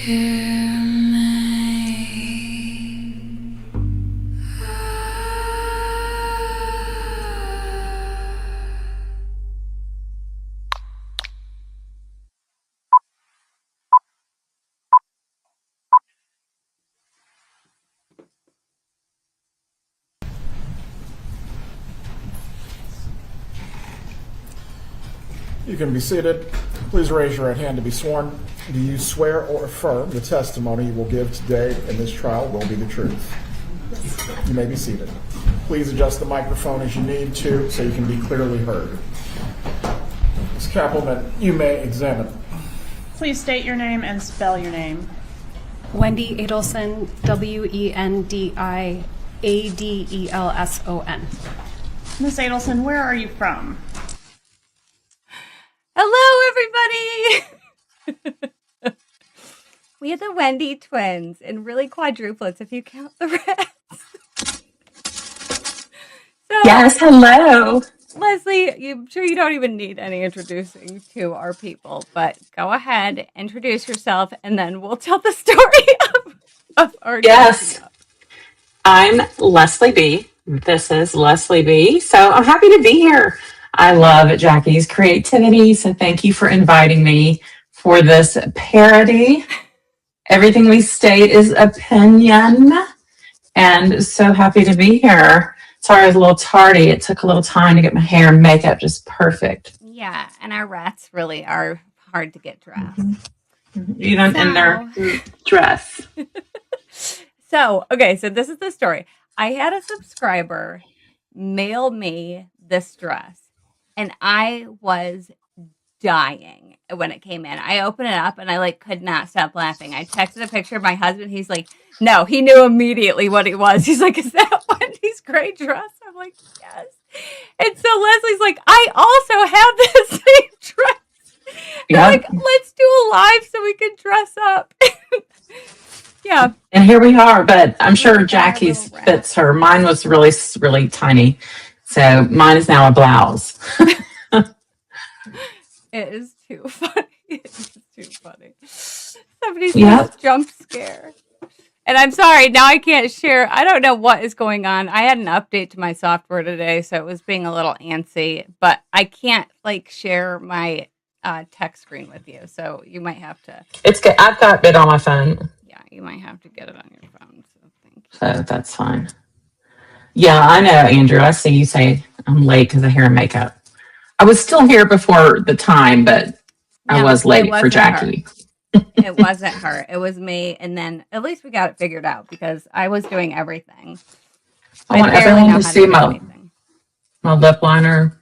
hear me. You can be seated. Please raise your right hand to be sworn. Do you swear or affirm the testimony you will give today in this trial will be the truth? You may be seated. Please adjust the microphone as you need to so you can be clearly heard. Ms. Kappelman, you may examine. Please state your name and spell your name. Wendi Adelson, Wendiadelson. Miss Adelson, where are you from? Hello, everybody! We are the Wendi twins, and really quadruplets if you count the rest. So, Yes, hello. Leslie, I'm sure you don't even need any introducing to our people, but go ahead, introduce yourself, and then we'll tell the story of our Yes, dressing up. I'm Leslie B. This is Leslie B. So I'm happy to be here. I love Jackie's creativity, so thank you for inviting me for this parody. Everything we state is opinion, and so happy to be here. Sorry I was a little tardy. It took a little time to get my hair and makeup just perfect. Yeah, and our rats really are hard to get dressed. Even in their dress. So this is the story. I had a subscriber mail me this dress, and I was dying when it came in. I opened it up and I could not stop laughing. I texted a picture of my husband. He's like, no, he knew immediately what it was. He's like, is that Wendy's gray dress? I'm like, yes. And so Leslie's like, I also have the same dress. Yeah. I'm like, let's do a live so we can dress up. Yeah. And here we are, but I'm sure Jackie's fits her. Mine was really, really tiny. So mine is now a blouse. It is too funny. It is too funny. Somebody said jump scare. And I'm sorry, now I can't share. I don't know what is going on. I had an update to my software today, so it was being a little antsy, but I can't share my text screen with you. So you might have to. It's good. I've got it on my phone. Yeah, you might have to get it on your phone. So thank you. So that's fine. Yeah, I know, Andrew. I see you say I'm late because of hair and makeup. I was still here before the time, but I was late for Jackie. It wasn't her. It was me. And then at least we got it figured out because I was doing everything. I want everyone to see my lip liner.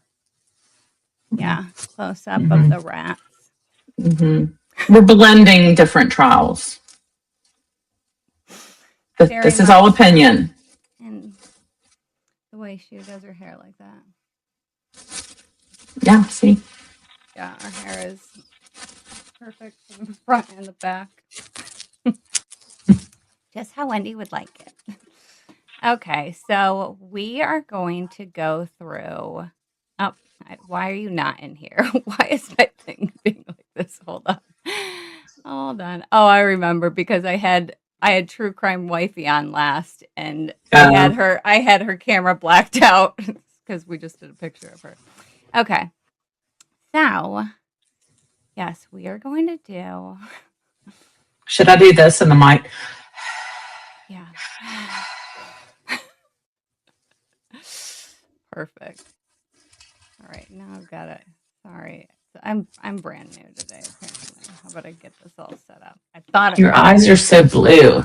Yeah, close up of the rats. We're blending different trials. This is all opinion. And the way she does her hair like that. Yeah, see? Yeah, our hair is perfect from the front and the back. Just how Wendi would like it. Okay, so we are going to go through... Oh, why are you not in here? Why is my thing being like this? Hold on. Oh, I remember because I had True Crime Wifey on last, and I had her camera blacked out because we just did a picture of her. Okay. So, yes, we are going to do... Should I do this in the mic? Yeah. Perfect. All right, now I've got it. Sorry. I'm brand new today, apparently. How about I get this all set up? I thought your eyes are so blue.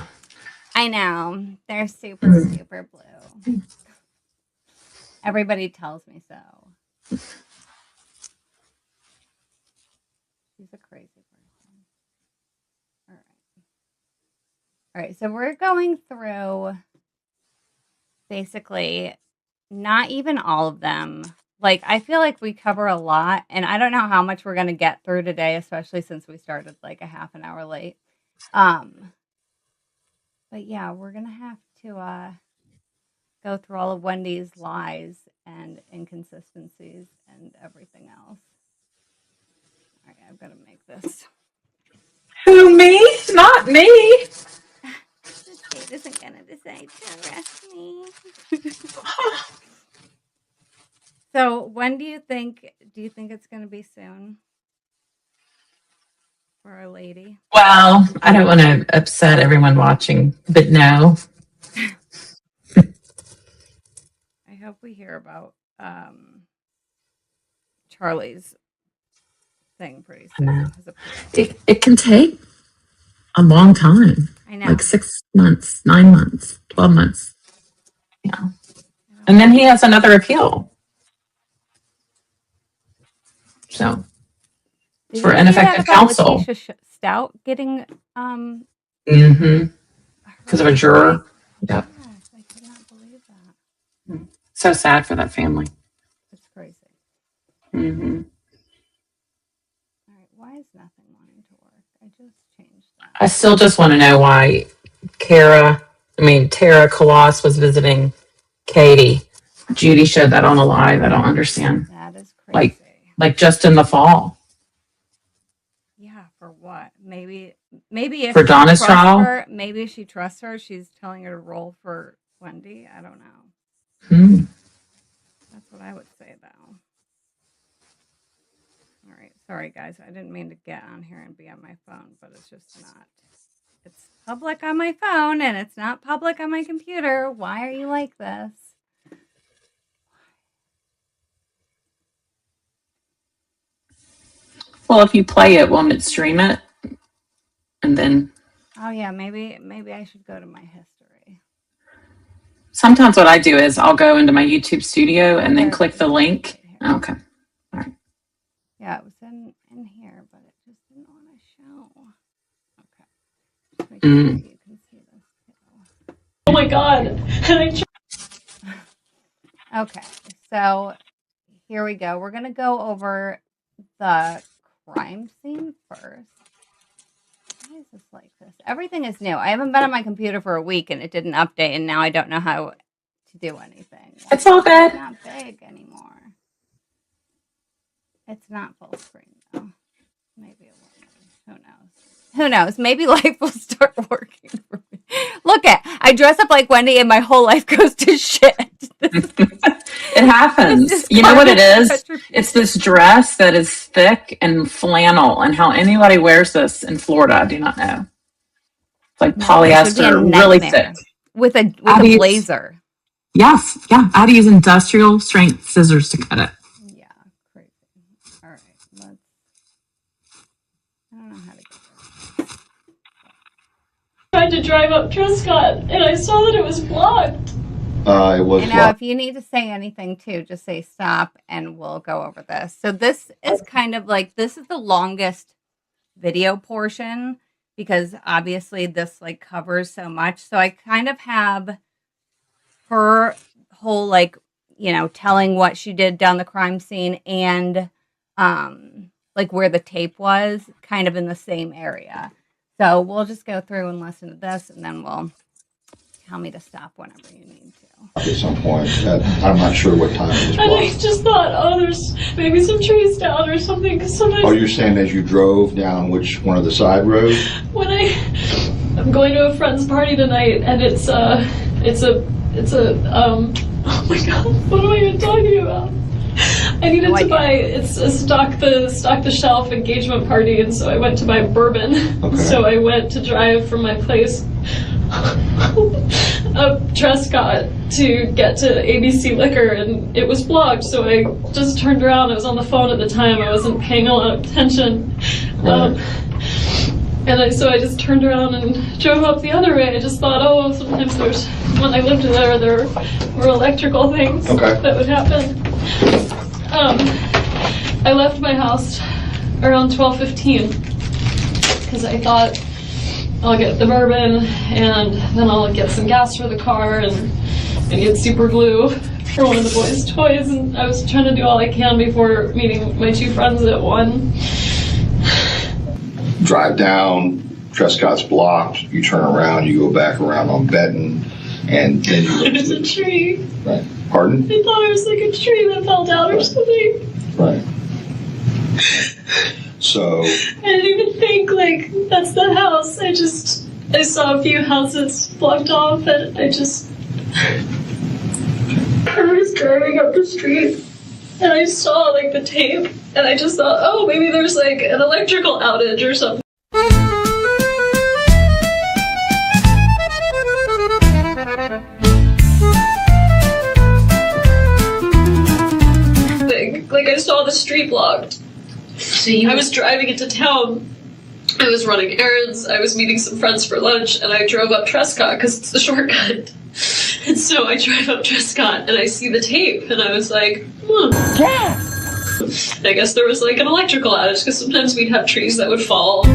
I know. They're super, super blue. Everybody tells me so. She's a crazy person. All right, so we're going through basically not even all of them. I feel like we cover a lot, and I don't know how much we're going to get through today, especially since we started a half an hour late. But yeah, we're going to have to go through all of Wendy's lies and inconsistencies and everything else. All right, I've got to make this. Who, me? It's not me. The state isn't gonna decide to arrest me. So when do you think it's gonna be soon? For our lady? Well, I don't want to upset everyone watching, but no. I hope we hear about Charlie's thing pretty I know. soon. His appeal. It can take a long time. I know. Like 6 months, 9 months, 12 months. Yeah. And then he has another appeal. So Did for you see ineffective that about counsel. Letitia Stout getting Mm-hmm. Because of a juror. Yep. Yes, I could not believe that. So sad for that family. It's crazy. Mm-hmm. All right, why is nothing wanting to work? I just changed that. I still just want to know why Tara Koloss was visiting Katie. Judy showed that on a live. I don't understand. That is crazy. Like just in the fall. Yeah, for what? Maybe if For she Donna's trusts trial? her, maybe if she trusts her, she's telling her to roll for Wendi. I don't know. Hmm. That's what I would say, though. All right, sorry guys, I didn't mean to get on here and be on my phone, but it's just not. It's public on my phone and it's not public on my computer. Why are you like this? Well, if you play it, won't it stream it? And then Oh yeah, maybe I should go to my history. sometimes what I do is I'll go into my YouTube studio and then There click it the is. link. Right here. Okay. All right. Yeah, it was in here, but it just didn't want to show. Okay. Just make sure you can see this too. Oh my god. Okay, so here we go. We're gonna go over the crime scene first. Why is this like this? Everything is new. I haven't been on my computer for a week and it didn't update, and now I don't know how to do anything. It's all good. It's not big anymore. It's not full screen though. Maybe it will. Who knows? Who knows? Maybe life will start working for me. Look I dress up like Wendi and my whole life goes to shit. It happens. You know what it is? It's this dress that is thick and flannel, and how anybody wears this in Florida, I do not know. It's like polyester, really thick. With a blazer. Yes, yeah. I had to use industrial strength scissors to cut it. Yeah, crazy. All right, let's. I don't know how to get there. Tried to drive up Trescott and I saw that it was blocked. It was And now, if you need to say anything too, just say stop, and we'll go over this. So this is kind of like this is the longest video portion because obviously this like covers so much. So I kind of have her whole like telling what she did down the crime scene and like where the tape was kind of in the same area. So we'll just go through and listen to this, and then we'll tell me to stop whenever you need to. at some point. I'm not sure what time it was And I blocked. just thought, oh, there's maybe some trees down or something. Because sometimes Oh, you're saying as you drove down which one of the side roads? when I'm going to a friend's party tonight, and it's a oh my god, what am I even talking about? I needed to buy it's a stock the shelf engagement party, and so I went to buy bourbon. Okay. So I went to drive from my place up Trescott to get to ABC Liquor, and it was blocked. So I just turned around. I was on the phone at the time. I wasn't paying a lot of attention. Right. So I just turned around and drove up the other way. I just thought, oh, sometimes when I lived there were electrical things that would happen. I left my house around 12:15 because I thought I'll get the bourbon and then I'll get some gas for the car and get super glue for one of the boys' toys. And I was trying to do all I can before meeting my two friends at 1. Drive down, Trescott's blocked, you turn around, you go back around on Benton, and then you go There's a tree. Right. Pardon? I thought it was like a tree that fell down or something. Right. So I didn't even think, like, that's the house. I saw a few houses blocked off, and I was driving up the street, and I saw, like, the tape, and I just thought, oh, maybe there's, like, an electrical outage or something. Like, I saw the street blocked. I was driving into town. I was running errands. I was meeting some friends for lunch, and I drove up Trescott because it's the shortcut. And so I drive up Trescott, and I see the tape, and I was like, And I guess there was like an electrical outage because sometimes we'd have trees that would fall.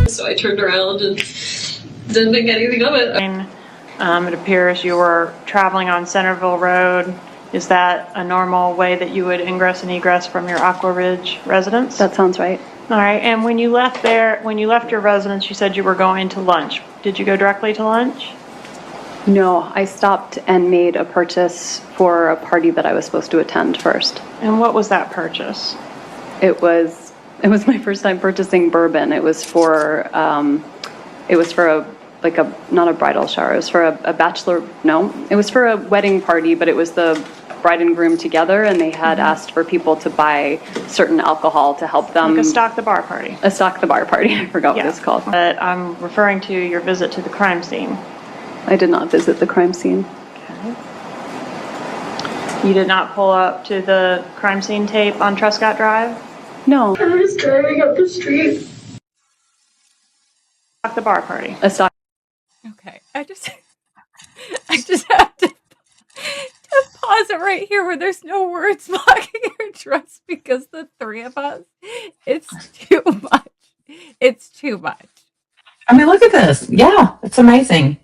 So I turned around and didn't think anything of it. It appears you were traveling on Centerville Road. Is that a normal way that you would ingress and egress from your Aqua Ridge residence? That sounds right. All right, and when you left your residence, you said you were going to lunch. Did you go directly to lunch? No, I stopped and made a purchase for a party that I was supposed to attend first. And what was that purchase? It was my first time purchasing bourbon. It was for not a bridal shower. It was for a bachelor. No, it was for a wedding party, but it was the bride and groom together, and they had asked for people to buy certain alcohol to help them. Like a stock the bar party. A stock the bar party. I forgot what it's called. But I'm referring to your visit to the crime scene. I did not visit the crime scene. Okay. You did not pull up to the crime scene tape on Trescott Drive? No. I was driving up the street. Stock the bar party. A stock. Okay, I just have to pause it right here where there's no words blocking your trust because the three of us, it's too much. It's too much. I mean, look at this. Yeah, it's amazing.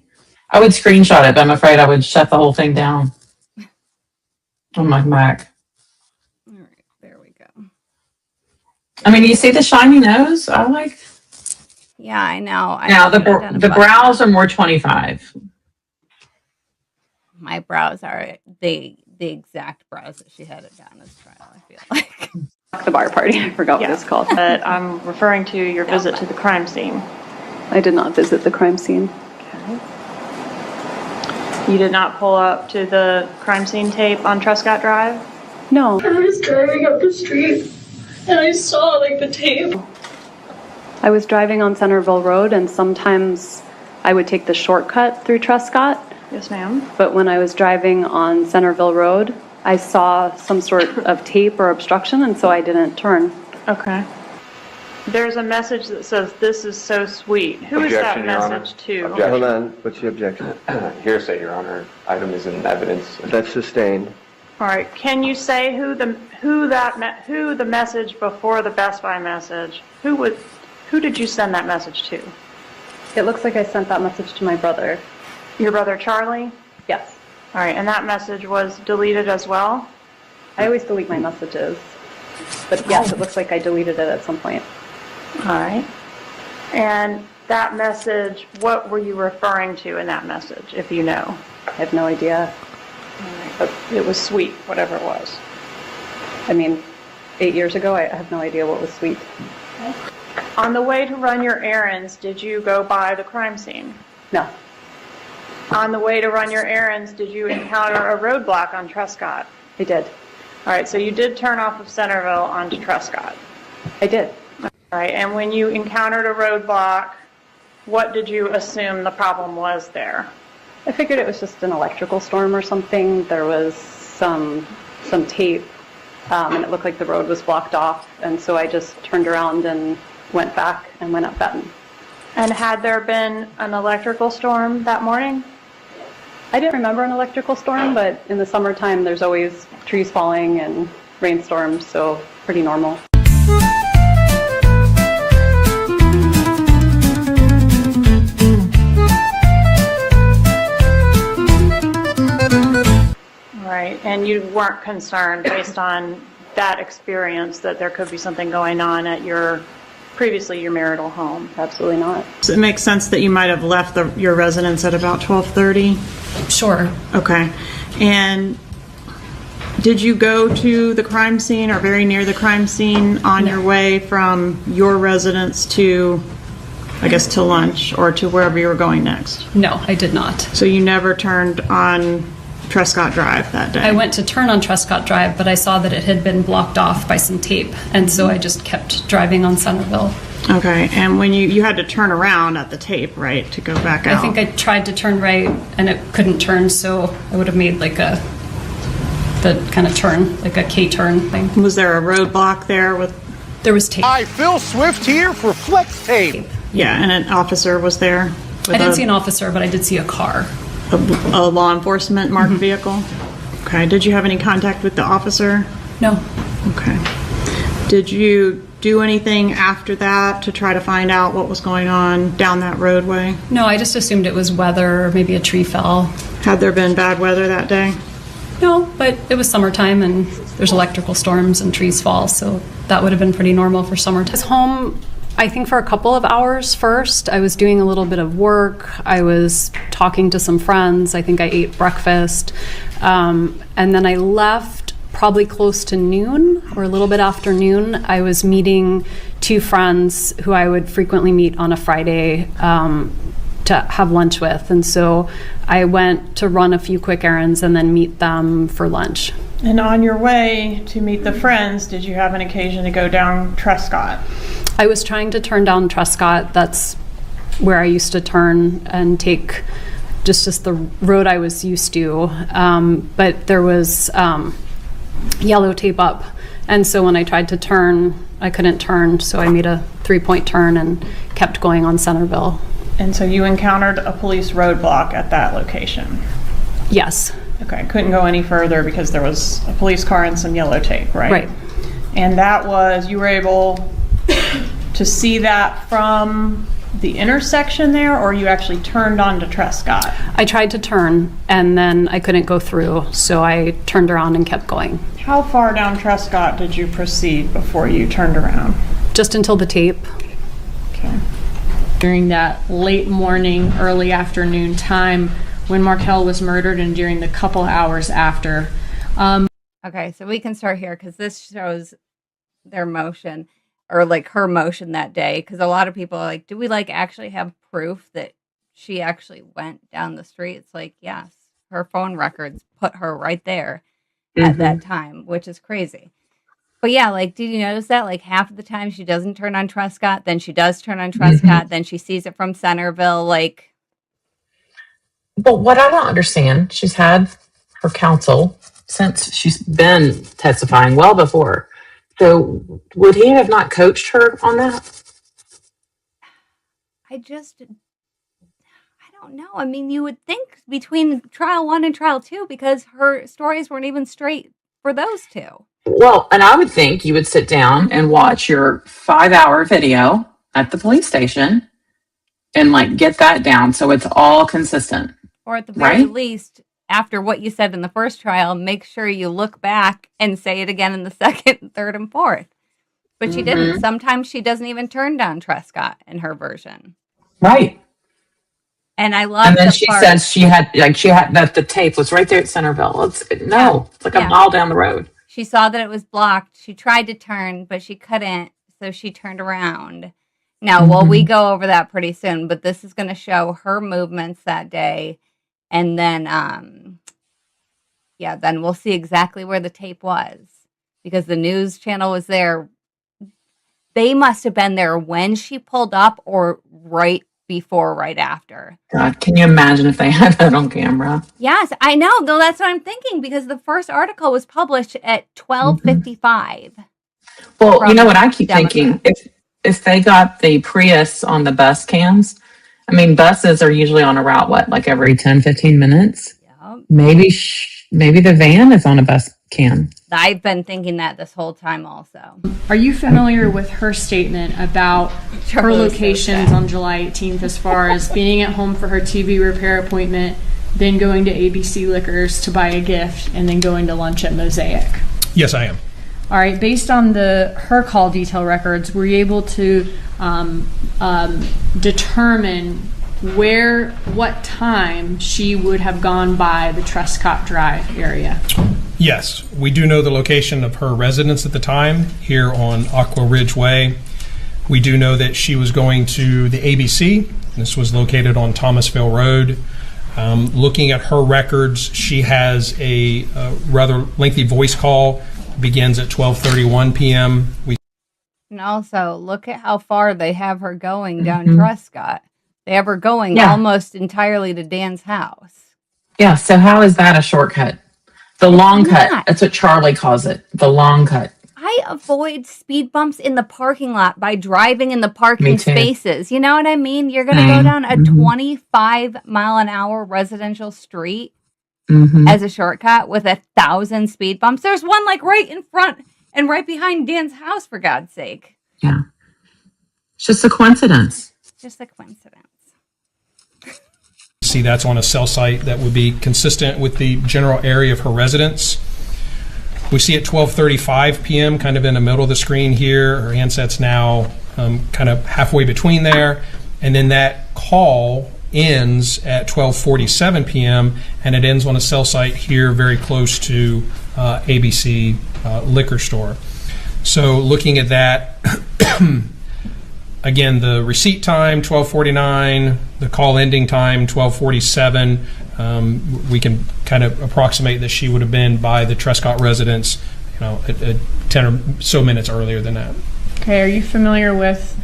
I would screenshot it, but I'm afraid I would shut the whole thing down on my Mac. All right, there we go. I mean, you see the shiny nose? I like. Yeah, I know. Now the brows are more 25. My brows are the exact brows that she had at Donna's trial, I feel like. The bar party. I forgot what it's called. But I'm referring to your visit to the crime scene. I did not visit the crime scene. Okay. You did not pull up to the crime scene tape on Trescott Drive? No. I was driving up the street, and I saw, like, the tape. I was driving on Centerville Road, and sometimes I would take the shortcut through Trescott. Yes, ma'am. But when I was driving on Centerville Road, I saw some sort of tape or obstruction, and so I didn't turn. Okay. There's a message that says, "This is so sweet." Who is that Objection, Your Honor. message to? Objection. Hold on, what's the objection? Hearsay, Your Honor. Item is in evidence. That's sustained. All right. Can you say who the message before the Best Buy message? Who did you send that message to? It looks like I sent that message to my brother. Your brother Charlie? Yes. All right. And that message was deleted as well? I always delete my messages. But yes, it looks like I deleted it at some point. All right. And that message, what were you referring to in that message, if you know? I have no idea. All right. But it was sweet, whatever it was. I mean, 8 years ago, I have no idea what was sweet. On the way to run your errands, did you go by the crime scene? No. On the way to run your errands, did you encounter a roadblock on Trescott? I did. All right, so you did turn off of Centerville onto Trescott. I did. All right, and when you encountered a roadblock, what did you assume the problem was there? I figured it was just an electrical storm or something. There was some tape, and it looked like the road was blocked off, and so I just turned around and went back and went up Benton. And had there been an electrical storm that morning? I didn't remember an electrical storm, but in the summertime there's always trees falling and rainstorms, so pretty normal. Right, And you weren't concerned based on that experience that there could be something going on at your marital home? Absolutely not. So it makes sense that you might have left your residence at about 12:30? Sure. Okay. And did you go to the crime scene or very near the crime scene on your way from your residence to, I guess, to lunch or to wherever you were going next? No, I did not. So you never turned on Trescott Drive that day? I went to turn on Trescott Drive, but I saw that it had been blocked off by some tape, and so I just kept driving on Centerville. Okay, and when you had to turn around at the tape, right, to go back out? I think I tried to turn right, and it couldn't turn, so I would have made like the kind of turn, like a K-turn thing. Was there a roadblock there with? There was tape. Hi, Phil Swift here for Flex Tape. Yeah, and an officer was there? I didn't see an officer, but I did see a car. A law enforcement marked vehicle? Okay. Did you have any contact with the officer? No. Okay. Did you do anything after that to try to find out what was going on down that roadway? No, I just assumed it was weather, or maybe a tree fell. Had there been bad weather that day? No, but it was summertime and there's electrical storms and trees fall, so that would have been pretty normal for summertime. I was home, I think, for a couple of hours first. I was doing a little bit of work. I was talking to some friends. I think I ate breakfast. And then I left probably close to noon or a little bit after noon. I was meeting two friends who I would frequently meet on a Friday to have lunch with. And so I went to run a few quick errands and then meet them for lunch. And on your way to meet the friends, did you have an occasion to go down Trescott? I was trying to turn down Trescott. That's where I used to turn and take just the road I was used to. But there was yellow tape up. And so when I tried to turn, I couldn't turn. So I made a 3-point turn and kept going on Centerville. And so you encountered a police roadblock at that location? Yes. Okay, couldn't go any further because there was a police car and some yellow tape, right? Right. And that was, you were able to see that from the intersection there, or you actually turned onto Trescott? I tried to turn and then I couldn't go through, so I turned around and kept going. How far down Trescott did you proceed before you turned around? Just until the tape. Okay. During that late morning, early afternoon time when Markel was murdered and during the couple hours after. Okay, so we can start here because this shows their motion, or like her motion that day, because a lot of people are like, do we like actually have proof that she actually went down the street? It's like, yes, her phone records put her right there at that time, which is crazy. But yeah, like, did you notice that like half of the time she doesn't turn on Trescott, then she does turn on Trescott, then she sees it from Centerville, like. But what I don't understand, she's had her counsel since she's been testifying well before. So would he have not coached her on that? I don't know. I mean, you would think between trial 1 and trial 2, because her stories weren't even straight for those two. Well, and I would think you would sit down and watch your 5-hour video at the police station and like get that down so it's all consistent. Or at the very right? least, after what you said in the first trial, make sure you look back and say it again in the second, third, and fourth. But she didn't. Sometimes she doesn't even turn down Trescott in her version. Right. And I love. And then she says she had that the tape was right there at Centerville. It's like a mile down the road. She saw that it was blocked. She tried to turn, but she couldn't, so she turned around. Now, well, we go over that pretty soon, but this is going to show her movements that day, and then, then we'll see exactly where the tape was, because the news channel was there. They must have been there when she pulled up, or right before, right after. God, can you imagine if they had that on camera? Yes, I know. Though that's what I'm thinking, because the first article was published at 12:55. Well, you know what I keep thinking? If they got the Prius on the bus cams, I mean, buses are usually on a route, like every 10, 15 minutes? Yeah. Maybe the van is on a bus cam. I've been thinking that this whole time also. Are you familiar with her statement about her locations on July 18th as far as being at home for her TV repair appointment then going to ABC Liquors to buy a gift, and then going to lunch at Mosaic. Yes, I am. All right, based on her call detail records, were you able to determine what time she would have gone by the Trescott Drive area? Yes, we do know the location of her residence at the time here on Aqua Ridge Way. We do know that she was going to the ABC. This was located on Thomasville Road. Looking at her records, she has a rather lengthy voice call. Begins at 12:31 p.m. And also, look at how far they have her going down Trescott. They have her going almost entirely to Dan's house. Yeah, so how is that a shortcut? The long cut. That's what Charlie calls it. The long cut. I avoid speed bumps in the parking lot by driving in the parking spaces. You know what I mean? You're going to go down a 25-mile-an-hour residential street as a shortcut with 1,000 speed bumps. There's one like right in front and right behind Dan's house, for God's sake. Yeah. It's just a coincidence. Just a coincidence. See, that's on a cell site that would be consistent with the general area of her residence. We see at 12:35 p.m., kind of in the middle of the screen here, her handset's now kind of halfway between there, and then that call ends at 12:47 p.m., and it ends on a cell site here very close to ABC liquor store. So looking at that, again, the receipt time, 12:49, the call ending time, 12:47. We can kind of approximate that she would have been by the Trescott residence, at 10 or so minutes earlier than that. Okay, are you familiar with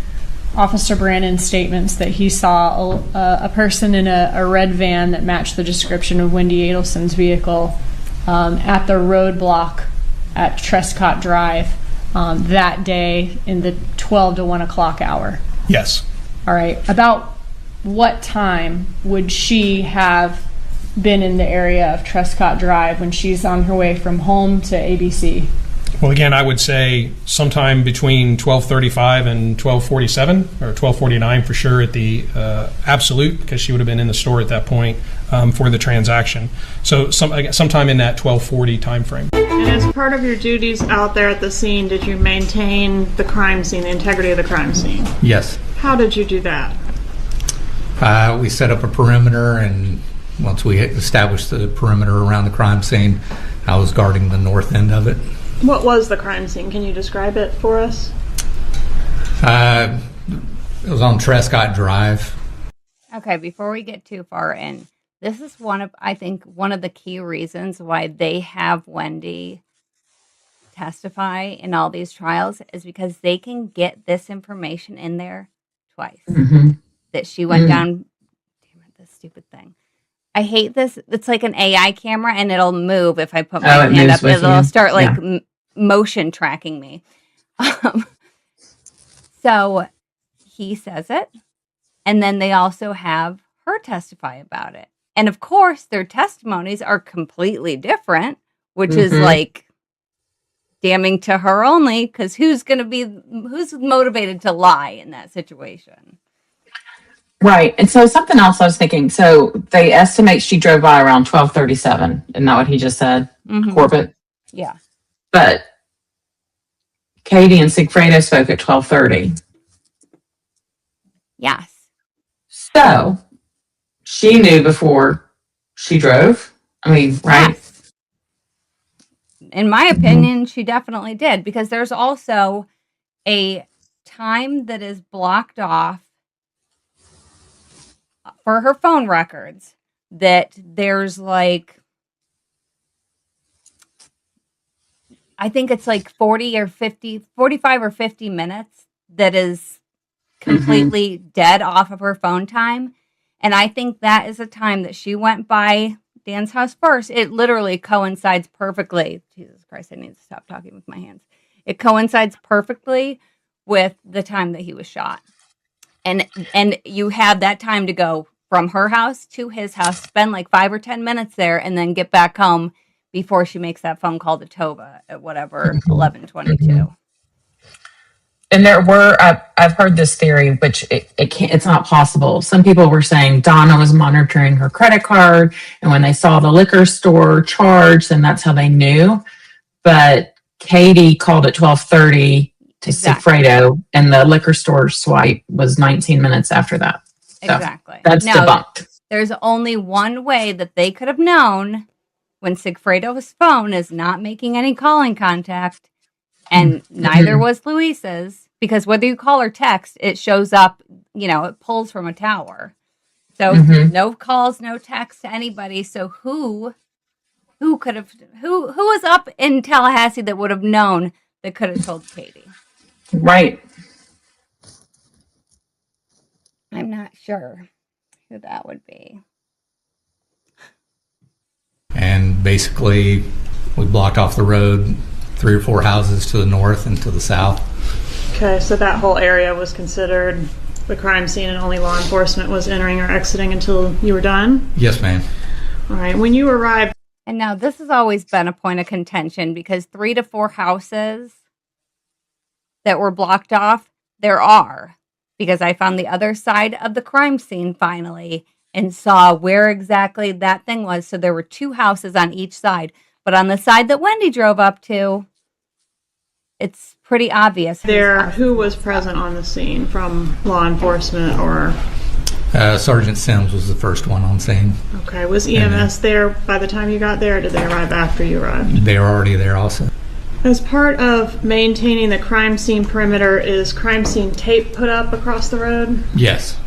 Officer Brannon's statements that he saw a person in a red van that matched the description of Wendi Adelson's vehicle at the roadblock at Trescott Drive that day in the 12 to 1 o'clock hour? Yes. All right. About what time would she have been in the area of Trescott Drive when she's on her way from home to ABC? Well, again, I would say sometime between 12:35 and 12:47, or 12:49 for sure at the absolute, because she would have been in the store at that point for the transaction. So sometime in that 12:40 time frame. And as part of your duties out there at the scene, did you maintain the crime scene, the integrity of the crime scene? Yes. How did you do that? We set up a perimeter, and once we established the perimeter around the crime scene, I was guarding the north end of it. What was the crime scene? Can you describe it for us? It was on Trescott Drive. Okay, before we get too far in, this is one of the key reasons why they have Wendi testify in all these trials is because they can get this information in there twice. That she went down. Damn it, this stupid thing. I hate this. It's like an AI camera, and it'll move if I put my hand up. It'll start like motion tracking me. So he says it, and then they also have her testify about it. And of course, their testimonies are completely different, which is like damning to her only, because who's motivated to lie in that situation? Right. And so something else I was thinking. So they estimate she drove by around 12:37. Isn't that what he just said? Corbett? Yeah. But Katie and Sigfredo spoke at 12:30. Yes. So she knew before she drove. I mean, right? Yes. In my opinion, she definitely did, because there's also a time that is blocked off for her phone records that there's like, I think it's like 45 or 50 minutes that is completely dead off of her phone time. And I think that is a time that she went by Dan's house first. It literally coincides perfectly. Jesus Christ, I need to stop talking with my hands. It coincides perfectly with the time that he was shot. And you have that time to go from her house to his house, spend like 5 or 10 minutes there, and then get back home before she makes that phone call to Tova at whatever, 11:22. And there were, I've heard this theory, which it can't, it's not possible. Some people were saying Donna was monitoring her credit card, and when they saw the liquor store charge, then that's how they knew. But Katie called at 12:30 to Sigfredo, and the liquor store swipe was 19 minutes after that. So Exactly. that's No, debunked. There's only one way that they could have known when Sigfredo's phone is not making any calling contact, and neither was Luis's, because whether you call or text, it shows up, it pulls from a tower. So no calls, no text to anybody. So who was up in Tallahassee that would have known, that could have told Katie? Right. I'm not sure who that would be. And basically, we blocked off the road 3 or 4 houses to the north and to the south. Okay, so that whole area was considered the crime scene and only law enforcement was entering or exiting until you were done? Yes, ma'am. All right, when you arrived... And now this has always been a point of contention, because 3 to 4 houses that were blocked off, there are. Because I found the other side of the crime scene finally and saw where exactly that thing was. So there were 2 houses on each side. But on the side that Wendi drove up to, it's pretty obvious. Who was present on the scene from law enforcement or... Sergeant Sims was the first one on scene. Okay, was EMS there by the time you got there, or did they arrive after you arrived? They were already there also. As part of maintaining the crime scene perimeter, is crime scene tape put up across the road? Yes.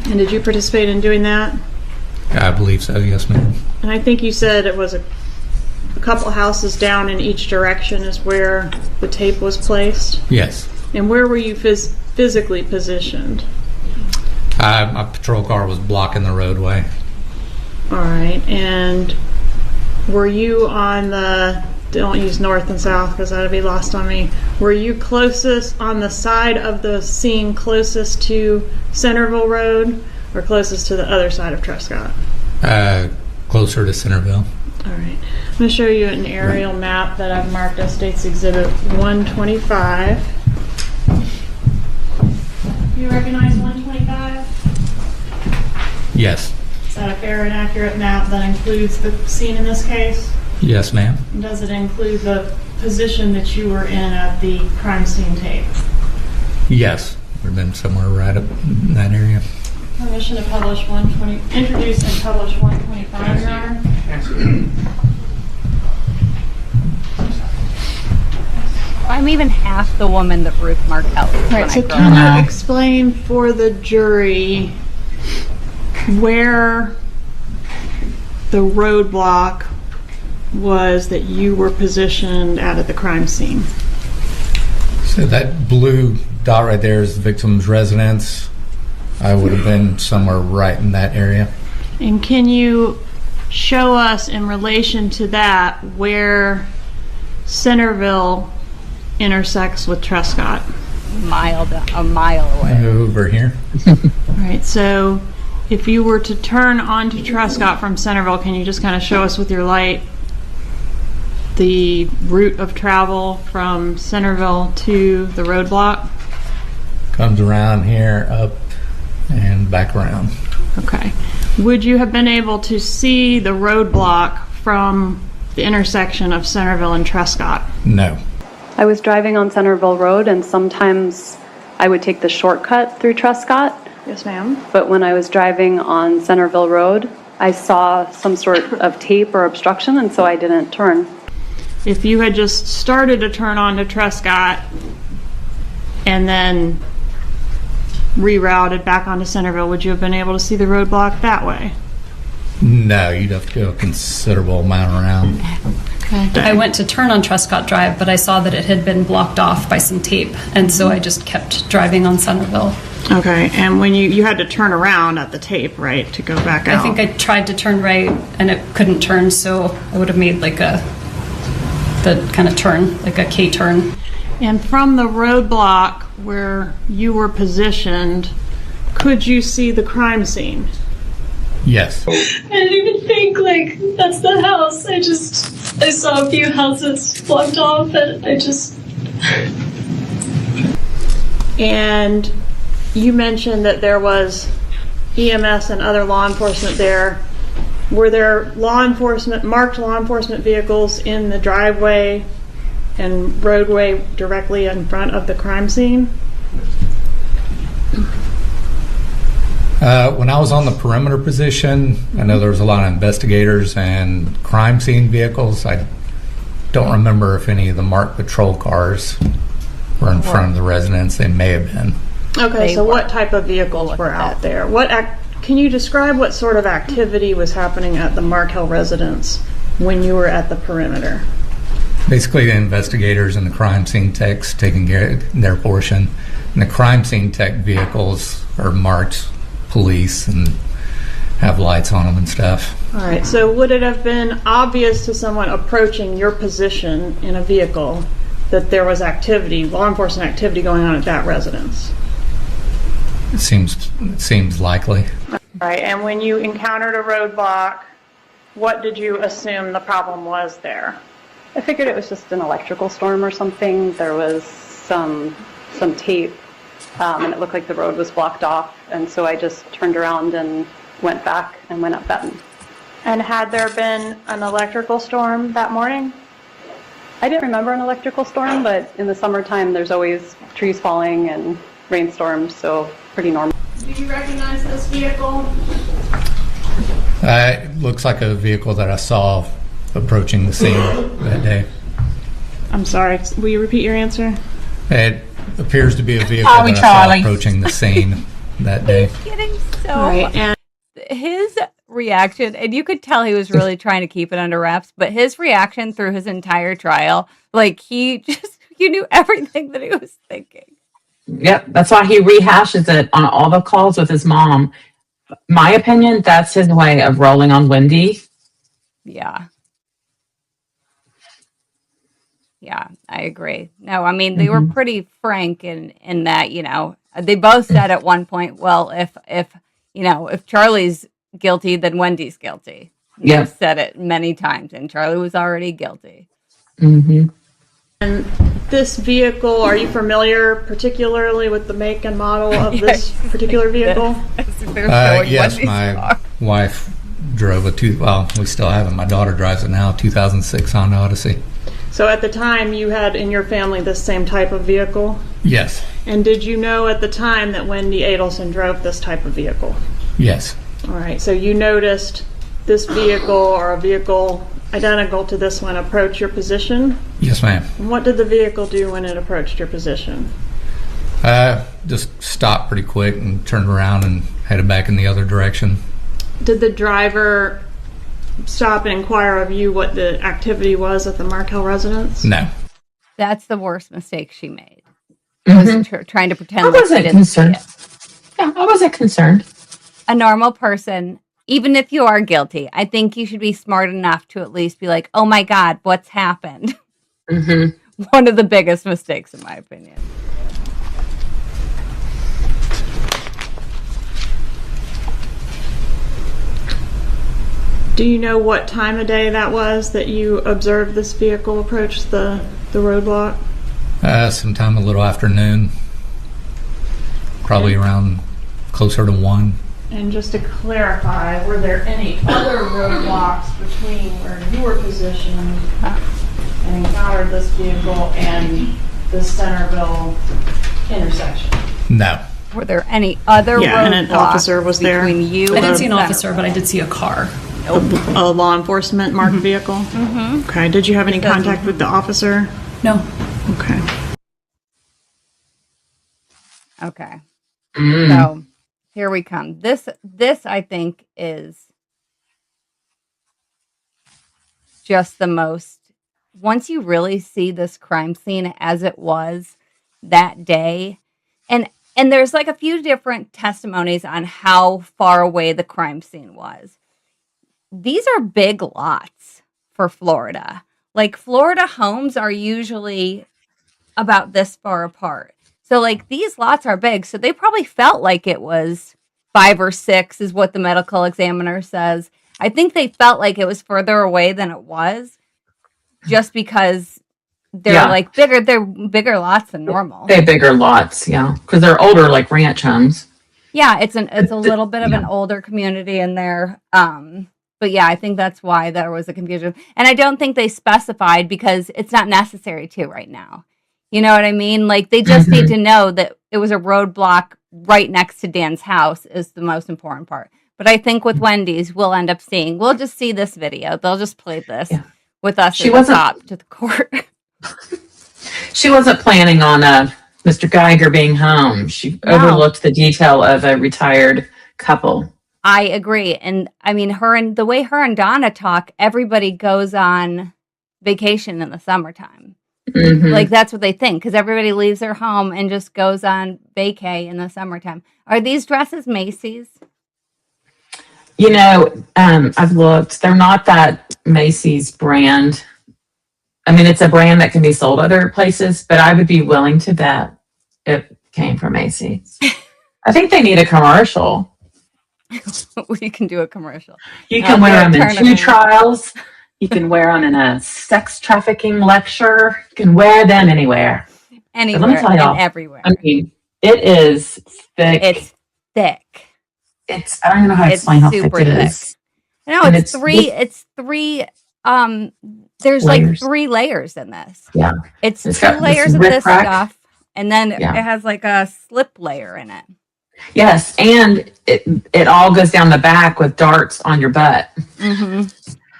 And did you participate in doing that? I believe so, yes, ma'am. And I think you said it was a couple houses down in each direction is where the tape was placed? Yes. And where were you physically positioned? My patrol car was blocking the roadway. All right, and were you on the, don't use north and south because that'd be lost on me, were you closest on the side of the scene closest to Centerville Road or closest to the other side of Trescott? Closer to Centerville. All right, I'm going to show you an aerial map that I've marked as States Exhibit 125. You recognize 125? Yes. Is that a fair and accurate map that includes the scene in this case? Yes, ma'am. And does it include the position that you were in at the crime scene tape? Yes. We've been somewhere right up in that area. Permission to publish 120, introduce and publish 125, Your Honor. I'm even half the woman that Ruth Markel is. Right, so can you explain for the jury where the roadblock was that you were positioned at the crime scene? So that blue dot right there is the victim's residence. I would have been somewhere right in that area. And can you show us in relation to that where Centerville intersects with Trescott? A mile away. Over here. All right, so if you were to turn onto Trescott from Centerville, can you just kind of show us with your light the route of travel from Centerville to the roadblock? Comes around here, up, and back around. Okay. Would you have been able to see the roadblock from the intersection of Centerville and Trescott? No. I was driving on Centerville Road, and sometimes I would take the shortcut through Trescott. Yes, ma'am. But when I was driving on Centerville Road, I saw some sort of tape or obstruction, and so I didn't turn. If you had just started to turn onto Trescott and then rerouted back onto Centerville, would you have been able to see the roadblock that way? No, you'd have to go a considerable amount around. Okay. I went to turn on Trescott Drive, but I saw that it had been blocked off by some tape, and so I just kept driving on Centerville. Okay, and when you had to turn around at the tape, right, to go back out? I think I tried to turn right, and it couldn't turn, so I would have made like the kind of turn, like a K-turn. And from the roadblock where you were positioned, could you see the crime scene? Yes. I didn't even think, like, that's the house. I saw a few houses blocked off, and I just... And you mentioned that there was EMS and other law enforcement there. Were there marked law enforcement vehicles in the driveway and roadway directly in front of the crime scene? When I was on the perimeter position, I know there was a lot of investigators and crime scene vehicles. I don't remember if any of the marked patrol cars were in front of the residence. They may have been. Okay, so what type of vehicles were out there? Can you describe what sort of activity was happening at the Markel residence when you were at the perimeter? Basically, the investigators and the crime scene techs taking their portion. And the crime scene tech vehicles are marked police and have lights on them and stuff. All right, so would it have been obvious to someone approaching your position in a vehicle that there was activity, law enforcement activity going on at that residence? It seems likely. All right, and when you encountered a roadblock, what did you assume the problem was there? I figured it was just an electrical storm or something. There was some tape, and it looked like the road was blocked off, and so I just turned around and went back and went up Benton. And had there been an electrical storm that morning? I didn't remember an electrical storm, but in the summertime there's always trees falling and rainstorms, so pretty normal. Do you recognize this vehicle? It looks like a vehicle that I saw approaching the scene that day. I'm sorry, will you repeat your answer? It appears to be a vehicle that I saw approaching the scene that day. Getting so Right, and his reaction, and you could tell he was really trying to keep it under wraps, but his reaction through his entire trial, like you knew everything that he was thinking. Yep, that's why he rehashes it on all the calls with his mom. My opinion, that's his way of rolling on Wendi. Yeah. Yeah, I agree. No, I mean, they were pretty frank in that, they both said at one point, well, if Charlie's guilty, then Wendy's guilty. Yeah. They've said it many times, and Charlie was already guilty. Mm-hmm. And this vehicle, are you familiar particularly with the make and model of this particular vehicle? Yes, my wife drove we still have it. My daughter drives it now, 2006 Honda Odyssey. So at the time you had in your family this same type of vehicle? Yes. And did you know at the time that Wendi Adelson drove this type of vehicle? Yes. All right, so you noticed this vehicle or a vehicle identical to this one approach your position? Yes, ma'am. And what did the vehicle do when it approached your position? Just stopped pretty quick and turned around and headed back in the other direction. Did the driver stop and inquire of you what the activity was at the Markel residence? No. That's the worst mistake she made. Mm-hmm. Was trying to pretend I like she wasn't didn't concerned. see it. Yeah, I wasn't concerned. A normal person, even if you are guilty, I think you should be smart enough to at least be like, oh my God, what's happened? Mm-hmm. One of the biggest mistakes, in my opinion. Do you know what time of day that was that you observed this vehicle approach the roadblock? Sometime a little afternoon, probably around closer to 1. And just to clarify, were there any other roadblocks between where you were positioned and encountered this vehicle and the Centerville intersection? No. Were there any other roadblocks and an officer was there? between you I didn't and see an Centerville? officer, but I did see a car. A law enforcement marked vehicle? Mm-hmm. Okay. Did you have any contact with the officer? No. Okay. Okay. So here we come. This I think is just the most, once you really see this crime scene as it was that day, and there's like a few different testimonies on how far away the crime scene was. These are big lots for Florida. Like Florida homes are usually about this far apart. So like these lots are big. So they probably felt like it was 5 or 6 is what the medical examiner says. I think they felt like it was further away than it was just because they're like bigger. They're bigger lots than normal. They have bigger lots, yeah, because they're older, like ranch homes. Yeah, it's a little bit of an older community in there. But yeah, I think that's why there was a confusion. And I don't think they specified because it's not necessary to right now. You know what I mean? Like they just need to know that it was a roadblock right next to Dan's house is the most important part. But I think with Wendy's, we'll just see this video. They'll just play this with us at the top to the court. She wasn't planning on Mr. Geiger being home. She overlooked the detail of a retired couple. I agree. And I mean, the way her and Donna talk, everybody goes on vacation in the summertime. Like that's what they think because everybody leaves their home and just goes on vacay in the summertime. Are these dresses Macy's? You know, I've looked. They're not that Macy's brand. I mean, it's a brand that can be sold other places, but I would be willing to bet it came from Macy's. I think they need a commercial. We can do a commercial. You can wear them in 2 trials. You can wear them in a sex trafficking lecture. You can wear them anywhere. Anywhere let me tell y'all, and everywhere. I mean, it is thick. It's thick. I don't even know how to explain how thick it is. No, it's three. It's three. There's like 3 layers in this. Yeah. It's 2 layers of this stuff, and then it has like a slip layer in it. Yes, and it all goes down the back with darts on your butt.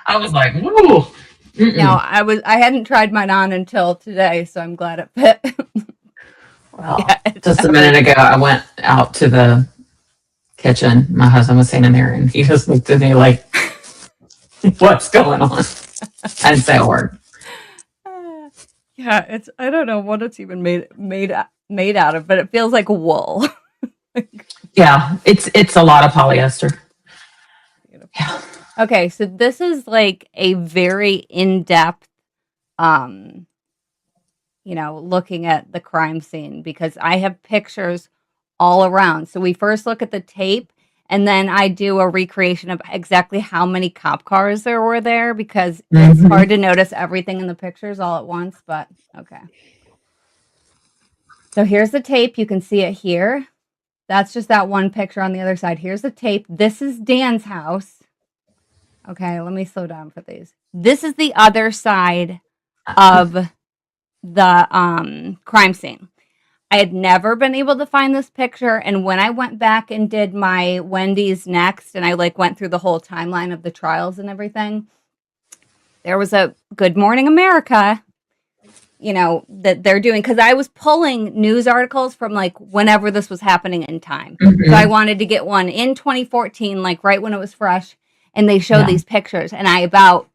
I was like, whoa. No, I hadn't tried mine on until today, so I'm glad it fit. Well, just a minute ago, I went out to the kitchen. My husband was sitting in there, and he just looked at me like, what's going on? I didn't say a word. Yeah, I don't know what it's even made out of, but it feels like wool. Yeah, it's a lot of polyester. Yeah. Okay, so this is like a very in-depth, looking at the crime scene because I have pictures all around. So we first look at the tape, and then I do a recreation of exactly how many cop cars there were there because it's hard to notice everything in the pictures all at once, but okay. So here's the tape. You can see it here. That's just that one picture on the other side. Here's the tape. This is Dan's house. Okay, let me slow down for these. This is the other side of the crime scene. I had never been able to find this picture, and when I went back and did my Wendy's next, and I went through the whole timeline of the trials and everything, there was a Good Morning America, that they're doing, because I was pulling news articles from whenever this was happening in time. So I wanted to get one in 2014, right when it was fresh, and they showed these pictures, and I about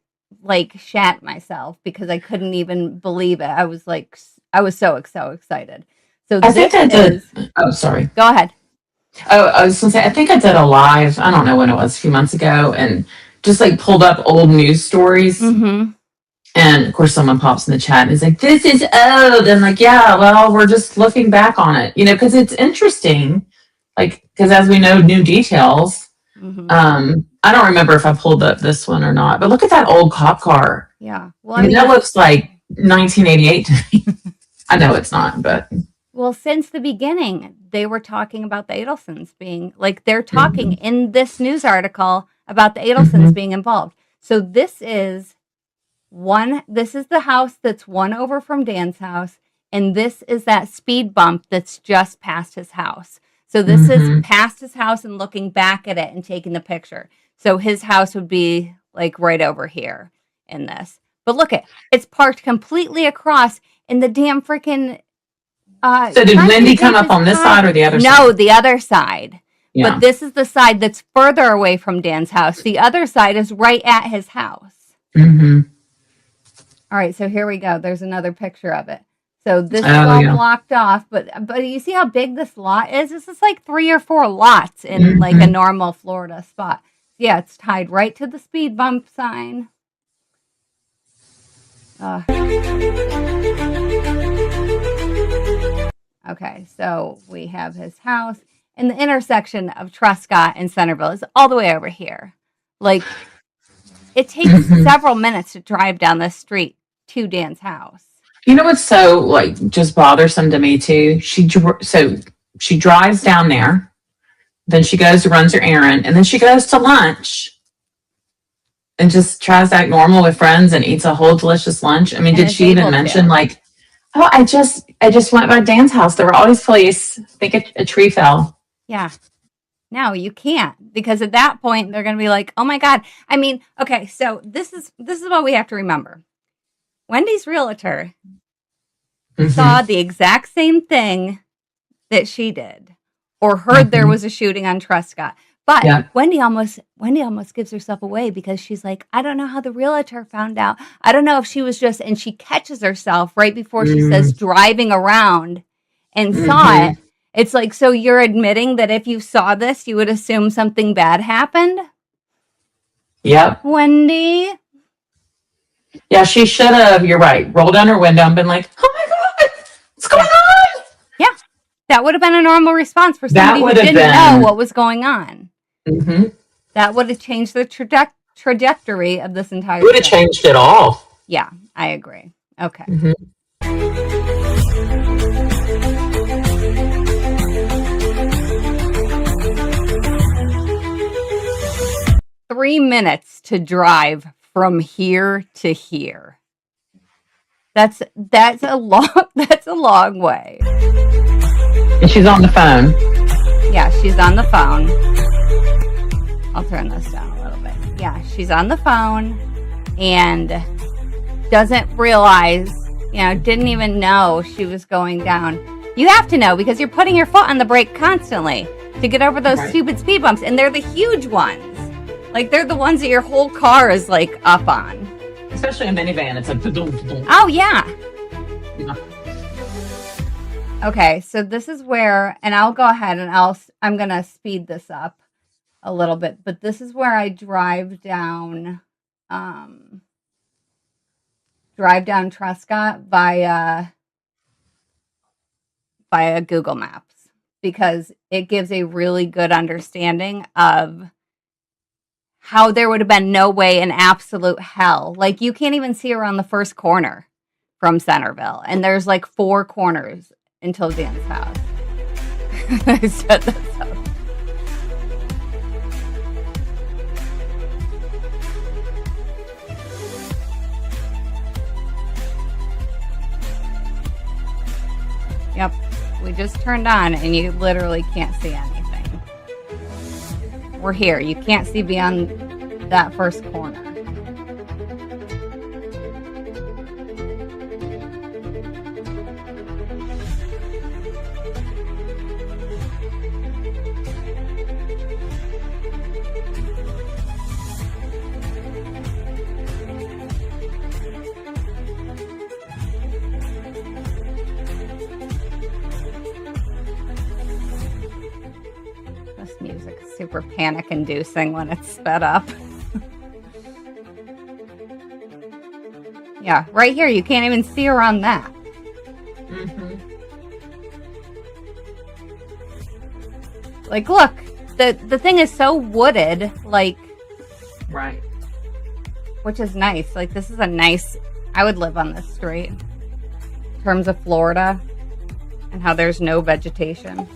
shat myself because I couldn't even believe it. I was so excited. So I think I did. Oh, sorry. Go ahead. Oh, I was going to say, I think I did a live, I don't know when it was, a few months ago, and just pulled up old news stories. And of course, someone pops in the chat and is like, this is old. And yeah, well, we're just looking back on it, because it's interesting. Because as we know, new details. I don't remember if I pulled up this one or not, but look at that old cop car. Yeah. Well, I mean, that looks like 1988 to me. I know it's not, but. Well, since the beginning, they were talking about the Adelsons being, they're talking in this news article about the Adelsons being involved. So this is the house that's one over from Dan's house, and this is that speed bump that's just past his house. So this is past his house and looking back at it and taking the picture. So his house would be right over here in this. But look it's parked completely across in the damn freaking. So did Wendi come up on this side or the other side? No, the other side. Yeah. But this is the side that's further away from Dan's house. The other side is right at his house. All right, so here we go. There's another picture of it. So this is all blocked off, but you see how big this lot is? This is 3 or 4 lots in a normal Florida spot. Yeah, it's tied right to the speed bump sign. Okay, so we have his house, and the intersection of Truscott and Centerville is all the way over here. It takes several minutes to drive down this street to Dan's house. You know what's so like just bothersome to me too? So she drives down there, then she goes to runs her errand, and then she goes to lunch and just tries to act normal with friends and eats a whole delicious lunch. I mean, And did is she even able mention to. like, oh, I just went by Dan's house. There were all these police. I think a tree fell. Yeah. No, you can't, because at that point they're going to be like, "Oh my God." I mean, okay, so this is what we have to remember. Wendy's realtor saw the exact same thing that she did, or heard there was a shooting on Truscott. But Yeah. Wendy almost gives herself away, because she's like, I don't know how the realtor found out. I don't know if she was just, and she catches herself right before she says driving around and saw it. It's like, so you're admitting that if you saw this, you would assume something bad happened? Yep. Wendy? Yeah, she should have, you're right, rolled down her window and been like, oh my God, what's going on? Yeah. That would have been a normal response for somebody who would have didn't been- know what was going on. Mm-hmm. That would have changed the trajectory of this entire It would have thing. changed it all. Yeah, I agree. Okay. Mm-hmm. 3 minutes to drive from here to here. That's a long way. And she's on the phone. Yeah, she's on the phone. I'll turn this down a little bit. Yeah, she's on the phone and doesn't realize, didn't even know she was going down. You have to know, because you're putting your foot on the brake constantly to get over those stupid speed bumps, and they're the huge ones. Like, they're the ones that your whole car is like up on. Especially a minivan, it's like Oh yeah. Yeah. Okay, so this is where, and I'll go ahead and I'm gonna speed this up a little bit, but this is where I drive down Truscott via Google Maps, because it gives a really good understanding of how there would have been no way in absolute hell. Like, you can't even see around the first corner from Centerville, and there's like 4 corners until Dan's house. I set this up. Yep, we just turned on and you literally can't see anything. We're here. You can't see beyond that first corner. This music is super panic-inducing when it's sped up. Yeah, right here, you can't even see around that. Mm-hmm. Like, look, the thing is so wooded, like... Right. Which is nice. Like, this is a nice... I would live on this street. In terms of Florida, and how there's no vegetation.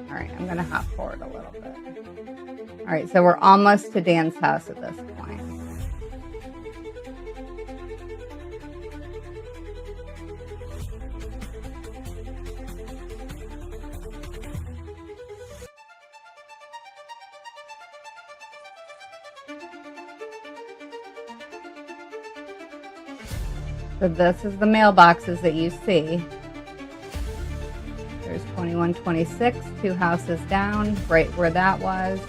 All right, I'm gonna hop forward a little bit. All right, so we're almost to Dan's house at this point. So this is the mailboxes that you see. There's 2126, 2 houses down, right where that was.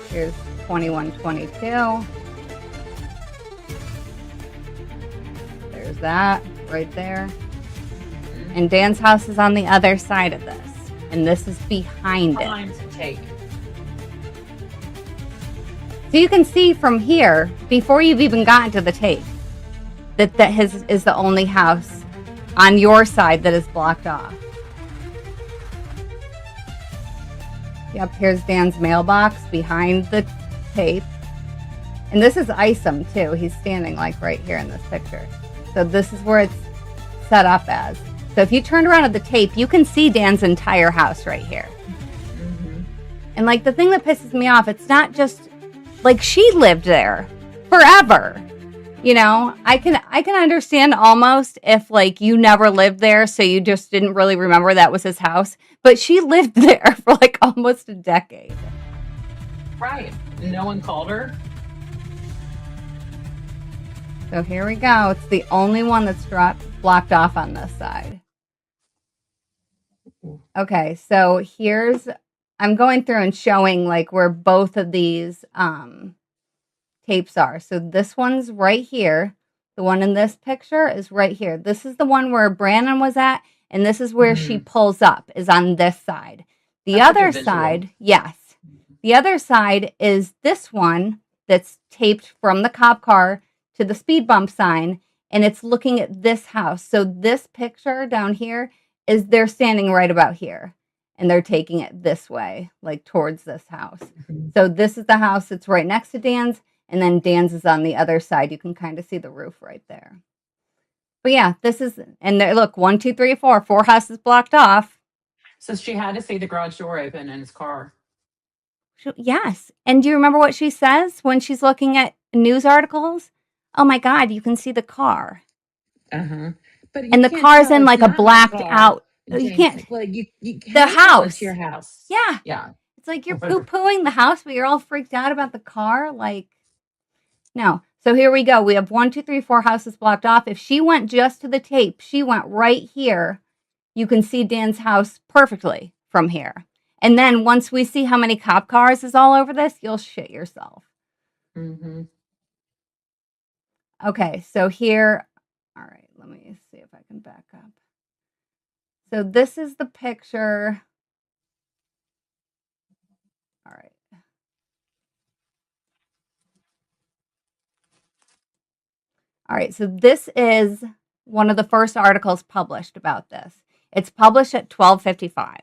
Here's 2122. There's that right there. And Dan's house is on the other side of this. And this is behind it. So you can see from here, before you've even gotten to the tape, that his is the only house on your side that is blocked off. Yep, here's Dan's mailbox behind the tape. And this is Isom too. He's standing like right here in this picture. So this is where it's set up as. So if you turn around at the tape, you can see Dan's entire house right here. And like the thing that pisses me off, it's not just like she lived there forever. You know, I can understand almost if like you never lived there, so you just didn't really remember that was his house. But she lived there for like almost a decade. Right. No one called her. So here we go. It's the only one that's blocked off on this side. Okay, so I'm going through and showing like where both of these tapes are. So this one's right here. The one in this picture is right here. This is the one where Brandon was at, and this is where she pulls up, is on this side. The other side, yes. The other side is this one that's taped from the cop car to the speed bump sign, and it's looking at this house. So this picture down here is they're standing right about here, and they're taking it this way, like towards this house. So this is the house that's right next to Dan's, and then Dan's is on the other side. You can kind of see the roof right there. But yeah, this is, and there, look, 1, 2, 3, 4 houses blocked off. So she had to see the garage door open in his car. Yes. And do you remember what she says when she's looking at news articles? Oh my God, you can see the car. But and the car's in like a blacked out. You can't. Like you the house. It's your house. Yeah. Yeah. It's like you're poo-pooing the house, but you're all freaked out about the car. Like, no. So here we go. We have 1, 2, 3, 4 houses blocked off. If she went just to the tape, she went right here. You can see Dan's house perfectly from here. And then once we see how many cop cars is all over this, you'll shit yourself. Okay, so here, all right, let me see if I can back up. So this is the picture. All right. All right, so this is one of the first articles published about this. It's published at 12:55.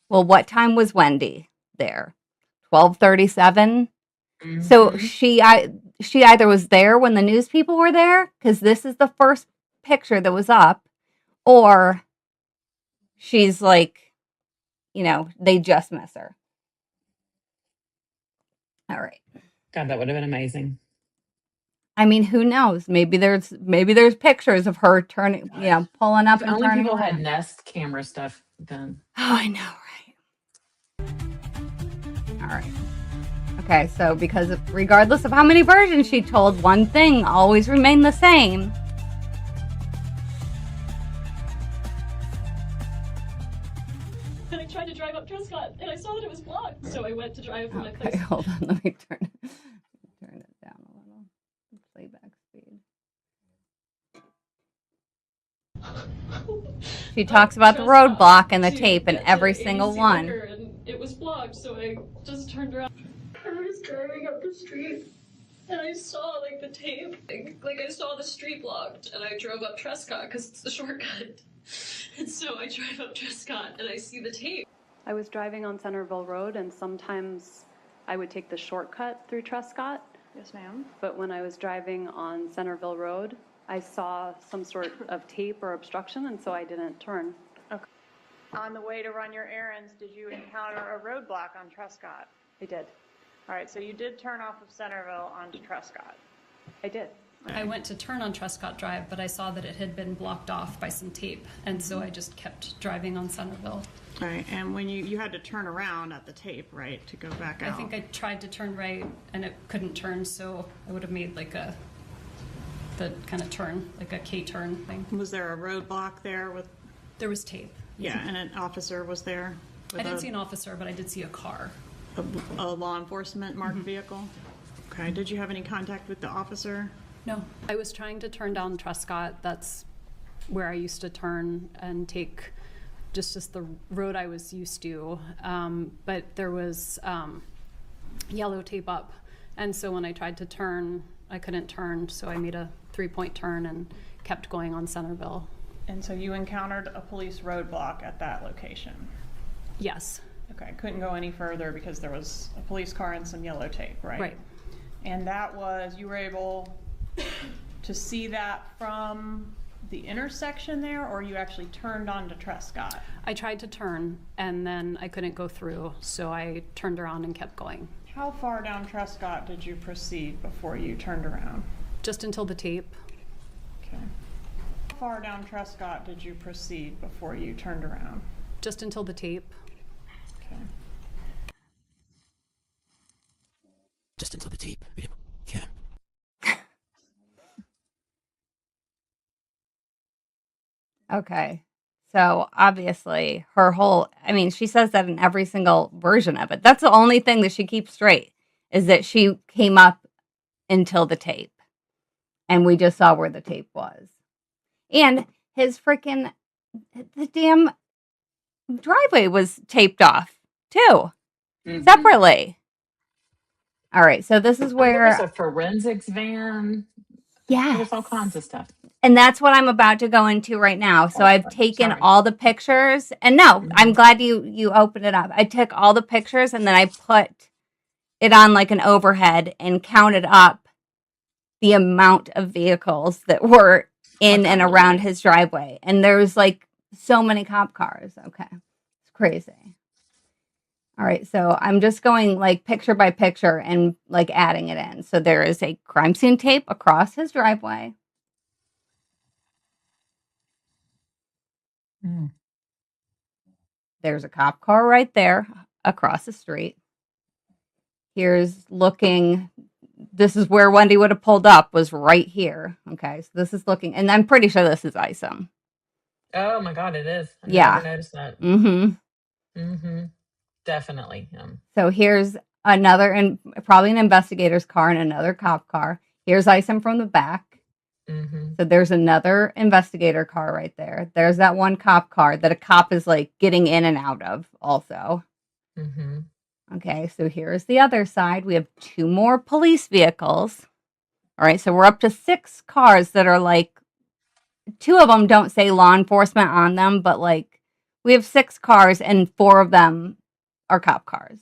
Well, what time was Wendi there? 12:37. So she either was there when the news people were there, because this is the first picture that was up, or she's like, you know, they just miss her. All right. God, that would have been amazing. I mean, who knows? Maybe there's pictures of her turning, you know, pulling up If and only turning people around. had Nest camera stuff then. Oh, I know, right? All right. Okay, so because regardless of how many versions she told, one thing always remained the same. And I tried to drive up Trescott, and I saw that it was blocked, so I went to drive from my place. Okay, hold on. Let me turn it down a little. Playback speed. She talks about the roadblock and the tape and every single one. And it was blocked, so I just turned around. I was driving up the street, and I saw like the tape. Like I saw the street blocked, and I drove up Trescott because it's the shortcut. And so I drive up Trescott, and I see the tape. I was driving on Centerville Road, and sometimes I would take the shortcut through Trescott. Yes, ma'am. But when I was driving on Centerville Road, I saw some sort of tape or obstruction, and so I didn't turn. Okay. On the way to run your errands, did you encounter a roadblock on Trescott? I did. All right, so you did turn off of Centerville onto Trescott. I did. I went to turn on Trescott Drive, but I saw that it had been blocked off by some tape, and so I just kept driving on Centerville. All right, and when you had to turn around at the tape, right, to go back out? I think I tried to turn right, and it couldn't turn, so I would have made like the kind of turn, like a K-turn thing. Was there a roadblock there with? There was tape. Yeah, and an officer was there? I didn't see an officer, but I did see a car. A law enforcement marked vehicle? Okay, did you have any contact with the officer? No. I was trying to turn down Trescott. That's where I used to turn and take just the road I was used to. But there was yellow tape up. And so when I tried to turn, I couldn't turn. So I made a three-point turn and kept going on Centerville. And so you encountered a police roadblock at that location? Yes. Okay, couldn't go any further because there was a police car and some yellow tape, right? Right. And that was, you were able to see that from the intersection there, or you actually turned onto Trescott? I tried to turn and then I couldn't go through, so I turned around and kept going. How far down Trescott did you proceed before you turned around? Just until the tape. Okay. How far down Trescott did you proceed before you turned around? Just until the tape. Okay. Just until the tape. Yeah. Okay. So obviously her whole, I mean, she says that in every single version of it. That's the only thing that she keeps straight, is that she came up until the tape. And we just saw where the tape was. And his freaking, the damn driveway was taped off too, separately. All right. So this is where. There's a forensics van. Yes. There's all kinds of stuff. And that's what I'm about to go into right now. So I've taken all the pictures, and no, I'm glad you opened it up. I took all the pictures and then I put it on like an overhead and counted up the amount of vehicles that were in and around his driveway. And there's like so many cop cars. Okay. It's crazy. All right. So I'm just going like picture by picture and like adding it in. So there is a crime scene tape across his driveway. There's a cop car right there across the street. Here's looking, this is where Wendi would have pulled up, was right here. Okay, so this is looking, and I'm pretty sure this is Isom. Oh my God, it is. I never noticed that. Definitely him. So here's another, and probably an investigator's car and another cop car. Here's Isom from the back. So there's another investigator car right there. There's that one cop car that a cop is like getting in and out of also. Okay, so here's the other side. We have 2 more police vehicles. All right, so we're up to 6 cars that are like, 2 of them don't say law enforcement on them, but like we have 6 cars and 4 of them are cop cars.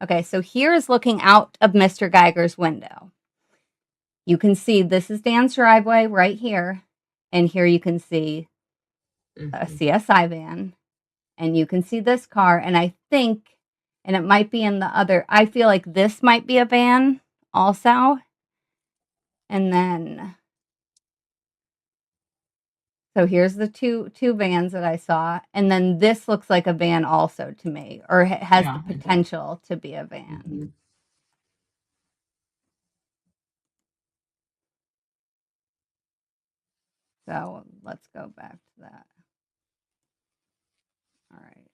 Okay, so here's looking out of Mr. Geiger's window. You can see this is Dan's driveway right here. And here you can see a CSI van. And you can see this car. And I think, and it might be in the other, I feel like this might be a van also. And then, so here's the two vans that I saw. And then this looks like a van also to me, or has the potential to be a van. So let's go back to that. All right.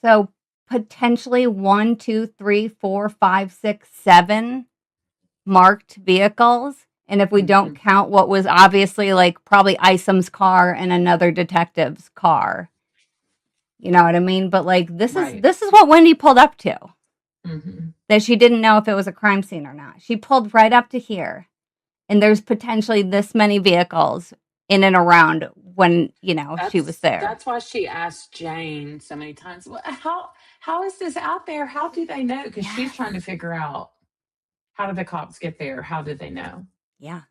So potentially 1, 2, 3, 4, 5, 6, 7 marked vehicles. And if we don't count what was obviously like probably Isom's car and another detective's car. You know what I mean? But like this is what Wendi pulled up to. That she didn't know if it was a crime scene or not. She pulled right up to here. And there's potentially this many vehicles in and around when, you know, she was there. That's why she asked Jane so many times, well, how is this out there? How do they know? Because she's trying to figure out, how did the cops get there? How did they know? Yeah.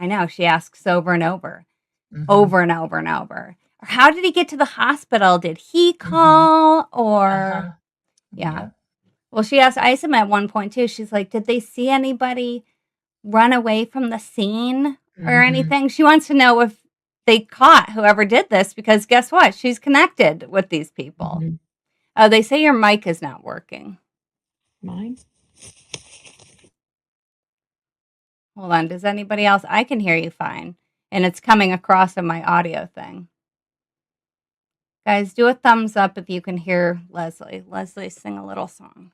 I know. She asks over and over. Over and over and over. How did he get to the hospital? Did he call? Or yeah. Well, she asked Isom at one point too. She's like, did they see anybody run away from the scene or anything? She wants to know if they caught whoever did this, because guess what? She's connected with these people. Oh, they say your mic is not working. Mine? Hold on. Does anybody else? I can hear you fine. And it's coming across on my audio thing. Guys, do a thumbs up if you can hear Leslie. Leslie, sing a little song.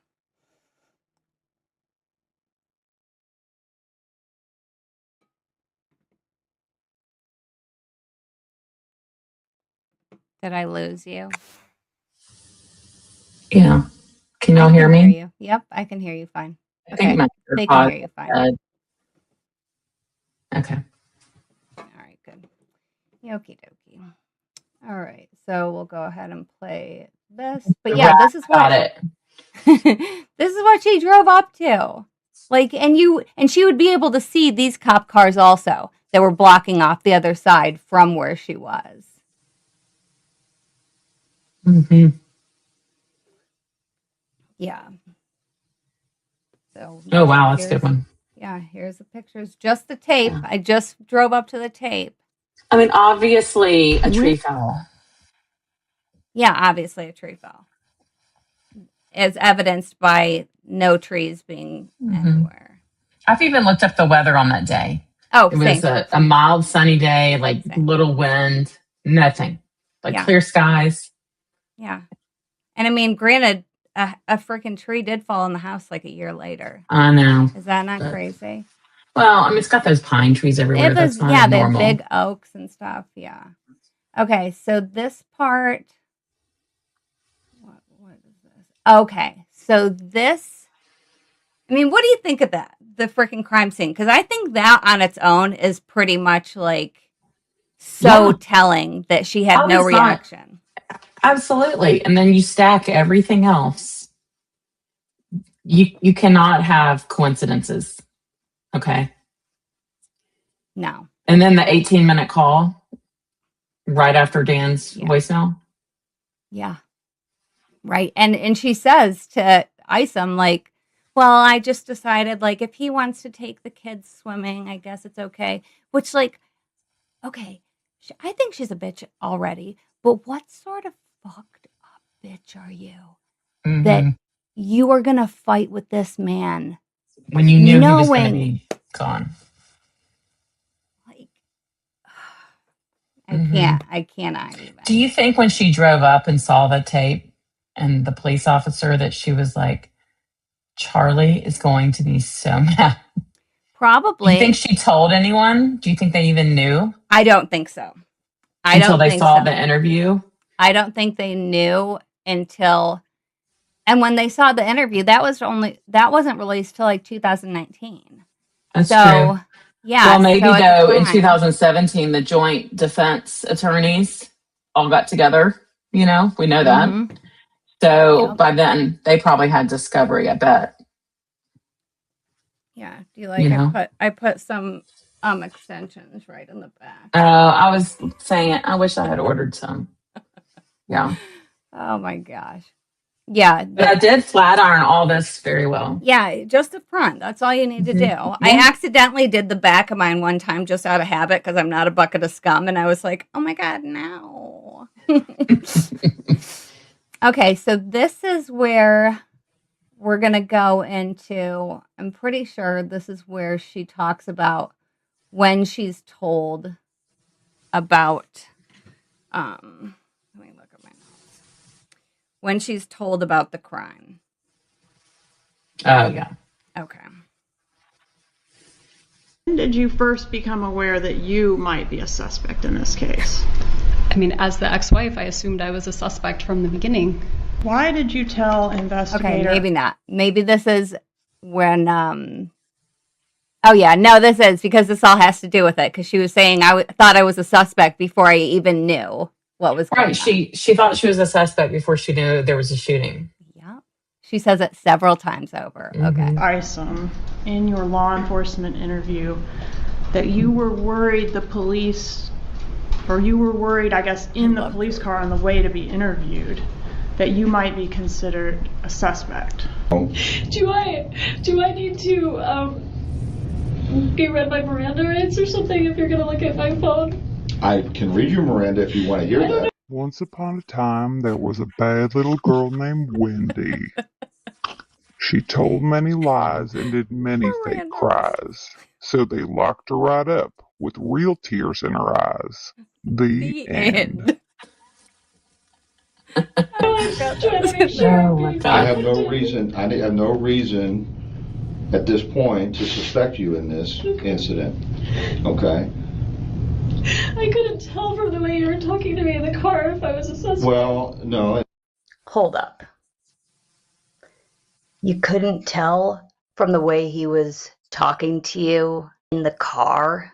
Did I lose you? Yeah. Can y'all I hear can hear me? you. Yep, I can hear you fine. I think Okay, my they can AirPods hear you fine. are dead. Okay. All right, good. Okie dokie. All right, so we'll go ahead and play this. But yeah, this is Got what it. this is what she drove up to. Like, and she would be able to see these cop cars also that were blocking off the other side from where she was. Mm-hmm. Yeah. So Oh, wow. That's a good one. Yeah, here's the pictures. Just the tape. I just drove up to the tape. I mean, obviously a tree fell. Yeah, obviously a tree fell. As evidenced by no trees being anywhere. I've even looked up the weather on that day. Oh, it was same. a mild sunny day, like little wind, nothing, like clear skies. Yeah. And I mean, granted, a freaking tree did fall in the house like a year later. I know. Is that not crazy? Well, I mean, it's got those pine trees everywhere. That's not they have normal. big oaks and stuff. Yeah. Okay, so this part. What is this? Okay, so this. I mean, what do you think of that? The freaking crime scene? Because I think that on its own is pretty much like so telling that she had no reaction. Absolutely. And then you stack everything else. You cannot have coincidences. Okay. No. And then the 18-minute call right after Dan's voicemail. Yeah. Right. And she says to Isom, like, well, I just decided, like, if he wants to take the kids swimming, I guess it's okay. Which, like, okay, I think she's a bitch already, but what sort of fucked up bitch are you that you are going to fight with this man when you knew he was going to be gone? Like, I cannot even. Do you think when she drove up and saw the tape and the police officer that she was like, Charlie is going to be so mad? Probably. Do you think she told anyone? Do you think they even knew? I don't think so. Until they saw the interview? I don't think they knew until, and when they saw the interview, that wasn't released till like 2019. That's true. Yeah. Well, maybe though in 2017, the joint defense attorneys all got together. You know, we know that. So by then they probably had discovery, I bet. Yeah. Do you like, I put some extensions right in the back. I was saying, I wish I had ordered some. Yeah. Oh my gosh. Yeah. But I did flat iron all this very well. Yeah, just the front. That's all you need to do. I accidentally did the back of mine one time just out of habit because I'm not a bucket of scum. And I was like, oh my God, no. Okay, so this is where we're going to go into, I'm pretty sure this is where she talks about when she's told about, let me look at my notes. When she's told about the crime. Oh, yeah. Okay. When did you first become aware that you might be a suspect in this case? I mean, as the ex-wife, I assumed I was a suspect from the beginning. Why did you tell investigator? Okay, maybe not. Maybe this is when, oh yeah, no, this is because this all has to do with it. Because she was saying, thought I was a suspect before I even knew what was going on. She thought she was a suspect before she knew there was a shooting. Yeah. She says it several times over. Okay. Isom, in your law enforcement interview, that you were worried the police, or you were worried, I guess, in the police car on the way to be interviewed, that you might be considered a suspect. Do I need to be read my Miranda rights or something if you're gonna look at my phone? I can read you Miranda if you want to hear that. Once upon a time, there was a bad little girl named Wendi. She told many lies and did many fake cries. So they locked her right up with real tears in her eyes. The end. I have no reason at this point to suspect you in this incident. Okay? I couldn't tell from the way you were talking to me in the car if I was a suspect. Well, no. Hold up. You couldn't tell from the way he was talking to you in the car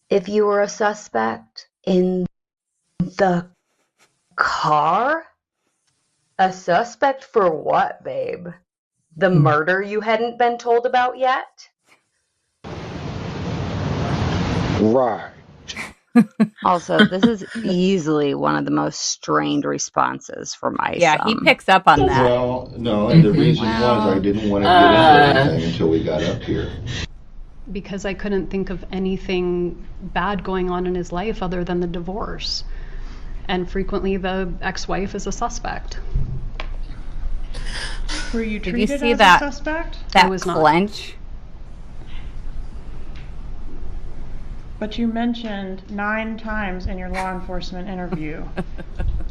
if you were a suspect? In the car? A suspect for what, babe? The murder you hadn't been told about yet? Right. Also, this is easily one of the most strained responses from Yeah, he Isom. picks up on that. Well, no, and the reason was I didn't want to get into anything until we got up here. Because I couldn't think of anything bad going on in his life other than the divorce. And frequently the ex-wife is a suspect. Were you Did treated you see as that, a suspect? that I was not. clench? But you mentioned 9 times in your law enforcement interview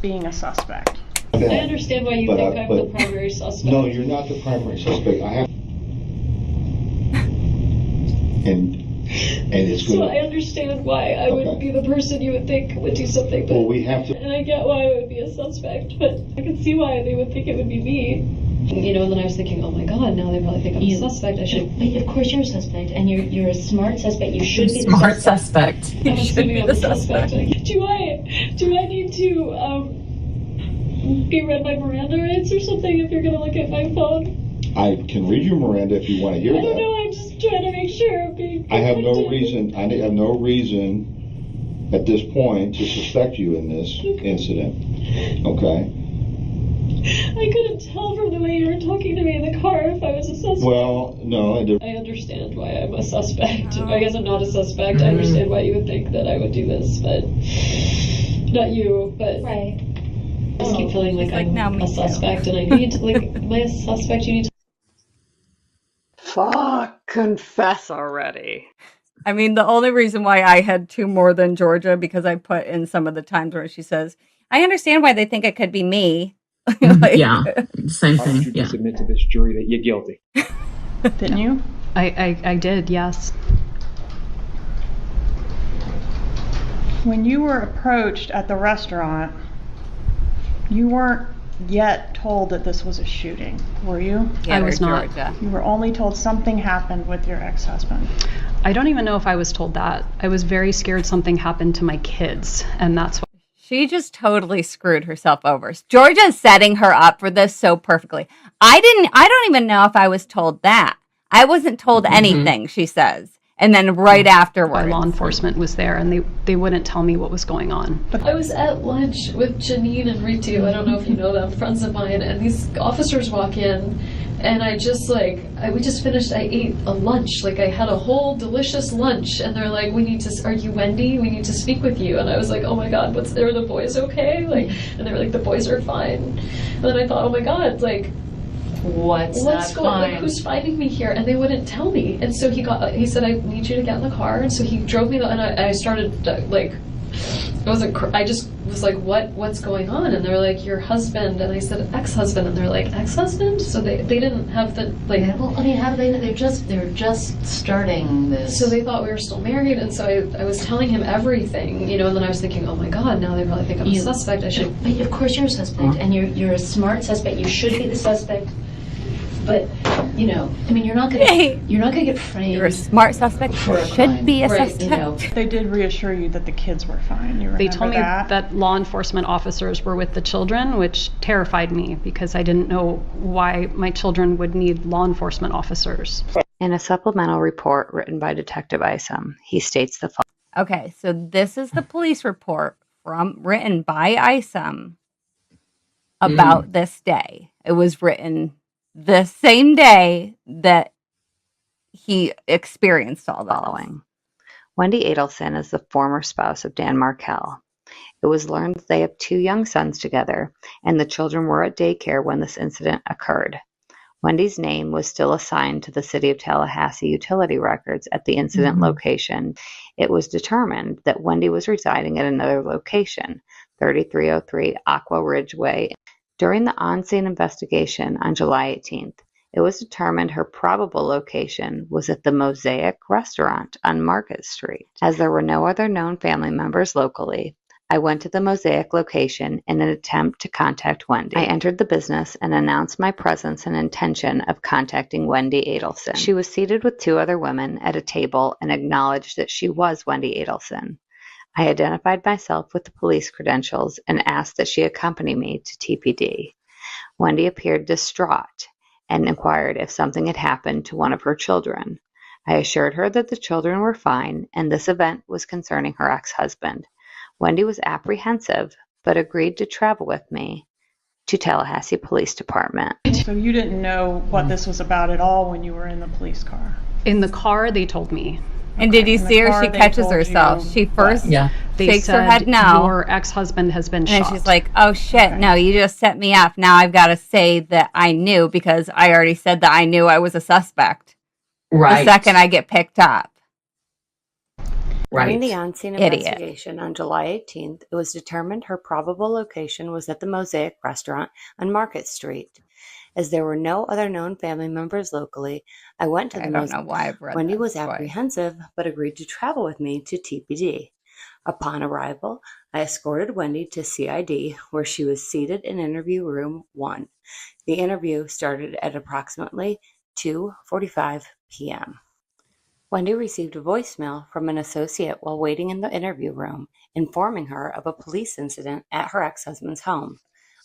being a suspect. I understand why you think I'm the primary suspect. No, you're not the primary suspect. I have. And it's So gonna. I understand why I would be the person you would think would do something. But, Well, we have to. and I get why I would be a suspect, but I can see why they would think it would be me. You know, and then I was thinking, oh my God, now they probably think I'm a suspect. I should. But of course you're a suspect, and you're a smart suspect. You should be the Smart suspect. suspect. I'm assuming I'm a suspect. Do I need to be read my Miranda rights or something if you're gonna look at my phone? I can read you Miranda if you want to hear I don't that. know. I'm just trying to make sure I'm being. I have no protected. reason. I have no reason at this point to suspect you in this incident. Okay. I couldn't tell from the way you were talking to me in the car if I was a suspect. Well, no. I understand why I'm a suspect. I guess I'm not a suspect. I understand why you would think that I would do this, but not you. But Right. I just keep feeling like I'm now me a too. suspect, and I need to, like, am I a suspect? You need to. Fuck, confess already. I mean, the only reason why I had 2 more than Georgia, because I put in some of the times where she says, I understand why they think it could be me. Like, Yeah, same Why don't thing. you Yeah. submit to this jury that you're guilty? Didn't you? I did, yes. When you were approached at the restaurant, you weren't yet told that this was a shooting, were you? I was not. Georgia. You were only told something happened with your ex-husband. I don't even know if I was told that. I was very scared something happened to my kids, and that's why. She just totally screwed herself over. Georgia's setting her up for this so perfectly. I don't even know if I was told that. I wasn't told anything, she says. And then right afterwards. Law enforcement was there, and they wouldn't tell me what was going on. I was at lunch with Janine and Ritu. I don't know if you know them, friends of mine, and these officers walk in, and I just I ate a lunch. Like, I had a whole delicious lunch, and they're like, are you Wendi? We need to speak with you. And I was like, oh my God, are the boys okay? And they were like, the boys are fine. And then I thought, oh my God, what's going on? Who's finding me here? And they wouldn't tell me. And so he said, I need you to get in the car. And so he drove me, and I started I just was like, what's going on? And they're like, your husband. And I said, ex-husband. And they're like, ex-husband? So they didn't have the Well, I mean, how do they know? They're just starting this. So they thought we were still married, and so I was telling him everything, and then I was thinking, oh my God, now they probably think I'm a suspect. I should. But of course you're a suspect, and you're a smart suspect. You should be the suspect. But I mean, you're not gonna get framed. You're a smart suspect. For a Should crime. be a Right, suspect. They did reassure you that the kids were fine. You remember They told me that? that law enforcement officers were with the children, which terrified me because I didn't know why my children would need law enforcement officers. In a supplemental report written by Detective Isom, he states the following. Okay, so this is the police report written by Isom about this day. It was written the same day that he experienced all the following. Wendi Adelson is the former spouse of Dan Markell. It was learned that they have 2 young sons together, and the children were at daycare when this incident occurred. Wendy's name was still assigned to the City of Tallahassee utility records at the incident location. It was determined that Wendi was residing at another location, 3303 Aqua Ridge Way. During the on-scene investigation on July 18th, it was determined her probable location was at the Mosaic restaurant on Market Street. As there were no other known family members locally, I went to the Mosaic location in an attempt to contact Wendi. I entered the business and announced my presence and intention of contacting Wendi Adelson. She was seated with 2 other women at a table and acknowledged that she was Wendi Adelson. I identified myself with the police credentials and asked that she accompany me to TPD. Wendi appeared distraught and inquired if something had happened to one of her children. I assured her that the children were fine and this event was concerning her ex-husband. Wendi was apprehensive, but agreed to travel with me to Tallahassee Police Department. So you didn't know what this was about at all when you were in the police car? In the car, they told me. And did you In the see her? car, She they catches told herself. you She first They shakes her said, head no. Your ex-husband has been And shot. then she's like, oh shit, no, you just set me up. Now I've got to say that I knew because I already said that I knew I was a suspect. Right. The second I get picked up. During the on-scene Idiot. investigation on July 18th, it was determined her probable location was at the Mosaic restaurant on Market Street. As there were no other known family members locally, I went to the I don't know why I've read Wendi this was twice. apprehensive but agreed to travel with me to TPD. Upon arrival, I escorted Wendi to CID, where she was seated in interview room 1. The interview started at approximately 2:45 p.m. Wendi received a voicemail from an associate while waiting in the interview room, informing her of a police incident at her ex-husband's home.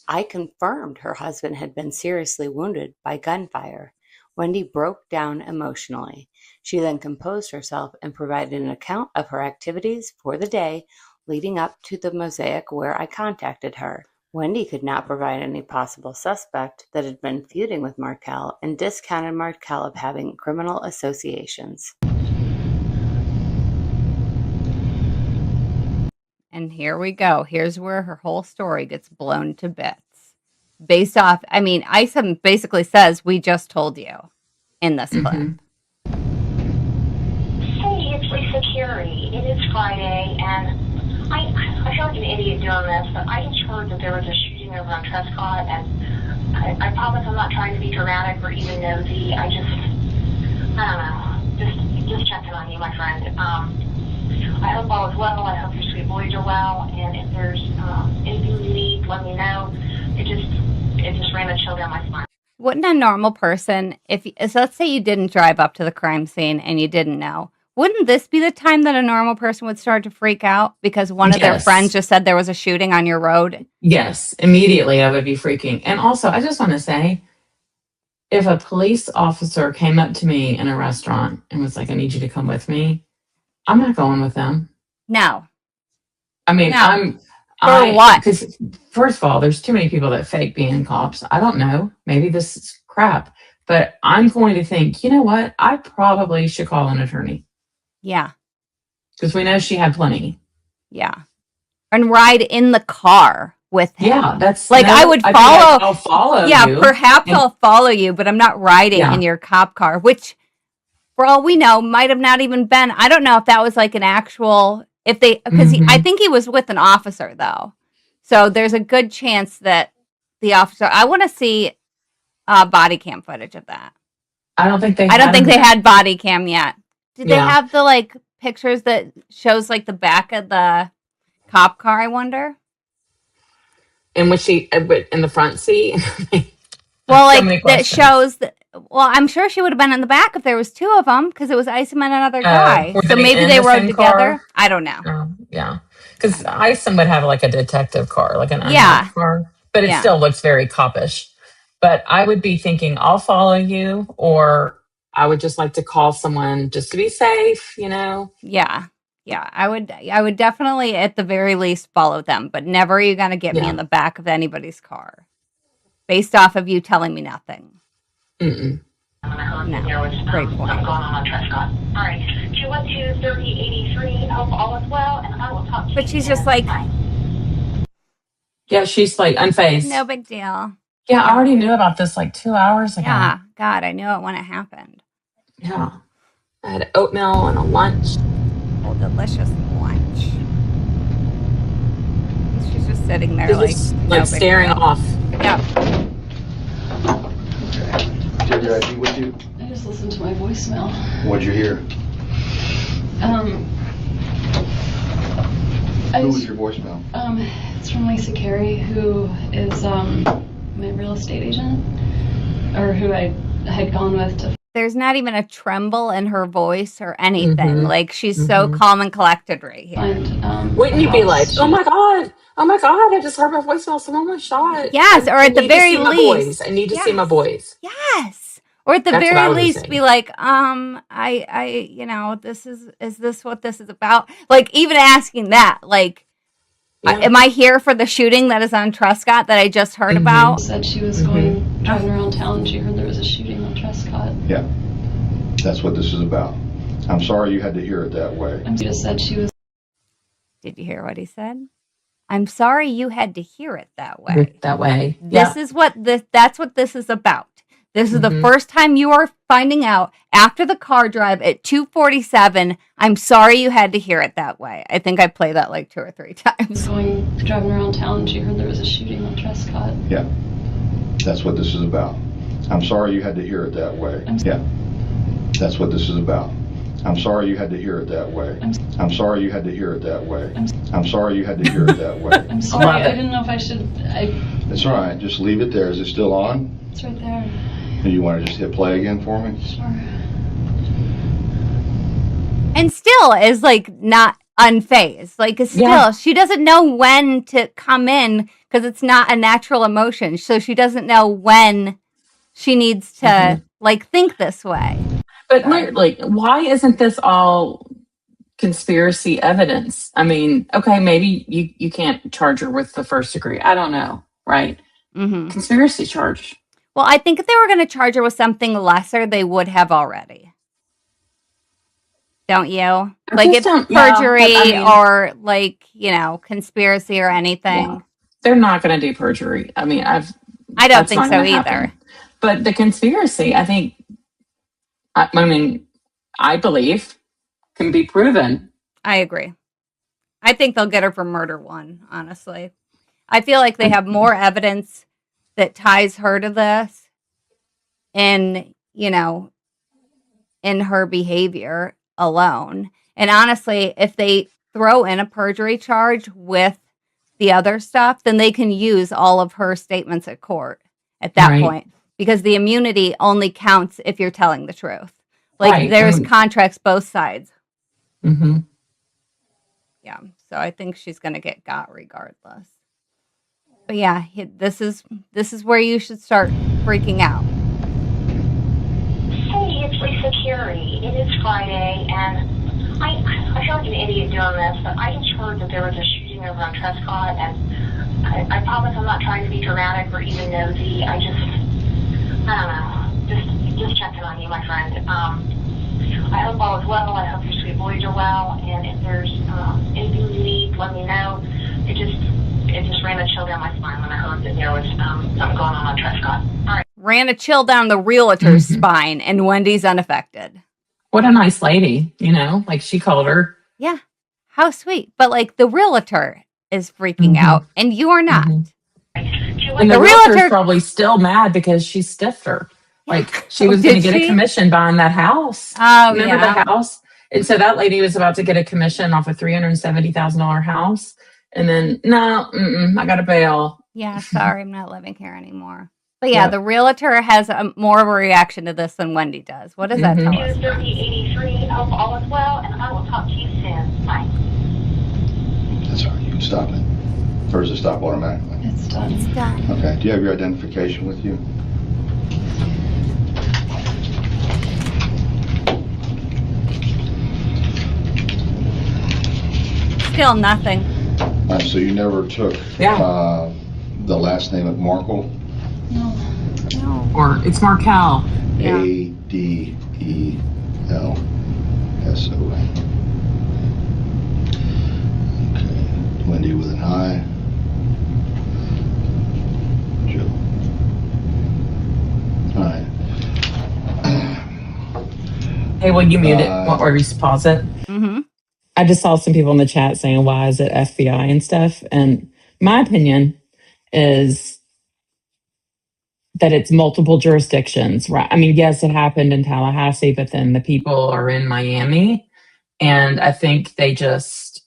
I confirmed her husband had been seriously wounded by gunfire. Wendi broke down emotionally. She then composed herself and provided an account of her activities for the day leading up to the Mosaic where I contacted her. Wendi could not provide any possible suspect that had been feuding with Markel and discounted Markel of having criminal associations. And here we go. Here's where her whole story gets blown to bits. Based off, I mean, Isom basically says, we just told you in this clip. Hey, it's Lisa Carey. It is Friday, and I feel like an idiot doing this, but I just heard that there was a shooting over on Trescott, and I promise I'm not trying to be dramatic or even nosy. I don't know, just checking on you, my friend. I hope all is well. I hope your sweet boys are well, and if there's anything you need, let me know. It just ran a chill down my spine. Wouldn't a normal person, so let's say you didn't drive up to the crime scene and you didn't know, wouldn't this be the time that a normal person would start to freak out because one of their friends just said there was a shooting on your road? Yes, immediately I would be freaking. And also, I just want to say, if a police officer came up to me in a restaurant and was like, I need you to come with me, I'm not going with them. No. I mean, No. For what? Because first of all, there's too many people that fake being cops. I don't know. Maybe this is crap. But I'm going to think, you know what? I probably should call an attorney. Yeah. Because we know she had plenty. Yeah. And ride in the car with him. Yeah, that's like I would feel follow. like I'll follow yeah, you. perhaps I'll follow you, but I'm not riding in your cop car, which for all we know might have not even been. I don't know if that was like an actual, because I think he was with an officer though. So there's a good chance that the officer, I want to see body cam footage of that. I don't think they had body cam yet. Did they have the like pictures that shows like the back of the cop car, I wonder? In which she, in the front seat? Well, like that shows that. Well, I'm sure she would have been in the back if there was 2 of them because it was Isom and another guy. So maybe they rode together. I don't know. Yeah, because Isom would have like a detective car, like an unmarked car, but it still looks very coppish. But I would be thinking, I'll follow you, or I would just like to call someone just to be safe, you know? Yeah. Yeah, I would definitely at the very least follow them, but never are you going to get me in the back of anybody's car based off of you telling me nothing. Mm-mm. No, great point. Going on Trescott. All right, 212-3083. Hope all is well, and I will talk to you. But she's just like, yeah, she's like unfazed. No big deal. Yeah, I already knew about this like 2 hours ago. Yeah, God, I knew it when it happened. Yeah, I had oatmeal and a lunch. Oh, delicious lunch. She's just sitting there Just, like staring off. Yeah. Do you have your ID with you? I just listened to my voicemail. What'd you hear? Who was your voicemail? It's from Lisa Carey, who is my real estate agent, or who I had gone with to. There's not even a tremble in her voice or anything. Mhm. Like she's so calm and collected right here. Wouldn't you be like, oh my God, I just heard my voicemail, someone was shot. Yes, or at the very least, I need to see my boys. yes. Or at the That's what I very was least, saying. be like, is this what this is about? Like, even asking that, like, am I here for the shooting that is on Truscott that I just heard about? Said she was going driving around town and she heard there was a shooting on Truscott. Yeah. That's what this is about. I'm sorry you had to hear it that way. She just said she was. Did you hear what he said? I'm sorry you had to hear it that way. Yeah. That's what this is about. This is the first time you are finding out after the car drive at 2:47. I'm sorry you had to hear it that way. I think I played that like 2 or 3 times. Driving around town and she heard there was a shooting on Truscott. Yeah. That's what this is about. I'm sorry you had to hear it that way. Yeah. That's what this is about. I'm sorry you had to hear it that way. I'm sorry you had to hear it that way. I'm sorry you had to hear it that way. I'm sorry, I didn't know if I should. It's all right. Just leave it there. Is it still on? It's right there. Do you want to just hit play again for me? Sure. And still is like not unfazed. Like she doesn't know when to come in because it's not a natural emotion. So she doesn't know when she needs to like think this way. But like, why isn't this all conspiracy evidence? I mean, okay, maybe you can't charge her with the first degree. I don't know, right? Conspiracy charge. Well, I think if they were going to charge her with something lesser, they would have already. Don't you? Like it's perjury or like, conspiracy or anything. Yeah. They're not going to do perjury. I mean, I don't think so either. But the conspiracy, I think, I believe can be proven. I agree. I think they'll get her for murder one, honestly. I feel like they have more evidence that ties her to this in her behavior alone. And honestly, if they throw in a perjury charge with the other stuff, then they can use all of her statements at court at that point, because the immunity only counts if you're telling the truth. Like there's contracts both sides. Yeah. So I think she's going to get got regardless. But yeah, this is where you should start freaking out. Hey, it's Lisa Carey. It is Friday, and I feel like an idiot doing this, but I just heard that there was a shooting over on Truscott, and I promise I'm not trying to be dramatic or even nosy. I don't know, just checking on you, my friend. I hope all is well. I hope your sweet boys are well, and if there's anything you need, let me know. It just ran a chill down my spine when I heard that there was something going on Truscott. All right. Ran a chill down the realtor's spine, and Wendy's unaffected. What a nice lady, like she called her. Yeah. How sweet. But like the realtor is freaking out, and you are not. And the realtor's probably still mad because she stiffed her. Like she was going to get a commission buying that house. Oh, remember the house? And so that lady was about to get a commission off a $370,000 house. And then, no, I got to bail. Yeah, sorry, I'm not living here anymore. But yeah, the realtor has more of a reaction to this than Wendi does. What does that tell us? 3083, hope all is well, and I will talk to you soon. Bye. That's all right. You can stop it. Or does it stop automatically? It's done. It's done. Okay. Do you have your identification with you? Still nothing. All right, so you never took the last name of Markle? No. Or it's Markel. Yeah. A-D-E-L-S-O-N. Okay. Wendi with an I. Joe. All right. Hey, will you mute it or just pause it? I just saw some people in the chat saying, why is it FBI and stuff? And my opinion is that it's multiple jurisdictions, right? I mean, yes, it happened in Tallahassee, but then the people are in Miami. And I think they just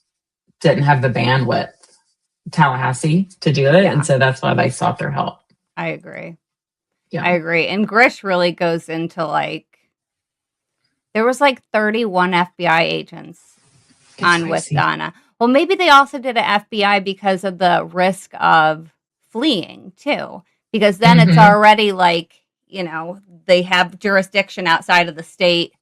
didn't have the bandwidth, Tallahassee, to do it. Yeah. And so that's why they sought their help. I agree. Yeah. I agree. And Grish really goes into like, there was like 31 FBI agents on with Donna. Well, maybe they also did an FBI because of the risk of fleeing too, because then it's already like, you know, they have jurisdiction outside of the state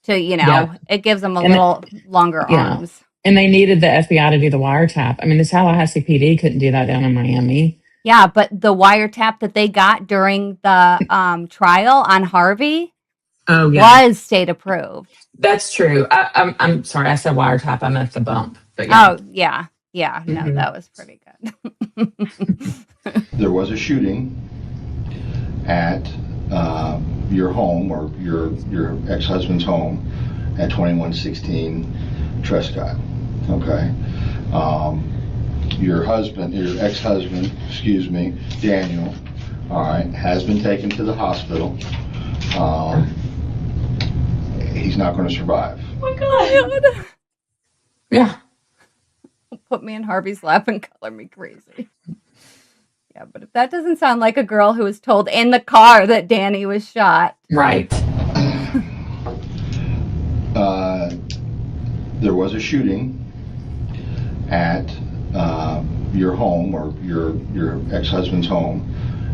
to, you know, it gives them a little longer arms. And they needed the FBI to do the wiretap. I mean, the Tallahassee PD couldn't do that down in Miami. Yeah, but the wiretap that they got during the trial on Harvey was state approved. That's true. I'm sorry, I said wiretap. I meant the bump. But yeah. Oh, yeah. Yeah, no, that was pretty good. There was a shooting at your home or your ex-husband's home at 2116 Trescott. Okay. Your ex-husband, Daniel, all right, has been taken to the hospital. He's not going to survive. Oh my God. Yeah. Put me in Harvey's lap and color me crazy. Yeah, but if that doesn't sound like a girl who was told in the car that Danny was shot. Right. There was a shooting at your home or your ex-husband's home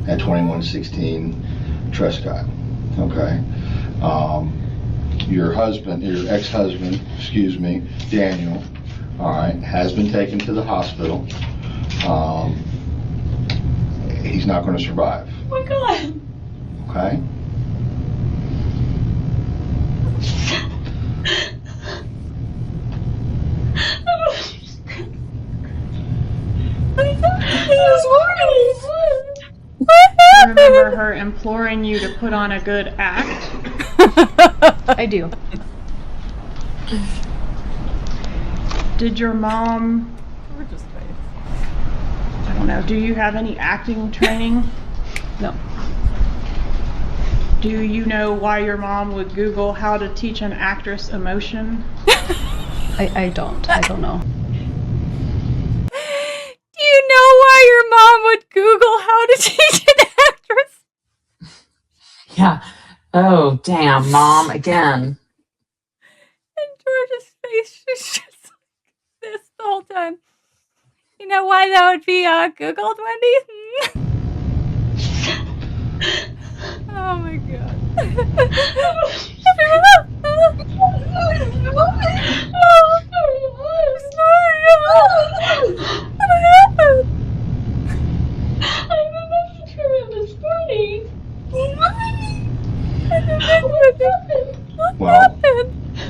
at 2116 Trescott. Okay. Your ex-husband, Daniel, all right, has been taken to the hospital. He's not going to survive. Oh my God. Okay? I remember her imploring you to put on a good act. I do. Did your mom, I don't know, do you have any acting training? No. Do you know why your mom would Google how to teach an actress emotion? I don't know. Do you know why your mom would Google how to teach an actress? Yeah. Oh, damn, Mom, again. And George's face is just like this the whole time. You know why that would be Googled, Wendy? Oh my God. What happened? I messaged her this morning. Well,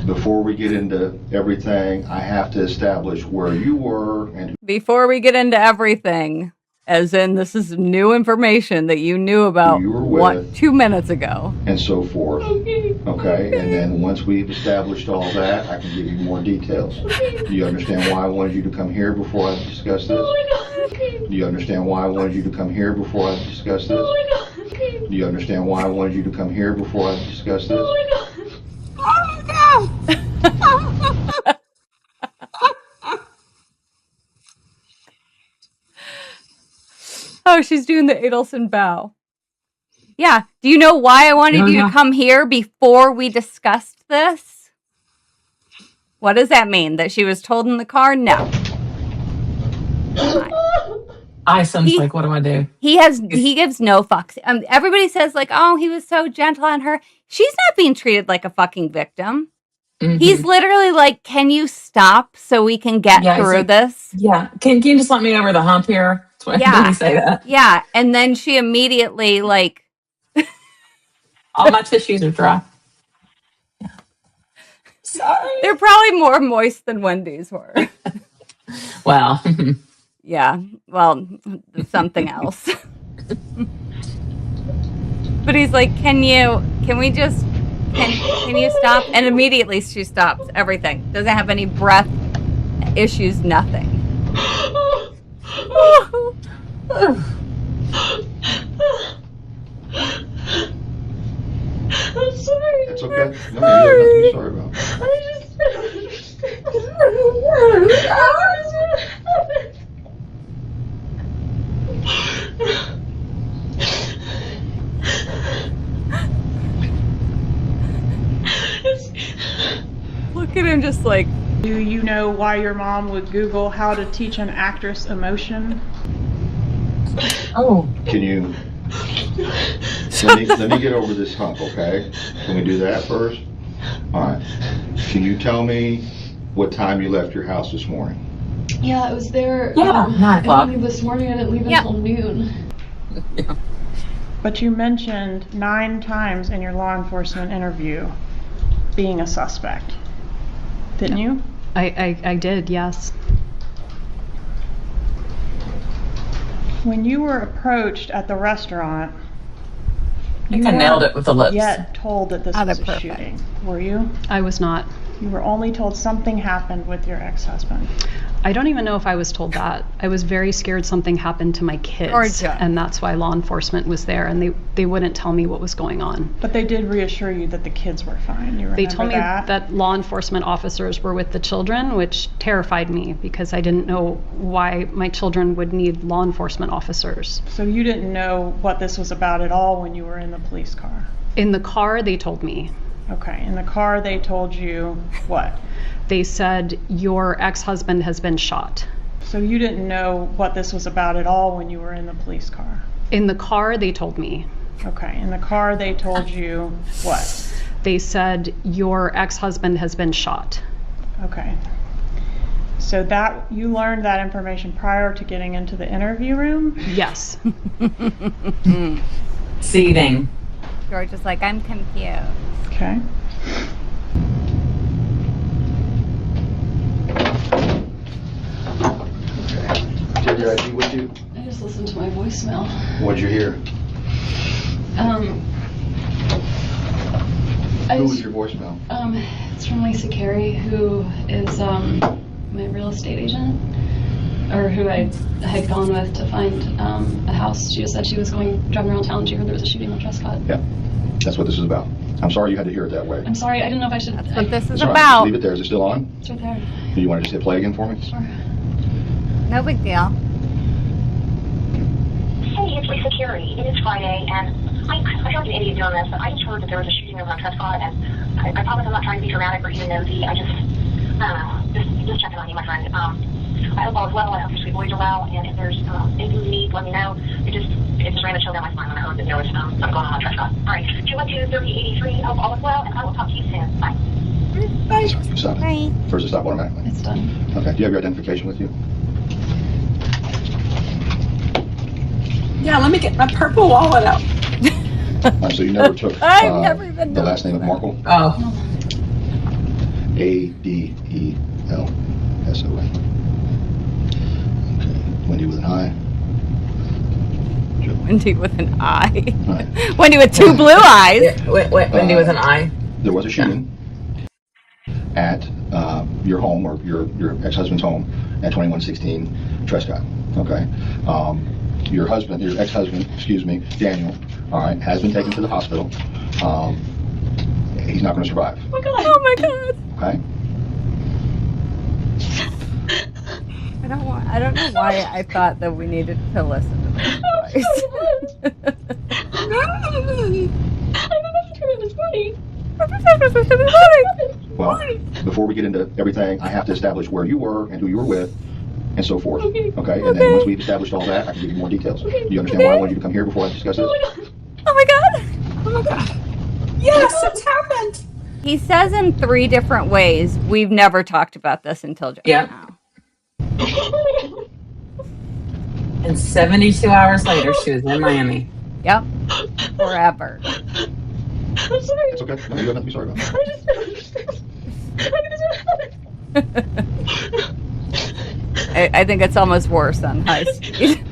before we get into everything, I have to establish where you were and Before we get into everything, as in this is new information that you knew about Who you were with. 2 minutes ago. and so forth. Okay, and then once we've established all that, I can give you more details. Do you understand why I wanted you to come here before I discuss this? Do you understand why I wanted you to come here before I discuss this? Do you understand why I wanted you to come here before I discuss this? Oh, she's doing the Adelson bow. Yeah. Do you know why I wanted you to come here before we discussed this? What does that mean? That she was told in the car? No. Isom's like, what do I do? He gives no fucks. Everybody says like, oh, he was so gentle on her. She's not being treated like a fucking victim. Mm-hmm. He's literally like, can you stop so we can get through this? Yeah. Can you just let me over the hump here? That's what Yeah. did he say that? Yeah. And then she immediately like, all my tissues are dry. Yeah. Sorry. They're probably more moist than Wendy's were. Well. Yeah. Well, something else. But he's like, can you stop? And immediately she stops everything. Doesn't have any breath issues, nothing. I'm sorry. It's okay. No, you have nothing to be sorry about. I just don't understand. him just like. Do you know why your mom would Google how to teach an actress emotion? Oh. Can you, let me get over this hump, okay? Can we do that first? All right. Can you tell me what time you left your house this morning? Yeah, I was there. 9 o'clock. This morning I didn't leave until noon. But you mentioned 9 times in your law enforcement interview being a suspect. Didn't you? I did, yes. When you were approached at the restaurant, I think I nailed it with the lips. yet told that this was a shooting, were you? I was not. You were only told something happened with your ex-husband. I don't even know if I was told that. I was very scared something happened to my kids. Georgia. And that's why law enforcement was there, and they wouldn't tell me what was going on. But they did reassure you that the kids were fine. You remember They told me that? that law enforcement officers were with the children, which terrified me because I didn't know why my children would need law enforcement officers. So you didn't know what this was about at all when you were in the police car? In the car, they told me. Okay, in the car they told you what? They said, your ex-husband has been shot. So you didn't know what this was about at all when you were in the police car? In the car, they told me. Okay, in the car they told you what? They said, your ex-husband has been shot. Okay. So that you learned that information prior to getting into the interview room? Yes. Seething. George is like, I'm confused. Okay. Do you have your ID with you? I just listened to my voicemail. What'd you hear? Who was your voicemail? It's from Lisa Carey, who is my real estate agent, or who I had gone with to find a house. She just said she was driving around town and she heard there was a shooting on Trescott. Yeah, that's what this is about. I'm sorry you had to hear it that way. I'm sorry, I didn't know if I should. That's what this is It's all right. about. Leave it there. Is it still on? It's right there. Do you want to just hit play again for me? Sure. No big deal. Hey, it's Lisa Carey. It is Friday, and I feel like an idiot doing this, but I just heard that there was a shooting over on Trescott, and I promise I'm not trying to be dramatic or even nosy. I don't know, just checking on you, my friend. I hope all is well. I hope your sweet boys are well, and if there's anything you need, let me know. It just ran a chill down my spine when I heard that there was something going on Trescott. All right, 212-3083. Hope all is well, and I will talk to you soon. Bye. Bye. Stop it. Bye. First, stop automatically. It's done. Okay. Do you have your identification with you? Yeah, let me get my purple wallet out. All right, so you never took I've never even the last name of Markle? Oh. A-D-E-L-S-O-N. Okay. Wendy with an I. Wendy with an eye. Right. Wendy with 2 blue eyes. Yeah, Wendi with an I. There was a shooting at your home, or your ex-husband's home, at 2116 Trescott. Okay. Your ex-husband, Daniel, all right, has been taken to the hospital. He's not going to survive. Oh my god. Oh my god. Okay. I don't know why I thought that we needed to listen to this voice. Well, before we get into everything, I have to establish where you were and who you were with, and so forth. Okay. And then once we've established all that, I can give you more details. Do you understand why I wanted you to come here before I discuss this? Oh my god. Oh my god. Yes, it's happened. He says in 3 different ways, we've never talked about this until just now. And 72 hours later, she was in Miami. Yep. Forever. I'm sorry. It's okay. No, you have nothing to be sorry about. I just don't understand. I think it's almost worse on high speed.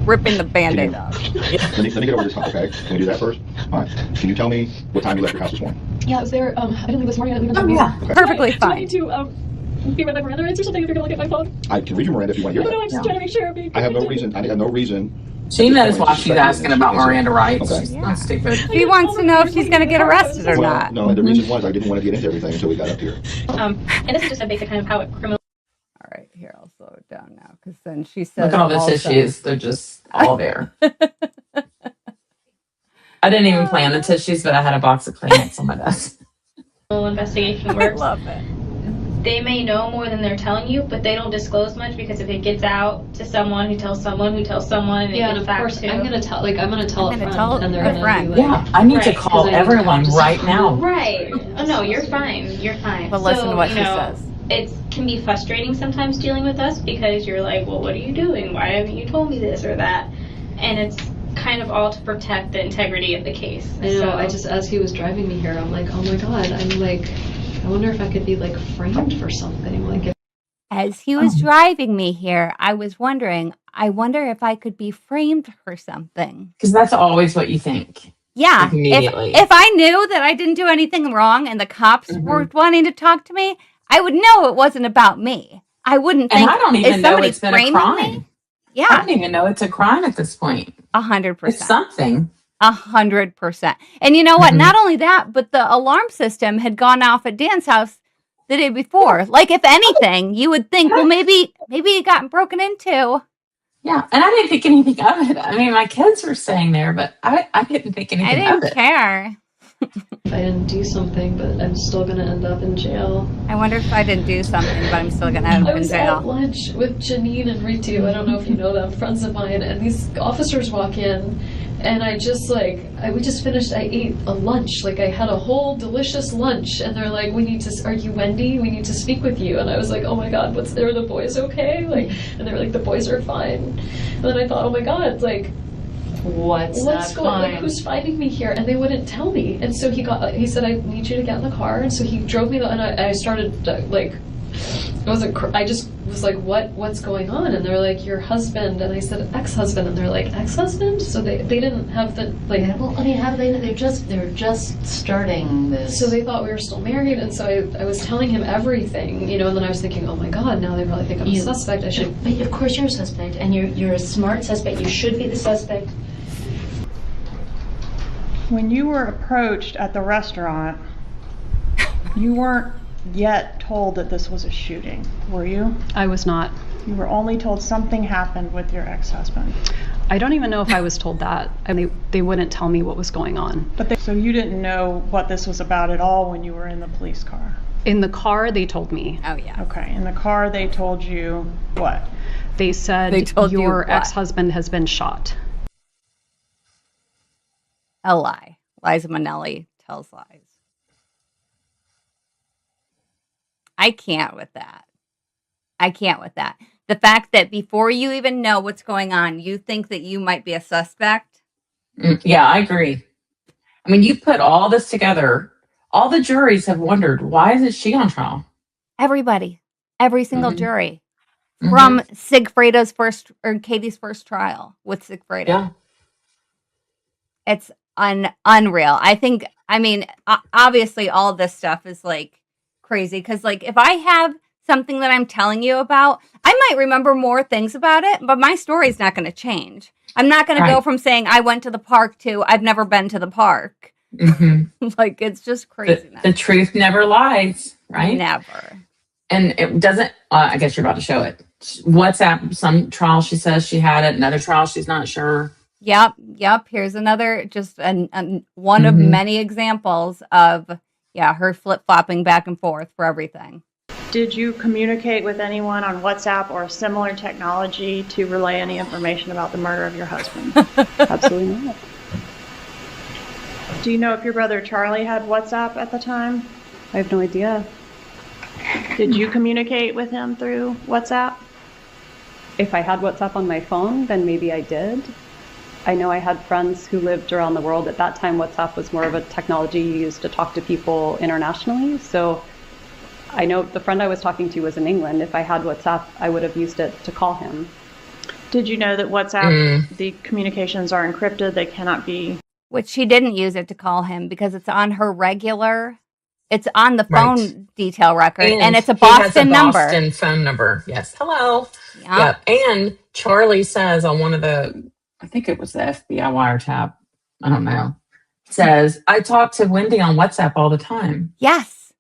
Ripping the Band-Aid off. Let me get over this hump, okay? Can we do that first? All right. Can you tell me what time you left your house this morning? Yeah, I was there. I didn't leave this morning. I didn't leave until yeah. Okay. Perfectly Do I need fine. to be read my Miranda rights or something if you're going to look at my phone? I can read your Miranda if you want to hear No, that. I'm just trying to make sure. I have no reason. She knows why she's asking about Miranda rights. Okay. She's not stupid. She wants to know if she's going to get arrested or Well, not. no, and the reason was I didn't want to get into everything until we got up here. And this is just a basic kind of how it criminal. All right, here, I'll slow it down now, because then she says... Look at all the tissues. They're just all there. I didn't even plan the tissues, but I had a box of Kleenex on my desk. And investigation works. I love it. They may know more than they're telling you, but they don't disclose much because if it gets out to someone who tells someone who tells someone, and it Yeah, gets and of back course, to I'm gonna tell I'm a gonna friend, tell and they're a gonna friend. be like, Yeah, I need to Right, call 'cause I everyone just- right now. right. Oh no, you're fine. You're fine. Well, listen to what you she know, says. It can be frustrating sometimes dealing with us because you're like, well, what are you doing? Why haven't you told me this or that? And it's kind of all to protect the integrity of the case. I know. So, I just, as he was driving me here, I'm like, oh my god. I'm like, I wonder if I could be like framed for something. Like, As he was driving me here, I was wondering, I wonder if I could be framed for something. Because that's always what you think. Yeah. Like immediately. If I knew that I didn't do anything wrong and the cops were wanting to talk to me, I would know it wasn't about me. I wouldn't And think, I don't is even know somebody it's been a framing crime. me? I Yeah, don't even know it's a crime at this point. 100%. It's something. 100%. And you know what? Not only that, but the alarm system had gone off at Dan's house the day before. Like, if anything, you would think, well, maybe it got broken into. Yeah, and I didn't think anything of it. I mean, my kids were staying there, but I didn't think I anything of didn't it. care. if I didn't do something, but I'm still gonna end up in jail. I wonder if I didn't do something, but I'm still gonna end I up in was jail. at lunch with Janine and Ritu. I don't know if you know them, friends of mine, and these officers walk in, and I just we just finished. I ate a lunch, like I had a whole delicious lunch, and they're like, "Are you Wendi? We need to speak with you." And I was like, "Oh my God, are the boys okay?" Like, and they were like, "The boys are fine." And then I thought, "Oh my God, like." What's going on? Like, who's finding me here? And they wouldn't tell me. And so he said, I need you to get in the car. And so he drove me, and I started, I just was like, what's going on? And they're like, your husband. And I said, ex-husband. And they're like, ex-husband? So they didn't have the, like. Well, I mean, how do they know? They're just starting this. So they thought we were still married. And so I was telling him everything, and then I was thinking, oh my God, now they probably think I'm a suspect. I should. But of course you're a suspect, and you're a smart suspect. You should be the suspect. When you were approached at the restaurant, you weren't yet told that this was a shooting, were you? I was not. You were only told something happened with your ex-husband. I don't even know if I was told that. I mean, they wouldn't tell me what was going on. So you didn't know what this was about at all when you were in the police car? In the car, they told me. Oh, yeah. Okay. In the car, they told you what? They said your ex-husband has been shot. A lie. Liza Minnelli tells lies. I can't with that. The fact that before you even know what's going on, you think that you might be a suspect. Yeah, I agree. I mean, you put all this together. All the juries have wondered, why isn't she on trial? Everybody. Every single jury. From Sigfrida's Katie's first trial with Sigfrida. Yeah. It's unreal. I mean, obviously all this stuff is like crazy because like if I have something that I'm telling you about, I might remember more things about it, but my story's not going to change. I'm not going to go from saying I went to the park to I've never been to the park. Like, it's just crazy. The truth never lies, right? Never. And it doesn't, I guess you're about to show it. WhatsApp, some trial she says she had it, another trial she's not sure. Yep. Here's another, just one of many examples of, her flip-flopping back and forth for everything. Did you communicate with anyone on WhatsApp or similar technology to relay any information about the murder of your husband? Absolutely not. Do you know if your brother Charlie had WhatsApp at the time? I have no idea. Did you communicate with him through WhatsApp? If I had WhatsApp on my phone, then maybe I did. I know I had friends who lived around the world. At that time, WhatsApp was more of a technology used to talk to people internationally. So I know the friend I was talking to was in England. If I had WhatsApp, I would have used it to call him. Did you know that WhatsApp, the communications are encrypted? They cannot be... Which she didn't use it to call him because it's on her regular... It's on the phone detail record, and it's a Boston number. Boston phone number, yes. Hello. Yep. And Charlie says on one of the, I think it was the FBI wiretap, I don't know, says, I talk to Wendi on WhatsApp all the time. Yes.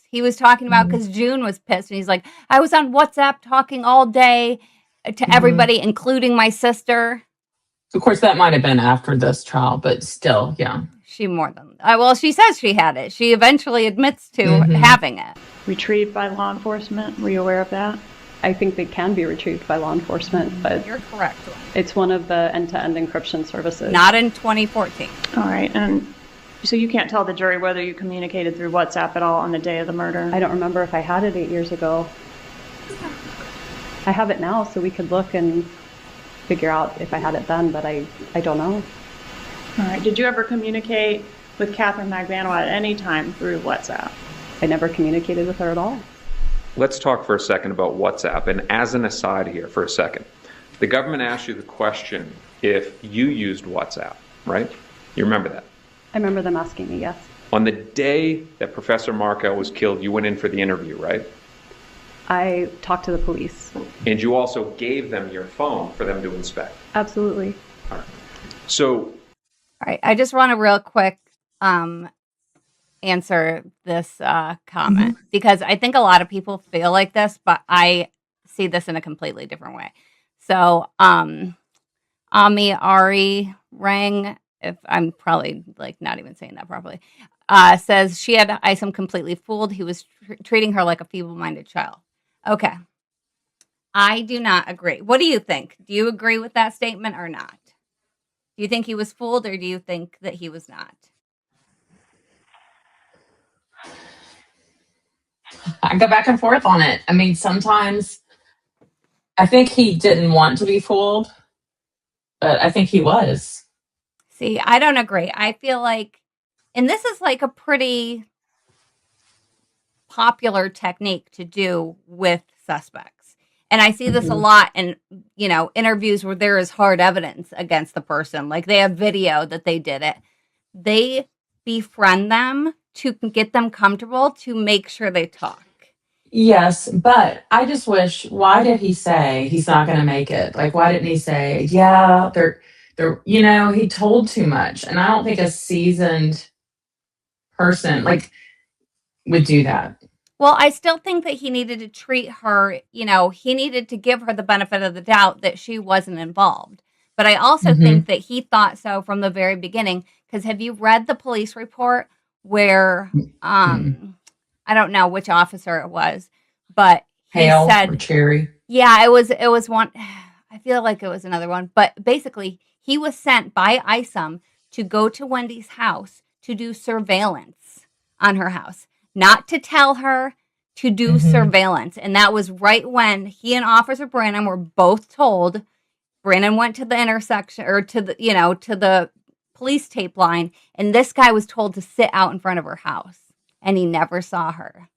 He was talking about, because June was pissed, and he's like, I was on WhatsApp talking all day to everybody, including my sister. Of course, that might have been after this trial, but still, yeah. She more than well, she says she had it. She eventually admits to having it. Retrieved by law enforcement. Were you aware of that? I think they can be retrieved by law enforcement, but You're correct. it's one of the end-to-end encryption services. Not in 2014. All right, and so you can't tell the jury whether you communicated through WhatsApp at all on the day of the murder? I don't remember if I had it 8 years ago. I have it now, so we could look and figure out if I had it then, but I don't know. All right, did you ever communicate with Catherine Magbanua at any time through WhatsApp? I never communicated with her at all. Let's talk for a second about WhatsApp. And as an aside here for a second, the government asked you the question if you used WhatsApp, right? You remember that? I remember them asking me, yes. On the day that Professor Markel was killed, you went in for the interview, right? I talked to the police. And you also gave them your phone for them to inspect. Absolutely. All right. So, All right, I just want to real quick answer this comment because I think a lot of people feel like this, but I see this in a completely different way. So, Ami Ari Rang, if I'm probably like not even saying that properly, says she had Isom completely fooled. He was treating her like a feeble-minded child. Okay. I do not agree. What do you think? Do you agree with that statement or not? Do you think he was fooled or do you think that he was not? I go back and forth on it. I mean, sometimes I think he didn't want to be fooled, but I think he was. See, I don't agree. I feel like, and this is like a pretty popular technique to do with suspects. And I see this a lot in, interviews where there is hard evidence against the person. Like they have video that they did it. They befriend them to get them comfortable to make sure they talk. Yes, but I just wish, why did he say he's not going to make it? Like, why didn't he say, yeah, he told too much. And I don't think a seasoned person would do that. Well, I still think that he needed to treat her, he needed to give her the benefit of the doubt that she wasn't involved. But I also think that he thought so from the very beginning. Because have you read the police report where, I don't know which officer it was, but he Hale said, or Cherry. Yeah, it was one. I feel like it was another one. But basically, he was sent by Isom to go to Wendy's house to do surveillance on her house. Not to tell her, to do surveillance. And that was right when he and Officer Brannon were both told. Brannon went to the intersection or to the police tape line. And this guy was told to sit out in front of her house. And he never saw her.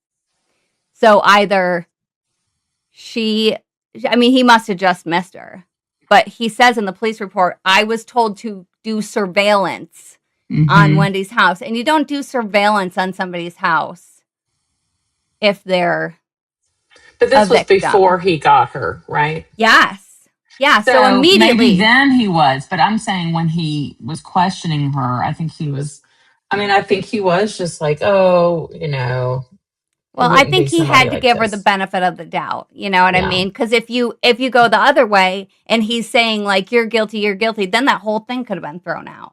So either he must have just missed her. But he says in the police report, I was told to do surveillance on Wendy's house. And you don't do surveillance on somebody's house if they're But this was before he got her, right? Yes. Yeah, so immediately. Maybe then he was, but I'm saying when he was questioning her, I think he was just like, Well, I think he had to give her the benefit of the doubt. You know what I mean? Because if you go the other way and he's saying like, you're guilty, then that whole thing could have been thrown out.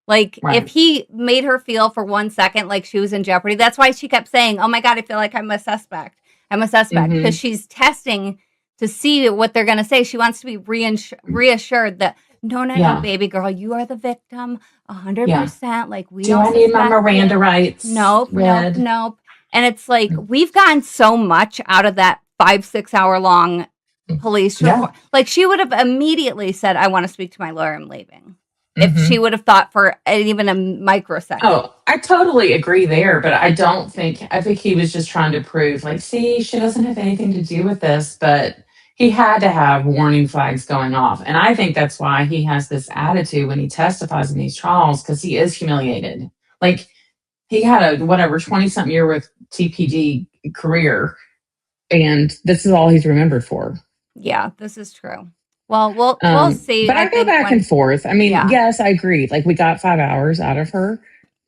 Like if he made her feel for 1 second like she was in jeopardy, that's why she kept saying, oh my God, I feel like I'm a suspect. Because she's testing to see what they're going to say. She wants to be reassured that, no, baby girl, you are the victim 100%. Like we Do I need my Miranda rights? Nope. And it's like, we've gotten so much out of that 5-6 hour long police report. Like she would have immediately said, I want to speak to my lawyer, I'm leaving. If she would have thought for even a microsecond. Oh, I totally agree there, but I think he was just trying to prove, like, see, she doesn't have anything to do with this, but he had to have warning flags going off. And I think that's why he has this attitude when he testifies in these trials, because he is humiliated. Like, he had a, 20-something year with TPD career, and this is all he's remembered for. Yeah, this is true. Well, we'll see. But I go back and forth. I mean, yes, I agree. Like, we got 5 hours out of her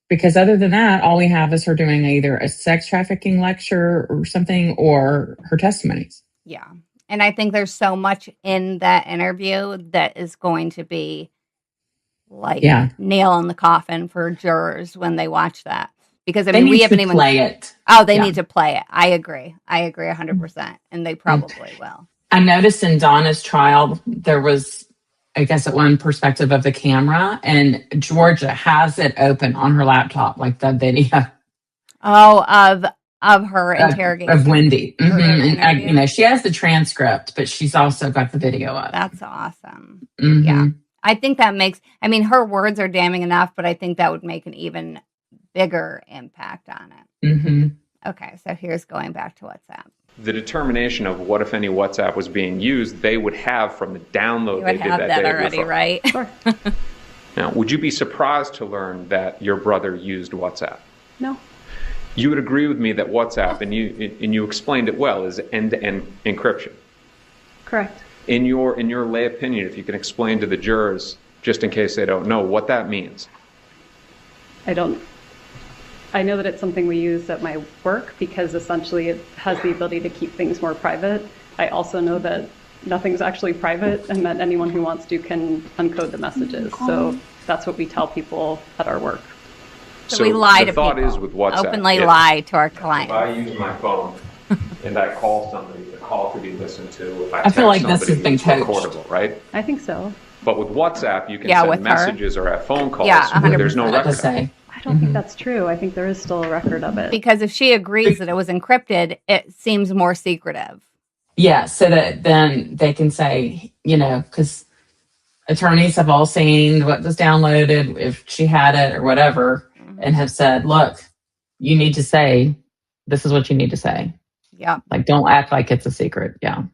because other than that, all we have is her doing either a sex trafficking lecture or something or her testimonies. Yeah. And I think there's so much in that interview that is going to be like Yeah. nail in the coffin for jurors when they watch that. Because I They mean, we need haven't to even play it. Oh, they Yeah. need to play it. I agree 100%, and they probably will. I noticed in Donna's trial, there was, I guess, at one perspective of the camera, and Georgia has it open on her laptop, like the video Of her interrogation of Wendi. her And interview. she has the transcript, but she's also got the video up. That's awesome. Mhm. Yeah, I think that makes. I mean, her words are damning enough, but I think that would make an even bigger impact on it. Mm-hmm. Okay, so here's going back to WhatsApp. The determination of what, if any, WhatsApp was being used, they would have from the download You they would did have that that day already, before. right? Sure. Now, would you be surprised to learn that your brother used WhatsApp? No. You would agree with me that WhatsApp, and you explained it well, is end-to-end encryption. Correct. In your lay opinion, if you can explain to the jurors, just in case they don't know, what that means. I know that it's something we use at my work because essentially it has the ability to keep things more private. I also know that nothing's actually private and that anyone who wants to can uncode the messages. So that's what we tell people at our work. So we lie the to thought people. is with WhatsApp, Openly if- lie to our If clients. I use my phone and I call somebody, the call could be listened to. If I I text feel like this somebody, has been it's coached. recordable, right? I think so. But with WhatsApp, you can Yeah, send with her. messages or have phone calls Yeah, where there's no 100%. record. To say. I don't think that's true. I think there is still a record of it. Because if she agrees that it was encrypted, it seems more secretive. Yeah, so that then they can say, because attorneys have all seen what was downloaded, if she had it or whatever, and have said, look, you need to say, this is what you need to say. Yeah. Like, don't act like it's a secret. Yeah.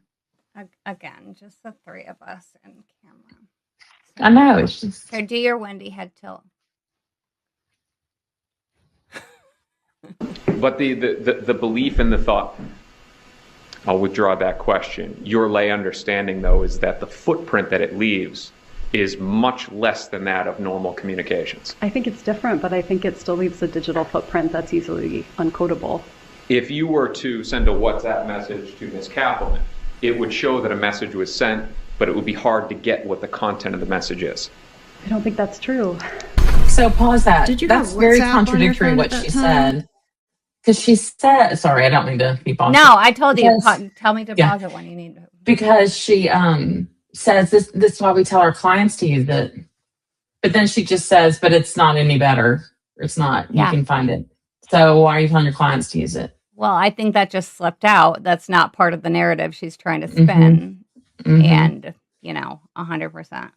Again, just the three of us and camera. I know. It's just. So do your Wendi head tilt. But the belief and the thought, I'll withdraw that question. Your lay understanding, though, is that the footprint that it leaves is much less than that of normal communications. I think it's different, but I think it still leaves a digital footprint that's easily uncodable. If you were to send a WhatsApp message to Ms. Kappelman, it would show that a message was sent, but it would be hard to get what the content of the message is. I don't think that's true. So pause that. Did you That's have very WhatsApp on your contradictory phone what at that she time? said. Because she said, sorry, I don't mean to be bossy. No, I told you. Because- Tell me to yeah. pause it when you need to. Because she says this is why we tell our clients to use it. But then she just says, but it's not any better. It's not. Yeah. You can find it. So why are you telling your clients to use it? Well, I think that just slipped out. That's not part of the narrative she's trying to spin. Mhm. And, 100%.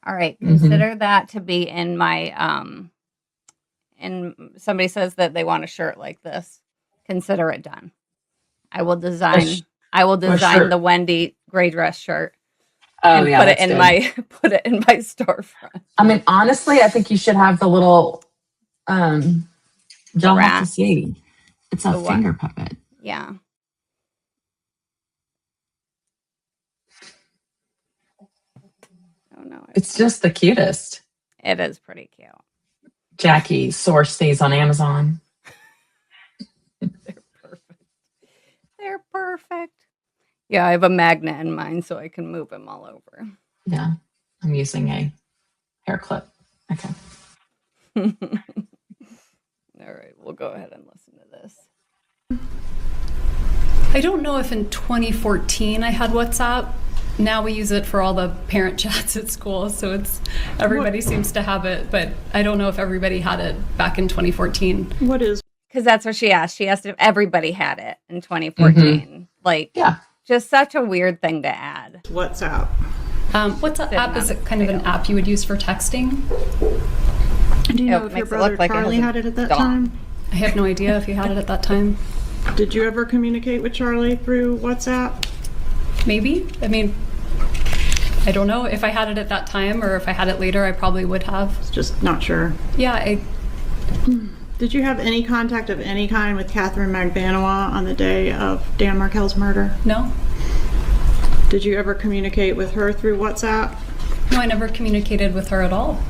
All right. Consider that to be in my, and somebody says that they want a shirt like this. Consider it done. I will design shirt. the Wendi gray dress shirt. Oh, and yeah, put it that's in good. my storefront. I mean, honestly, I think you should have the little, y'all have Rat. to see. It's a The what? finger puppet. Yeah. Oh no. It's just the cutest. It is pretty cute. Jackie sourced these on Amazon. They're perfect. Yeah, I have a magnet in mine so I can move them all over. Yeah, I'm using a hair clip. Okay. All right, we'll go ahead and listen to this. I don't know if in 2014 I had WhatsApp. Now we use it for all the parent chats at school, so everybody seems to have it, but I don't know if everybody had it back in 2014. What is? Because that's what she asked. She asked if everybody had it in 2014. Like, yeah, just such a weird thing to add. WhatsApp. WhatsApp is kind of an app you would use for texting. Do you know It if your makes it brother look like it Charlie has a had it at that dot. time? I have no idea if he had it at that time. Did you ever communicate with Charlie through WhatsApp? Maybe. I mean, I don't know if I had it at that time or if I had it later. I probably would have. Just not sure. Yeah. Did you have any contact of any kind with Catherine Magbanua on the day of Dan Markell's murder? No. Did you ever communicate with her through WhatsApp? No, I never communicated with her at all.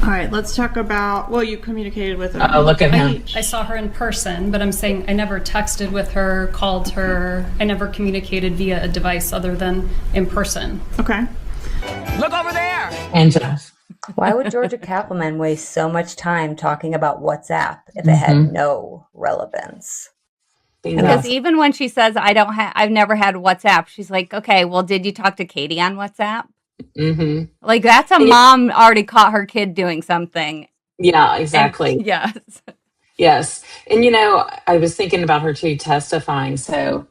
All right, let's talk about, well, you communicated with her. Oh, look at him. I saw her in person, but I'm saying I never texted with her, called her. I never communicated via a device other than in person. Okay. Look over there! And Jeff. Why would Georgia Cappleman waste so much time talking about WhatsApp if it had no relevance? Because even when she says I've never had WhatsApp, she's like, okay, well, did you talk to Katie on WhatsApp? Mm-hmm. Like that's a mom already caught her kid doing something. Yeah, exactly. And, yes. Yes. And, I was thinking about her too, testifying. So,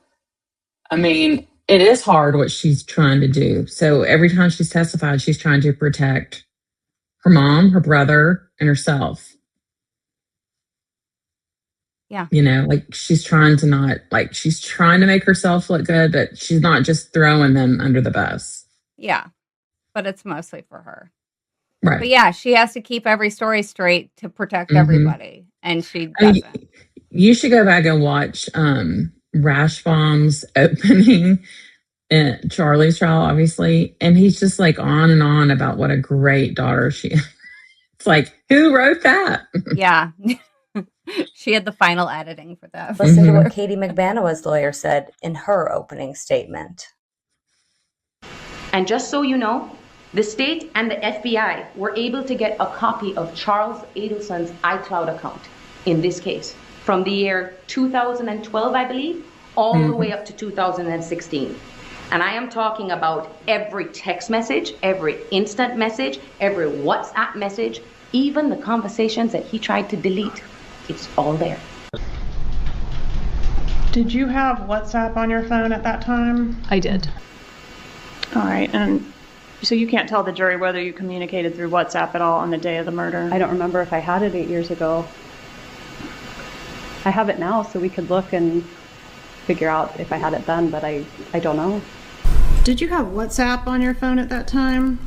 I mean, it is hard what she's trying to do. So every time she's testified, she's trying to protect her mom, her brother, and herself. Yeah. Like she's trying to make herself look good, but she's not just throwing them under the bus. Yeah. But it's mostly for her. Right. But yeah, she has to keep every story straight to protect everybody. And she doesn't. You should go back and watch Rash Bomb's opening in Charlie's trial, obviously. And he's just like on and on about what a great daughter she is. It's like, who wrote that? Yeah. She had the final editing for that. Listen to what Katie McBanoa's lawyer said in her opening statement. And just so you know, the state and the FBI were able to get a copy of Charles Adelson's iCloud account in this case from the year 2012, I believe, all the way up to 2016. And I am talking about every text message, every instant message, every WhatsApp message, even the conversations that he tried to delete. It's all there. Did you have WhatsApp on your phone at that time? I did. All right, and so you can't tell the jury whether you communicated through WhatsApp at all on the day of the murder? I don't remember if I had it 8 years ago. I have it now, so we could look and figure out if I had it then, but I don't know. Did you have WhatsApp on your phone at that time?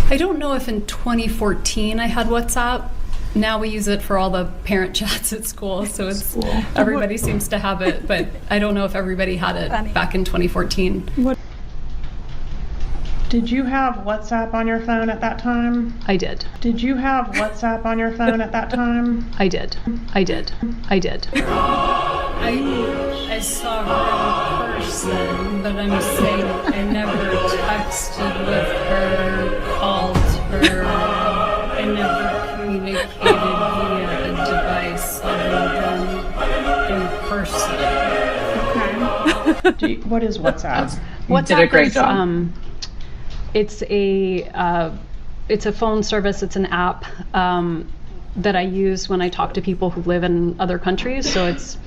I don't know if in 2014 I had WhatsApp. Now we use it for all the parent chats at school, so it's everybody seems to have it, but I don't know if everybody had it back in 2014. Did you have WhatsApp on your phone at that time? I did. Did you have WhatsApp on your phone at that time? I did. I did. I did. I saw her in person, but I'm saying I never texted with her, called her, I never communicated via a device other than in person. Okay. What is WhatsApp? WhatsApp did a great job. It's a phone service. It's an app that I use when I talk to people who live in other countries. So it's.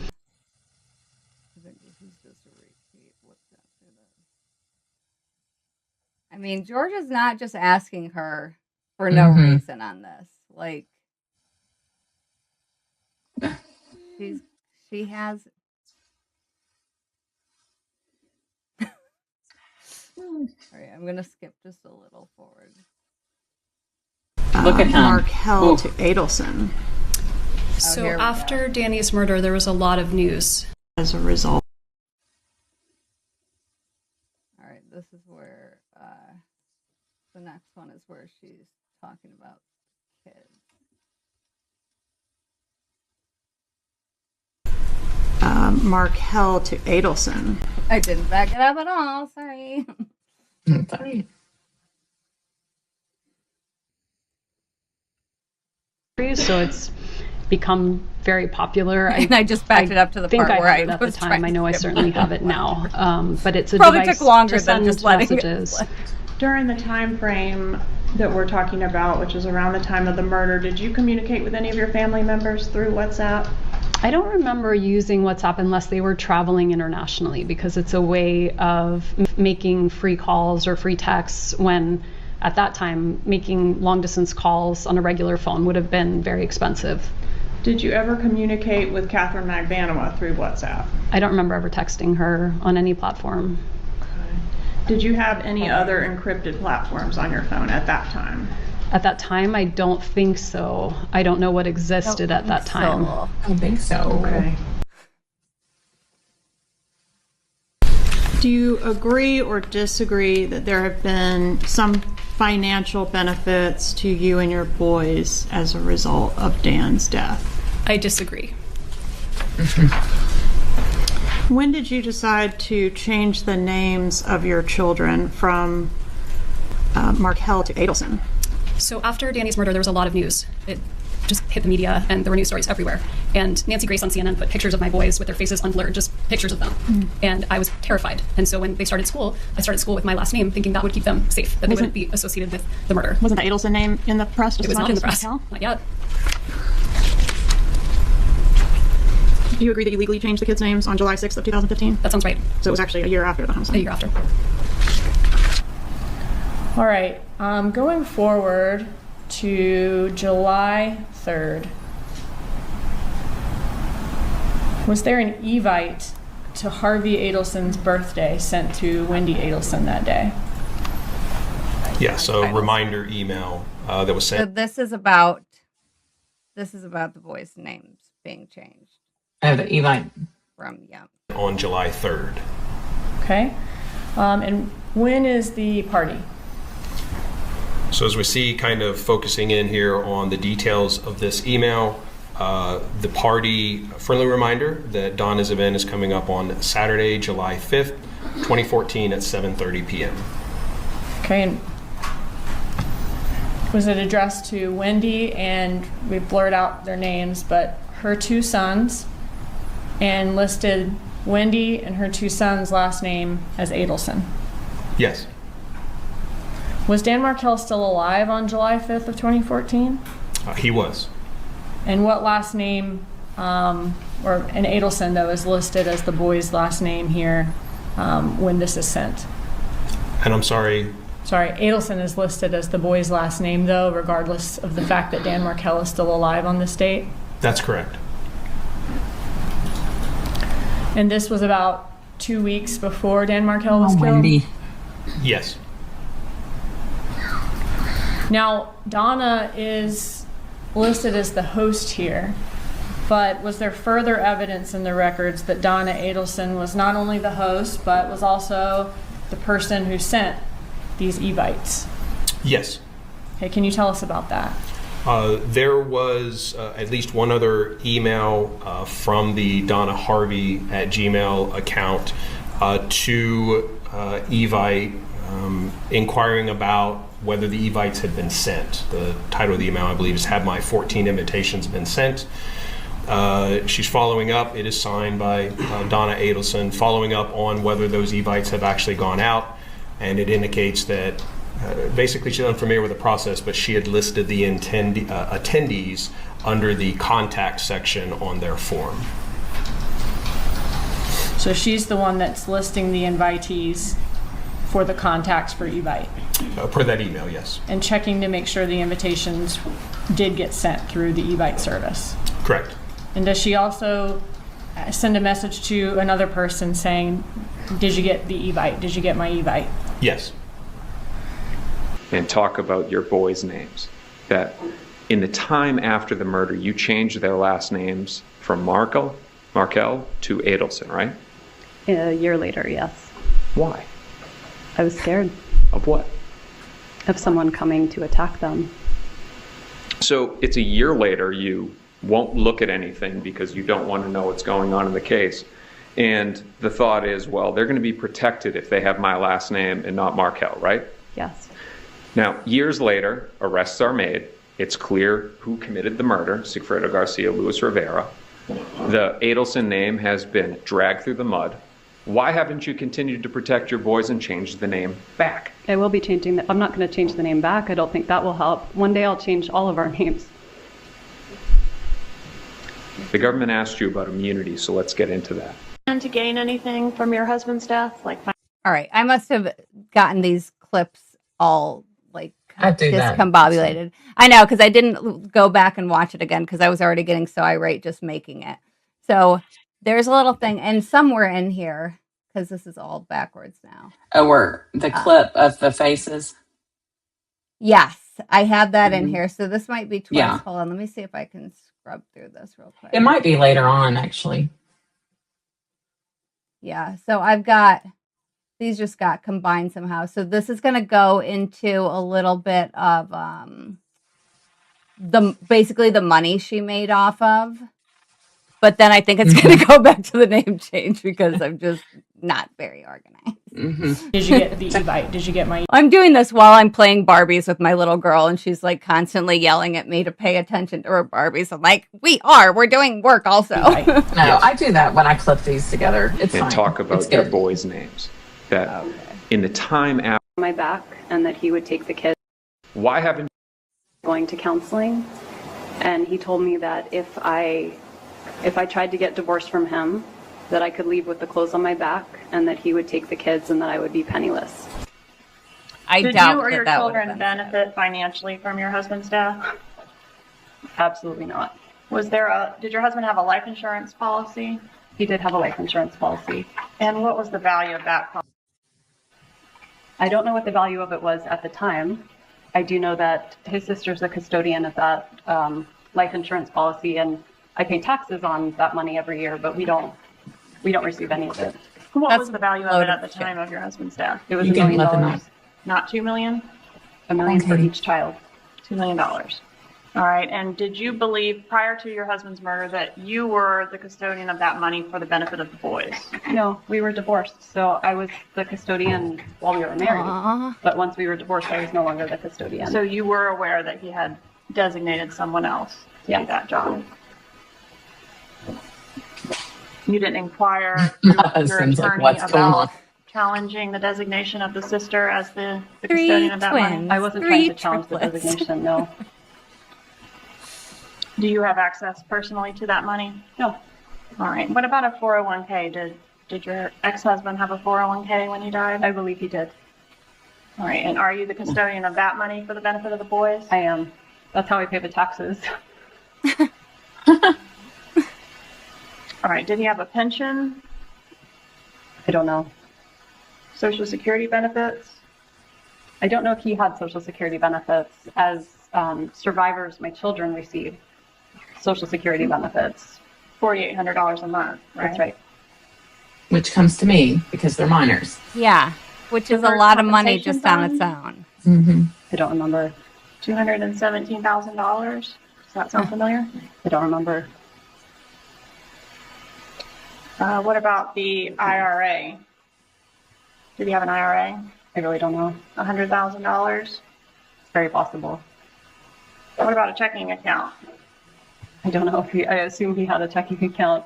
I mean, Georgia's not just asking her for no reason on this. Like, she has. All right, I'm gonna skip just a little forward. Look at him. Markel to Adelson. So after Danny's murder, there was a lot of news. As a result. All right, this is where the next one is where she's talking about kids. Markel to Adelson. I didn't back it up at all. Sorry. Sorry. So it's become very popular. And I just backed it up to the part where I had it at the was time. trying I know I to skip certainly it. have it now. But it's a Probably device took longer to than send just letting messages. it. During the time frame that we're talking about, which is around the time of the murder, did you communicate with any of your family members through WhatsApp? I don't remember using WhatsApp unless they were traveling internationally, because it's a way of making free calls or free texts when at that time making long distance calls on a regular phone would have been very expensive. Did you ever communicate with Catherine McBanoa through WhatsApp? I don't remember ever texting her on any platform. Did you have any other encrypted platforms on your phone at that time? At that time, I don't think so. I don't know what existed at that time. I don't think so. Okay. Do you agree or disagree that there have been some financial benefits to you and your boys as a result of Dan's death? I disagree. When did you decide to change the names of your children from Markel to Adelson? So after Danny's murder, there was a lot of news. It just hit the media, and there were news stories everywhere. And Nancy Grace on CNN put pictures of my boys with their faces unblurred, just pictures of them. And I was terrified. And so when they started school, I started school with my last name, thinking that would keep them safe, that they wouldn't be associated with the murder. Wasn't the Adelson name in the press? It was not in the press. Not yet. Do you agree that you legally changed the kids' names on July 6th of 2015? That sounds right. So it was actually a year after the homicide? A year after. All right, going forward to July 3rd. Was there an Evite to Harvey Adelson's birthday sent to Wendi Adelson that day? Yes, a reminder email that was So sent. this is about the boys' names being changed. Oh, the Evite. From, yeah. On July 3rd. Okay. And when is the party? So as we see, kind of focusing in here on the details of this email, the party, friendly reminder that Donna's event is coming up on Saturday, July 5th, 2014 at 7:30 p.m. Okay. And was it addressed to Wendi, and we blurred out their names, but her two sons, and listed Wendi and her two sons' last name as Adelson? Yes. Was Dan Markell still alive on July 5th of 2014? He was. And what last name, or an Adelson though, is listed as the boy's last name here when this is sent? And I'm sorry. Sorry, Adelson is listed as the boy's last name though, regardless of the fact that Dan Markell is still alive on this date? That's correct. And this was about 2 weeks before Dan Markell was killed? Wendi. Yes. Now, Donna is listed as the host here, but was there further evidence in the records that Donna Adelson was not only the host, but was also the person who sent these Evites? Yes. Okay, can you tell us about that? There was at least one other email from the Donna Harvey at Gmail account to Evite inquiring about whether the Evites had been sent. The title of the email, I believe, is "Have My 14 Invitations Been Sent?" She's following up. It is signed by Donna Adelson, following up on whether those Evites have actually gone out, and it indicates that basically she's unfamiliar with the process, but she had listed the attendees under the contact section on their form. So she's the one that's listing the invitees for the contacts for Evite. Per that email, yes. And checking to make sure the invitations did get sent through the Evite service. Correct. And does she also send a message to another person saying, did you get the Evite? Did you get my Evite? Yes. And talk about your boys' names. That in the time after the murder, you changed their last names from Markell to Adelson, right? A year later, yes. Why? I was scared. Of what? Of someone coming to attack them. So it's a year later, you won't look at anything because you don't want to know what's going on in the case. And the thought is, well, they're going to be protected if they have my last name and not Markell, right? Yes. Now, years later, arrests are made. It's clear who committed the murder, Sigfredo Garcia Luis Rivera. The Adelson name has been dragged through the mud. Why haven't you continued to protect your boys and changed the name back? I will be changing I'm not going to change the name back. I don't think that will help. One day I'll change all of our names. The government asked you about immunity, so let's get into that. And to gain anything from your husband's death? Like, All right, I must have gotten these clips all like I do that. discombobulated. I know, because I didn't go back and watch it again because I was already getting so irate just making it. So there's a little thing, and somewhere in here, because this is all backwards now. Oh, or the clip of the faces. Yes, I have that in here. So this might be twice. Yeah. Hold on, let me see if I can scrub through this real quick. It might be later on, actually. Yeah, so I've got, these just got combined somehow. So this is going to go into a little bit of basically the money she made off of. But then I think it's going to go back to the name change because I'm just not very organized. Did you get the e-bike? Did you get my? I'm doing this while I'm playing Barbies with my little girl, and she's like constantly yelling at me to pay attention to her Barbies. I'm like, we're doing work also. No, I do that when I clip these together. It's And fine. talk about It's their good. boys' names. That in the time after. My back, and that he would take the kids Why haven't going to counseling, and he told me that if I tried to get divorced from him, that I could leave with the clothes on my back, and that he would take the kids, and that I would be penniless. Did you or your children benefit financially from your husband's death? Absolutely not. Did your husband have a life insurance policy? He did have a life insurance policy. And what was the value of that policy? I don't know what the value of it was at the time. I do know that his sister's the custodian of that life insurance policy, and I pay taxes on that money every year, but we don't receive any of it. What was the value of it at the time of your husband's death? It was $1 million. Not $2 million? $1 million for each child. $2 million. All right. And did you believe prior to your husband's murder that you were the custodian of that money for the benefit of the boys? No, we were divorced, so I was the custodian while we were married. Aww. But once we were divorced, I was no longer the custodian. So you were aware that he had designated someone else to do that job? You didn't inquire your Seems like attorney what's going on. about challenging the designation of the sister as the custodian of that money? I wasn't trying to challenge the designation, no. Do you have access personally to that money? No. All right. What about a 401k? Did your ex-husband have a 401k when he died? I believe he did. All right. And are you the custodian of that money for the benefit of the boys? I am. That's how I pay the taxes. All right. Did he have a pension? I don't know. Social Security benefits? I don't know if he had Social Security benefits. As survivors, my children received Social Security benefits. $4,800 a month, right? That's right. Which comes to me because they're minors. Yeah, which is a lot of money just on its own. I don't remember. $217,000? Does that sound familiar? I don't remember. What about the IRA? Did he have an IRA? I really don't know. $100,000? It's very possible. What about a checking account? I don't know if I assume he had a checking account.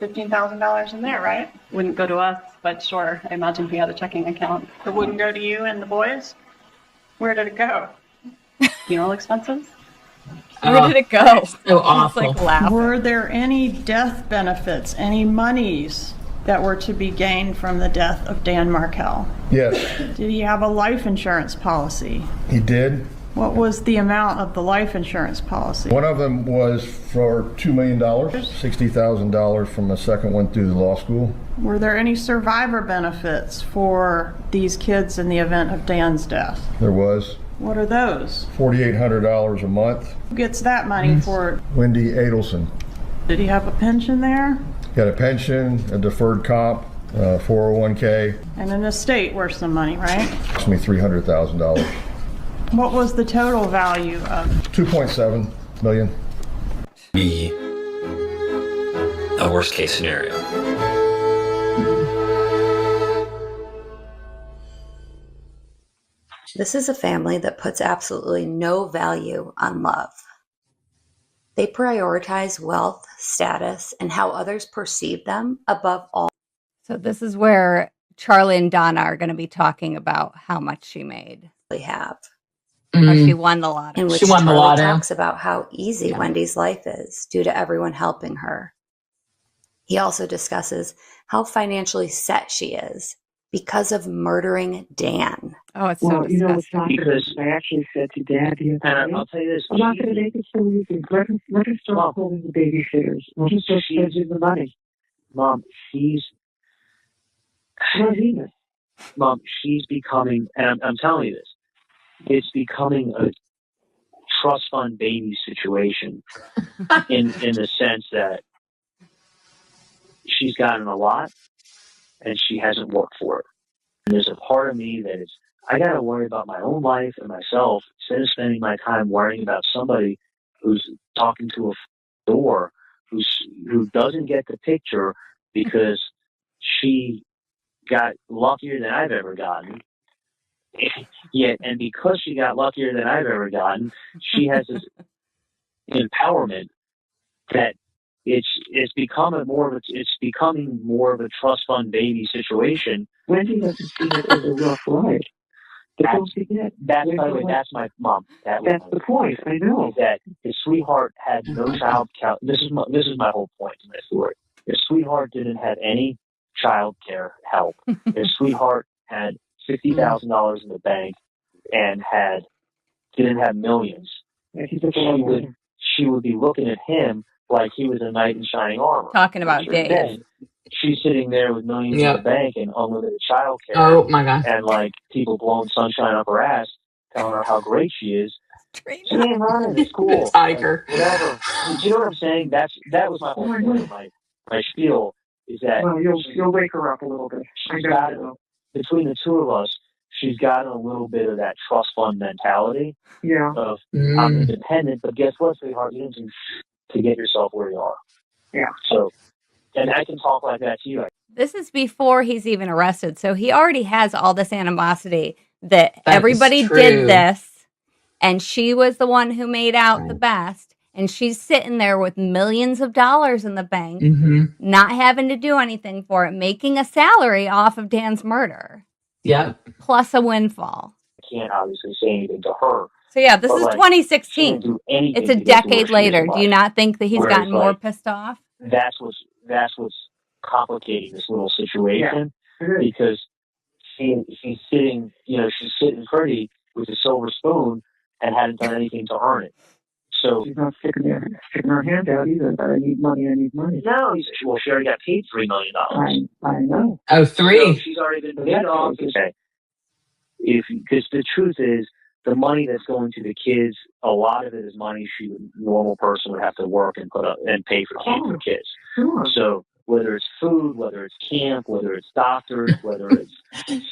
$15,000 in there, right? Wouldn't go to us, but sure, I imagine he had a checking account. It wouldn't go to you and the boys? Where did it go? Funeral expenses? Where did it go? So awful. Like laughing. Were there any death benefits, any monies that were to be gained from the death of Dan Markell? Yes, Did he have a life insurance policy? he did. What was the amount of the life insurance policy? One of them was for $2 million, $60,000 from the second one through the law school. Were there any survivor benefits for these kids in the event of Dan's death? There was What are those? $4,800 a month. Who gets that money for? Wendy Adelson. Did he have a pension there? Got a pension, a deferred comp, 401k. And an estate worth some money, right? Cost me $300,000. What was the total value of? 2.7 million. Be a worst case scenario. This is a family that puts absolutely no value on love. They prioritize wealth, status, and how others perceive them above all. So this is where Charlie and Donna are going to be talking about how much she made. They have. Or she won the lotto. In which She won the Charlie lotto. talks about how easy Wendy's life is due to everyone helping her. He also discusses how financially set she is because of murdering Dan. Oh, it's so Well, you know, it's disgusting. not because I actually said to Dad the other day, I'll tell you this, I'm not going to make it so easy. Let her start holding the babysitters. She just gives you the money. Mom, she's Mom, she's becoming, and I'm telling you this, it's becoming a trust fund baby situation in the sense that she's gotten a lot and she hasn't worked for it. And there's a part of me that is, I got to worry about my own life and myself instead of spending my time worrying about somebody who's talking to a door who doesn't get the picture because she got luckier than I've ever gotten. Yet, and because she got luckier than I've ever gotten, she has this empowerment that it's becoming more of a trust fund baby situation. Wendy doesn't see it as a rough ride. That's by the way, that's my mom. That's the point. I know that the sweetheart had no child care. This is my whole point in my story. The sweetheart didn't have any child care help. The sweetheart had $50,000 in the bank and didn't have millions. She would be looking at him like he was a knight in shining armor. Talking about Dave. Then she's sitting there with millions in the bank and unlimited child care. Oh my God. And like people blowing sunshine up her ass, telling her how great she is. She ain't running. It's cool. Tiger. Like, whatever. Do you know what I'm saying? That was my whole point of my spiel. Is that you'll wake her up a little bit. Between the two of us, she's got a little bit of that trust fund mentality. Yeah. Of I'm independent, but guess what, sweetheart? You didn't do to get yourself where you are. Yeah. So, and I can talk like that to you. This is before he's even arrested, so he already has all this animosity that everybody did this, and she was the one who made out the best, and she's sitting there with millions of dollars in the bank, not having to do anything for it, making a salary off of Dan's murder. Yep. Plus a windfall. I can't obviously say anything to her. So yeah, this is like, 2016. It's a decade later. Do you not think that he's gotten more pissed off? That's what's complicating this little situation because she's sitting pretty with a silver spoon and hadn't done anything to earn it. So she's not sticking her hand out either. But I need money. No, she already got paid $3 million. I know. Oh, three. So she's already been paid off. Because the truth is, the money that's going to the kids, a lot of it is money a normal person would have to work and put up and pay for for kids. Sure. So whether it's food, whether it's camp, whether it's doctors, whether it's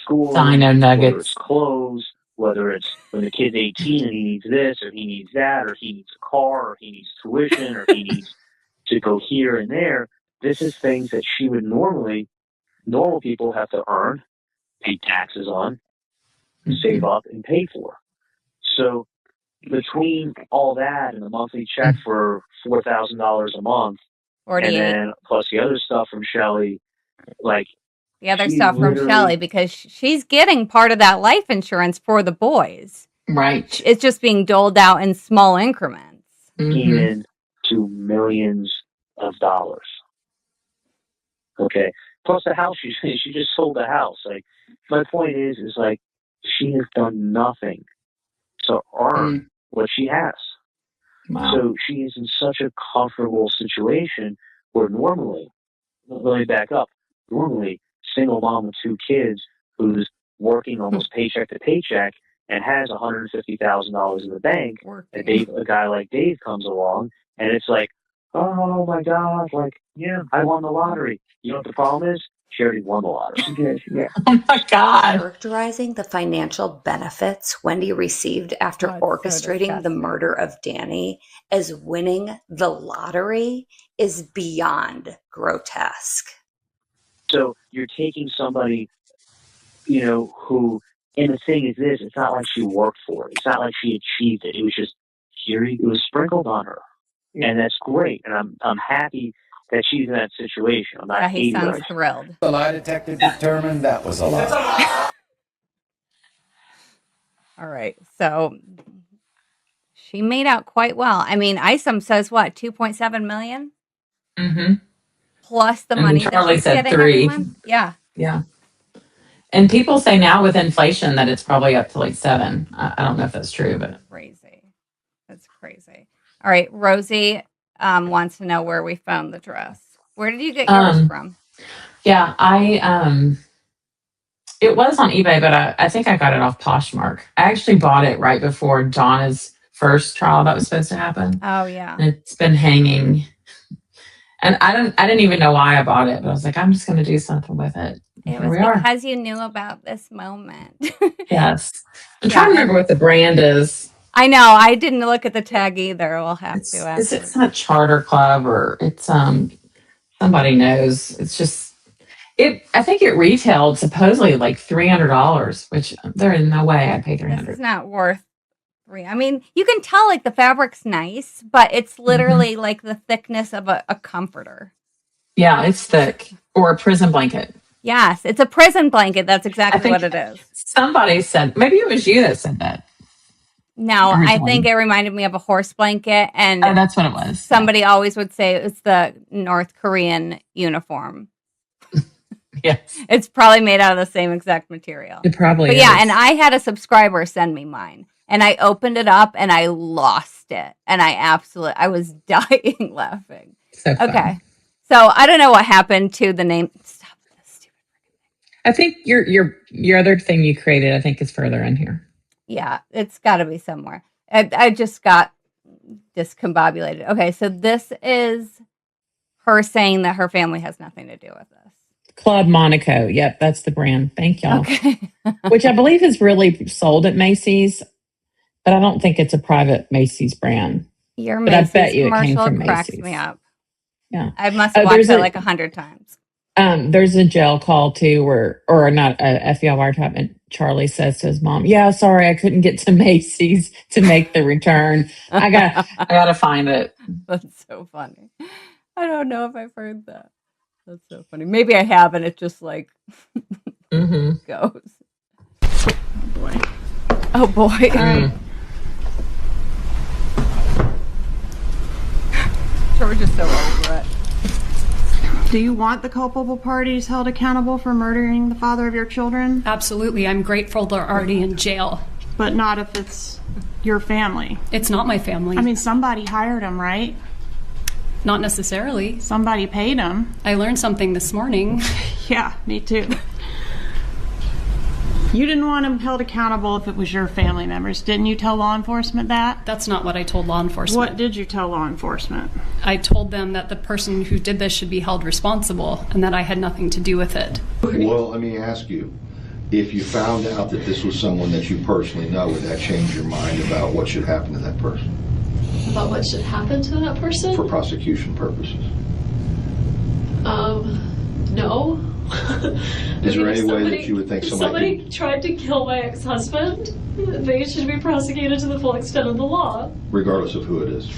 school, Dino nuggets, whether it's clothes, whether it's when the kid's 18 and he needs this or he needs that or he needs a car or he needs tuition or he needs to go here and there. This is things that she would normal people have to earn, pay taxes on, save up and pay for. So between all that and the monthly check for $4,000 a month, 48. and then plus the other stuff from Shelley, like the other stuff from Shelley, because she's getting part of that life insurance for the boys. Right. It's just being doled out in small increments. Even to millions of dollars. Okay. Plus the house, she just sold the house. Like, my point is like, she has done nothing to earn what she has. Wow. So she is in such a comfortable situation where normally, let me back up, normally single mom with 2 kids who's working almost paycheck to paycheck and has $150,000 in the bank, and a guy like Dave comes along and it's like, oh my God, like, yeah, I won the lottery. You know what the problem is? She already won the lottery. She did, yeah. Oh my God. Characterizing the financial benefits Wendy received after orchestrating the murder of Danny as winning the lottery is beyond grotesque. So you're taking somebody, who, and the thing is this, it's not like she worked for it. It's not like she achieved it. It was just it was sprinkled on her. And that's great. And I'm happy that she's in that situation. I'm not he hating sounds her. thrilled. The lie detector determined that was a lie. All right. So she made out quite well. I mean, Isom says what, 2.7 million? Plus the money Charlie that she's said getting 3. every month? Yeah. Yeah. And people say now with inflation that it's probably up to like 7. I don't know if that's true, but crazy. That's crazy. All right. Rosie wants to know where we found the dress. Where did you get yours from? Yeah, it was on eBay, but I think I got it off Poshmark. I actually bought it right before Donna's first trial that was supposed to happen. Oh yeah. And it's been hanging. And I didn't even know why I bought it, but I was like, I'm just going to do something with it. It was because you knew about this moment. Yes. I'm trying to remember what the brand is. I know. I didn't look at the tag either. We'll have to. It's not Charter Club or it's somebody knows. It's just I think it retailed supposedly like $300, which there is no way I'd pay This $300. is not worth three. I mean, you can tell like the fabric's nice, but it's literally like the thickness of a comforter. Yeah, it's thick. Or a prison blanket. Yes, it's a prison blanket. That's exactly what it is. Somebody said, maybe it was you that said that. No, I Originally. think it reminded me of a horse blanket, and that's what it was. Somebody always would say it's the North Korean uniform. Yes. It's probably made out of the same exact material. It probably But is. yeah, and I had a subscriber send me mine, and I opened it up and I lost it, and I was dying laughing. So fun. Okay, so I don't know what happened to the name. Stop this stupid. I think your other thing you created, I think, is further in here. Yeah, it's got to be somewhere. I just got discombobulated. Okay, so this is her saying that her family has nothing to do with this. Club Monaco. Yep, that's the brand. Thank y'all. Okay. Which I believe is really sold at Macy's, but I don't think it's a private Macy's brand. Your but Macy's I bet you it came commercial from cracks Macy's. me up. Yeah. I must have watched it like 100 times. There's a jail call too, or not a FBI wiretap, and Charlie says to his mom, "Yeah, sorry, I couldn't get to Macy's to make the return. I gotta find it." That's so funny. I don't know if I've heard that. That's so funny. Maybe I have, and it just like goes. Oh boy. Oh boy. All right. George is so over it. Do you want the culpable parties held accountable for murdering the father of your children? Absolutely. I'm grateful they're already in jail. But not if it's your family. It's not my family. I mean, somebody hired them, right? Not necessarily. Somebody paid them. I learned something this morning. Yeah, me too. You didn't want them held accountable if it was your family members. Didn't you tell law enforcement that? That's not what I told law enforcement. What did you tell law enforcement? I told them that the person who did this should be held responsible and that I had nothing to do with it. Well, let me ask you, if you found out that this was someone that you personally know, would that change your mind about what should happen to that person? About what should happen to that person? For prosecution purposes. No. Is there any way that you would think if somebody tried to kill my ex-husband, they should be prosecuted to the full extent of the law. regardless of who it is?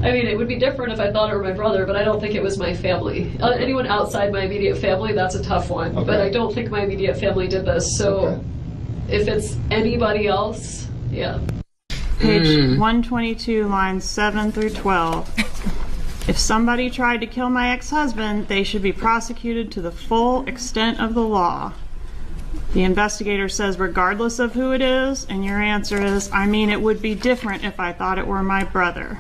I mean, it would be different if I thought it were my brother, but I don't think it was my family. Anyone outside my immediate family, that's a tough one. Okay. But I don't think my immediate family did this, so if it's anybody else, yeah. Page 122, lines 7 through 12. If somebody tried to kill my ex-husband, they should be prosecuted to the full extent of the law. The investigator says regardless of who it is, and your answer is, I mean, it would be different if I thought it were my brother.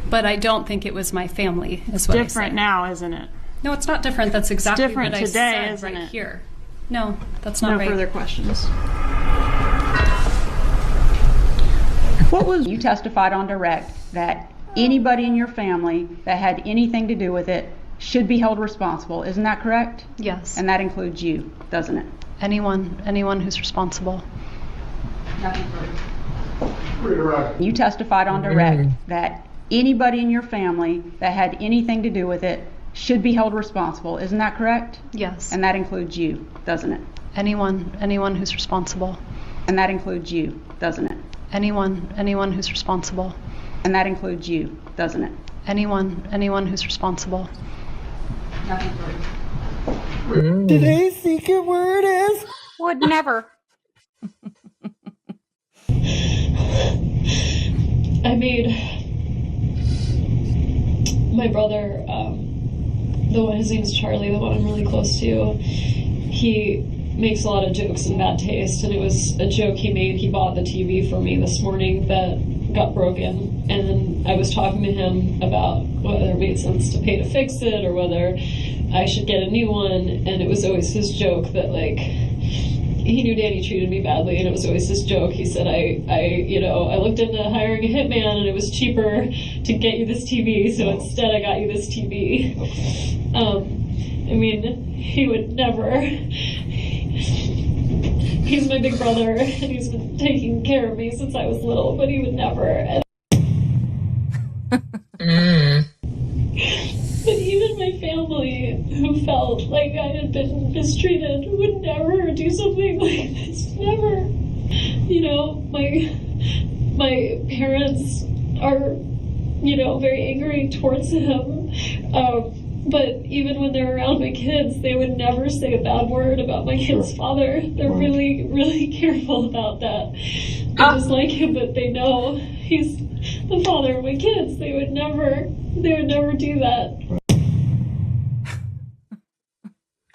But I don't think it was my family, is what I Different said. now, isn't it? No, it's not different. That's exactly It's different what I today, said isn't right it? here. No, that's not No right. further questions. What was... You testified on direct that anybody in your family that had anything to do with it should be held responsible. Isn't that correct? Yes. And that includes you, doesn't it? Anyone who's responsible. You testified on direct that anybody in your family that had anything to do with it should be held responsible. Isn't that correct? Yes. And that includes you, doesn't it? Anyone who's responsible. And that includes you, doesn't it? Anyone who's responsible. And that includes you, doesn't it? Anyone who's responsible. Today's secret word is... Would never. I made my brother, the one, his name's Charlie, the one I'm really close to, he makes a lot of jokes in bad taste, and it was a joke he made. He bought the TV for me this morning that got broken, and I was talking to him about whether it made sense to pay to fix it or whether I should get a new one, and it was always his joke that, like, he knew Danny treated me badly, and it was always his joke. He said, I looked into hiring a hitman, and it was cheaper to get you this TV, so instead I got you this TV. I mean, he would never. He's my big brother, and he's been taking care of me since I was little, but he would never. But even my family who felt like I had been mistreated would never do something like this. Never. You know, my parents are, you know, very angry towards him. But even when they're around my kids, they would never say a bad word about my kid's father. They're really, really careful about that. They dislike him, but they know he's the father of my kids. They would never do that.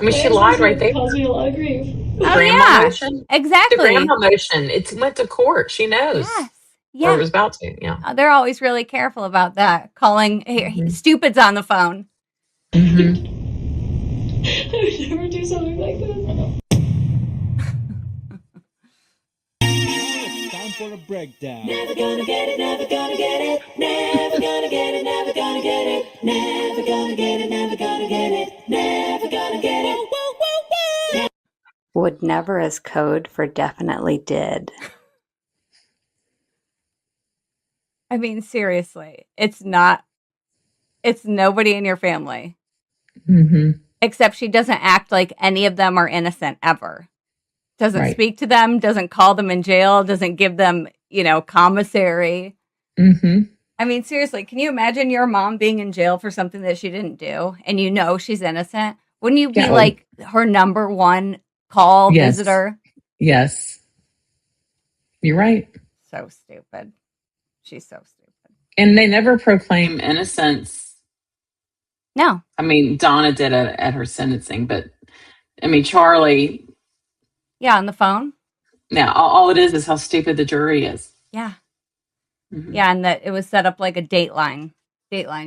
I mean, she lied right there. Caused me a lot of grief. Oh, Grandma yeah, motion. exactly. The grandma motion. It went to court. She knows. Yeah. Or was about to, yeah. They're always really careful about that. Calling, hey, stupid's on the phone. I would never do something like this. Time for a breakdown. Never gonna get it, never gonna get it, never gonna get it, never gonna get it, never gonna get it, never gonna get it, never gonna get it. Woo, woo, woo. Would never is code for definitely did. I mean, seriously, it's nobody in your family. Except she doesn't act like any of them are innocent ever. Doesn't speak to them, doesn't call them in jail, doesn't give them, you know, commissary. I mean, seriously, can you imagine your mom being in jail for something that she didn't do and you know she's innocent? Wouldn't you be like her number one call visitor? Yes. You're right. So stupid. She's so stupid. And they never proclaim innocence. No. I mean, Donna did it at her sentencing, but I mean, Charlie. Yeah, on the phone. Yeah, all it is how stupid the jury is. Yeah. Yeah, and that it was set up like a Dateline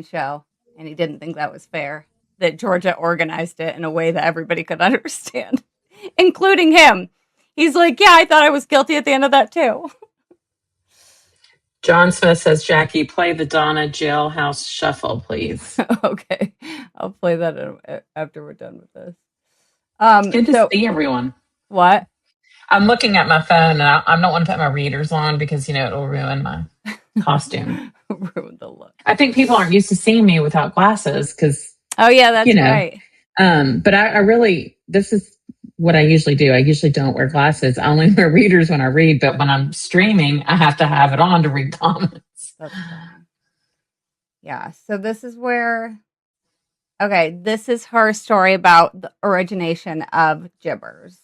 show, and he didn't think that was fair. That Georgia organized it in a way that everybody could understand, including him. He's like, yeah, I thought I was guilty at the end of that too. John Smith says, Jackie, play the Donna Jailhouse Shuffle, please. Okay. I'll play that after we're done with this. Good to see everyone. What? I'm looking at my phone, and I don't want to put my readers on because, you know, it'll ruin my costume. Ruin the look. I think people aren't used to seeing me without glasses because... Oh, yeah, that's right. But I really... This is what I usually do. I usually don't wear glasses. I only wear readers when I read, but when I'm streaming, I have to have it on to read comments. That's fine. Yeah, so this is where... Okay, this is her story about the origination of gibbers.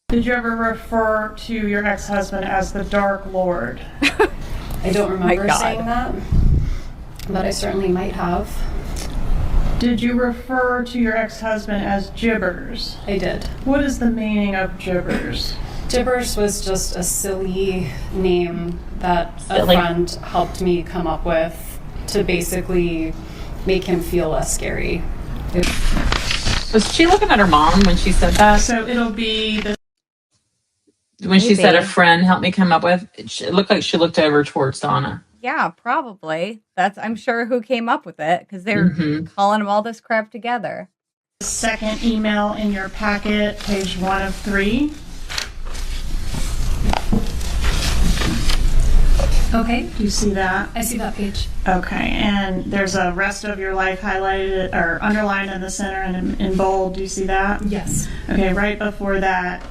Did you ever refer to your ex-husband as the Dark Lord? I don't remember saying that, but I certainly might have. Did you refer to your ex-husband as Gibbers? I did. What is the meaning of Gibbers? Gibbers was just a silly name that a friend helped me come up with to basically make him feel less scary. Was she looking at her mom when she said that? So it'll be the... When she said a friend helped me come up with, it looked like she looked over towards Donna. Yeah, probably. That's, I'm sure, who came up with it because they're calling them all this crap together. Second email in your packet, page 1 of 3. Okay. Do you see that? I see that page. Okay, and there's a rest of your life highlighted or underlined in the center and in bold. Do you see that? Yes. Okay, right before that,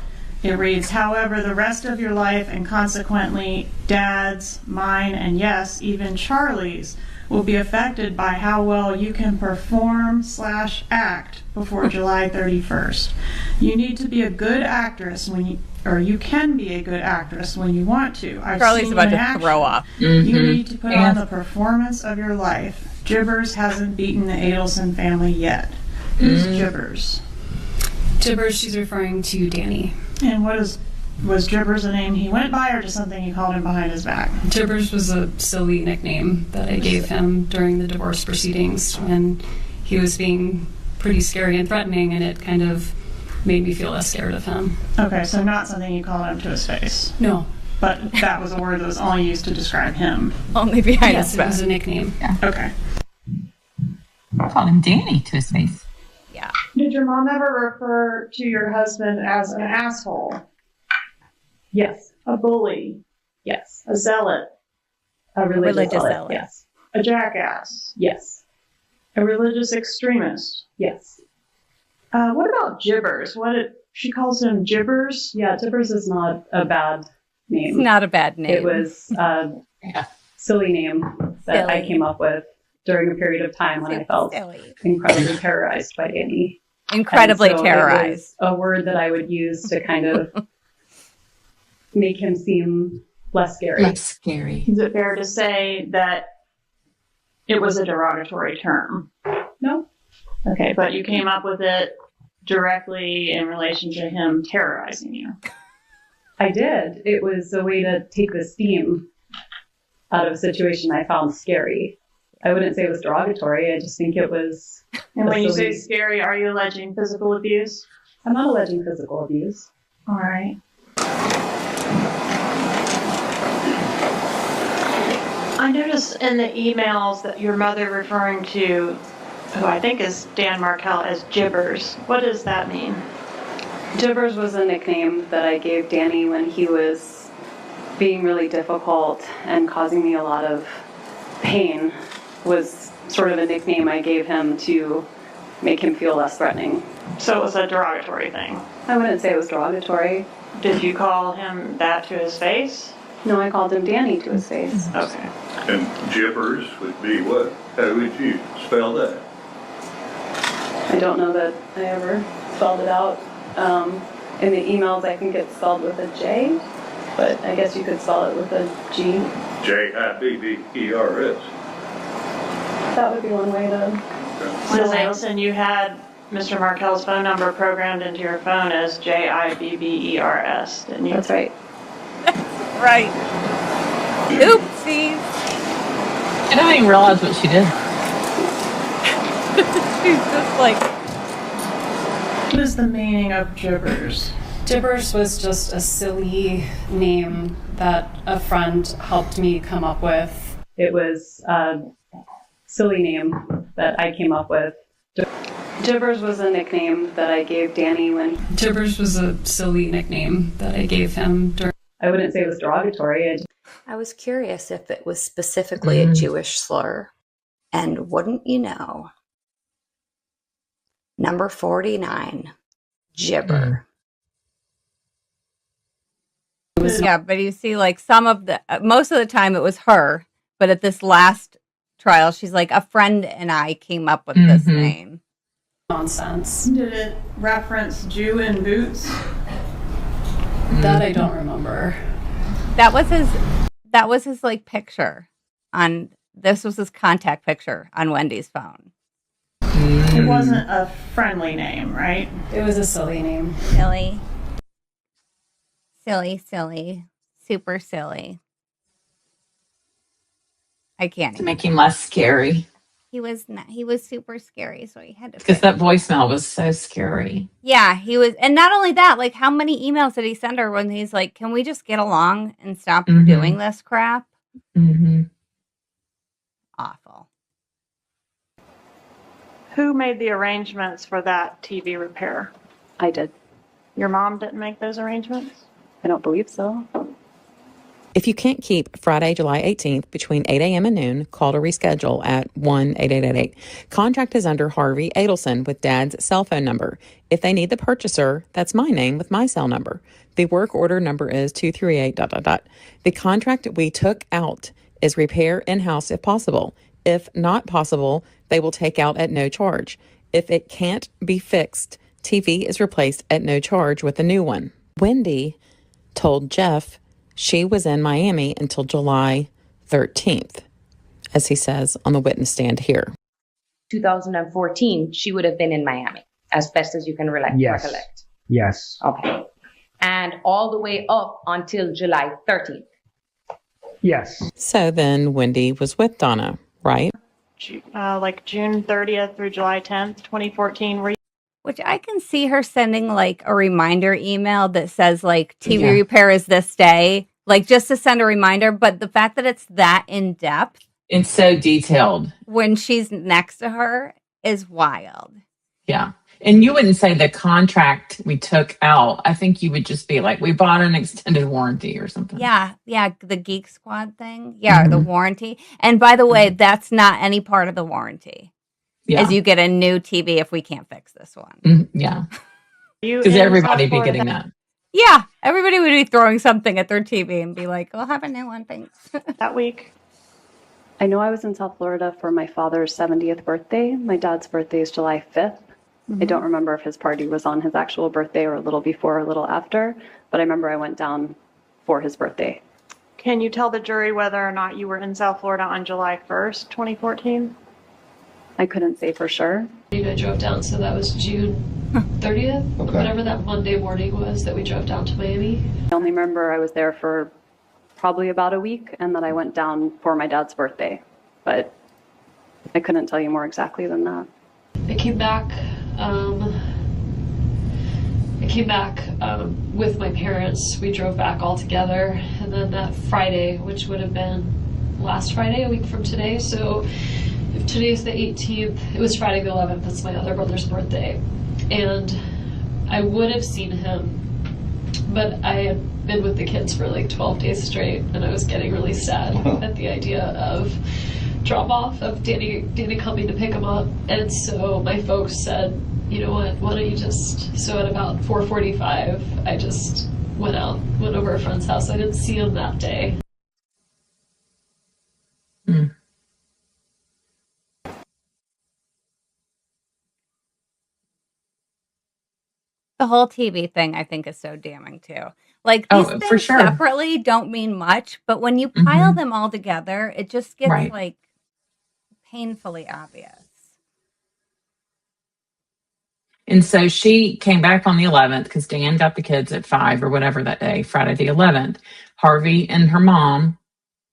it reads, however, the rest of your life and consequently Dad's, mine, and yes, even Charlie's will be affected by how well you can perform/act before July 31st. You need to be a good actress you can be a good actress when you want to. Charlie's about to throw up. You need to put on the performance of your life. Gibbers hasn't beaten the Adelson family yet. Who's Gibbers? Gibbers, she's referring to Danny. And was Gibbers a name he went by or just something you called him behind his back? Gibbers was a silly nickname that I gave him during the divorce proceedings when he was being pretty scary and threatening, and it kind of made me feel less scared of him. Okay, so not something you called him to his face? No. But that was a word that was only used to describe him? Only behind his back. Yes, it was a nickname. Yeah. Okay. I called him Danny to his face. Yeah. Did your mom ever refer to your husband as an asshole? Yes. A bully? Yes. A zealot? A religious zealot. Yes. A jackass? Yes. A religious extremist. Yes. What about Jibbers? She calls him Jibbers? Yeah, Tibbers is not a bad name. It's not a bad name. It was a silly name that I Silly. came up with during a period of time when I felt incredibly terrorized by Danny. Incredibly And so terrorized. It was a word that I would use to kind of make him seem less scary. Less scary. Is it fair to say that it was a derogatory term? No. Okay, but you came up with it directly in relation to him terrorizing you. I did. It was a way to take the steam out of a situation I found scary. I wouldn't say it was derogatory. I just think it was. And when you say scary, are you alleging physical abuse? I'm not alleging physical abuse. All right. I noticed in the emails that your mother referring to, who I think is Dan Markel, as Jibbers. What does that mean? Jibbers was a nickname that I gave Danny when he was being really difficult and causing me a lot of pain. Was sort of a nickname I gave him to make him feel less threatening. So it was a derogatory thing? I wouldn't say it was derogatory. Did you call him that to his face? No, I called him Danny to his face. Okay. And Jibbers would be what? How would you spell that? I don't know that I ever spelled it out. In the emails, I think it's spelled with a J, but I guess you could spell it with a G. Jibbers. That would be one way to... Ms. Adelson, you had Mr. Markel's phone number programmed into your phone as Jibbers, didn't you? That's right. Right. Oopsies. I don't even realize what she did. She's just like... What is the meaning of Jibbers? Jibbers was just a silly name that a friend helped me come up with. It was a silly name that I came up with. Jibbers was a nickname that I gave Danny when... Jibbers was a silly nickname that I gave him. I wouldn't say it was derogatory. I was curious if it was specifically a Jewish slur. And wouldn't you know? Number 49, Jibber. Yeah, but you see, like most of the time it was her, but at this last trial, she's like, a friend and I came up with this name. Nonsense. Did it reference Jew in boots? That I don't remember. That was his like picture on, this was his contact picture on Wendy's phone. It wasn't a friendly name, right? It was a silly name. Silly. Silly. Super silly. I can't. To make him less scary. He was super scary, so he had to. Because that voicemail was so scary. Yeah, he was. And not only that, like, how many emails did he send her when he's like, can we just get along and stop doing this crap? Awful. Who made the arrangements for that TV repair? I did. Your mom didn't make those arrangements? I don't believe so. If you can't keep Friday, July 18th between 8 a.m. and noon, call to reschedule at 1-8888. Contract is under Harvey Adelson with Dad's cell phone number. If they need the purchaser, that's my name with my cell number. The work order number is 238... The contract we took out is repair in-house if possible. If not possible, they will take out at no charge. If it can't be fixed, TV is replaced at no charge with a new one. Wendi told Jeff she was in Miami until July 13th, as he says on the witness stand here. 2014, she would have been in Miami, as best as you can recollect. Yes. Okay. And all the way up until July 13th. Yes. So then Wendi was with Donna, right? Like June 30th through July 10th, 2014. Which I can see her sending like a reminder email that says like TV repair is this day, like just to send a reminder. But the fact that it's that in depth, it's so detailed when she's next to her is wild. Yeah. And you wouldn't say the contract we took out. I think you would just be like, we bought an extended warranty or something. Yeah. The Geek Squad thing. Yeah. Or the warranty. And by the way, that's not any part of the warranty. Yeah. is you get a new TV if we can't fix this one. Yeah. You Because in everybody South be Florida getting that. Yeah, everybody would be throwing something at their TV and be like, "We'll have a new one, thanks." that week? I know I was in South Florida for my father's 70th birthday. My dad's birthday is July 5th. I don't remember if his party was on his actual birthday or a little before or a little after, but I remember I went down for his birthday. Can you tell the jury whether or not you were in South Florida on July 1st, 2014? I couldn't say for sure. I drove down, so that was June 30th, whatever that Monday morning was that we drove down to Miami. I only remember I was there for probably about a week and then I went down for my dad's birthday, but I couldn't tell you more exactly than that. I came back with my parents. We drove back all together, and then that Friday, which would have been last Friday, a week from today, so if today's the 18th, it was Friday the 11th, that's my other brother's birthday, and I would have seen him, but I had been with the kids for like 12 days straight, and I was getting really sad at the idea of drop off of Danny coming to pick him up. And so my folks said, you know what, why don't you just, so at about 4:45, I just went over a friend's house. I didn't see him that day. The whole TV thing, I think, is so damning too. Like, these for things sure. separately don't mean much, but when you pile them all together, it just gets Right. like painfully obvious. And so she came back on the 11th because Dan got the kids at 5 or whatever that day, Friday the 11th. Harvey and her mom,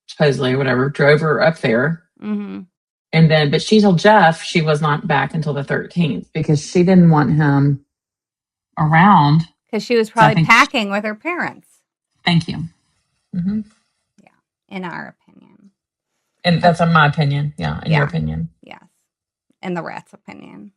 supposedly or whatever, drove her up there. Mm-hmm. And then, but she told Jeff she was not back until the 13th because she didn't want him around. Because she was So I probably think- packing with her parents. Thank you. Mm-hmm. In our opinion. And that's in my opinion. Yeah, in your opinion. Yes. In the rat's opinion.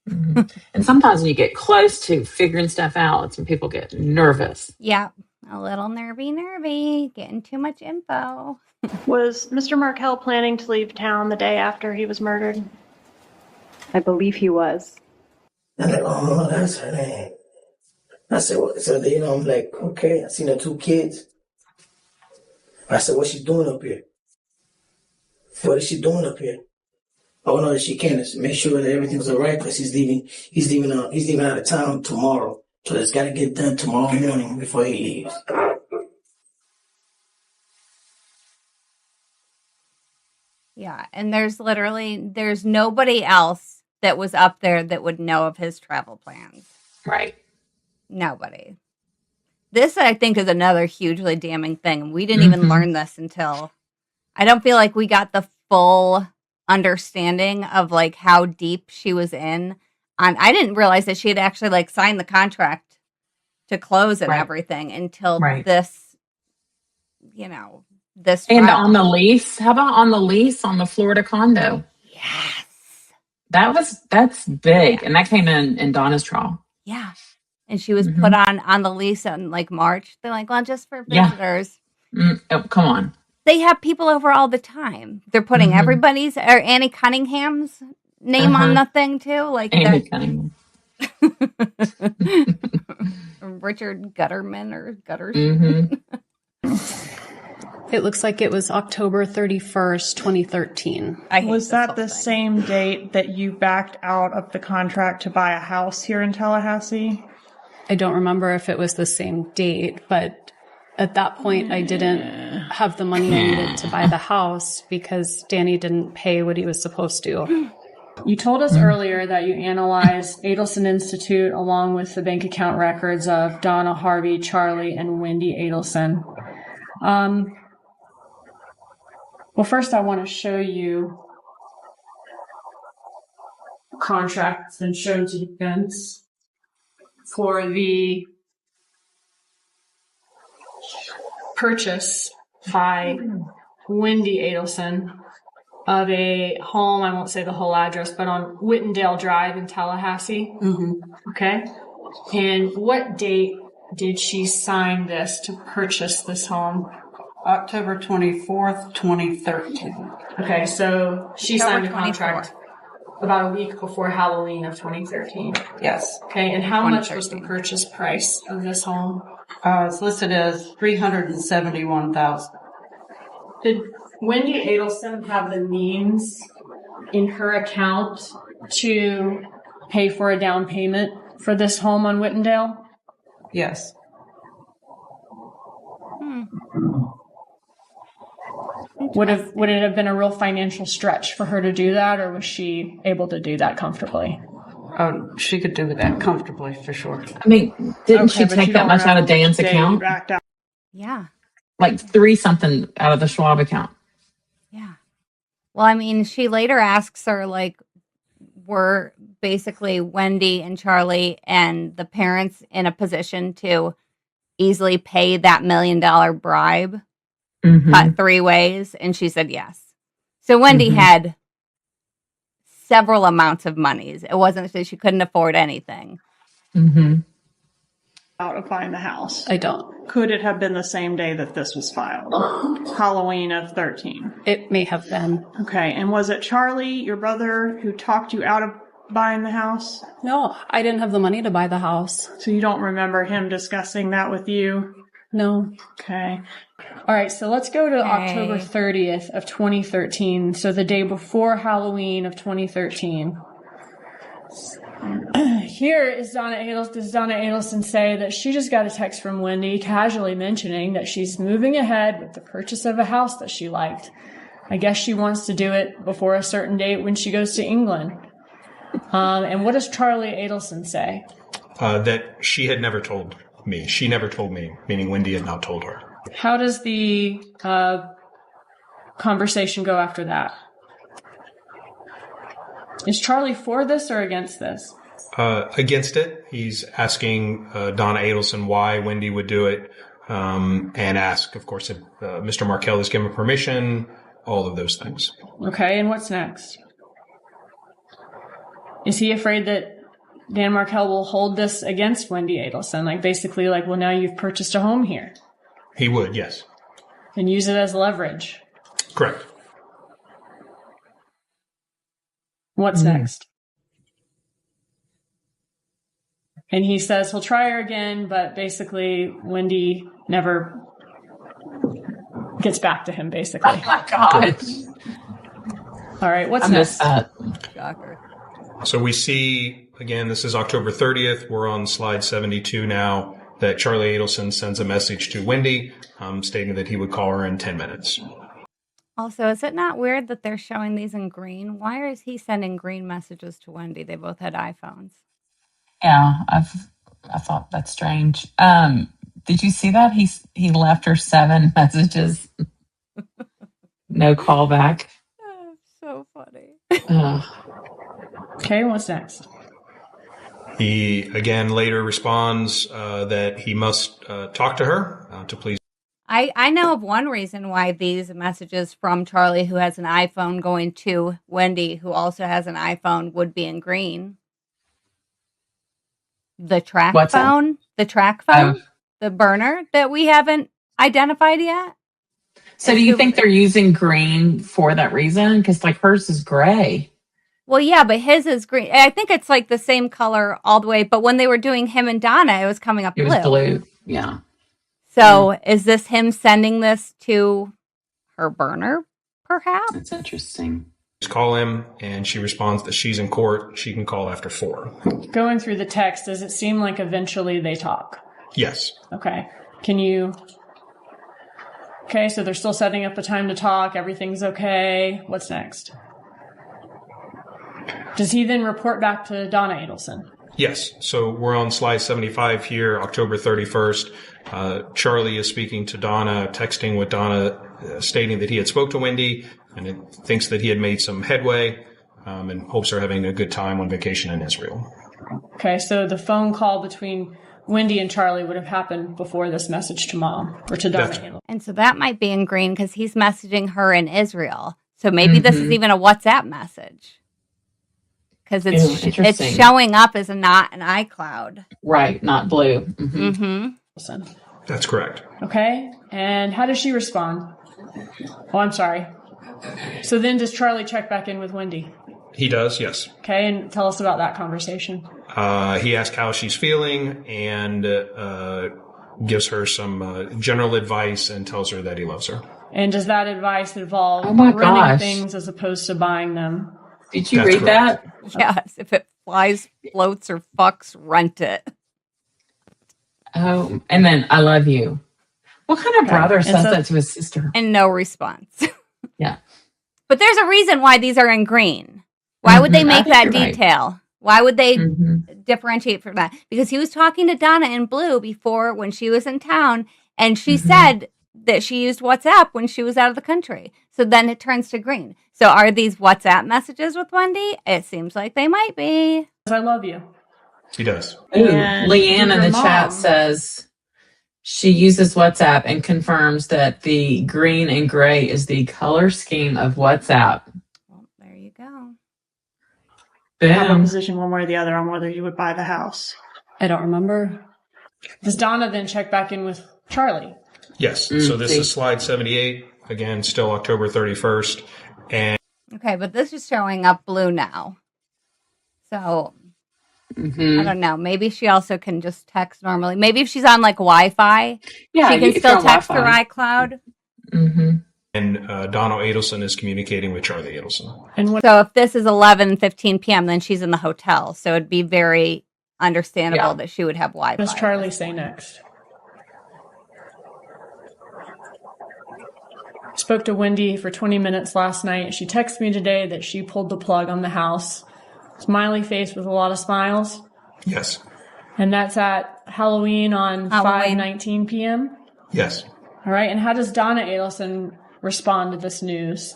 Mm-hmm. And sometimes when you get close to figuring stuff out, it's when people get nervous. Yeah. A little nervy, getting too much info. Was Mr. Markel planning to leave town the day after he was murdered? I believe he was. I'm like, oh, that's her name. I said, well, so you know, I'm like, okay, I seen her 2 kids. I said, what's she doing up here? What is she doing up here? Oh no, she can't. Just make sure that everything's all right because he's leaving out of town tomorrow. So it's got to get done tomorrow morning before he leaves. Yeah. And there's nobody else that was up there that would know of his travel plans. Right. Nobody. This, I think, is another hugely damning thing. We didn't even learn this until, I don't feel like we got the full understanding of like how deep she was in. I didn't realize that she had actually like signed the contract to close and everything until this, this. And trial. on the lease, how about on the lease on the Florida condo? Yes. That's big. And that came in Donna's trial. Yeah. And she was put on the lease in like March. They're like, well, just for visitors. Oh, come on. They have people over all the time. They're putting everybody's or Annie Cunningham's name on the thing too. Like Annie Cunningham. Richard Gutterman or Gutters. It looks like it was October 31st, 2013. Was that the same date that you backed out of the contract to buy a house here in Tallahassee? I don't remember if it was the same date, but at that point I didn't have the money I needed to buy the house because Danny didn't pay what he was supposed to. You told us earlier that you analyzed Adelson Institute along with the bank account records of Donna, Harvey, Charlie, and Wendi Adelson. Well, first I want to show you a contract that's been shown to defense for the purchase by Wendi Adelson of a home, I won't say the whole address, but on Whittendale Drive in Tallahassee. Okay. And what date did she sign this to purchase this home? October 24th, 2013. Okay, so she signed the contract about a week before Halloween of 2013. Yes. Okay, and how much was the purchase price of this home? It's listed as $371,000. Did Wendi Adelson have the means in her account to pay for a down payment for this home on Whittendale? Yes. Would it have been a real financial stretch for her to do that, or was she able to do that comfortably? Oh, she could do that comfortably for sure. I mean, didn't she take that much out of Dan's account? Yeah. Like 3 something out of the Schwab account. Well, I mean, she later asks her, like, were basically Wendi and Charlie and the parents in a position to easily pay that $1 million bribe, cut 3 ways? And she said yes. So Wendi had several amounts of monies. It wasn't that she couldn't afford anything. Out of buying the house. I don't. Could it have been the same day that this was filed? Halloween of 13. It may have been. Okay, and was it Charlie, your brother, who talked you out of buying the house? No, I didn't have the money to buy the house. So you don't remember him discussing that with you? No. Okay. All right, so let's go to October 30th of 2013, so the day before Halloween of 2013. Here is does Donna Adelson say that she just got a text from Wendi casually mentioning that she's moving ahead with the purchase of a house that she liked. I guess she wants to do it before a certain date when she goes to England. And what does Charlie Adelson say? That she had never told me. She never told me, meaning Wendi had not told her. How does the conversation go after that? Is Charlie for this or against this? Against it. He's asking Donna Adelson why Wendi would do it, and ask, of course, if Mr. Markell has given permission, all of those things. Okay, and what's next? Is he afraid that Dan Markell will hold this against Wendi Adelson? Like, basically, like, well, now you've purchased a home here. He would, yes. And use it as leverage. Correct. What's next? And he says he'll try her again, but basically Wendi never gets back to him, basically. Oh my God. All right, what's next? Shocker. So we see, again, this is October 30th. We're on slide 72 now, that Charlie Adelson sends a message to Wendi stating that he would call her in 10 minutes. Also, is it not weird that they're showing these in green? Why is he sending green messages to Wendi? They both had iPhones. Yeah, I thought that's strange. Did you see that? He left her 7 messages. No call back. So funny. Okay, what's next? He, again, later responds that he must talk to her to please. I know of one reason why these messages from Charlie, who has an iPhone, going to Wendi, who also has an iPhone, would be in green. The track phone, the burner that we haven't identified yet. So do you think they're using green for that reason? Because like hers is gray. Well, yeah, but his is green. I think it's like the same color all the way. But when they were doing him and Donna, it was coming up blue. It was blue. Yeah. So is this him sending this to her burner, perhaps? That's interesting. Call him, and she responds that she's in court. She can call after 4. Going through the text, does it seem like eventually they talk? Yes. Okay. Okay, so they're still setting up a time to talk. Everything's okay. What's next? Does he then report back to Donna Adelson? Yes. So we're on slide 75 here, October 31st. Charlie is speaking to Donna, texting with Donna, stating that he had spoke to Wendi and it thinks that he had made some headway, and hopes they're having a good time on vacation in Israel. Okay, so the phone call between Wendi and Charlie would have happened before this message to Mom or to Donna. And so that might be in green because he's messaging her in Israel. So maybe this is even a WhatsApp message. Because it's showing up as not an iCloud. Right, not blue. That's correct. Okay, and how does she respond? Oh, I'm sorry. So then does Charlie check back in with Wendi? He does, yes. Okay, and tell us about that conversation. He asks how she's feeling and gives her some general advice and tells her that he loves her. And does that advice involve Oh my renting gosh. things as opposed to buying them? Did you That's read correct. that? Yes, if it flies, floats, or fucks, rent it. Oh, and then I love you. What kind of brother says that to his sister? And no response. Yeah. But there's a reason why these are in green. Why would they I make think that you're right. detail? Why would they Mhm. differentiate from that? Because he was talking to Donna in blue before when she was in town, and she Mm-hmm. said that she used WhatsApp when she was out of the country. So then it turns to green. So are these WhatsApp messages with Wendi? It seems like they might be. I love you. He does. Ooh, And Leanne did in your the chat mom- says she uses WhatsApp and confirms that the green and gray is the color scheme of WhatsApp. Well, there you go. have a Boom. position one way or the other on whether you would buy the house. I don't remember. Does Donna then check back in with Charlie? Yes. So this is slide 78. Again, still October 31st. And Okay, but this is showing up blue now. So I don't know. Maybe she also can just text normally. Maybe if she's on like Wi-Fi, Yeah, she can if still you're on text her Wi-Fi. iCloud. Mm-hmm. And Donald Adelson is communicating with Charlie Adelson. And So if this is 11:15 p.m., then she's in the hotel. So it'd be very understandable that she would have Wi-Fi. What does Charlie say next? Spoke to Wendi for 20 minutes last night. She texted me today that she pulled the plug on the house. Smiley face with a lot of smiles. Yes. And that's at Halloween on 5:19 p.m. Yes. All right. And how does Donna Adelson respond to this news?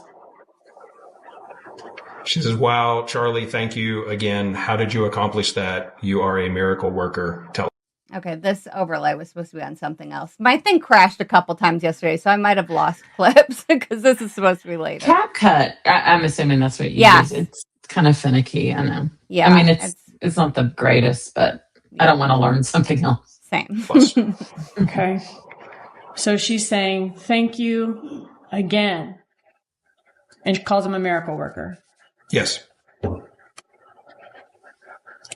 She says, wow, Charlie, thank you again. How did you accomplish that? You are a miracle worker. Tell. Okay, this overlay was supposed to be on something else. My thing crashed a couple times yesterday, so I might have lost clips because this is supposed to be later. CapCut. I'm assuming that's what you Yes. use. It's kind of finicky. I know. Yeah, I mean, it's not the greatest, but I don't want to learn something else. Same. Okay. So she's saying, thank you again. And she calls him a miracle worker. Yes.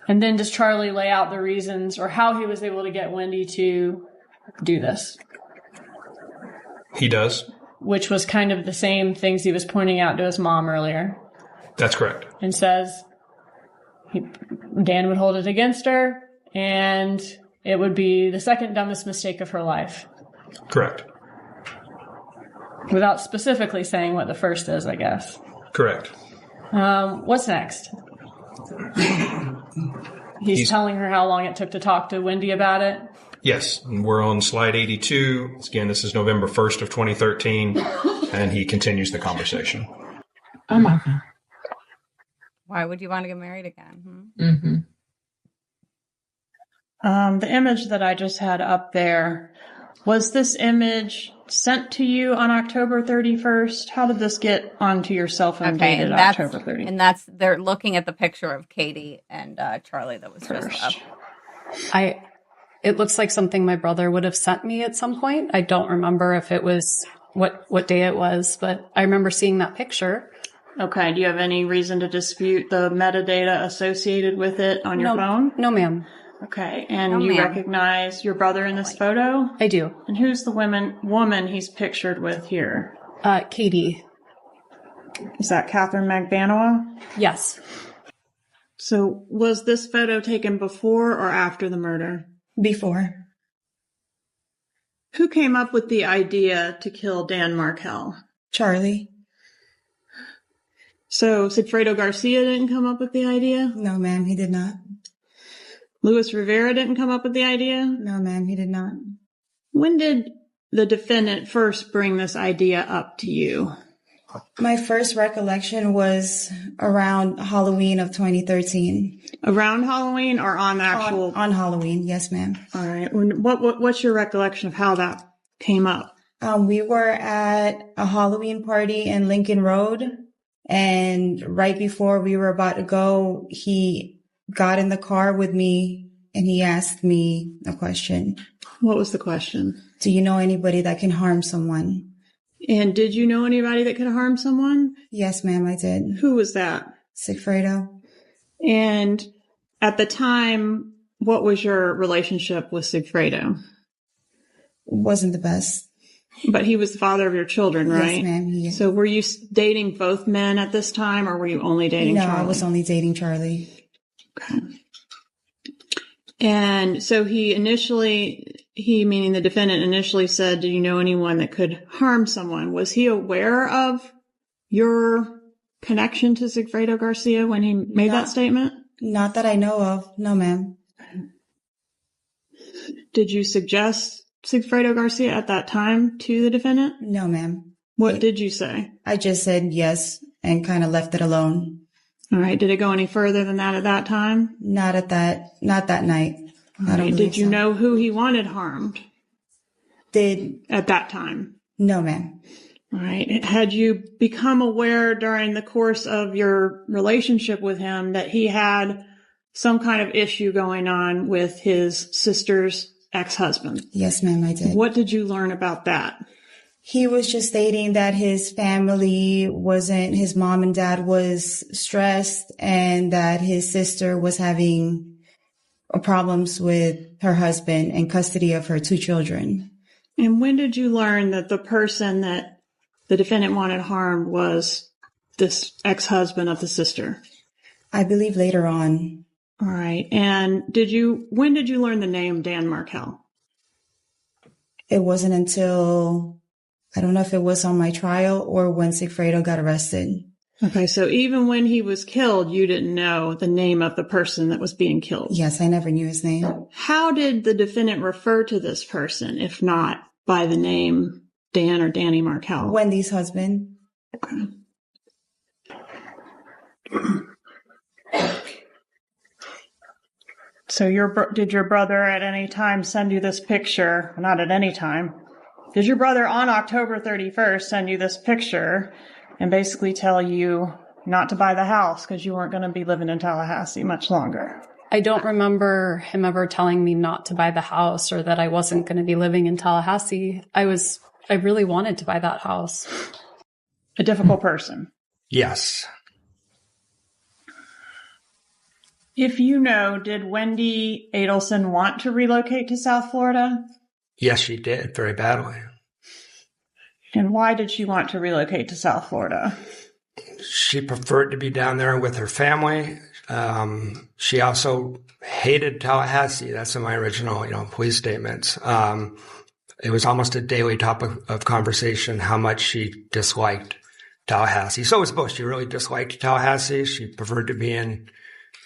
And then does Charlie lay out the reasons or how he was able to get Wendi to do this? He does. Which was kind of the same things he was pointing out to his mom earlier. That's correct. And says Dan would hold it against her and it would be the second dumbest mistake of her life. Correct. Without specifically saying what the first is, I guess. Correct. What's next? He's telling her how long it took to talk to Wendi about it. Yes. And we're on slide 82. Again, this is November 1st of 2013. And he continues the conversation. Oh my God. Why would you want to get married again? Mm-hmm. The image that I just had up there, was this image sent to you on October 31st? How did this get onto your cell phone Okay, dated and that's, October 31st? and that's they're looking at the picture of Katie and Charlie that was just up. It looks like something my brother would have sent me at some point. I don't remember if it was what day it was, but I remember seeing that picture. Okay, do you have any reason to dispute the metadata associated with it on your phone? No, ma'am. Okay, and No, you ma'am. recognize your brother in this photo? I do. And who's the woman he's pictured with here? Katie. Is that Catherine McVanoa? Yes. So was this photo taken before or after the murder? Before. Who came up with the idea to kill Dan Markel? Charlie. So Sigfredo Garcia didn't come up with the idea? No, ma'am, he did not. Luis Rivera didn't come up with the idea? No, ma'am, he did not. When did the defendant first bring this idea up to you? My first recollection was around Halloween of 2013. Around Halloween or on the actual? On Halloween, yes, ma'am. All right. What's your recollection of how that came up? We were at a Halloween party in Lincoln Road, and right before we were about to go, he got in the car with me and he asked me a question. What was the question? Do you know anybody that can harm someone? And did you know anybody that could harm someone? Yes, ma'am, I did. Who was that? Sigfredo. And at the time, what was your relationship with Sigfredo? Wasn't the best. But he was the father of your children, right? Yes, ma'am. So were you dating both men at this time, or were you only dating Charlie? No, I was only dating Charlie. Okay. And so he meaning the defendant, initially said, do you know anyone that could harm someone? Was he aware of your connection to Sigfredo Garcia when he made that statement? Not that I know of. No, ma'am. Did you suggest Sigfredo Garcia at that time to the defendant? No, ma'am. What did you say? I just said yes and kind of left it alone. All right. Did it go any further than that at that time? Not that night. All right. Did you know who he wanted harmed? At that time? No, ma'am. All right. Had you become aware during the course of your relationship with him that he had some kind of issue going on with his sister's ex-husband? Yes, ma'am, I did. What did you learn about that? He was just stating that his mom and dad was stressed and that his sister was having problems with her husband and custody of her 2 children. And when did you learn that the person that the defendant wanted harmed was this ex-husband of the sister? I believe later on. All right. And when did you learn the name Dan Markel? It wasn't until, I don't know if it was on my trial or when Sigfredo got arrested. Okay. So even when he was killed, you didn't know the name of the person that was being killed? Yes, I never knew his name. How did the defendant refer to this person, if not by the name Dan or Danny Markel? Wendy's husband. Okay. So did your brother at any time send you this picture? Not at any time. Did your brother on October 31st send you this picture and basically tell you not to buy the house because you weren't going to be living in Tallahassee much longer? I don't remember him ever telling me not to buy the house or that I wasn't going to be living in Tallahassee. I really wanted to buy that house. A difficult person. Yes. If you know, did Wendi Adelson want to relocate to South Florida? Yes, she did very badly. And why did she want to relocate to South Florida? She preferred to be down there with her family. She also hated Tallahassee. That's in my original, police statements. It was almost a daily topic of conversation how much she disliked Tallahassee. So was both. She really disliked Tallahassee. She preferred to be in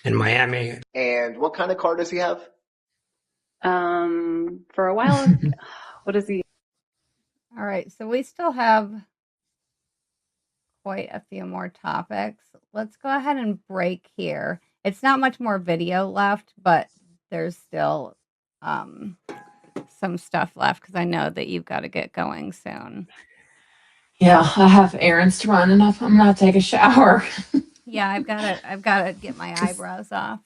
Miami. And what kind of car does he have? For a while, what is he? All right, so we still have quite a few more topics. Let's go ahead and break here. It's not much more video left, but there's still some stuff left because I know that you've got to get going soon. Yeah, I have errands to run and I'm gonna take a shower. Yeah, I've got to get my eyebrows off.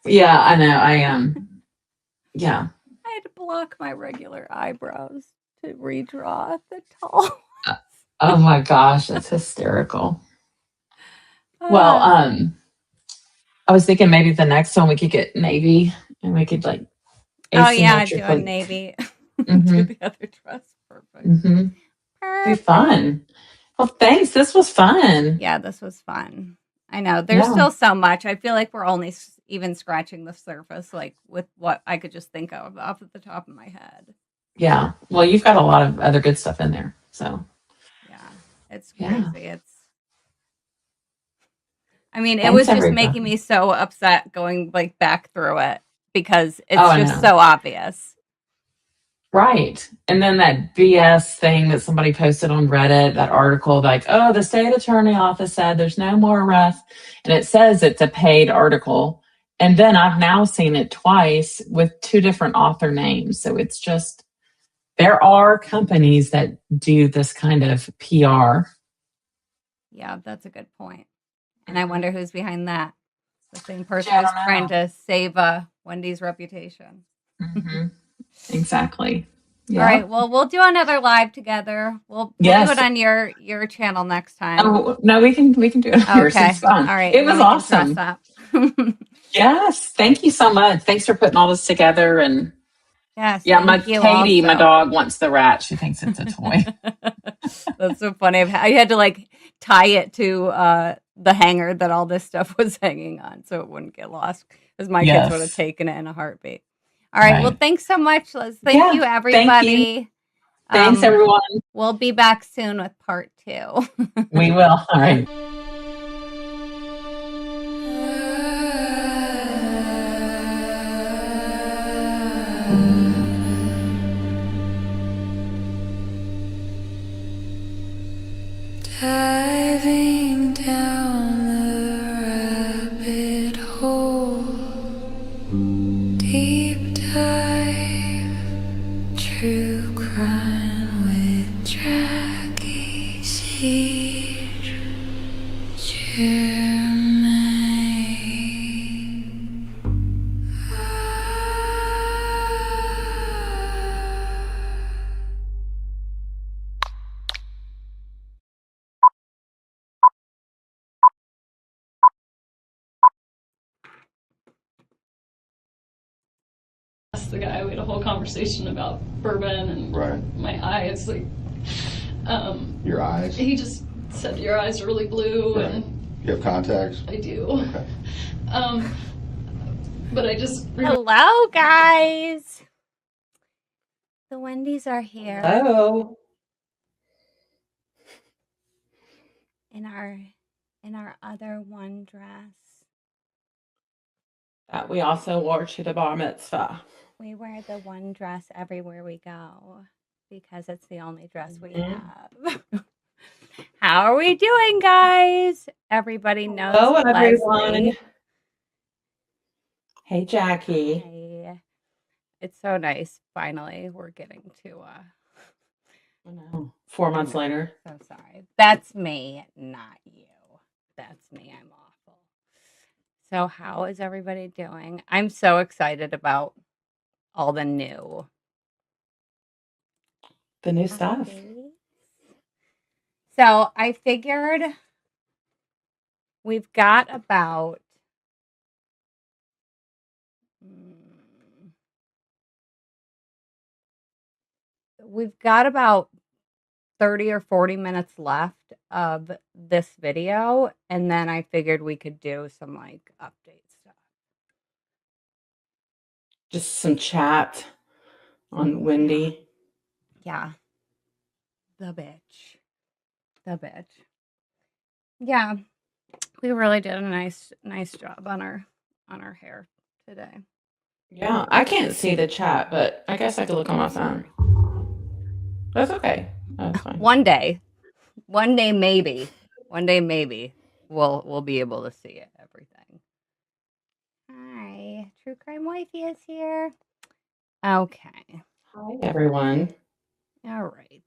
Yeah, I know. I am. Yeah. I had to block my regular eyebrows to redraw the tall. Oh my gosh, that's hysterical. Well, I was thinking maybe the next one we could get navy and we could do a navy. Mm-hmm. Do the other dress. Perfect. Mm-hmm. Be fun. Well, thanks. This was fun. Yeah, this was fun. I know there's still so much. I feel like we're only even scratching the surface, like with what I could just think of off at the top of my head. Yeah. Well, you've got a lot of other good stuff in there. So. Yeah, it's crazy. Yeah. It was just making me so upset going back through it because it's so obvious. Right. And then that BS thing that somebody posted on Reddit, that article, the state attorney office said there's no more arrests. And it says it's a paid article. And then I've now seen it twice with 2 different author names. So it's just, there are companies that do this kind of PR. Yeah, that's a good point. And I wonder who's behind that. The same person who's trying to save Wendy's reputation. Mm-hmm. Exactly. All right. Well, we'll do another live together. We'll do Yes. it on your channel next time. Oh, no, we can do it on yours. Okay. It's fun. All right. It was Then we can dress awesome. up. Yes. Thank you so much. Thanks for putting all this together. And Yes. yeah, Thank you Katie, also. my dog, wants the rat. She thinks it's a toy. That's so funny. I had to like tie it to the hanger that all this stuff was hanging on so it wouldn't get lost, because my kids would have Yes. taken it in a heartbeat. All right. Well, Right. thanks so much, Liz. Thank you, everybody. Thank you. Thanks, everyone. We'll be back soon with part 2. We will. All right. Diving down the rabbit hole, deep dive, true crime with Jackie Siege, Jermaine. Asked the guy, we had a whole conversation about bourbon and my eyes, like, Your eyes? he just said your eyes are really blue and You have contacts? I do. Okay. But I just Hello, guys. The Wendys are here. Hello. In our other one dress. That we also wore to the bar mitzvah. We wear the one dress everywhere we go because it's the only dress we have. How are we doing, guys? Everybody knows. Hello, Leslie. everyone. Hey, Jackie. Hey. It's so nice. Finally, we're getting to. I know. 4 months later. So sorry. That's me, not you. That's me. I'm awful. So, how is everybody doing? I'm so excited about all the new. The new stuff. So, I figured we've got about we've got about 30 or 40 minutes left of this video, and then I figured we could do some like update stuff. Just some chat on Wendi. Yeah. The bitch. Yeah. We really did a nice job on our hair today. Yeah, I can't see the chat, but I guess I could look on my phone. That's okay. That's fine. One day maybe we'll be able to see everything. Hi, True Crime Wifey is here. Okay. Hi, everyone. All right.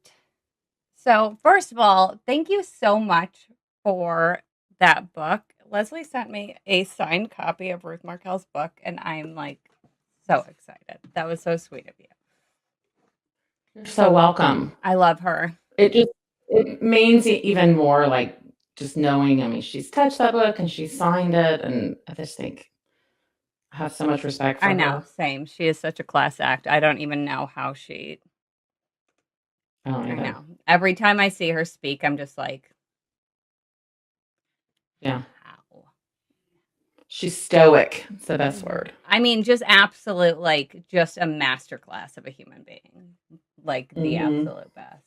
So, first of all, thank you so much for that book. Leslie sent me a signed copy of Ruth Markel's book, and I'm like so excited. That was so sweet of you. You're so welcome. I love her. It means even more, like, just knowing, I mean, she's touched that book and she signed it, and I just think I have so much respect for her. I know, same. She is such a class act. I don't even know how she... I don't I either. know. Every time I see her speak, I'm just like... Yeah. She's stoic. It's the best word. I mean, just absolute, like, just a masterclass of a human being. Like, the absolute best.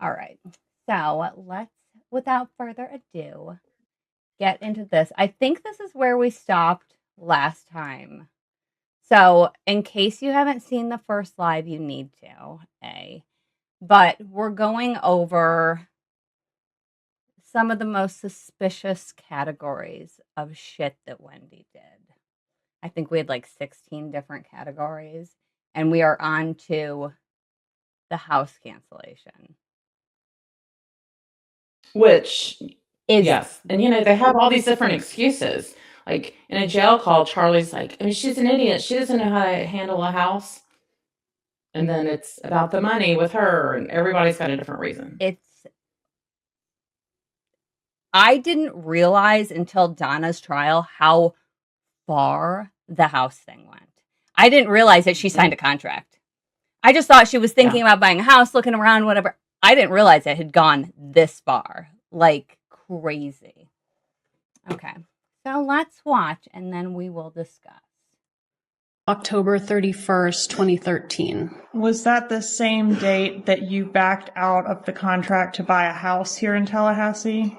All right. So, let's, without further ado, get into this. I think this is where we stopped last time. So, in case you haven't seen the first live, you need to, But we're going over some of the most suspicious categories of shit that Wendi did. I think we had like 16 different categories, and we are on to the house cancellation. Which is, yes. And, you know, they have all these different excuses. Like, in a jail call, Charlie's like, I mean, she's an idiot. She doesn't know how to handle a house. And then it's about the money with her, and everybody's got a different reason. I didn't realize until Donna's trial how far the house thing went. I didn't realize that she signed a contract. I just thought she was thinking about buying a house, looking around, whatever. I didn't realize it had gone this far. Like crazy. Okay. So let's watch and then we will discuss. October 31st, 2013. Was that the same date that you backed out of the contract to buy a house here in Tallahassee?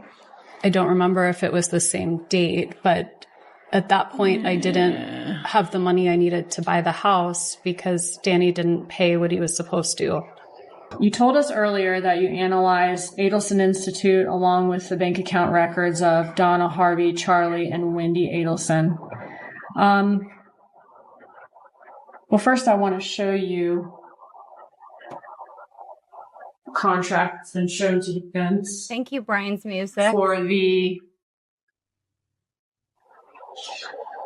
I don't remember if it was the same date, but at that point I didn't have the money I needed to buy the house because Danny didn't pay what he was supposed to. You told us earlier that you analyzed Adelson Institute along with the bank account records of Donna, Harvey, Charlie, and Wendi Adelson. Well, first I want to show you contracts and show documents. Thank you, Brian's music. For the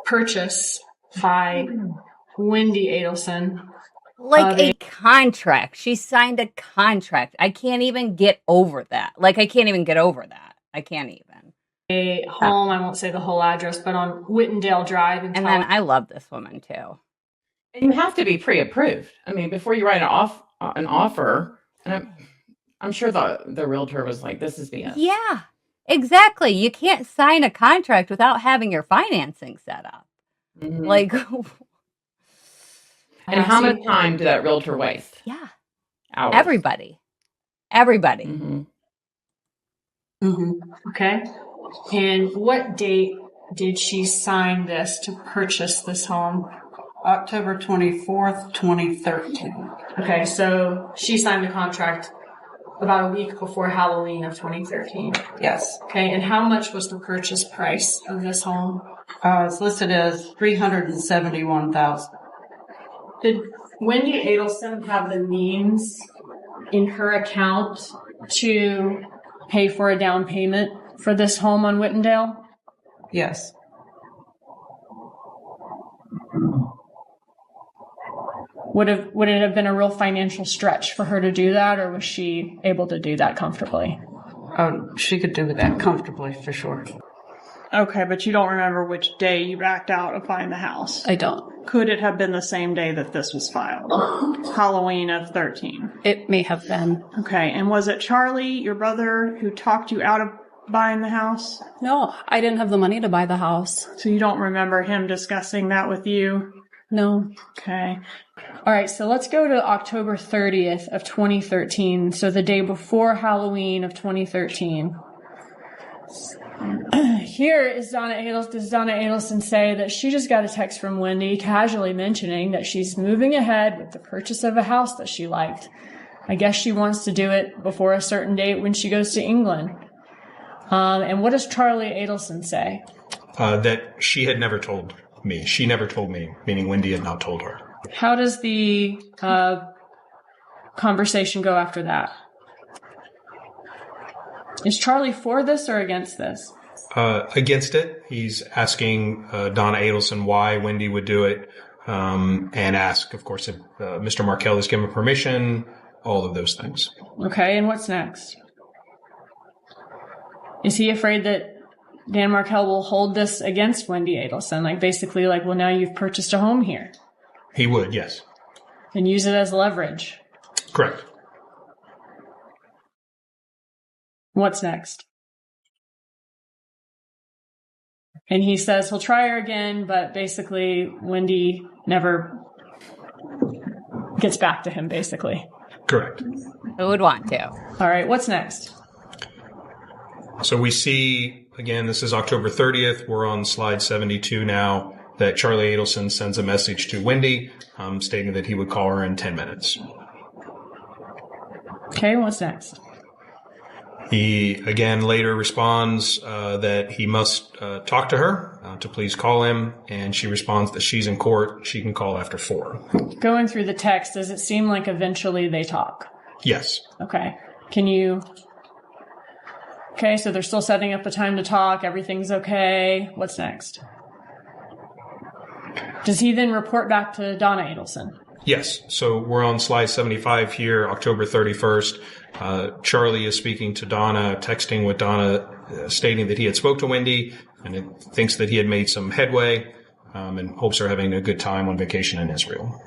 purchase by Wendi Adelson. Like a contract. She signed a contract. I can't even get over that. I can't even get over that. I can't even. A home, I won't say the whole address, but on Whittendale Drive. And then I love this woman too. And you have to be pre-approved. I mean, before you write an offer, and I'm sure the realtor was like, this is BS. Yeah, exactly. You can't sign a contract without having your financing set up. Mm-hmm. And how much time did that realtor waste? Yeah. Hours. Everybody. Mm-hmm. Okay. And what date did she sign this to purchase this home? October 24th, 2013. Okay, so she signed the contract about a week before Halloween of 2013. Yes. Okay, and how much was the purchase price of this home? It's listed as $371,000. Did Wendi Adelson have the means in her account to pay for a down payment for this home on Whittendale? Yes. Would it have been a real financial stretch for her to do that, or was she able to do that comfortably? Oh, she could do that comfortably, for sure. Okay, but you don't remember which day you backed out of buying the house? I don't. Could it have been the same day that this was filed? Halloween of 13? It may have been. Okay, and was it Charlie, your brother, who talked you out of buying the house? No, I didn't have the money to buy the house. So you don't remember him discussing that with you? No. Okay. All right, so let's go to October 30th of 2013, so the day before Halloween of 2013. Here is does Donna Adelson say that she just got a text from Wendi casually mentioning that she's moving ahead with the purchase of a house that she liked. I guess she wants to do it before a certain date when she goes to England. And what does Charlie Adelson say? That she had never told me. She never told me, meaning Wendi had not told her. How does the conversation go after that? Is Charlie for this or against this? Against it. He's asking Donna Adelson why Wendi would do it, and ask, of course, if Mr. Markell has given permission, all of those things. Okay, and what's next? Is he afraid that Dan Markell will hold this against Wendi Adelson? Basically, well, now you've purchased a home here. He would, yes. And use it as leverage. Correct. What's next? And he says he'll try her again, but basically Wendi never gets back to him, basically. Correct. Who would want to? All right, what's next? So we see, again, this is October 30th. We're on slide 72 now, that Charlie Adelson sends a message to Wendi stating that he would call her in 10 minutes. Okay, what's next? He, again, later responds that he must talk to her to please call him, and she responds that she's in court. She can call after 4. Going through the text, does it seem like eventually they talk? Yes. Okay. Okay, so they're still setting up a time to talk. Everything's okay. What's next? Does he then report back to Donna Adelson? Yes. So we're on slide 75 here, October 31st. Charlie is speaking to Donna, texting with Donna, stating that he had spoke to Wendi and it thinks that he had made some headway, and hopes they're having a good time on vacation in Israel.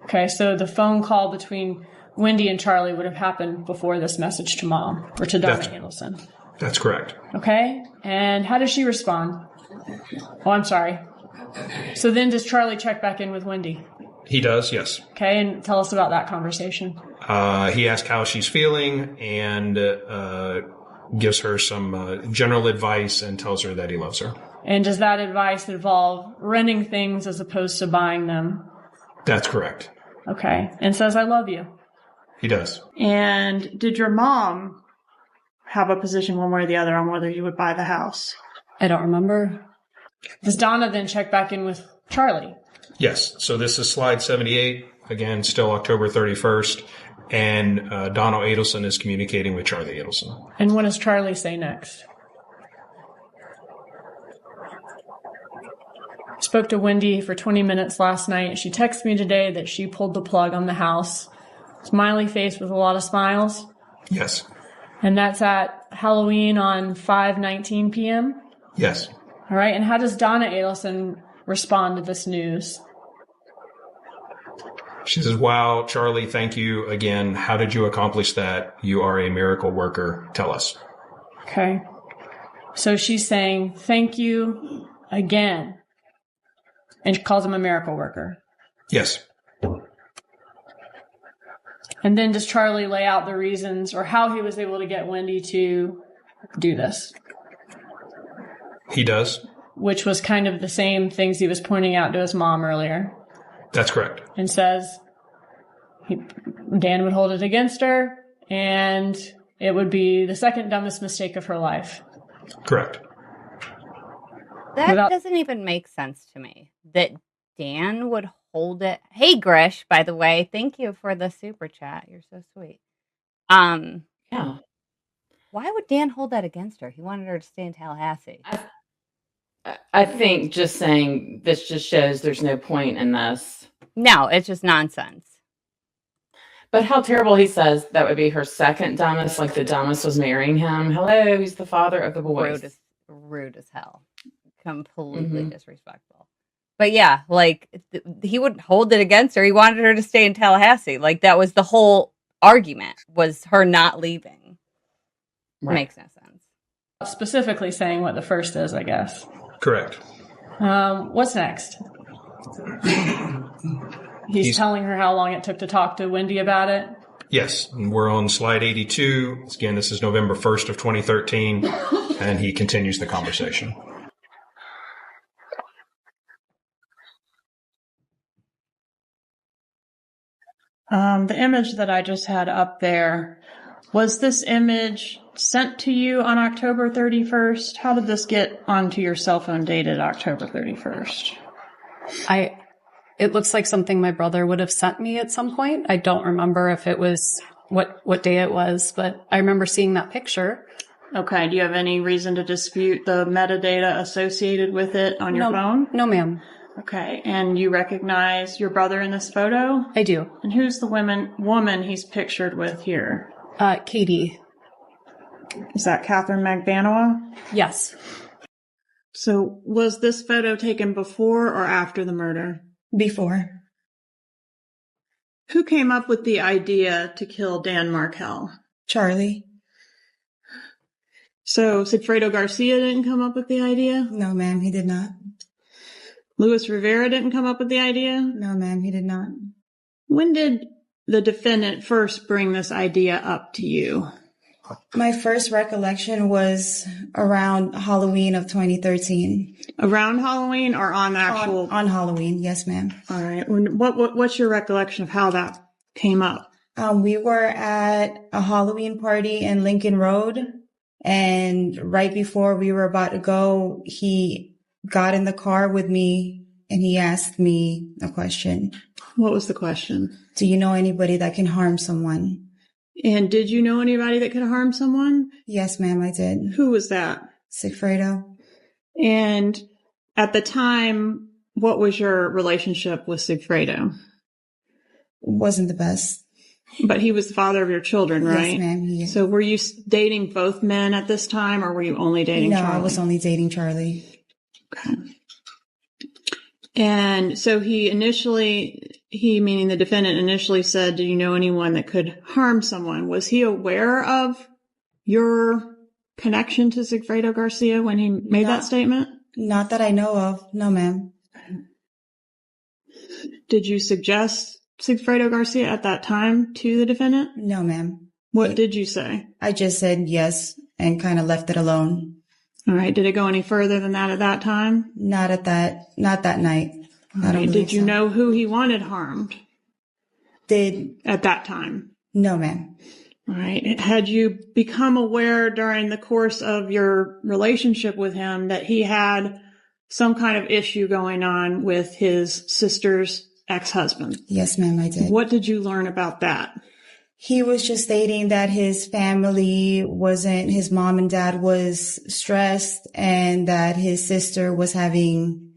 Okay, so the phone call between Wendi and Charlie would have happened before this message to Mom, or to Donna Adelson. That's correct. Okay, and how does she respond? Oh, I'm sorry. So then does Charlie check back in with Wendi? He does, yes. Okay, and tell us about that conversation. He asked how she's feeling and gives her some general advice and tells her that he loves her. And does that advice involve renting things as opposed to buying them? That's correct. Okay, and says, I love you. He does. And did your mom have a position one way or the other on whether you would buy the house? I don't remember. Does Donna then check back in with Charlie? Yes. So this is slide 78. Again, still October 31st. And Donald Adelson is communicating with Charlie Adelson. And what does Charlie say next? Spoke to Wendi for 20 minutes last night. She texted me today that she pulled the plug on the house. Smiley face with a lot of smiles. Yes. And that's at Halloween on 5:19 p.m.? Yes. All right. And how does Donna Adelson respond to this news? She says, wow, Charlie, thank you again. How did you accomplish that? You are a miracle worker. Tell us. Okay. So she's saying, thank you again. And she calls him a miracle worker. Yes. And then does Charlie lay out the reasons or how he was able to get Wendi to do this? He does. Which was kind of the same things he was pointing out to his mom earlier. That's correct. And says Dan would hold it against her and it would be the second dumbest mistake of her life. Correct. That doesn't even make sense to me. That Dan would hold it. Hey, Grish, by the way, thank you for the super chat. You're so sweet. Yeah. Why would Dan hold that against her? He wanted her to stay in Tallahassee. I think just saying this just shows there's no point in this. No, it's just nonsense. But how terrible, he says that would be her second dumbest, like the dumbest was marrying him. Hello, he's the father of the boys. Rude as hell. Completely disrespectful. But yeah, like he wouldn't hold it against her. He wanted her to stay in Tallahassee. Like that was the whole argument, was her not leaving. Right. Makes no sense. Specifically saying what the first is, I guess. Correct. What's next? He's telling her how long it took to talk to Wendi about it. Yes. And we're on slide 82. Again, this is November 1st of 2013. And he continues the conversation. The image that I just had up there, was this image sent to you on October 31st? How did this get onto your cell phone dated October 31st? It looks like something my brother would have sent me at some point. I don't remember if it was what day it was, but I remember seeing that picture. Okay. Do you have any reason to dispute the metadata associated with it on your phone? No, ma'am. Okay. And you recognize your brother in this photo? I do. And who's the woman he's pictured with here? Katie. Is that Catherine McBanoa? Yes. So was this photo taken before or after the murder? Before. Who came up with the idea to kill Dan Markel? Charlie. So Sigfredo Garcia didn't come up with the idea? No, ma'am, he did not. Luis Rivera didn't come up with the idea? No, ma'am, he did not. When did the defendant first bring this idea up to you? My first recollection was around Halloween of 2013. Around Halloween or on actual? On Halloween, yes, ma'am. All right. What's your recollection of how that came up? We were at a Halloween party in Lincoln Road, and right before we were about to go, he got in the car with me and he asked me a question. What was the question? Do you know anybody that can harm someone? And did you know anybody that could harm someone? Yes, ma'am, I did. Who was that? Sigfredo. And at the time, what was your relationship with Sigfredo? wasn't the best. But he was the father of your children, right? Yes, ma'am. He is. So were you dating both men at this time, or were you only dating No, Charlie? I was only dating Charlie. Okay. And so he meaning the defendant initially said, do you know anyone that could harm someone? Was he aware of your connection to Sigfredo Garcia when he made that statement? Not that I know of. No, ma'am. Did you suggest Sigfredo Garcia at that time to the defendant? No, ma'am. What did you say? I just said yes and kind of left it alone. All right. Did it go any further than that at that time? Not that night. All right. Did you know who he wanted harmed? At that time? No, ma'am. All right. Had you become aware during the course of your relationship with him that he had some kind of issue going on with his sister's ex-husband? Yes, ma'am, I did. What did you learn about that? He was just stating that his mom and dad was stressed and that his sister was having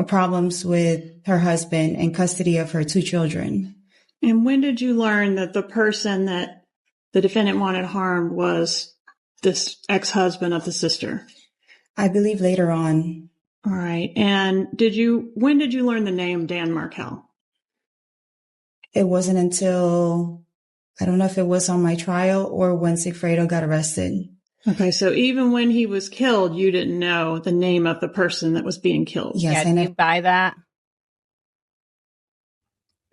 problems with her husband and custody of her 2 children. And when did you learn that the person that the defendant wanted harmed was this ex-husband of the sister? I believe later on. All right. And when did you learn the name Dan Markel? It wasn't until, I don't know if it was on my trial or when Sigfredo got arrested. Okay. So even when he was killed, you didn't know the name of the person that was being killed? Yes. Did you buy that?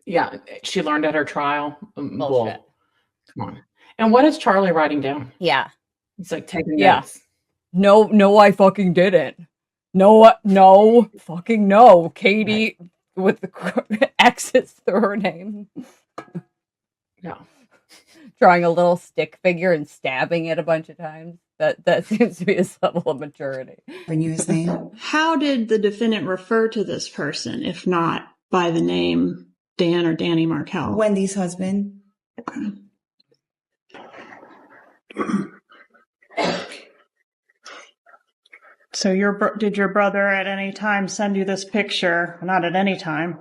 Yeah, she learned at her trial. Bullshit. Well, come on. And what is Charlie writing down? Yeah. He's like taking Yes. notes. No, I fucking didn't. No, fucking no. Katie with the X's through her name. Yeah. Drawing a little stick figure and stabbing it a bunch of times. That seems to be his level of maturity. How did the defendant refer to this person, if not by the name Dan or Danny Markel? Wendy's husband. Okay. So did your brother at any time send you this picture? Not at any time.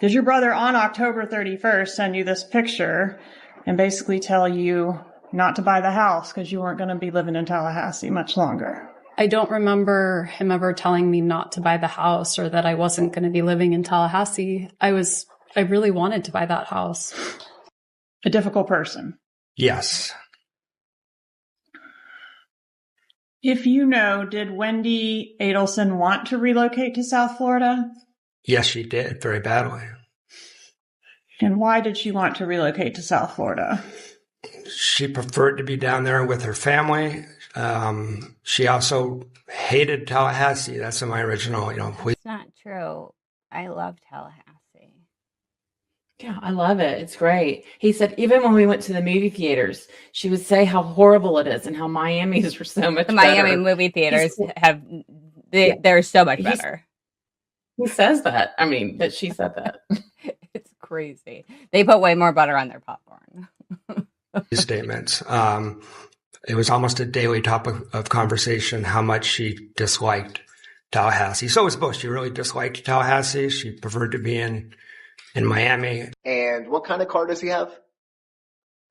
Did your brother on October 31st send you this picture and basically tell you not to buy the house because you weren't going to be living in Tallahassee much longer? I don't remember him ever telling me not to buy the house or that I wasn't going to be living in Tallahassee. I really wanted to buy that house. A difficult person. Yes. If you know, did Wendi Adelson want to relocate to South Florida? Yes, she did very badly. And why did she want to relocate to South Florida? She preferred to be down there with her family. She also hated Tallahassee. That's in my original, police. It's not true. I love Tallahassee. Yeah, I love it. It's great. He said even when we went to the movie theaters, she would say how horrible it is and how Miami's were so much The better. Miami movie theaters they're so much better. He says that. I mean, that she said that. It's crazy. They put way more butter on their popcorn. Statements. It was almost a daily topic of conversation how much she disliked Tallahassee. So was both. She really disliked Tallahassee. She preferred to be in Miami. And what kind of car does he have?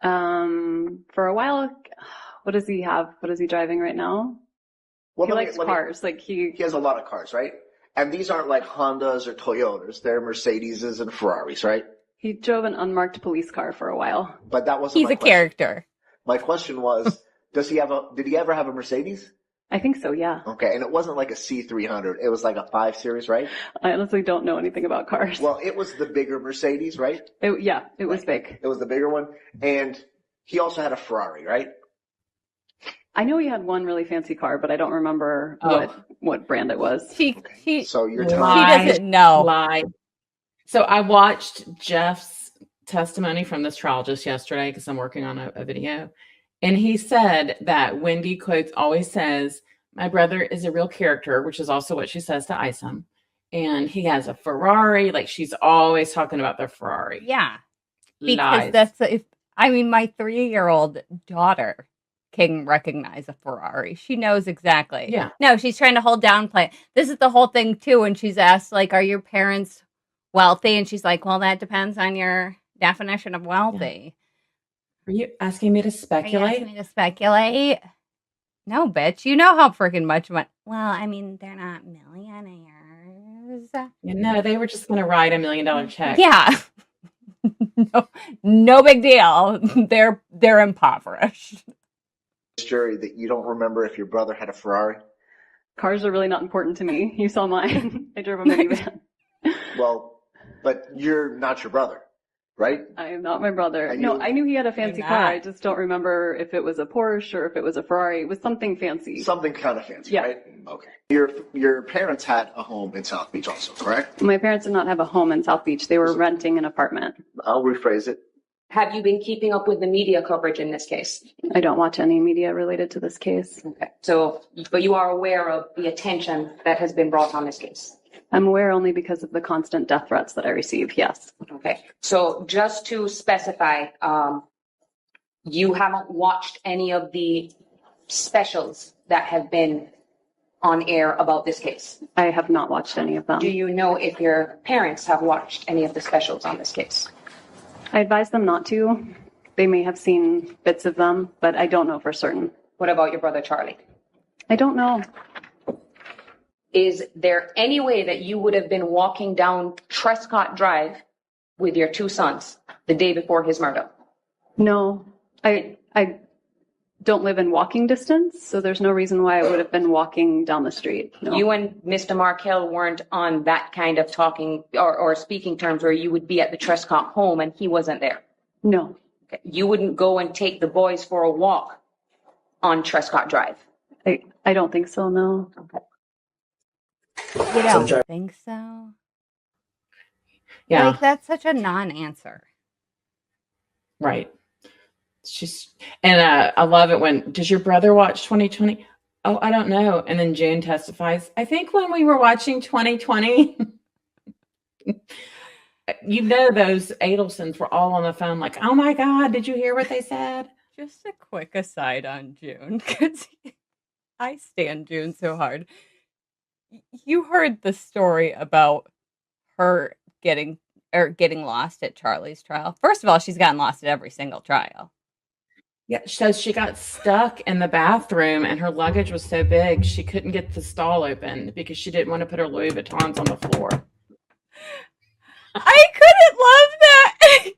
For a while, what does he have? What is he driving right now? Well, he likes cars. He has a lot of cars, right? And these aren't like Hondas or Toyotas. They're Mercedes and Ferraris, right? He drove an unmarked police car for a while. But that wasn't He's my a question. character. My question was, did he ever have a Mercedes? I think so, yeah. Okay, and it wasn't like a C300. It was like a 5 Series, right? I honestly don't know anything about cars. Well, it was the bigger Mercedes, right? It was big. It was the bigger one. And he also had a Ferrari, right? I know he had one really fancy car, but I don't remember what brand it was. So you're He doesn't know. Lie. So I watched Jeff's testimony from this trial just yesterday because I'm working on a video. And he said that Wendi, quotes, always says, my brother is a real character, which is also what she says to Isom. And he has a Ferrari. Like, she's always talking about the Ferrari. Yeah. Because Lies. my 3-year-old daughter can recognize a Ferrari. She knows exactly. Yeah. No, she's trying to hold down play. This is the whole thing too. When she's asked, like, are your parents wealthy? And she's like, well, that depends on your definition of wealthy. Are you asking me to Are you speculate? asking me to speculate? No, bitch. You know how freaking much money. Well, I mean, they're not millionaires. You know, they were just going to write $1 million check. Yeah. No big deal. They're impoverished. Jury that you don't remember if your brother had a Ferrari? Cars are really not important to me. You saw mine. I drove a minivan. Well, but you're not your brother, right? I am not my brother. No, I knew he had a fancy car. I just don't remember if it was a Porsche or if it was a Ferrari. It was something fancy. Something kind of fancy, Yeah. right? Okay. Your parents had a home in South Beach also, correct? My parents did not have a home in South Beach. They were renting an apartment. I'll rephrase it. Have you been keeping up with the media coverage in this case? I don't watch any media related to this case. Okay. So, but you are aware of the attention that has been brought on this case? I'm aware only because of the constant death threats that I receive, yes. Okay. So just to specify, you haven't watched any of the specials that have been on air about this case? I have not watched any of them. Do you know if your parents have watched any of the specials on this case? I advise them not to. They may have seen bits of them, but I don't know for certain. What about your brother Charlie? I don't know. Is there any way that you would have been walking down Trescott Drive with your two sons the day before his murder? No, I don't live in walking distance, so there's no reason why I would have been walking down the street. No. You and Mr. Markell weren't on that kind of talking or speaking terms where you would be at the Trescott home and he wasn't there? No. Okay. You wouldn't go and take the boys for a walk on Trescott Drive? I don't think so, no. Okay. You don't think so? Yeah. Like, that's such a non-answer. Right. And I love it when, does your brother watch 2020? Oh, I don't know. And then June testifies, I think when we were watching 2020, you know, those Adelsons were all on the phone like, oh my God, did you hear what they said? Just a quick aside on June, because I stand June so hard. You heard the story about her getting lost at Charlie's trial. First of all, she's gotten lost at every single trial. Yeah, so she got stuck in the bathroom and her luggage was so big she couldn't get the stall open because she didn't want to put her Louis Vuittons on the floor. I couldn't love that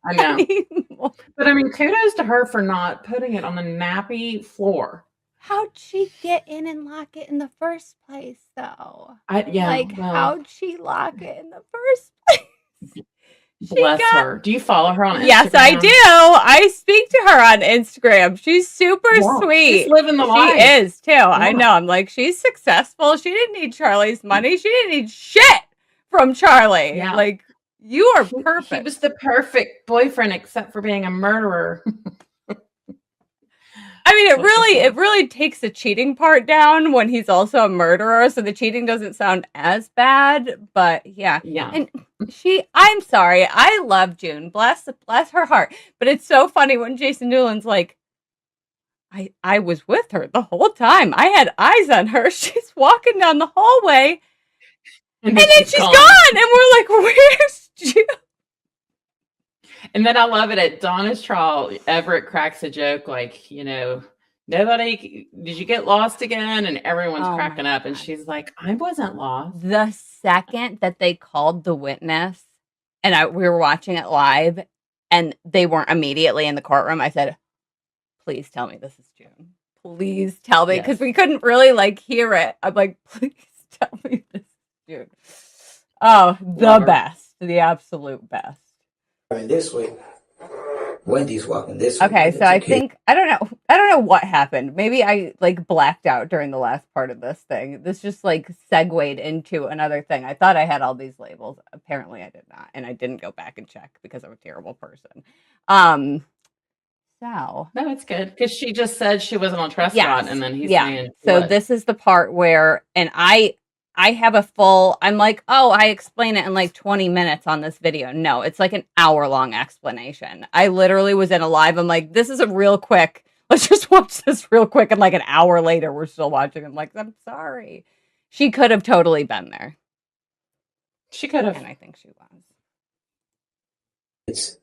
I know. anymore. But I mean, kudos to her for not putting it on the nappy floor. How'd she get in and lock it in the first place, though? Well, how'd she lock it in the first place? Bless her. Do you follow her on Instagram? Yes, I do. I speak to her on Instagram. She's super sweet. She's living the life. She is, too. Yeah. I know. I'm like, she's successful. She didn't need Charlie's money. She didn't need shit from Charlie. Yeah. Like, you are perfect. He was the perfect boyfriend except for being a murderer. I mean, it really takes the cheating part down when he's also a murderer, so the cheating doesn't sound as bad, but yeah. And I'm sorry, I love June. Bless her heart. But it's so funny when Jason Newland's like, I was with her the whole time. I had eyes on her. She's walking down the hallway, and then she's gone. And we're like, where's June? And then I love it at Donna's trial. Everett cracks a joke like, you know, did you get lost again? And everyone's cracking up. And she's like, I wasn't lost. The second that they called the witness and we were watching it live and they weren't immediately in the courtroom, I said, please tell me this is June. Please tell me. Because we couldn't really like hear it. I'm like, please tell me this is June. Oh, the best. The absolute best. This way. Wendy's walking this way. Okay, so I think I don't know what happened. Maybe I like blacked out during the last part of this thing. This just like segued into another thing. I thought I had all these labels. Apparently I did not, and I didn't go back and check because I'm a terrible person. So no, it's good because she just said she wasn't on Trescott, and then he's saying so. What? This is the part where, and I have I'm like, oh, I explain it in like 20 minutes on this video. No, it's like an hour-long explanation. I literally was in a live. I'm like, this is a real quick. Let's just watch this real quick. And like an hour later, we're still watching. I'm like, I'm sorry. She could have totally been there. She could have. And I think she was. So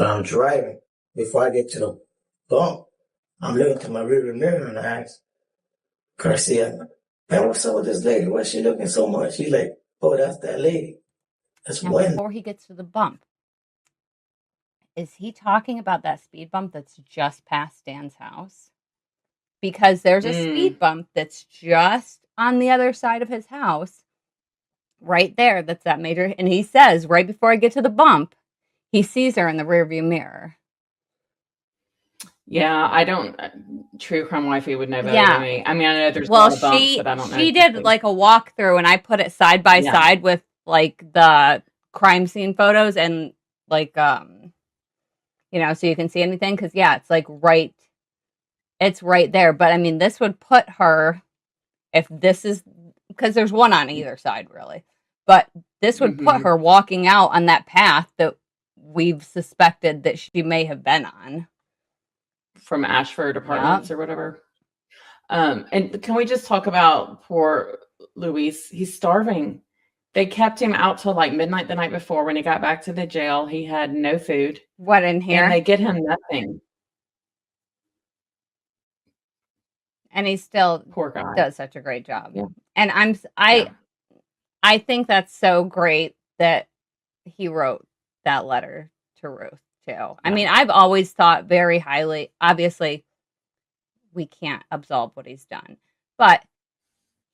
I'm driving. Before I get to the bump, I'm looking to my rearview mirror and I ask Garcia, man, what's up with this lady? Why is she looking so much? He's like, oh, that's that lady. That's Now, Wendi. before he gets to the bump, is he talking about that speed bump that's just past Dan's house? Because there's a speed bump that's just on the other side of his house, right there. That's that major. And he says, right before I get to the bump, he sees her in the rearview mirror. Yeah, I don't. True crime wifey would know better Yeah. than me. I mean, I know there's a Well, lot of bumps, but I don't know. she did like a walkthrough, and I put it side by Yeah. side with like the crime scene photos and like you know, so you can see anything. Because yeah, it's like it's right there. But I mean, this would put her, if this is, because there's one on either side really, but this would put her walking out on that path that we've suspected that she may have been on. From Ashford Apartments or whatever. And can we just talk about poor Luis? He's starving. They kept him out till like midnight the night before. When he got back to the jail, he had no food. What, in here? And they get him nothing. And he still poor guy does such a great job. Yeah. And I think that's so great that he wrote that letter to Ruth too. Yeah. I mean, I've always thought very highly. Obviously, we can't absolve what he's done, but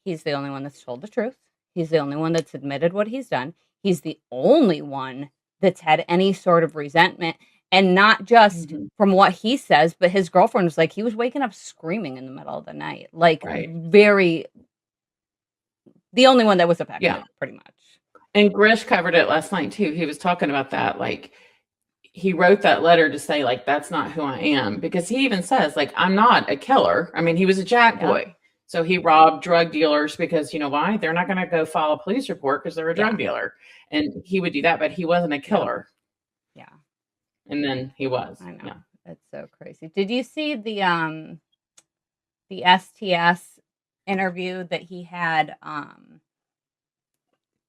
he's the only one that's told the truth. He's the only one that's admitted what he's done. He's the only one that's had any sort of resentment, and not just from what he says, but his girlfriend was like, he was waking up screaming in the middle of the night, like the only one that was affected, pretty much. And Grish covered it last night too. He was talking about that, like he wrote that letter to say, like, that's not who I am, because he even says, like, I'm not a killer. I mean, he was a jack boy. So he robbed drug dealers because, you know why? They're not going to go file a police report because they're a drug dealer. And he would do that, but he wasn't a killer. Yeah. And then he was. I know. Yeah. That's so crazy. Did you see the STS interview that he had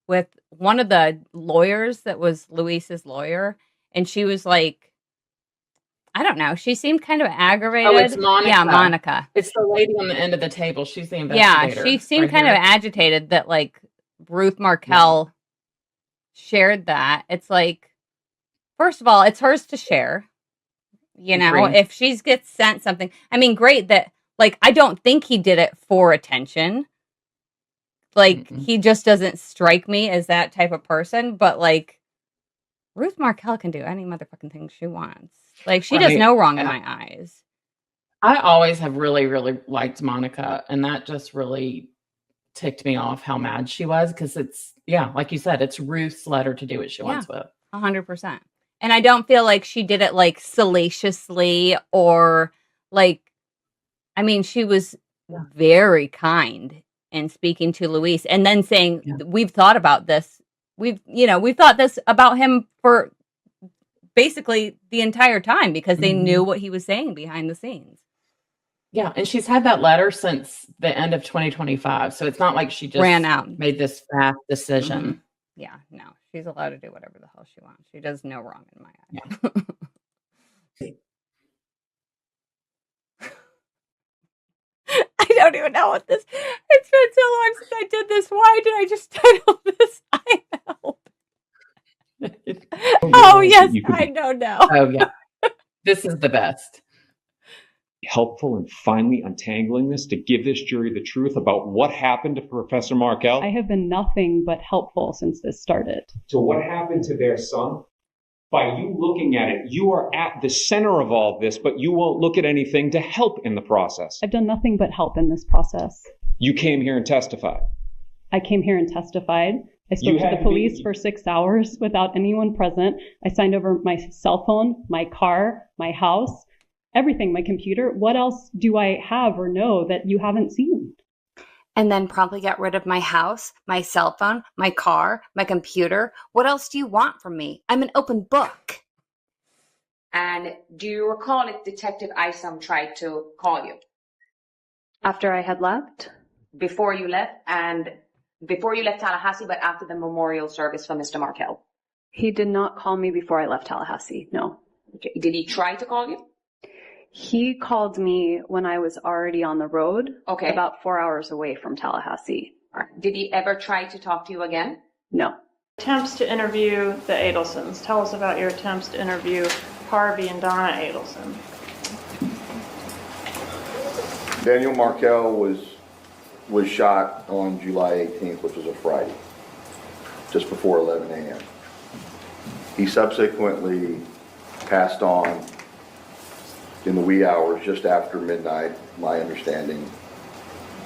with one of the lawyers that was Luis's lawyer? And she was like, I don't know. She seemed kind of aggravated. Oh, it's Monica. Yeah, Monica. It's the lady on the end of the table. She's the investigator. Yeah, she seemed kind of agitated that, like, Ruth Markel shared that. It's like, first of all, it's hers to share. You know, if she gets sent something. I mean, great that, like, I don't think he did it for attention. Like, he just doesn't strike me as that type of person. But, like, Ruth Markel can do any motherfucking thing she wants. Like, she does no wrong in my eyes. I always have really, really liked Monica, and that just really ticked me off how mad she was, because it's, like you said, it's Ruth's letter to do what she wants with. 100%. And I don't feel like she did it, like, salaciously or, like, I mean, she was very kind in speaking to Luis and then saying, we've thought about this. We've thought this about him for basically the entire time, because they knew what he was saying behind the scenes. Yeah, and she's had that letter since the end of 2025, so it's not like she just ran out, made this fast decision. Yeah, no, she's allowed to do whatever the hell she wants. She does no wrong in my eyes. I don't even know what this. It's been so long since I did this. Why did I just title this? I know. Oh yes, I know now. Oh yeah, this is the best. Helpful in finally untangling this, to give this jury the truth about what happened to Professor Markel? I have been nothing but helpful since this started. So what happened to their son? By you looking at it, you are at the center of all this, but you won't look at anything to help in the process. I've done nothing but help in this process. You came here and testified. I came here and testified. I spoke to the police for 6 hours without anyone present. I signed over my cell phone, my car, my house, everything, my computer. What else do I have or know that you haven't seen? And then promptly got rid of my house, my cell phone, my car, my computer. What else do you want from me? I'm an open book. And do you recall if Detective Isom tried to call you? After I had left? Before you left Tallahassee, but after the memorial service for Mr. Markel. He did not call me before I left Tallahassee, no. Okay. Did he try to call you? He called me when I was already on the road, Okay. about 4 hours away from Tallahassee. Did he ever try to talk to you again? No. Attempts to interview the Adelsons. Tell us about your attempts to interview Harvey and Donna Adelson. Daniel Markel was shot on July 18th, which was a Friday, just before 11 a.m. He subsequently passed on in the wee hours just after midnight, my understanding,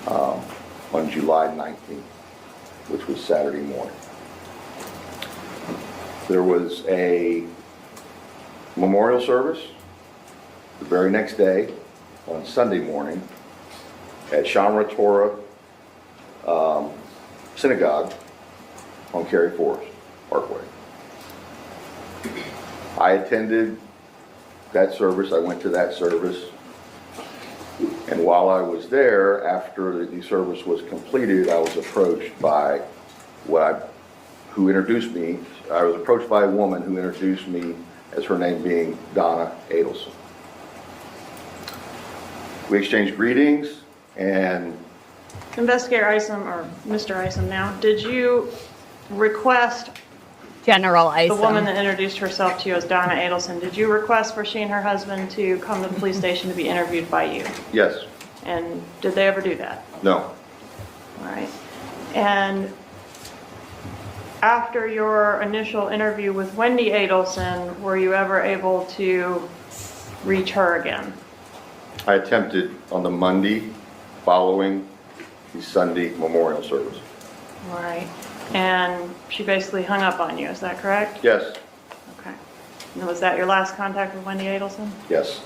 on July 19th, which was Saturday morning. There was a memorial service the very next day on Sunday morning at Shamra Torah Synagogue on Cary Forest Parkway. I attended that service. I went to that service. And while I was there, after the service was completed, I was approached by who introduced me. I was approached by a woman who introduced me as her name being Donna Adelson. We exchanged greetings, and Investigator Isom, or Mr. Isom now, did you request General Isom, the woman that introduced herself to you as Donna Adelson, did you request for she and her husband to come to the police station to be interviewed by you? yes, And did they ever do that? no, All right. And after your initial interview with Wendi Adelson, were you ever able to reach her again? I attempted on the Monday following the Sunday memorial service. All right. And she basically hung up on you, is that correct? Yes, Okay. And was that your last contact with Wendi Adelson? yes.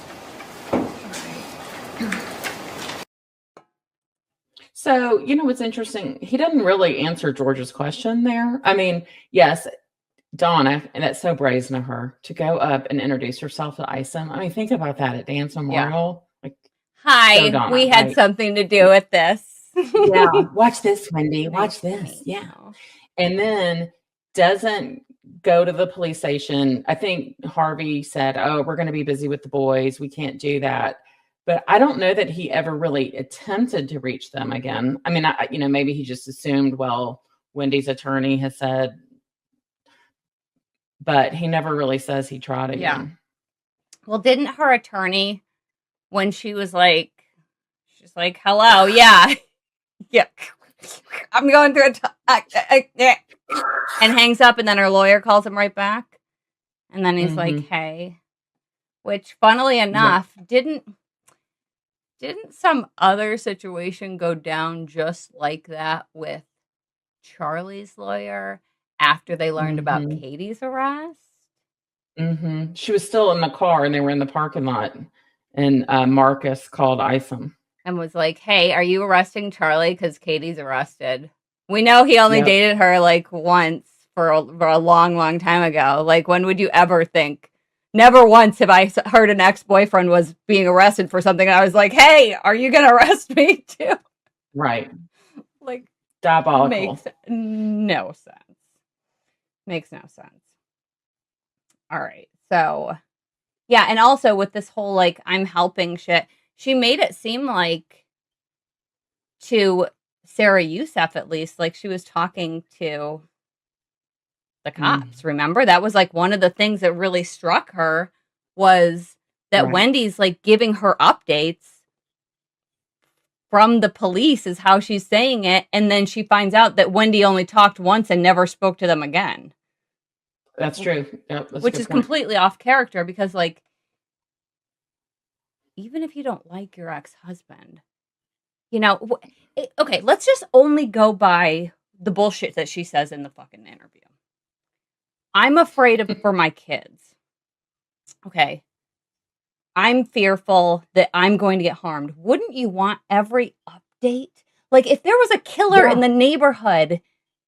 So, you know what's interesting? He doesn't really answer George's question there. I mean, yes, Donna, and that's so brazen of her to go up and introduce herself to Isom. I mean, think about that at Dan's memorial. Like, Hi, so Donna, we had right? something to do with this. Yeah, watch this, Wendy. Watch this. Yeah. And then doesn't go to the police station. I think Harvey said, "Oh, we're going to be busy with the boys. We can't do that." But I don't know that he ever really attempted to reach them again. I mean, maybe he just assumed, well, Wendy's attorney has said, but he never really says he tried again. Yeah. Well, didn't her attorney, when she's like, hello, yeah, yeah, I'm going through and hangs up, and then her lawyer calls him right back. And then he's like, hey, which funnily enough, didn't some other situation go down just like that with Charlie's lawyer after they learned about Katie's arrest? She was still in the car and they were in the parking lot, and Marcus called Isom and was like, hey, are you arresting Charlie because Katie's arrested? We know he only dated her like once for a long, long time ago. Like, when would you ever think? Never once have I heard an ex-boyfriend was being arrested for something. And I was like, hey, are you going to arrest me too? Right. Like, diabolical. Makes no sense. Makes no sense. All right. So, yeah. And also with this whole, like, I'm helping shit, she made it seem like, to Sarah Youssef at least, like she was talking to the cops. Remember, that was like one of the things that really struck her, was that Wendy's like giving her updates from the police, is how she's saying it, and then she finds out that Wendi only talked once and never spoke to them again. That's true. Yep, that's which is completely off character, because like, even if you don't like your ex-husband, okay, let's just only go by the bullshit that she says in the fucking interview. I'm afraid for my kids. Okay. I'm fearful that I'm going to get harmed. Wouldn't you want every update? Like, if there was a killer in the neighborhood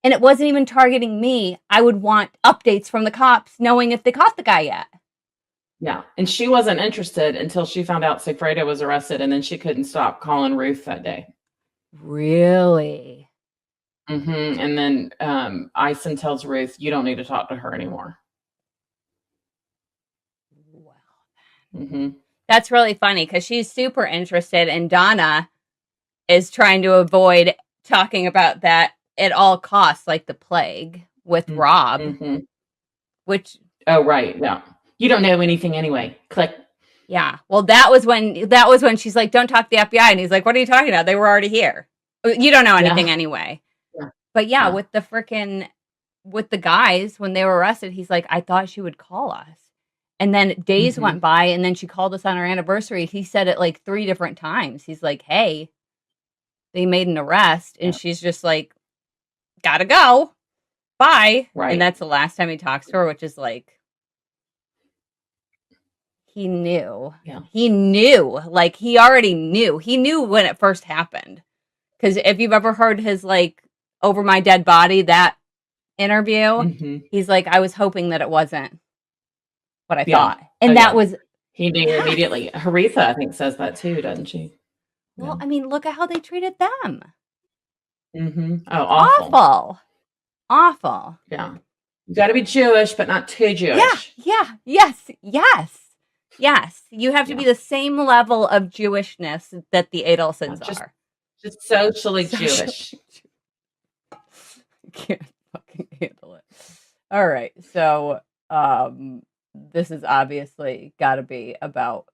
and it wasn't even targeting me, I would want updates from the cops knowing if they caught the guy yet. Yeah. And she wasn't interested until she found out Sigfredo was arrested, and then she couldn't stop calling Ruth that day. Really? And then Ison tells Ruth, you don't need to talk to her anymore. That's really funny because she's super interested, and Donna is trying to avoid talking about that at all costs, like the plague with Rob. Which oh right, yeah, you don't know anything anyway. Click. Yeah, well, that was when she's like, "Don't talk to the FBI," and he's like, "What are you talking about? They were already here. You don't know anything anyway." Yeah. But yeah, with the guys when they were arrested, he's like, "I thought she would call us." And then days went by, and then she called us on our anniversary. He said it like 3 different times. He's like, "Hey, they made an arrest," and she's just like, "Gotta go, bye." Right. And that's the last time he talks to her, which is like, he knew. Yeah. He knew. Like, he already knew. He knew when it first happened. Because if you've ever heard his like "Over My Dead Body," that interview, he's like, "I was hoping that it wasn't what I thought." And that was... He knew immediately. Haritha, I think, says that too, doesn't she? Well, I mean, look at how they treated them. Oh, awful. Awful. Yeah. You got to be Jewish, but not too Jewish. Yeah. Yes. You have to be the same level of Jewishness that the Adelsons are. Just socially Jewish. I can't fucking handle it. All right. So, this is obviously got to be about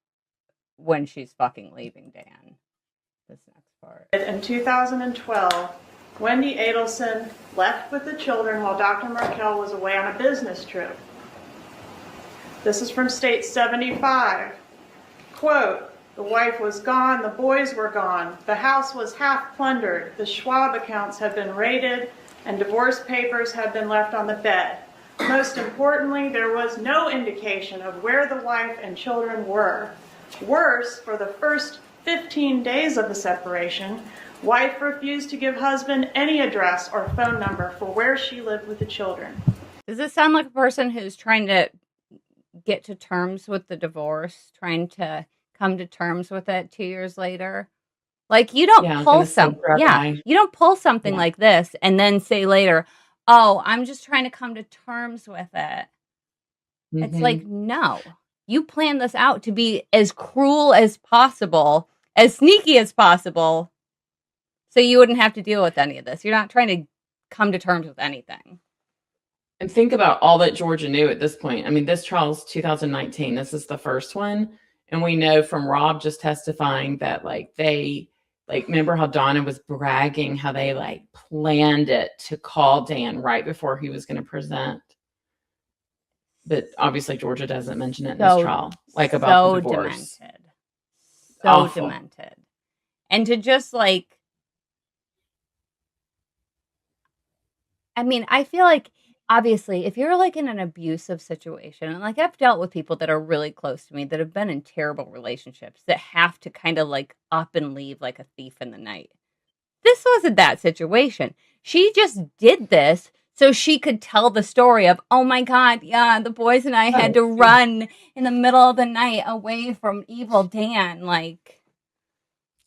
when she's fucking leaving Dan. This next part. In 2012, Wendi Adelson left with the children while Dr. Markel was away on a business trip. This is from State 75. Quote, "The wife was gone, the boys were gone, the house was half plundered, the Schwab accounts had been raided, and divorce papers had been left on the bed. Most importantly, there was no indication of where the wife and children were. Worse, for the first 15 days of the separation, wife refused to give husband any address or phone number for where she lived with the children." Does this sound like a person who's trying to get to terms with the divorce, trying to come to terms with it 2 years later? Like, you don't pull you don't pull something like this and then say later, "Oh, I'm just trying to come to terms with it." It's like, no, you planned this out to be as cruel as possible, as sneaky as possible, so you wouldn't have to deal with any of this. You're not trying to come to terms with anything. And think about all that Georgia knew at this point. I mean, this trial's 2019. This is the first one. And we know from Rob just testifying that remember how Donna was bragging how they planned it to call Dan right before he was going to present. But obviously Georgia doesn't mention it in this trial. About the divorce. Demented. And to just I mean, I feel like, obviously, if you're in an abusive situation, and I've dealt with people that are really close to me that have been in terrible relationships that have to kind of up and leave like a thief in the night. This wasn't that situation. She just did this so she could tell the story of, "Oh my God, yeah, the boys and I had to run in the middle of the night away from evil Dan."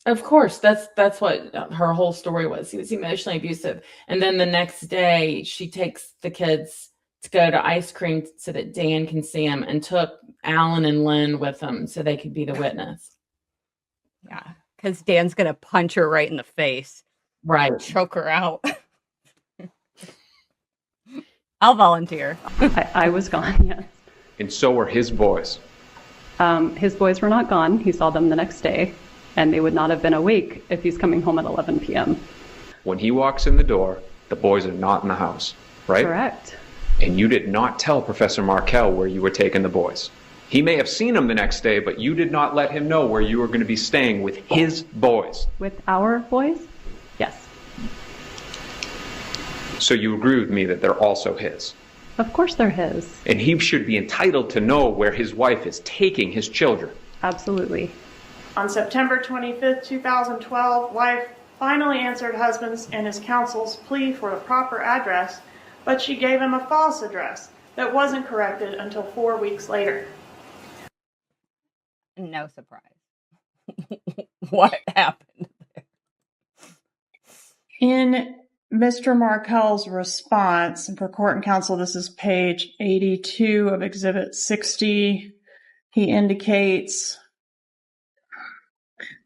Of course, that's what her whole story was. He was emotionally abusive. And then the next day, she takes the kids to go to ice cream so that Dan can see him, and took Alan and Lynn with them so they could be the witness. Yeah, because Dan's going to punch her right in the face. Right. Choke her out. I'll volunteer. I was gone, yes. And so were his boys. His boys were not gone. He saw them the next day, and they would not have been awake if he's coming home at 11 p.m. When he walks in the door, the boys are not in the house, right? Correct. And you did not tell Professor Markel where you were taking the boys. He may have seen them the next day, but you did not let him know where you were going to be staying with his boys. With our boys? Yes. So you agree with me that they're also his? Of course they're his. And he should be entitled to know where his wife is taking his children. Absolutely. On September 25th, 2012, wife finally answered husband's and his counsel's plea for a proper address, but she gave him a false address that wasn't corrected until 4 weeks later. No surprise. What happened there? In Mr. Markel's response, and for court and counsel, this is page 82 of Exhibit 60. He indicates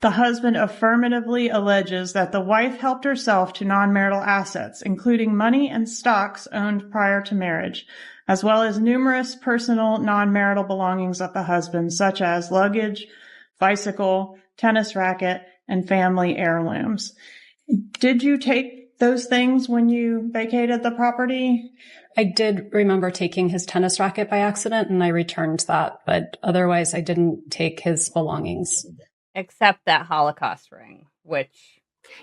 the husband affirmatively alleges that the wife helped herself to non-marital assets, including money and stocks owned prior to marriage, as well as numerous personal non-marital belongings of the husband, such as luggage, bicycle, tennis racket, and family heirlooms. Did you take those things when you vacated the property? I did remember taking his tennis racket by accident and I returned that, but otherwise I didn't take his belongings. Except that Holocaust ring, which...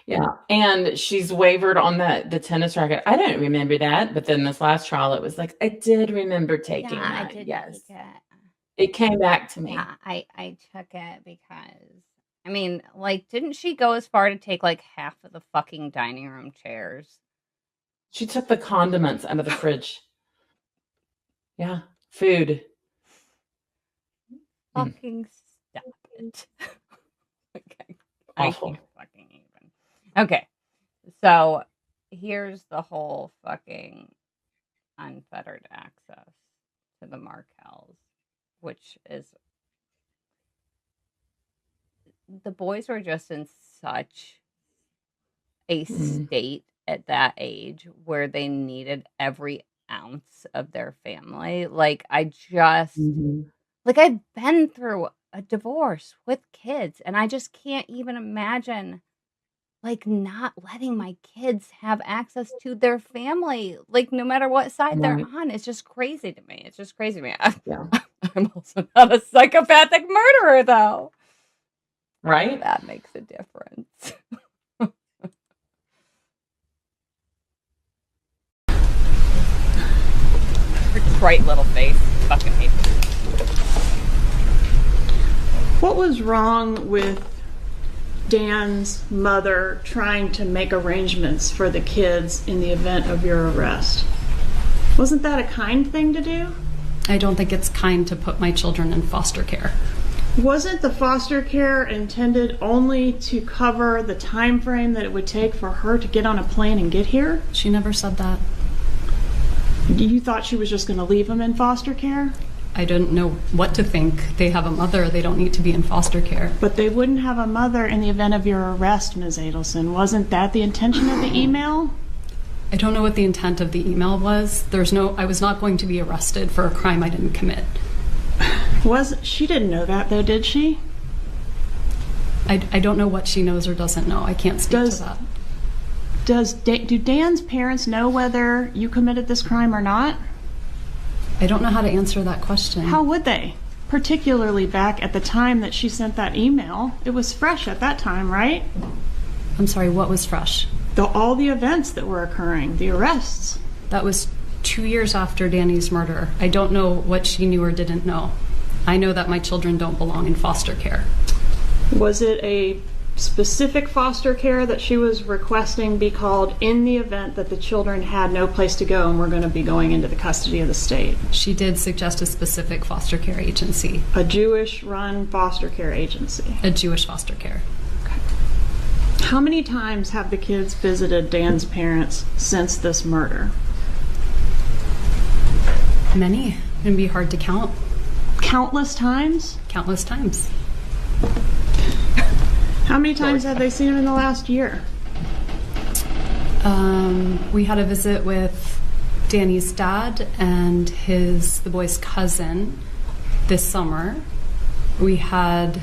Yeah, and she's wavered on the tennis racket. I don't remember that, but then this last trial, it was like, I did remember taking that. I did yes. take it. It came back to me. Yeah, I took it because, I mean, like, didn't she go as far to take, like, half of the fucking dining room chairs? She took the condiments out of the fridge. Yeah, food. Fucking stop it. Okay. Awful. I can't fucking even. Okay. So here's the whole fucking unfettered access to the Markels, which is, the boys were just in such a state at that age where they needed every ounce of their family. Like, I just, like, I've been through a divorce with kids, and I just can't even imagine, like, not letting my kids have access to their family, like, no matter what side they're on. It's just crazy to me. It's just crazy to me. I'm also not a psychopathic murderer, though. Right? That makes a difference. Her trite little face. Fucking hate it. What was wrong with Dan's mother trying to make arrangements for the kids in the event of your arrest? Wasn't that a kind thing to do? I don't think it's kind to put my children in foster care. Wasn't the foster care intended only to cover the time frame that it would take for her to get on a plane and get here? She never said that. You thought she was just going to leave them in foster care? I didn't know what to think. They have a mother. They don't need to be in foster care. But they wouldn't have a mother in the event of your arrest, Ms. Adelson. Wasn't that the intention of the email? I don't know what the intent of the email was. I was not going to be arrested for a crime I didn't commit. She didn't know that, though, did she? I don't know what she knows or doesn't know. I can't speak to that. Do Dan's parents know whether you committed this crime or not? I don't know how to answer that question. How would they? Particularly back at the time that she sent that email. It was fresh at that time, right? I'm sorry, what was fresh? All the events that were occurring, the arrests. That was 2 years after Danny's murder. I don't know what she knew or didn't know. I know that my children don't belong in foster care. Was it a specific foster care that she was requesting be called in the event that the children had no place to go and were going to be going into the custody of the state? She did suggest a specific foster care agency. A Jewish-run foster care agency? A Jewish foster care. Okay. How many times have the kids visited Dan's parents since this murder? Many. It'd be hard to count. Countless times? Countless times. How many times have they seen him in the last year? We had a visit with Danny's dad and the boy's cousin this summer. We've had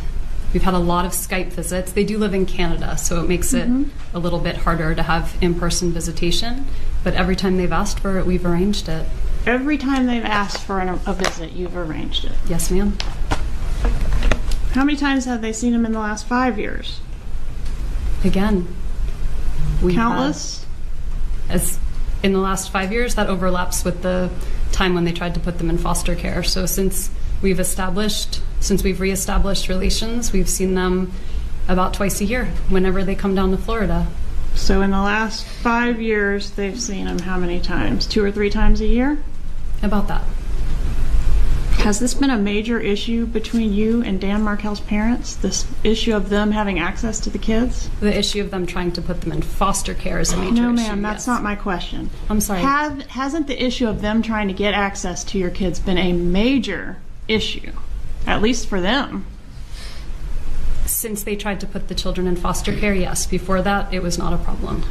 a lot of Skype visits. They do live in Canada, so it makes it a little bit harder to have in-person visitation. But every time they've asked for it, we've arranged it. Every time they've asked for a visit, you've arranged it? Yes, ma'am. How many times have they seen him in the last 5 years? Again, countless? As in the last 5 years, that overlaps with the time when they tried to put them in foster care. So since we've reestablished relations, we've seen them about twice a year whenever they come down to Florida. So in the last 5 years, they've seen him how many times? 2 or 3 times a year? About that. Has this been a major issue between you and Dan Markel's parents? This issue of them having access to the kids? The issue of them trying to put them in foster care is a major issue. No, ma'am, that's not my question. I'm sorry. Hasn't the issue of them trying to get access to your kids been a major issue, at least for them? Since they tried to put the children in foster care, yes. Before that, it was not a problem.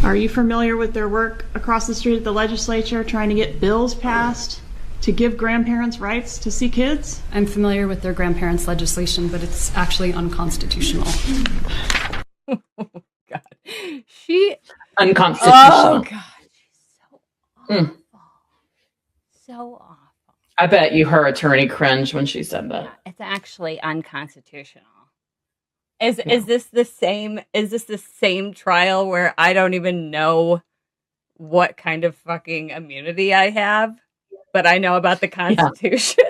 Are you familiar with their work across the street at the legislature trying to get bills passed to give grandparents rights to see kids? I'm familiar with their grandparents' legislation, but it's actually unconstitutional. Oh, God. Unconstitutional. Oh, God. She's so awful. So awful. I bet you her attorney cringed when she said that. It's actually unconstitutional. Is this the same trial where I don't even know what kind of fucking immunity I have, but I know about the Constitution?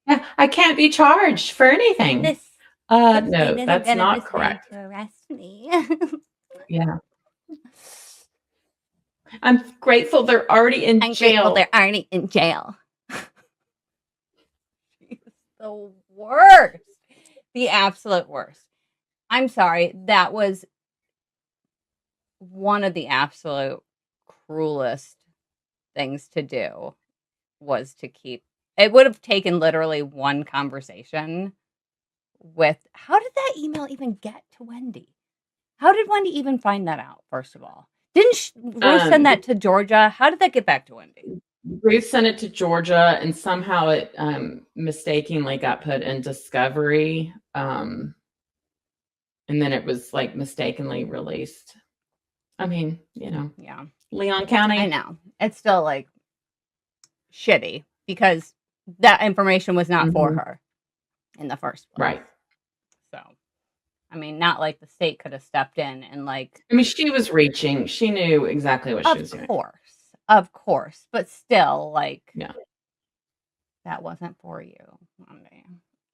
Yeah, I can't be charged for anything. No, that's not correct. To arrest me. Yeah. I'm grateful they're already in jail. They're already in jail. She's the worst. The absolute worst. I'm sorry. That was one of the absolute cruelest things to do, was to keep. It would have taken literally one conversation with, how did that email even get to Wendi? How did Wendi even find that out, first of all? Didn't Ruth send that to Georgia? How did that get back to Wendi? Ruth sent it to Georgia, and somehow it mistakenly got put in Discovery. And then it was like mistakenly released. I mean, Yeah. Leon County. I know. It's still like shitty because that information was not for her in the first place. Right. So, I mean, not like the state could have stepped in and like. I mean, she was reaching. She knew exactly what she was doing. Of course. But still, like, yeah, that wasn't for you.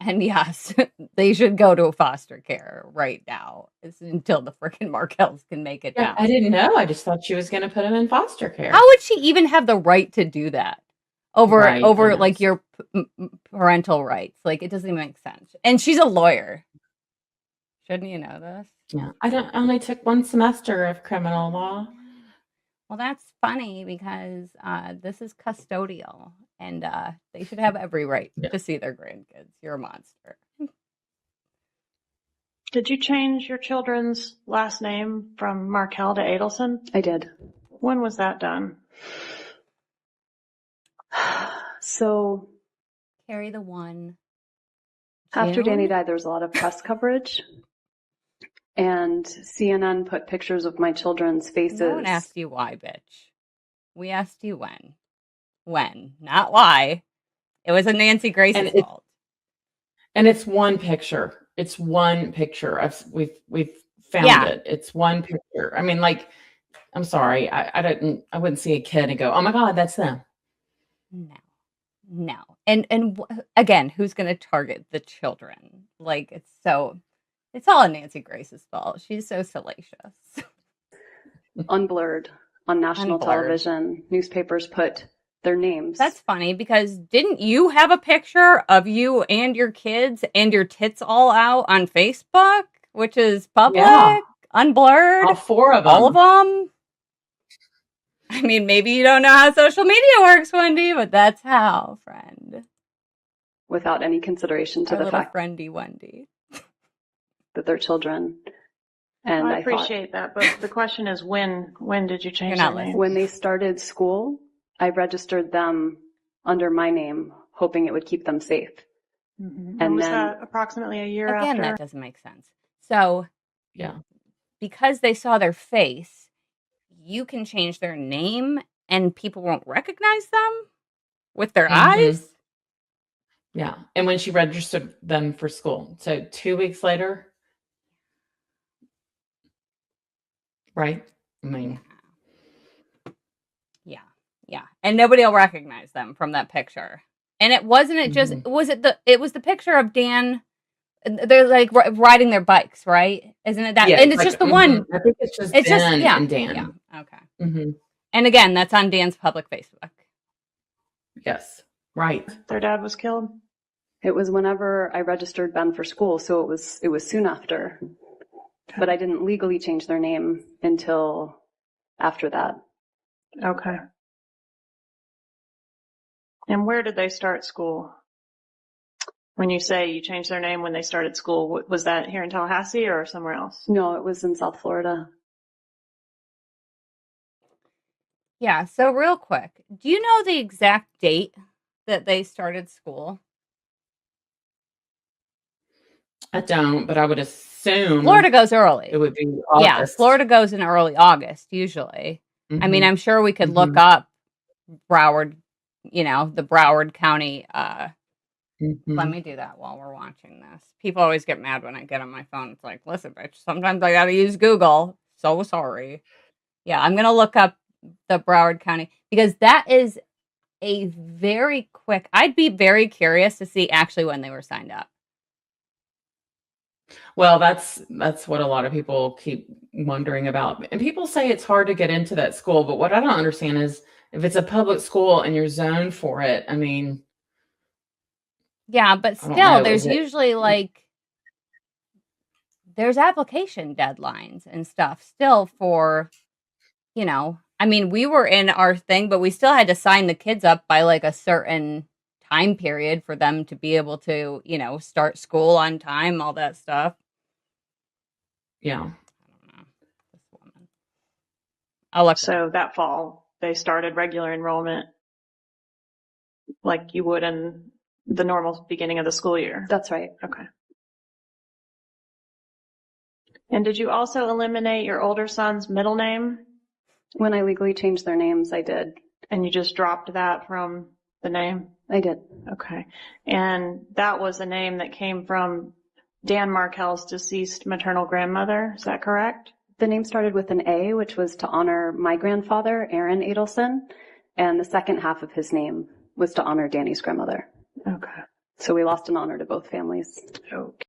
And yes, they should go to foster care right now. It's until the freaking Markells can make it down. I didn't know. I just thought she was going to put him in foster care. How would she even have the right to do that over like your parental rights? Like, it doesn't even make sense. And she's a lawyer. Shouldn't you know this? Yeah, I only took one semester of criminal law. Well, that's funny because this is custodial, and they should have every right to see their grandkids. You're a monster. Did you change your children's last name from Markel to Adelson? I did. When was that done? So Carry the one. after Danny died, there was a lot of press coverage. And CNN put pictures of my children's faces. No one asked you why, bitch. We asked you when. When, not why. It was a Nancy Grace's fault. And it's one picture. It's one picture. We've found it. It's one picture. I mean, like, I'm sorry. I wouldn't see a kid and go, oh my God, that's them. No. And again, who's going to target the children? Like, it's all Nancy Grace's fault. She's so salacious. Unblurred on national television. Newspapers put their names. That's funny because didn't you have a picture of you and your kids and your tits all out on Facebook, which is public, unblurred? All four of them. All of them? I mean, maybe you don't know how social media works, Wendi, but that's how, friend. Without any consideration to the fact friendy Wendi. that they're children. And I appreciate that, but the question is when did you change their name? When they started school, I registered them under my name, hoping it would keep them safe. Mm-hmm. And was that approximately a year after? Again, that doesn't make sense. So, because they saw their face, you can change their name and people won't recognize them with their eyes? Yeah. And when she registered them for school. So 2 weeks later. Right? I mean. Yeah. And nobody will recognize them from that picture. And it wasn't it just, it was the picture of Dan. They're like riding their bikes, right? Isn't it that? Yeah, and it's just the one. I think it's just Ben and Dan. Yeah. Okay. And again, that's on Dan's public Facebook. Yes. Right. Their dad was killed? It was whenever I registered Ben for school, so it was soon after. But I didn't legally change their name until after that. Okay. And where did they start school? When you say you changed their name when they started school, was that here in Tallahassee or somewhere else? No, it was in South Florida. Yeah, so real quick, do you know the exact date that they started school? I don't, but I would assume Florida goes early. it would be Yeah, August. Florida goes in early August, usually. I mean, Mhm. I'm sure we could look Mhm. up Broward, the Broward County. Let me do that while we're watching this. People always get mad when I get on my phone. It's like, listen, bitch, sometimes I gotta use Google. So sorry. Yeah, I'm gonna look up the Broward County because that is a very quick. I'd be very curious to see actually when they were signed up. Well, that's what a lot of people keep wondering about. And people say it's hard to get into that school, but what I don't understand is if it's a public school and you're zoned for it, I mean, Yeah, but I don't still, know, there's is it usually there's application deadlines and stuff still for, I mean, we were in our thing, but we still had to sign the kids up by like a certain time period for them to be able to, start school on time, all that stuff. Yeah. I'll look. So that fall, they started regular enrollment like you would in the normal beginning of the school year. That's right. Okay. And did you also eliminate your older son's middle name? When I legally changed their names, I did. And you just dropped that from the name? I did. Okay. And that was a name that came from Dan Markell's deceased maternal grandmother. Is that correct? The name started with an A, which was to honor my grandfather, Aaron Adelson, and the second half of his name was to honor Danny's grandmother. Okay. So we lost an honor to both families. Okay.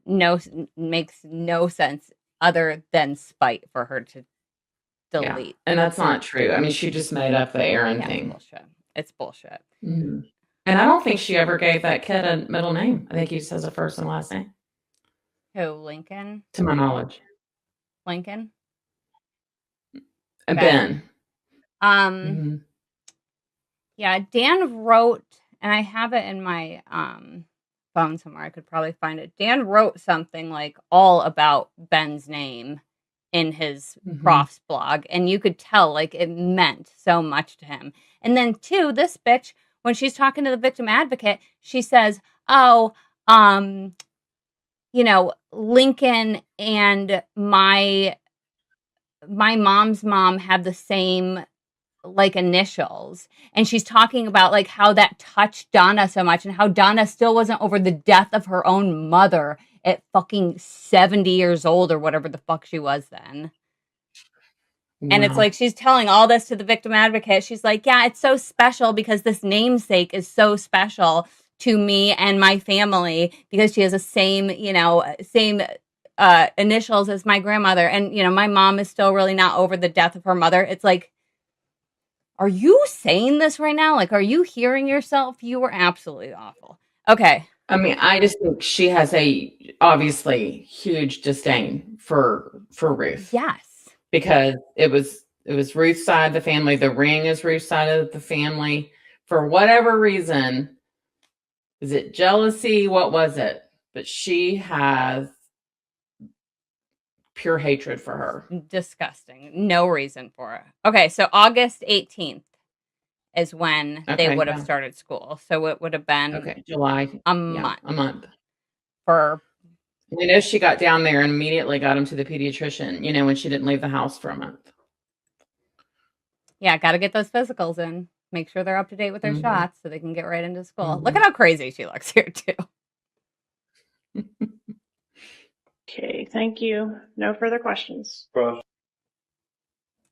No, makes no sense other than spite for her to Yeah. delete. And that's not true. I mean, she just made up the Aaron thing. Bullshit. It's bullshit. Mhm. And I don't think she ever gave that kid a middle name. I think he just has a first and last name, Who, Lincoln? to my knowledge. Lincoln? Ben. Mhm. Yeah, Dan wrote, and I have it in my phone somewhere. I could probably find it. Dan wrote something like all about Ben's name in his prof's blog, and you could tell like it meant so much to him. And then too, this bitch, when she's talking to the victim advocate, she says, "Oh, Lincoln and my mom's mom have the same like initials," and she's talking about like how that touched Donna so much and how Donna still wasn't over the death of her own mother at fucking 70 years old or whatever the fuck she was then. And it's Wow. like she's telling all this to the victim advocate. She's like, yeah, it's so special because this namesake is so special to me and my family because she has the same initials as my grandmother, and my mom is still really not over the death of her mother. It's like, are you saying this right now? Like, are you hearing yourself? You were absolutely awful. Okay. I mean, I just think she has a obviously huge disdain for Ruth. Yes. Because it was Ruth's side of the family. The ring is Ruth's side of the family. For whatever reason, is it jealousy? What was it? But she has pure hatred for her. Disgusting. No reason for it. Okay, so August 18th is when they would have started school. So it would have been July. A month. A month. For I know she got down there and immediately got him to the pediatrician, when she didn't leave the house for a month. Yeah, got to get those physicals in. Make sure they're up to date with their shots so they can get right into school. Look at how crazy she looks here, too. Okay, thank you. No further questions.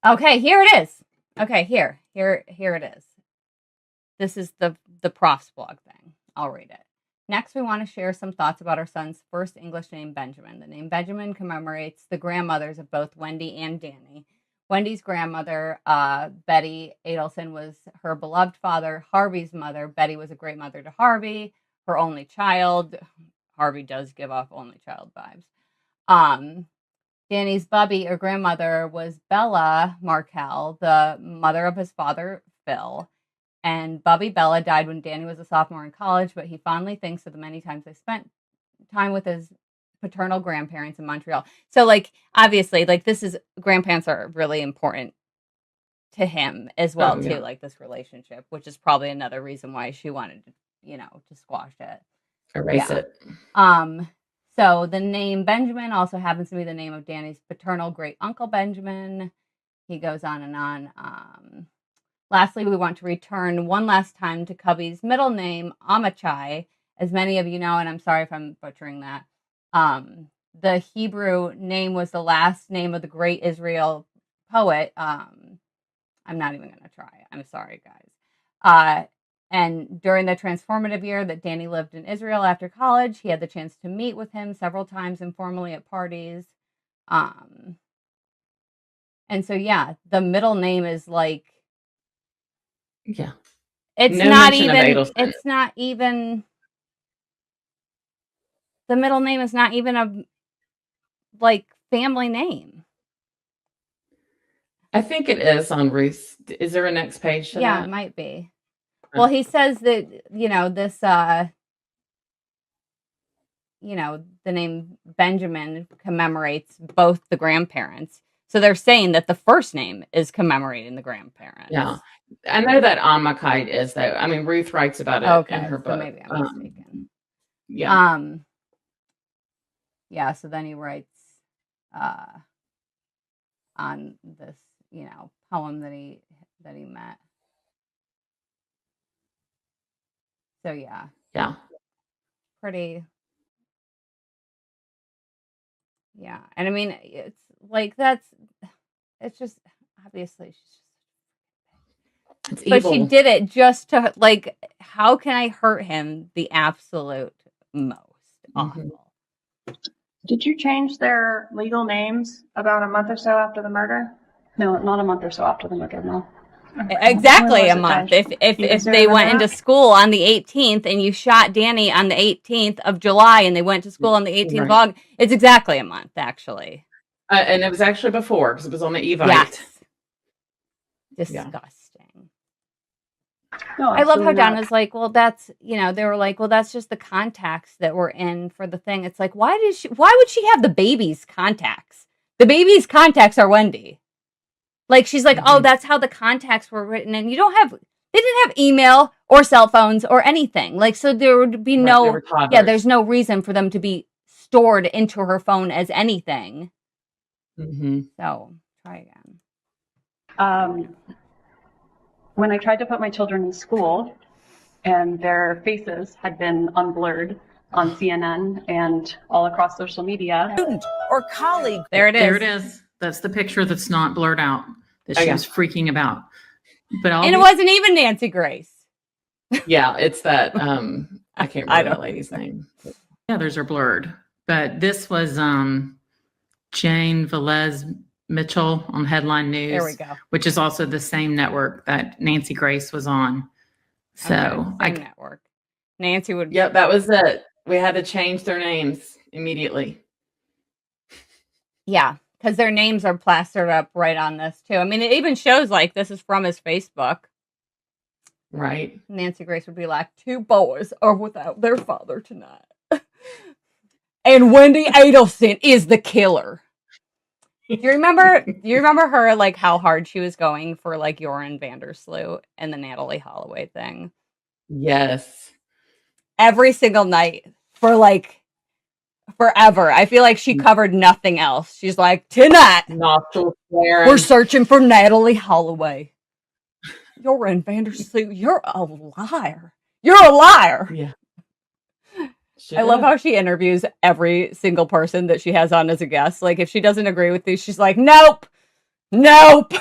Okay, here it is. Okay, here it is. This is the prof's blog thing. I'll read it. Next, we want to share some thoughts about our son's first English name, Benjamin. The name Benjamin commemorates the grandmothers of both Wendi and Danny. Wendy's grandmother, Betty Adelson, was her beloved father, Harvey's mother. Betty was a great mother to Harvey, her only child. Harvey does give off only child vibes. Danny's bubby or grandmother was Bella Markel, the mother of his father, Phil. And Bubby Bella died when Danny was a sophomore in college, but he fondly thinks of the many times they spent time with his paternal grandparents in Montreal. So, like, obviously, like, this is, grandparents are really important to him as well, too, like, this relationship, which is probably another reason why she wanted to, to squash it. Erase it. So the name Benjamin also happens to be the name of Danny's paternal great uncle Benjamin. He goes on and on. Lastly, we want to return one last time to Cubby's middle name, Amachai. As many of you know, and I'm sorry if I'm butchering that, the Hebrew name was the last name of the great Israel poet. I'm not even going to try. I'm sorry, guys. And during the transformative year that Danny lived in Israel after college, he had the chance to meet with him several times informally at parties. And so, yeah, the middle name is like, yeah, it's no not mention of even, Adelson. it's not even, the middle name is not even a, like, family name. I think it is on Ruth. Is there a next page to Yeah, that? it might be. Well, he says that, this, the name Benjamin commemorates both the grandparents. So they're saying that the first name is commemorating the grandparents. Yeah. I know that Amakite is, though. I mean, Ruth writes about it in her book. So maybe I'm mistaken. Yeah. Yeah, so then he writes on this, poem that he met. So yeah. Yeah. Pretty. Yeah. And I mean, it's like, it's just, obviously, it's but evil. she did it just to, like, how can I hurt him the absolute most? Awful. Did you change their legal names about a month or so after the murder? No, not a month or so after the murder, no. Exactly a When was it month. changed? If You guys they went remember into that? school on the 18th and you shot Danny on the 18th of July and they went to school on the 18th of Right. August, it's exactly a month, actually. And it was actually before, because it was on the Evite. Yes. Disgusting. No, I love how absolutely not. Donna's like, well, that's, they were like, well, that's just the contacts that were in for the thing. It's like, why would she have the baby's contacts? The baby's contacts are Wendi. Like, she's like, oh, that's how the contacts were written. And they didn't have email or cell phones or anything. Like, so there would be there's no reason for them to be stored into her phone as anything. So, try again. When I tried to put my children in school and their faces had been unblurred on CNN and all across social media. Student or colleague. There it is. There it is. That's the picture that's not blurred out that she was freaking about. But it wasn't even Nancy Grace. Yeah, it's that I can't remember that lady's name. The others are blurred. But this was Jane Velez Mitchell on Headline News. There we go. Which is also the same network that Nancy Grace was on. So same network. Nancy would. Yep, that was it. We had to change their names immediately. Yeah, because their names are plastered up right on this too. I mean, it even shows like this is from his Facebook. Right. Nancy Grace would be like, 2 boys are without their father tonight. And Wendi Adelson is the killer. Do you remember her, like, how hard she was going for, like, Joran Vandersloot and the Natalie Holloway thing? Yes. Every single night for, like, forever. I feel like she covered nothing else. She's like, tonight, we're searching for Natalie Holloway. Joran Vandersloot, you're a liar. You're a liar. Yeah. I love how she interviews every single person that she has on as a guest. Like, if she doesn't agree with these, she's like, nope. Like,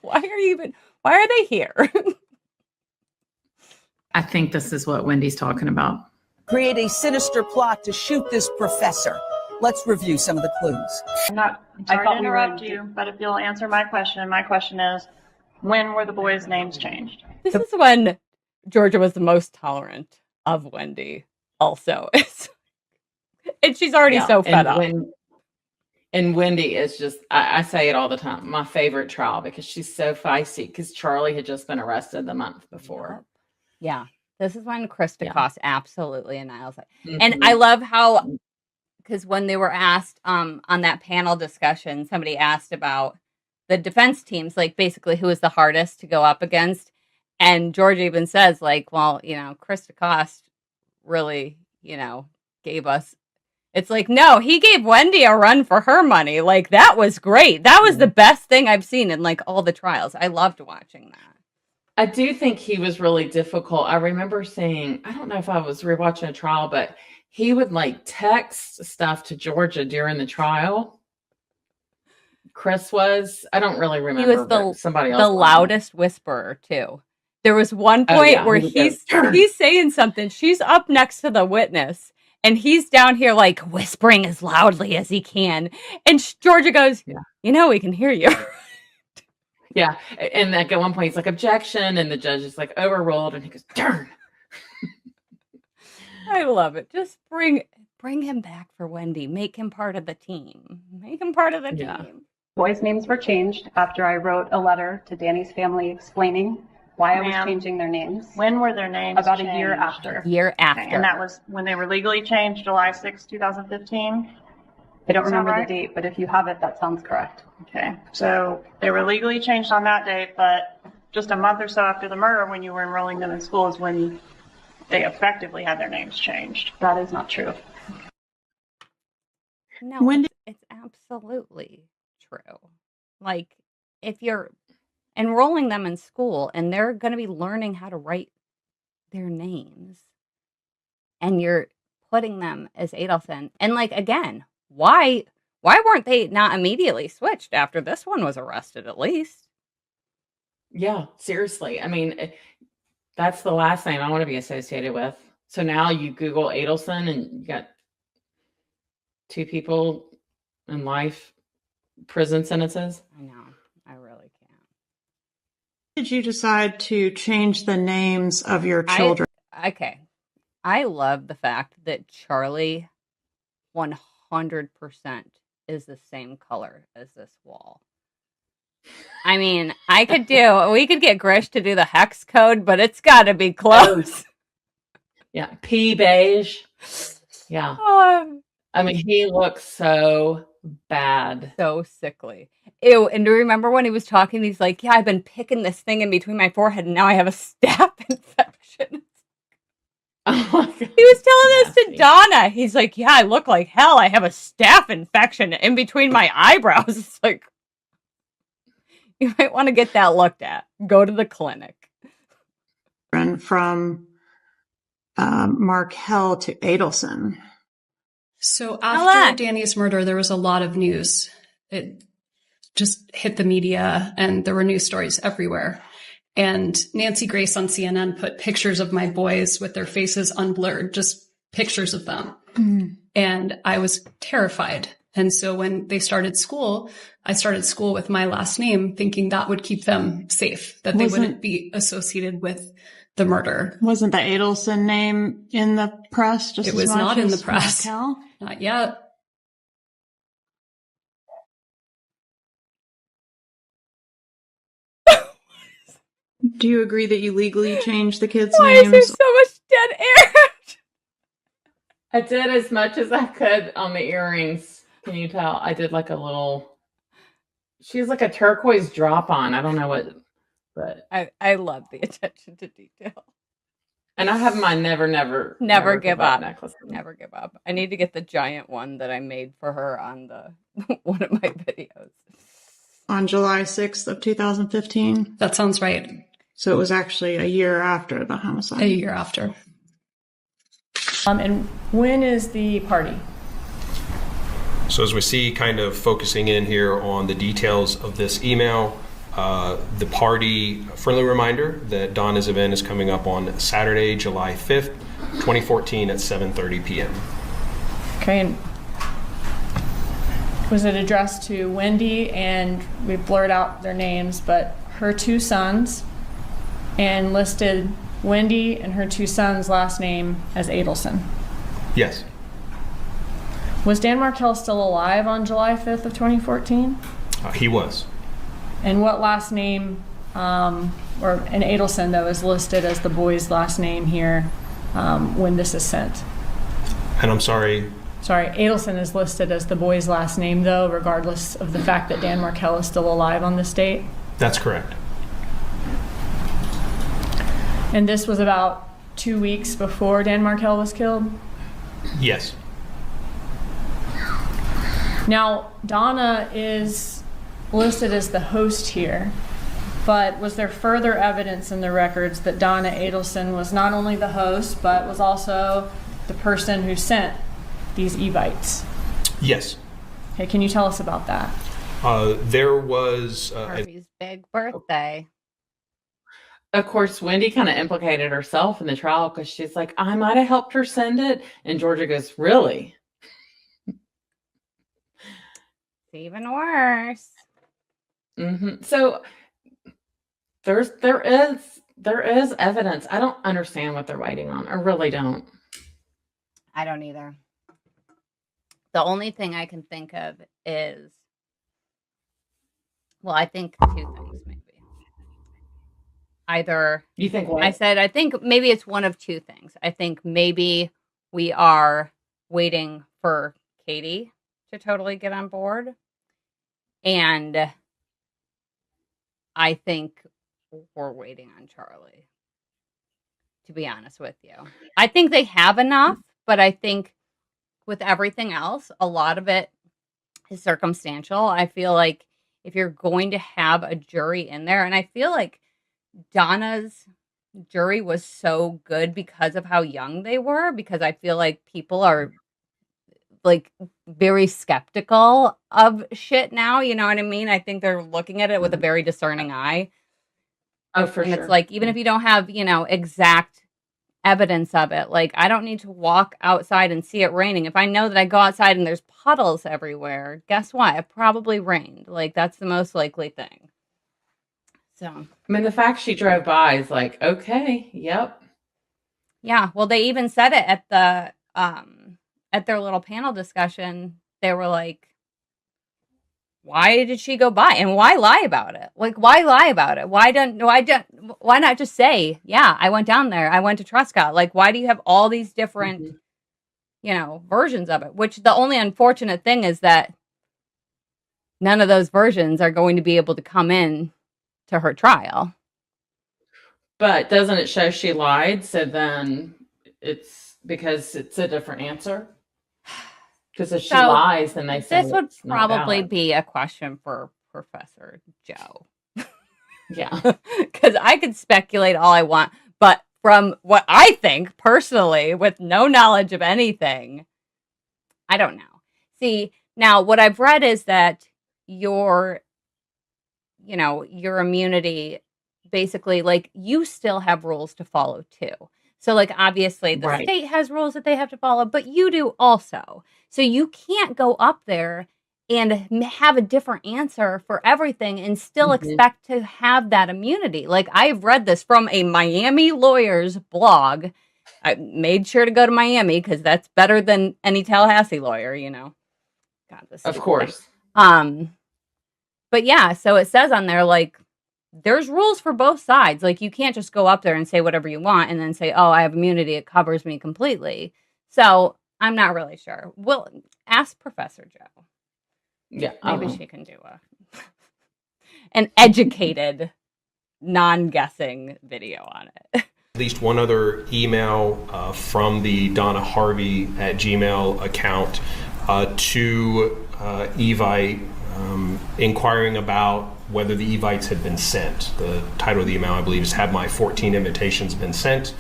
why are they here? I think this is what Wendy's talking about. Create a sinister plot to shoot this professor. Let's review some of the clues. I'm sorry to interrupt you, but if you'll answer my question is, when were the boys' names changed? This is when Georgia was the most tolerant of Wendi, also. And she's already so fed up. And Wendi is just, I say it all the time, my favorite trial because she's so feisty because Charlie had just been arrested the month before. Yeah. This is when Krista Koss absolutely annihilates it. Mhm. And I love how, because when they were asked on that panel discussion, somebody asked about the defense teams, like basically who was the hardest to go up against. And George even says, like, well, Krista Koss really, gave us. It's like, no, he gave Wendi a run for her money. Like, that was great. That was the best thing I've seen in like all the trials. I loved watching that. I do think he was really difficult. I remember seeing, I don't know if I was rewatching a trial, but he would like text stuff to Georgia during the trial. Chris was, I don't really remember. He was somebody else. the loudest whisperer too. There was one point where he's saying something. She's up next to the witness. And he's down here like whispering as loudly as he can. And Georgia goes, we can hear you. Yeah. And like at one point he's like, objection. And the judge is like, overruled. And he goes, darn. I love it. Just bring him back for Wendi. Make him part of the team. Make him part of the team. Boys' names were changed after I wrote a letter to Danny's family explaining why I was changing their names. When were their names About changed? a year after. Year after. Okay, and that was when they were legally changed, July 6, 2015? I don't Sound remember right? the date, but if you have it, that sounds correct. Okay, so they were legally changed on that date, but just a month or so after the murder, when you were enrolling them in school, is when they effectively had their names changed. That is not true. No, it's absolutely true. Like, if you're enrolling them in school and they're going to be learning how to write their names and you're putting them as Adelson, and like, again, why weren't they not immediately switched after this one was arrested at least? Yeah, seriously. I mean, that's the last name I want to be associated with. So now you Google Adelson and you got two people in life prison sentences. I know. I really can't. Did you decide to change the names of your children? I love the fact that Charlie 100% is the same color as this wall. I mean, we could get Grish to do the hex code, but it's got to be close. Yeah, pea beige. Yeah. I mean, he looks so bad. So sickly. Ew, and do you remember when he was talking, he's like, yeah, I've been picking this thing in between my forehead, and now I have a staph infection. Oh, he was telling this to Donna. He's like, yeah, I look like hell. I have a staph infection in between my eyebrows. It's like, you might want to get that looked at. Go to the clinic. From Markel to Adelson. So after Danny's murder, there was a lot of news. It just hit the media and there were news stories everywhere. And Nancy Grace on CNN put pictures of my boys with their faces unblurred, just pictures of them. Mm. And I was terrified. And so when they started school, I started school with my last name, thinking that would keep them safe, that they wouldn't be associated with the murder. Wasn't the Adelson name in the press? It was not in the press. Not yet. Do you agree that you legally changed the kids' Why names? is there so much dead air? I did as much as I could on the earrings. Can you tell? I did like a little. She's like a turquoise drop on. I don't know what, but I love the attention to detail. And I have my never give up necklace. Never give up. I need to get the giant one that I made for her on the one of my videos. On July 6th of 2015? That sounds right. So it was actually a year after the homicide. A year after. And when is the party? So as we see, kind of focusing in here on the details of this email, the party, friendly reminder that Donna's event is coming up on Saturday, July 5th, 2014 at 7:30 p.m. Okay, and was it addressed to Wendi, and we blurred out their names, but her 2 sons, and listed Wendi and her 2 sons' last name as Adelson. Yes. Was Dan Markell still alive on July 5th of 2014? He was. And what last name, or an Adelson, though, is listed as the boy's last name here when this is sent? And I'm sorry. Sorry, Adelson is listed as the boy's last name, though, regardless of the fact that Dan Markell is still alive on this date? That's correct. And this was about 2 weeks before Dan Markell was killed? Yes. Now, Donna is listed as the host here, but was there further evidence in the records that Donna Adelson was not only the host, but was also the person who sent these evites? Yes. Okay, can you tell us about that? There was Harvey's big birthday. Of course, Wendi kind of implicated herself in the trial because she's like, I might have helped her send it. And Georgia goes, really? It's even worse. So there is evidence. I don't understand what they're waiting on. I really don't. I don't either. The only thing I can think of is, well, I think 2 things maybe. Either you think what? I think maybe it's one of 2 things. I think maybe we are waiting for Katie to totally get on board. And I think we're waiting on Charlie, to be honest with you. I think they have enough, but I think with everything else, a lot of it is circumstantial. I feel like if you're going to have a jury in there, and I feel like Donna's jury was so good because of how young they were, because I feel like people are like very skeptical of shit now, you know what I mean? I think they're looking at it with a very discerning eye. Oh, for and sure. It's like, even if you don't have, exact evidence of it, like I don't need to walk outside and see it raining. If I know that I go outside and there's puddles everywhere, guess what? It probably rained. Like that's the most likely thing. So, I mean, the fact she drove by is like, okay, yep. Yeah, well, they even said it at the at their little panel discussion. They were like, why did she go by? And why lie about it? Like, why lie about it? Why not just say, yeah, I went down there. I went to Truscott. Like, why do you have all these different, versions of it? Which the only unfortunate thing is that none of those versions are going to be able to come in to her trial. But doesn't it show she lied? So then it's because it's a different answer. Because if she lies, then they say this would it's not probably valid. be a question for Professor Joe. Yeah. Because I could speculate all I want, but from what I think personally, with no knowledge of anything, I don't know. See, now what I've read is that your immunity, basically, like, you still have rules to follow too. So, like, obviously the Right. state has rules that they have to follow, but you do also. So you can't go up there and have a different answer for everything and still expect to have that immunity. Like, I've read this from a Miami lawyer's blog. I made sure to go to Miami because that's better than any Tallahassee lawyer, God, this Of stupid course. thing. But yeah, so it says on there, like, there's rules for both sides. Like, you can't just go up there and say whatever you want and then say, oh, I have immunity. It covers me completely. So I'm not really sure. Well, ask Professor Joe. Yeah. Maybe she can do an educated, non-guessing video on it. At least one other email from the Donna Harvey at Gmail account to Evite inquiring about whether the Evites had been sent. The title of the email, I believe, is Have My 14 Invitations Been Sent?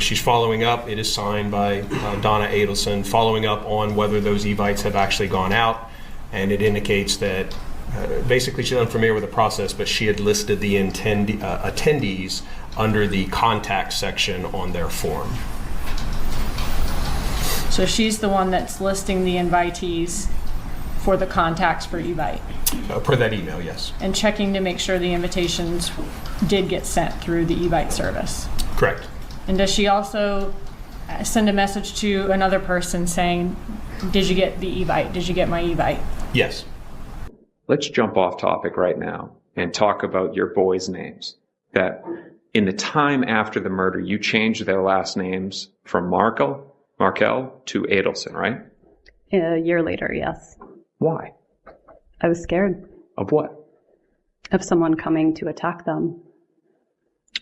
She's following up. It is signed by Donna Adelson, following up on whether those Evites have actually gone out. And it indicates that basically she's unfamiliar with the process, but she had listed the attendees under the contact section on their form. So she's the one that's listing the invitees for the contacts for Evite. Per that email, yes. And checking to make sure the invitations did get sent through the Evite service. Correct. And does she also send a message to another person saying, did you get the Evite? Did you get my Evite? Yes. Let's jump off topic right now and talk about your boys' names. That in the time after the murder, you changed their last names from Markel to Adelson, right? A year later, yes. Why? I was scared Of what? of someone coming to attack them.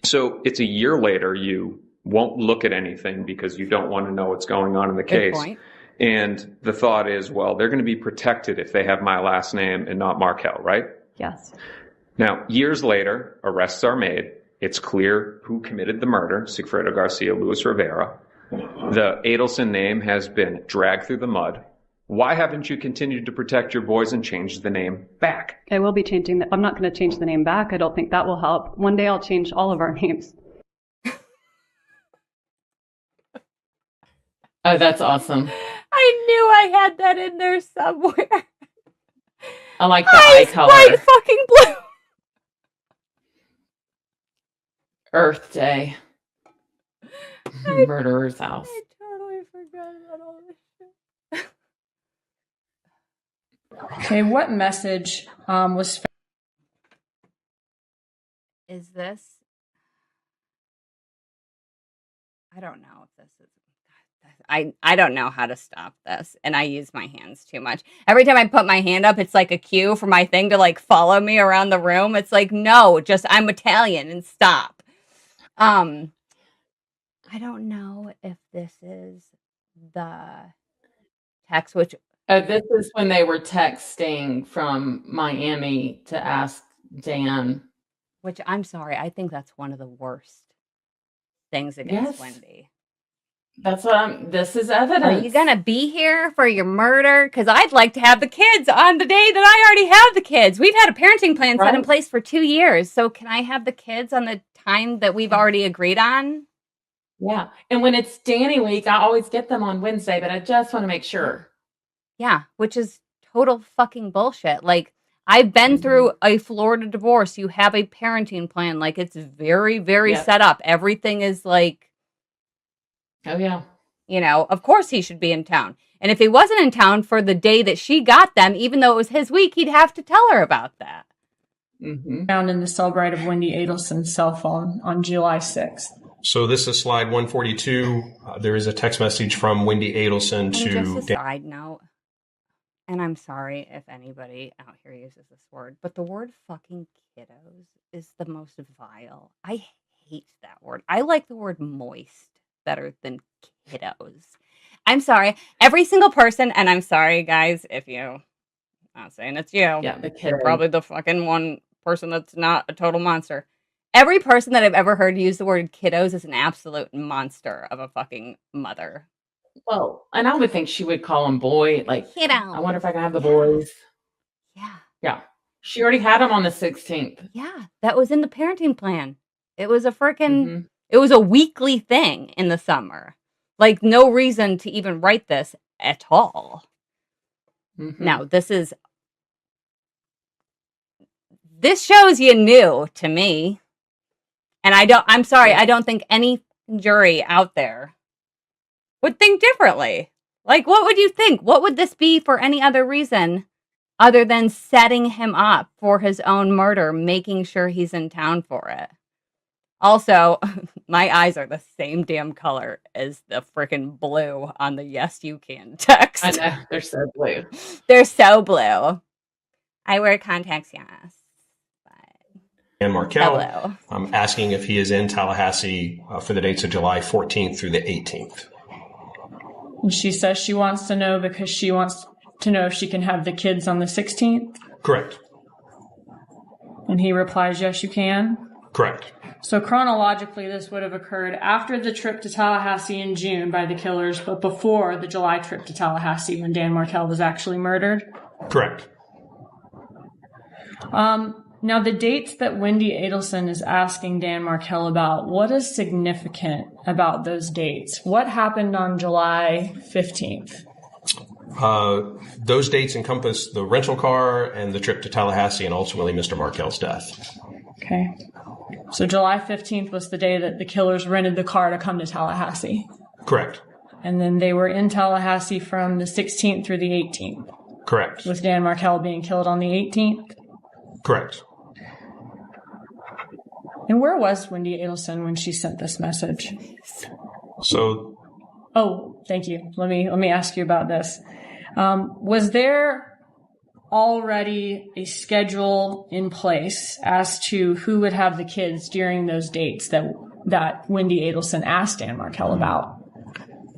So it's a year later, you won't look at anything because you don't want to know what's going on in the Good case. point. And the thought is, well, they're going to be protected if they have my last name and not Markel, right? Yes. Now, years later, arrests are made. It's clear who committed the murder, Sigfredo Garcia, Luis Rivera. The Adelson name has been dragged through the mud. Why haven't you continued to protect your boys and changed the name back? I will be changing I'm not going to change the name back. I don't think that will help. One day I'll change all of our names. Oh, that's awesome. I knew I had that in there somewhere. I like the eye color. Bright fucking blue. Earth Day. Murderer's house. I totally forgot about all this shit. Okay, what message was Is this? I don't know if this is. I don't know how to stop this, and I use my hands too much. Every time I put my hand up, it's like a cue for my thing to like follow me around the room. It's like, no, just I'm Italian and stop. I don't know if this is the text, which This is when they were texting from Miami to ask Dan. which I'm sorry, I think that's one of the worst things against Yes. Wendi. That's what this is evidence. Are you gonna be here for your murder? Because I'd like to have the kids on the day that I already have the kids. We've had a parenting plan set in Right. place for 2 years. So can I have the kids on the time that we've already agreed on? Yeah. And when it's Danny week, I always get them on Wednesday, but I just want to make sure. Yeah, which is total fucking bullshit. Like, I've been through a Florida divorce. You have a parenting plan. Like, it's very, very Yep. set up. Everything is like, Oh, yeah. you know, of course he should be in town. And if he wasn't in town for the day that she got them, even though it was his week, he'd have to tell her about that. found in the Cellbrite of Wendi Adelson's cell phone on July 6th? So this is slide 142. There is a text message from Wendi Adelson And just to a side note, and I'm sorry if anybody out here uses this word, but the word fucking kiddos is the most vile. I hate that word. I like the word moist better than kiddos. I'm sorry. Every single person, and I'm sorry, guys, if you, I'm not saying it's you. Yeah, the You're kiddo. probably the fucking one person that's not a total monster. Every person that I've ever heard use the word kiddos is an absolute monster of a fucking mother. Well, and I would think she would call him boy. Like, Kiddo. I wonder if I can have the boys. Yeah. Yeah. She already had them on the 16th. Yeah, that was in the parenting plan. It was a freaking, it was a weekly thing in the summer. Like, no reason to even write this at all. Now, this shows you knew to me. And I'm sorry, I don't think any jury out there would think differently. Like, what would you think? What would this be for any other reason other than setting him up for his own murder, making sure he's in town for it? Also, my eyes are the same damn color as the freaking blue on the yes you can text. I know. They're so blue. They're so blue. I wear contacts, yes. Dan Markel, Hello. asking if he is in Tallahassee for the dates of July 14th through the 18th. And she says she wants to know because she wants to know if she can have the kids on the 16th. Correct. And he replies, yes, you can. Correct. So chronologically, this would have occurred after the trip to Tallahassee in June by the killers, but before the July trip to Tallahassee when Dan Markel was actually murdered. Correct. Now, the dates that Wendi Adelson is asking Dan Markel about, what is significant about those dates? What happened on July 15th? Those dates encompass the rental car and the trip to Tallahassee and ultimately Mr. Markel's death. Okay. So July 15th was the day that the killers rented the car to come to Tallahassee. Correct. And then they were in Tallahassee from the 16th through the 18th. Correct. With Dan Markel being killed on the 18th. Correct. And where was Wendi Adelson when she sent this message? So. Oh, thank you. Let me ask you about this. Was there already a schedule in place as to who would have the kids during those dates that Wendi Adelson asked Dan Markel about?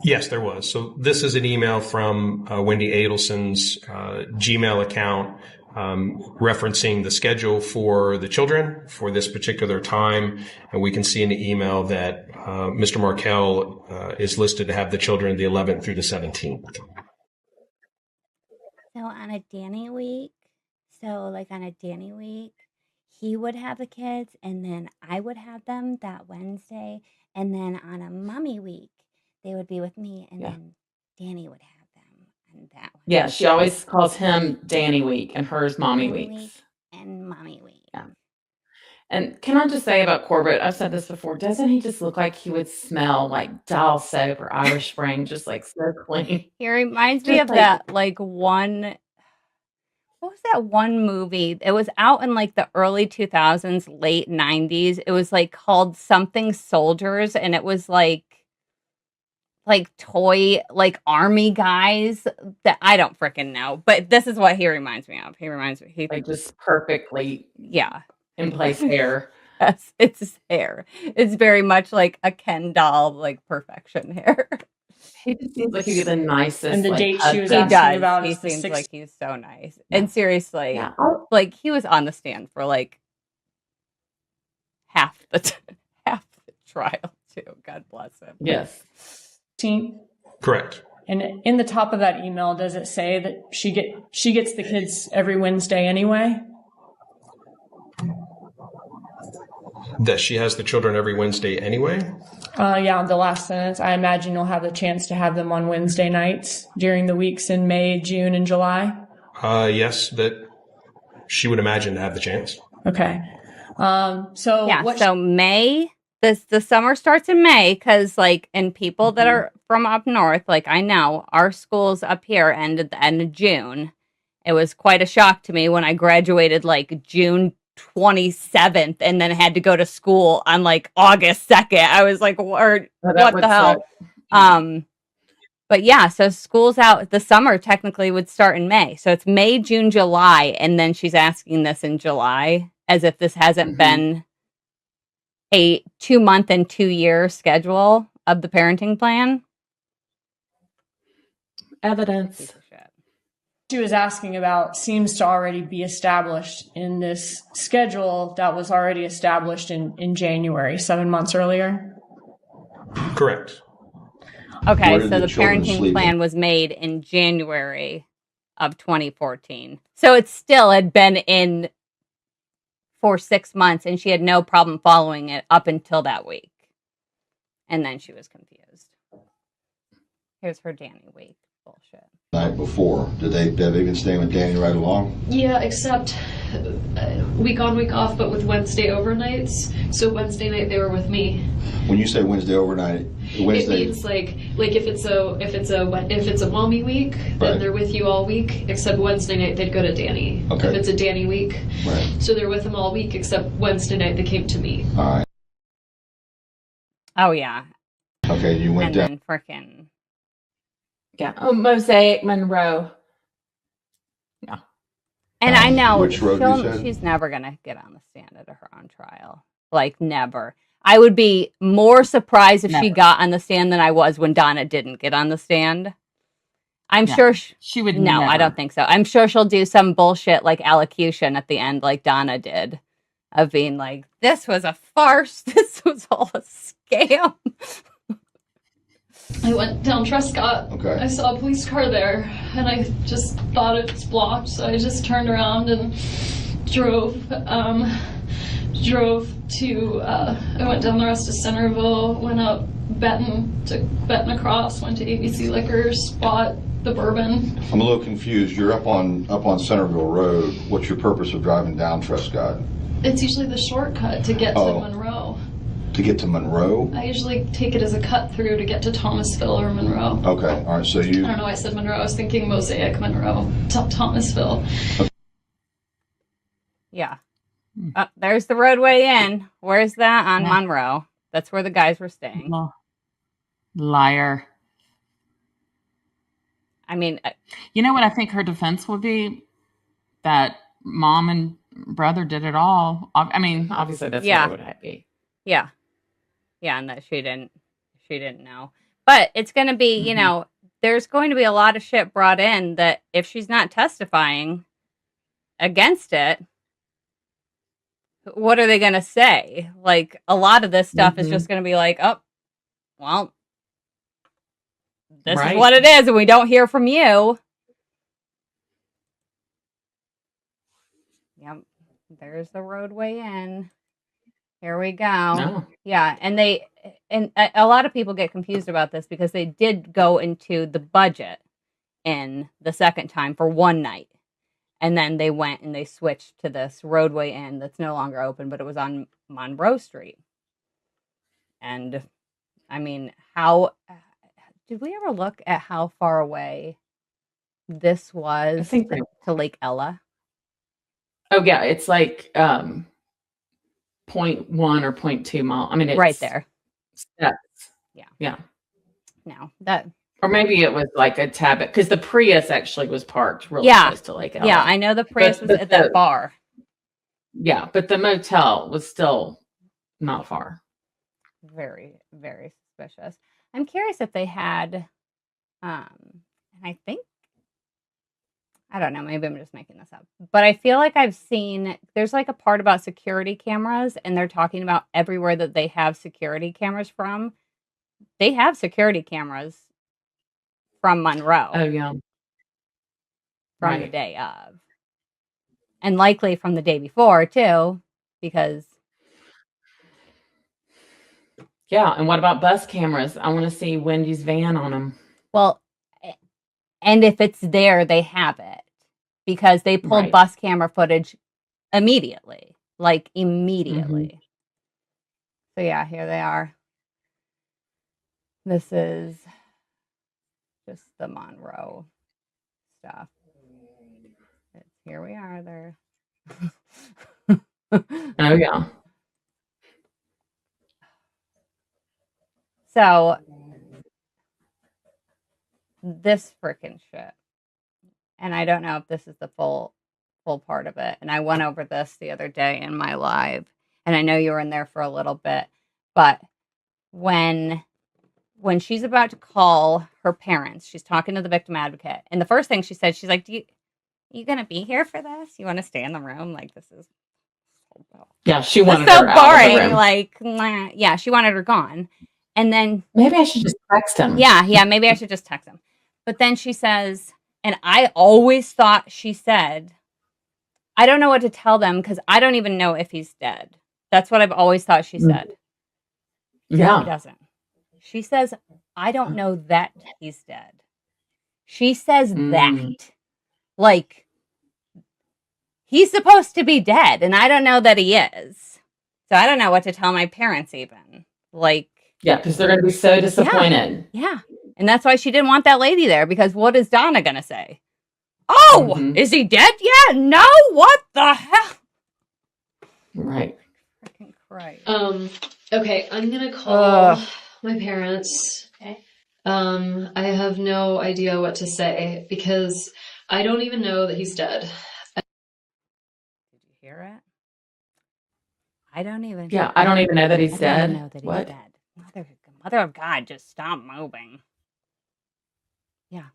Yes, there was. So this is an email from Wendi Adelson's Gmail account referencing the schedule for the children for this particular time. And we can see in the email that Mr. Markel is listed to have the children the 11th through the 17th. So on a Danny week, he would have the kids, and then I would have them that Wednesday. And then on a mommy week, they would be with me, and then Danny would have them on that one. Yeah, she always calls him Danny Week and hers Mommy Weeks. And Mommy Week. Yeah. And can I just say about Corbett, I've said this before, doesn't he just look like he would smell like Dial soap or Irish Spring, just like so clean? He reminds me of that, like, one... What was that one movie? It was out in like the early 2000s, late 90s. It was like called Something Soldiers, and it was like toy, like army guys that I don't freaking know. But this is what he reminds me of. He reminds me, he like just perfectly in place hair. Yes, it's his hair. It's very much like a Ken doll, like perfection hair. He just seems like he'd be the nicest. And the like, date she was He asking does. about He is the seems 6th. like he's so nice. And seriously, like he was on the stand for like half the trial too. God bless him. Yes. Correct. And in the top of that email, does it say that she gets the kids every Wednesday anyway? That she has the children every Wednesday anyway? Yeah, the last sentence. I imagine you'll have the chance to have them on Wednesday nights during the weeks in May, June, and July. Yes, that she would imagine to have the chance. Okay. So May, the summer starts in May because like, and people that are from up north, like I know our schools up here end at the end of June. It was quite a shock to me when I graduated like June 27th and then had to go to school on like August 2nd. I was like, what the hell? But yeah, so school's out. The summer technically would start in May. So it's May, June, July. And then she's asking this in July as if this hasn't been a 2-month and 2-year schedule of the parenting plan. Evidence. She was asking about seems to already be established in this schedule that was already established in January, 7 months earlier. Correct. Okay, so the parenting plan was made in January of 2014. So it still had been in for 6 months, and she had no problem following it up until that week. And then she was confused. Here's her Danny week. Bullshit. Night before, did they been staying with Danny right along? Yeah, except week on, week off, but with Wednesday overnights. So Wednesday night they were with me. When you say Wednesday overnight, Wednesday it means like if it's a mommy week, then they're with you all week. Except Wednesday night they'd go to Danny. Okay. If it's a Danny week, right. So they're with him all week. Except Wednesday night they came to me. All right. Oh yeah. Okay, you went down. And then frickin'. Yeah. Oh, Mosaic Monroe. Yeah. And I know Which road you said? she's never going to get on the stand at her own trial. Like, never. I would be more surprised if she got on the stand than I was when Donna didn't get on the stand. I'm sure she would. No, never. I don't think so. I'm sure she'll do some bullshit like allocution at the end, like Donna did, of being like, this was a farce. This was all a scam. I went down Trescott. Okay. I saw a police car there, and I just thought it was blocked, so I just turned around and drove to. I went down the rest of Centerville, went up Benton, took Benton across, went to ABC Liquors, bought the bourbon. I'm a little confused. You're up on Centerville Road. What's your purpose of driving down Trescott? It's usually the shortcut to get to Monroe. To get to Monroe? I usually take it as a cut through to get to Thomasville or Monroe. Okay, all right, so I don't know why I said Monroe. I was thinking Mosaic, Monroe, Thomasville. Yeah. There's the roadway in. Where's that? On Monroe. That's where the guys were staying. Liar. I mean, you know what I think her defense would be? That mom and brother did it all. I mean, obviously that's what it would be. Yeah. Yeah, and that she didn't know. But it's going to be, you know, there's going to be a lot of shit brought in that if she's not testifying against it, what are they going to say? Like, a lot of this stuff is just going to be like, oh, well, this is what it is, and we don't hear from you. Yep. There's the roadway in. Here we go. No. Yeah, and a lot of people get confused about this because they did go into the budget in the second time for one night. And then they went and they switched to this roadway inn that's no longer open, but it was on Monroe Street. And I mean, did we ever look at how far away this was to Lake Ella? Oh yeah, it's like 0.1 or 0.2 mile. I mean, it's right there. Steps. Yeah. No, that. Or maybe it was like a tad bit because the Prius actually was parked really close to Lake Ella. Yeah, I know the Prius was at that bar. Yeah, but the motel was still not far. Very, very suspicious. I'm curious if they had, and I think, I don't know, maybe I'm just making this up, but I feel like I've seen, there's like a part about security cameras, and they're talking about everywhere that they have security cameras from. They have security cameras from Monroe. Oh, yeah. From the day of. And likely from the day before, too, because... Yeah, and what about bus cameras? I want to see Wendy's van on them. Well, and if it's there, they have it. Because they pulled bus camera footage immediately. Like, immediately. So, yeah, here they are. This is just the Monroe stuff. Here we are there. Oh, yeah. So, this freaking shit. And I don't know if this is the full part of it. And I went over this the other day in my live. And I know you were in there for a little bit. But when she's about to call her parents, she's talking to the victim advocate. And the first thing she said, she's like, you going to be here for this? You want to stay in the room? Like, this is yeah, she wanted so her out boring. of the room. Like, yeah, she wanted her gone. And then maybe I should just text him. Yeah, maybe I should just text him. But then she says, and I always thought she said, I don't know what to tell them because I don't even know if he's dead. That's what I've always thought she said. Yeah. She doesn't. She says, I don't know that he's dead. She says that. Like, he's supposed to be dead, and I don't know that he is. So I don't know what to tell my parents even. Like, yeah, because they're going to be so disappointed. Yeah. And that's why she didn't want that lady there, because what is Donna going to say? Oh, is he dead yet? No, what the hell? Right. Freaking Christ. Okay, I'm going to call my parents. Okay. I have no idea what to say because I don't even know that he's dead. Did you hear it? I don't even. Yeah, I don't even know that he's dead. I don't know that he's dead. Mother of God, just stop moving. Yeah.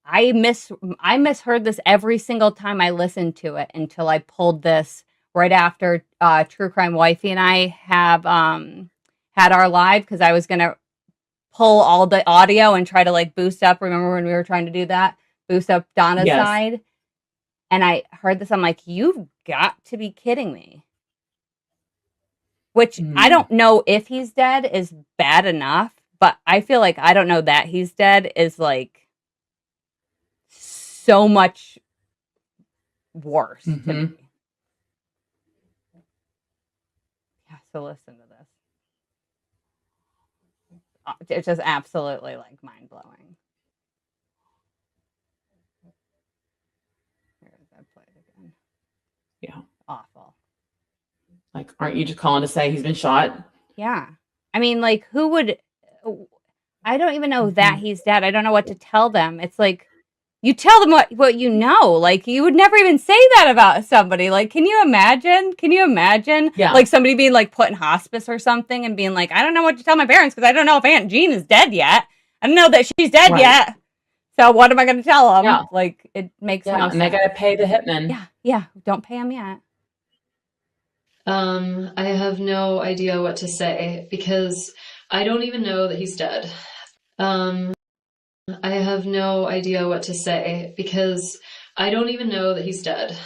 I misheard this every single time I listened to it until I pulled this right after True Crime Wifey and I have had our live, because I was gonna pull all the audio and try to like boost up. Remember when we were trying to do that? Boost up Donna's side. And I heard this, I'm like, you've got to be kidding me. Which I don't know if he's dead is bad enough, but I feel like I don't know that he's dead is like so much worse to me. Yeah, so listen to this. It's just absolutely like mind blowing. I play it again. Yeah. Awful. Like, aren't you just calling to say he's been shot? Yeah. I mean, like, who would. I don't even know that he's dead. I don't know what to tell them. It's like, you tell them what you know. Like, you would never even say that about somebody. Like, can you imagine? Can you imagine? Yeah. Like, somebody being, like, put in hospice or something and being like, I don't know what to tell my parents because I don't know if Aunt Jean is dead yet. I don't know that she's dead yet. So what am I going to tell them? Yeah. Like, it makes no Yeah, sense. and they got to pay the hitman. Yeah. Don't pay them yet. I have no idea what to say because I don't even know that he's dead. I have no idea what to say because I don't even know that he's dead.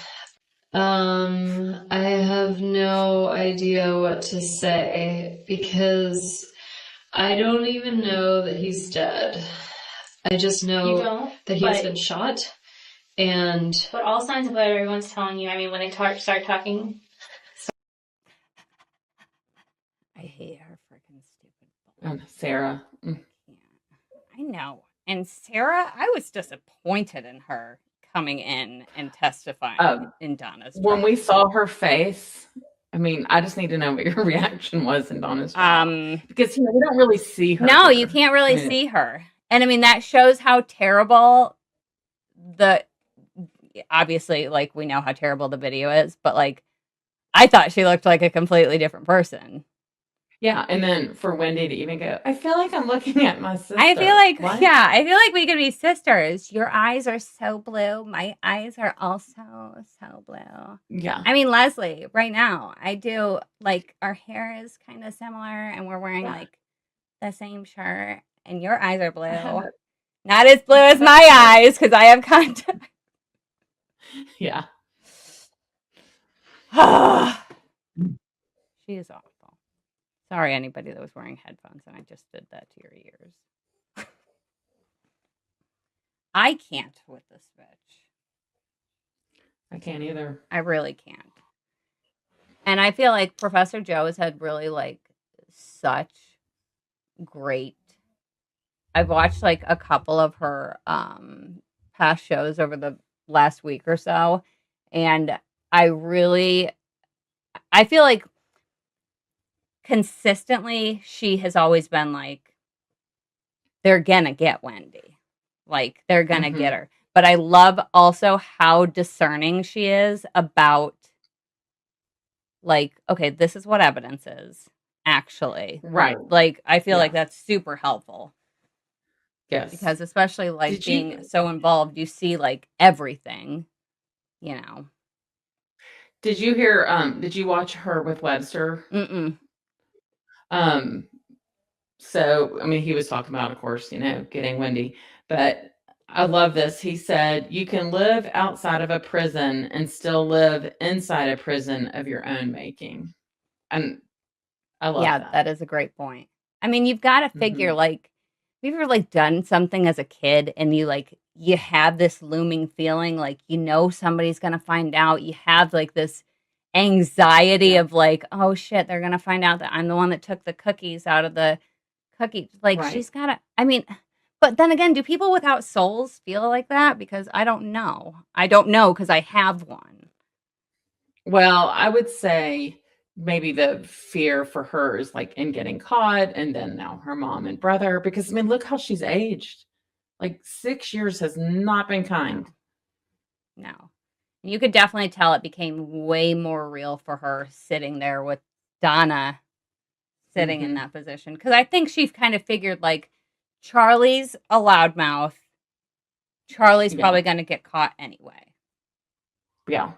I have no idea what to say because I don't even know that he's dead. I just You know don't, that he has but- been shot and But all signs of what everyone's telling you, I mean, when they start talking. I hate her freaking stupid. And Sarah. I know. And Sarah, I was disappointed in her coming in and testifying in Donna's When trial. we saw her face, I mean, I just need to know what your reaction was in Donna's trial. Because, we don't really see her. No, here. you can't really I mean, see her. And I mean, that shows how terrible obviously, like, we know how terrible the video is, but like, I thought she looked like a completely different person. Yeah, and then for Wendi to even go, I feel like I'm looking at my sister. I feel like, What? I feel like we could be sisters. Your eyes are so blue. My eyes are also so blue. Yeah. I mean, Leslie, right now, I do, like, our hair is kind of similar and we're wearing, like, the same shirt and your eyes are blue. Not as blue as my eyes because I have contact. Yeah. She is awful. Sorry, anybody that was wearing headphones, and I just did that to your ears. I can't with this bitch. I can't either. I really can't. And I feel like Professor Joe has had really, like, such great. I've watched, like, a couple of her past shows over the last week or so, and I feel like consistently she has always been like, they're gonna get Wendi. Like, they're gonna get her. But I love also how discerning she is about, like, okay, this is what evidence is, actually. Right. Like, I feel like that's super helpful. Yes. Because especially, like, Did being you- so involved, you see, like, everything, you know. Did you hear, did you watch her with Webster? Mm-mm. So, I mean, he was talking about, of course, getting Wendi, but I love this. He said, you can live outside of a prison and still live inside a prison of your own making. And I love that. That is a great point. I mean, you've got to figure, like, have you ever, like, done something as a kid and you have this looming feeling, like, somebody's going to find out. You have, like, this anxiety of, like, oh, shit, they're going to find out that I'm the one that took the cookies out of the cookie. Like, Right. she's got to, I mean, but then again, do people without souls feel like that? Because I don't know. I don't know because I have one. Well, I would say maybe the fear for her is like in getting caught and then now her mom and brother, because I mean, look how she's aged. Like 6 years has not been kind. No. You could definitely tell it became way more real for her sitting there with Donna sitting in that position. Because I think she kind of figured, like, Charlie's a loudmouth. Charlie's probably going to get caught anyway. Yeah.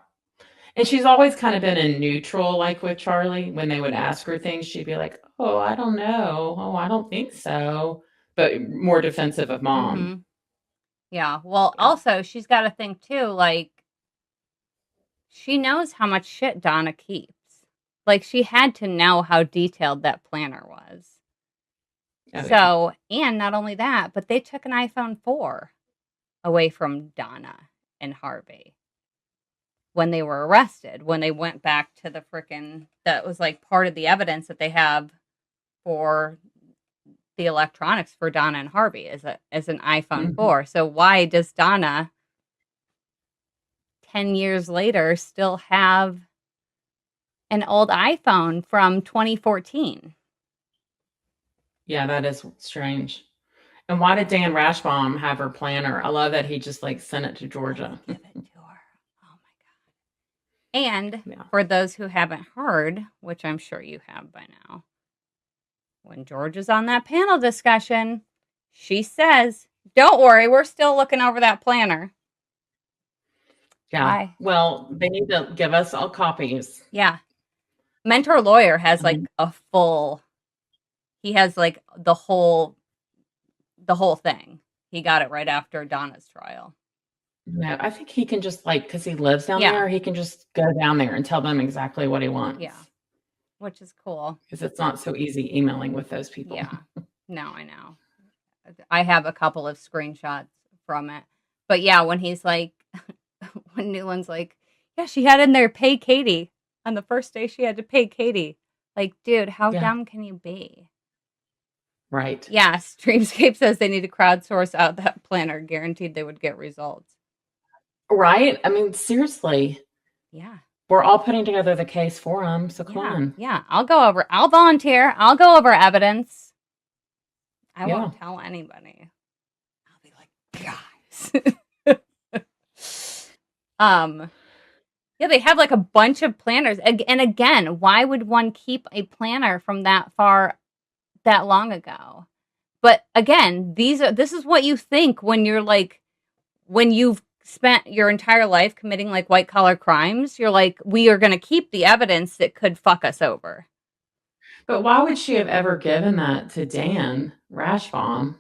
And she's always kind of been in neutral, like with Charlie. When they would ask her things, she'd be like, oh, I don't know. Oh, I don't think so. But more defensive of mom. Yeah. Well, also, she's got to think, too, like, she knows how much shit Donna keeps. Like, she had to know how detailed that planner was. Oh, yeah. So, and not only that, but they took an iPhone 4 away from Donna and Harvey when they were arrested, when they went back to the that was like part of the evidence that they have for the electronics for Donna and Harvey as an iPhone 4. So why does Donna 10 years later still have an old iPhone from 2014? Yeah, that is strange. And why did Dan Rashbaum have her planner? I love that he just like sent it to Georgia. Give it to her. Oh my God. And for those who haven't heard, which I'm sure you have by now, when George is on that panel discussion, she says, "Don't worry, we're still looking over that planner." Yeah. Why? Well, they need to give us all copies. Yeah. Mentor Lawyer has like he has like the whole thing. He got it right after Donna's trial. No, I think he can just because he lives down there, he can just go down there and tell them exactly what he wants. Yeah. Which is cool. Because it's not so easy emailing with those people. Yeah. No, I know. I have a couple of screenshots from it. But yeah, when he's like, when Newland's like, yeah, she had in there, pay Katie. On the first day, she had to pay Katie. Like, dude, how dumb can you be? Right. Yeah, Streamscape says they need to crowdsource out that planner. Guaranteed they would get results. Right? I mean, seriously. Yeah. We're all putting together the case for him, so come on. Yeah, I'll volunteer. I'll go over evidence. I won't tell anybody. I'll be like, guys. Yeah, they have like a bunch of planners. And again, why would one keep a planner from that long ago? But again, this is what you think when you're like, when you've spent your entire life committing like white collar crimes, you're like, we are going to keep the evidence that could fuck us over. But why would she have ever given that to Dan Rashbaum?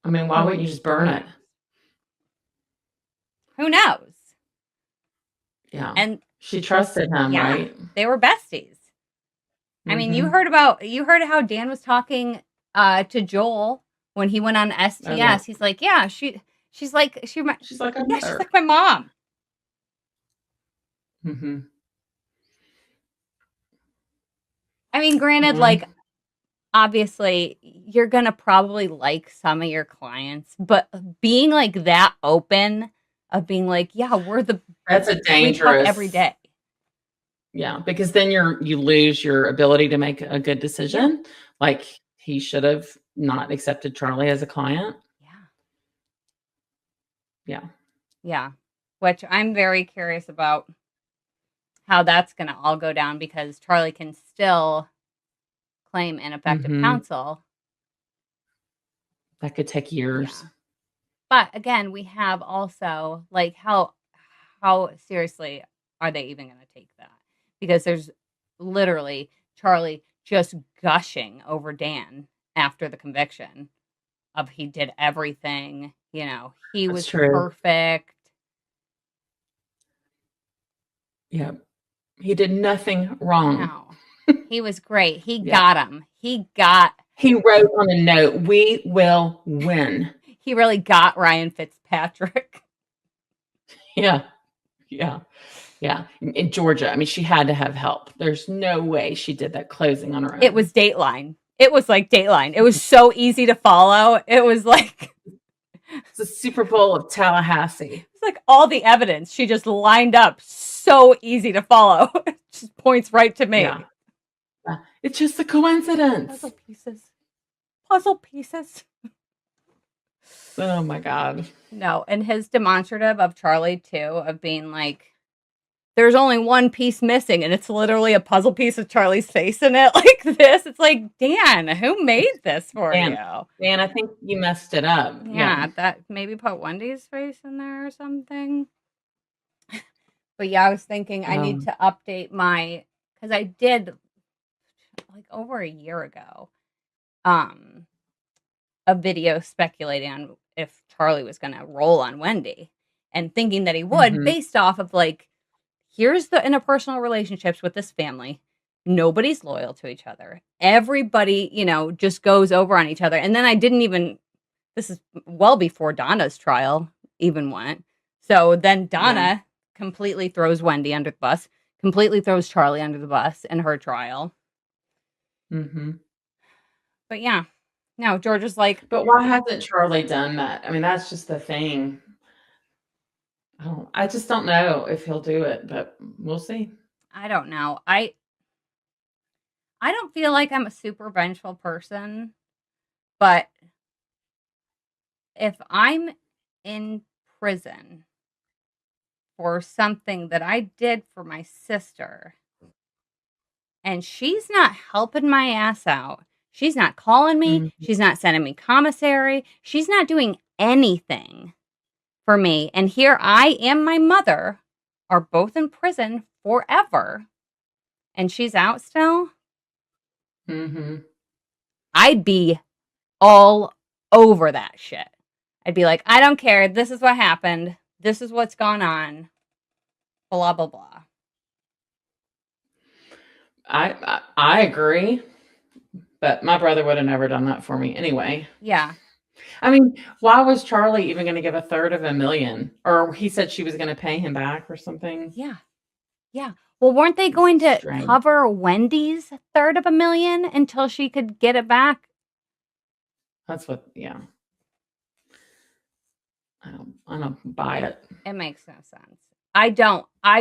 I mean, why wouldn't you just burn it? Who knows? Yeah. And she trusted him, right? They were besties. I mean, you heard how Dan was talking to Joel when he went on STS. Oh, yeah. He's like, yeah, she's like my mom. Mm-hmm. I mean, granted, like, obviously, you're gonna probably like some of your clients, but being like that open of being like, yeah, that's a dangerous every day. Yeah, because then you lose your ability to make a good decision. Yeah. Like he should have not accepted Charlie as a client. Yeah. Which I'm very curious about how that's going to all go down, because Charlie can still claim ineffective counsel. That could take years. Yeah. But again, we have also like how seriously are they even going to take that? Because there's literally Charlie just gushing over Dan after the conviction of he did everything, he was perfect. Yeah. He did nothing wrong. No. He was great. He got him. He wrote on a note, "We will win." He really got Ryan Fitzpatrick. Yeah. In Georgia, I mean, she had to have help. There's no way she did that closing on her own. It was Dateline. It was like Dateline. It was so easy to follow. It was like it's the Super Bowl of Tallahassee. It's like all the evidence she just lined up, so easy to follow. It just points right to me. Yeah. It's just a coincidence. Puzzle pieces. Oh my God. No, and his demonstrative of Charlie too, of being like, there's only one piece missing, and it's literally a puzzle piece with Charlie's face in it, like this. It's like, Dan, who made this for you? Dan, I think you messed it up. Yeah, that maybe put Wendy's face in there or something. But yeah, I was thinking I need to update because I did like over a year ago, a video speculating on if Charlie was going to roll on Wendi, and thinking that he would based off of like, here's the interpersonal relationships with this family. Nobody's loyal to each other. Everybody, just goes over on each other. And then this is well before Donna's trial even went. So then Donna completely throws Wendi under the bus, completely throws Charlie under the bus in her trial. Mm-hmm. But yeah, no, George is like. But why hasn't Charlie done that? I mean, that's just the thing. I just don't know if he'll do it, but we'll see. I don't know. I don't feel like I'm a super vengeful person, but if I'm in prison for something that I did for my sister and she's not helping my ass out, she's not calling me, she's not sending me commissary, she's not doing anything for me, and here I and my mother are both in prison forever, and she's out still, I'd be all over that shit. I'd be like, I don't care. This is what happened. This is what's gone on. Blah, blah, blah. I agree, but my brother would have never done that for me anyway. Yeah. I mean, why was Charlie even going to give $333,000? Or he said she was going to pay him back or something? Yeah. Yeah. Well, weren't they going to cover Wendy's $333,000 until she could get it back? That's what, yeah. I don't buy it. It makes no sense. I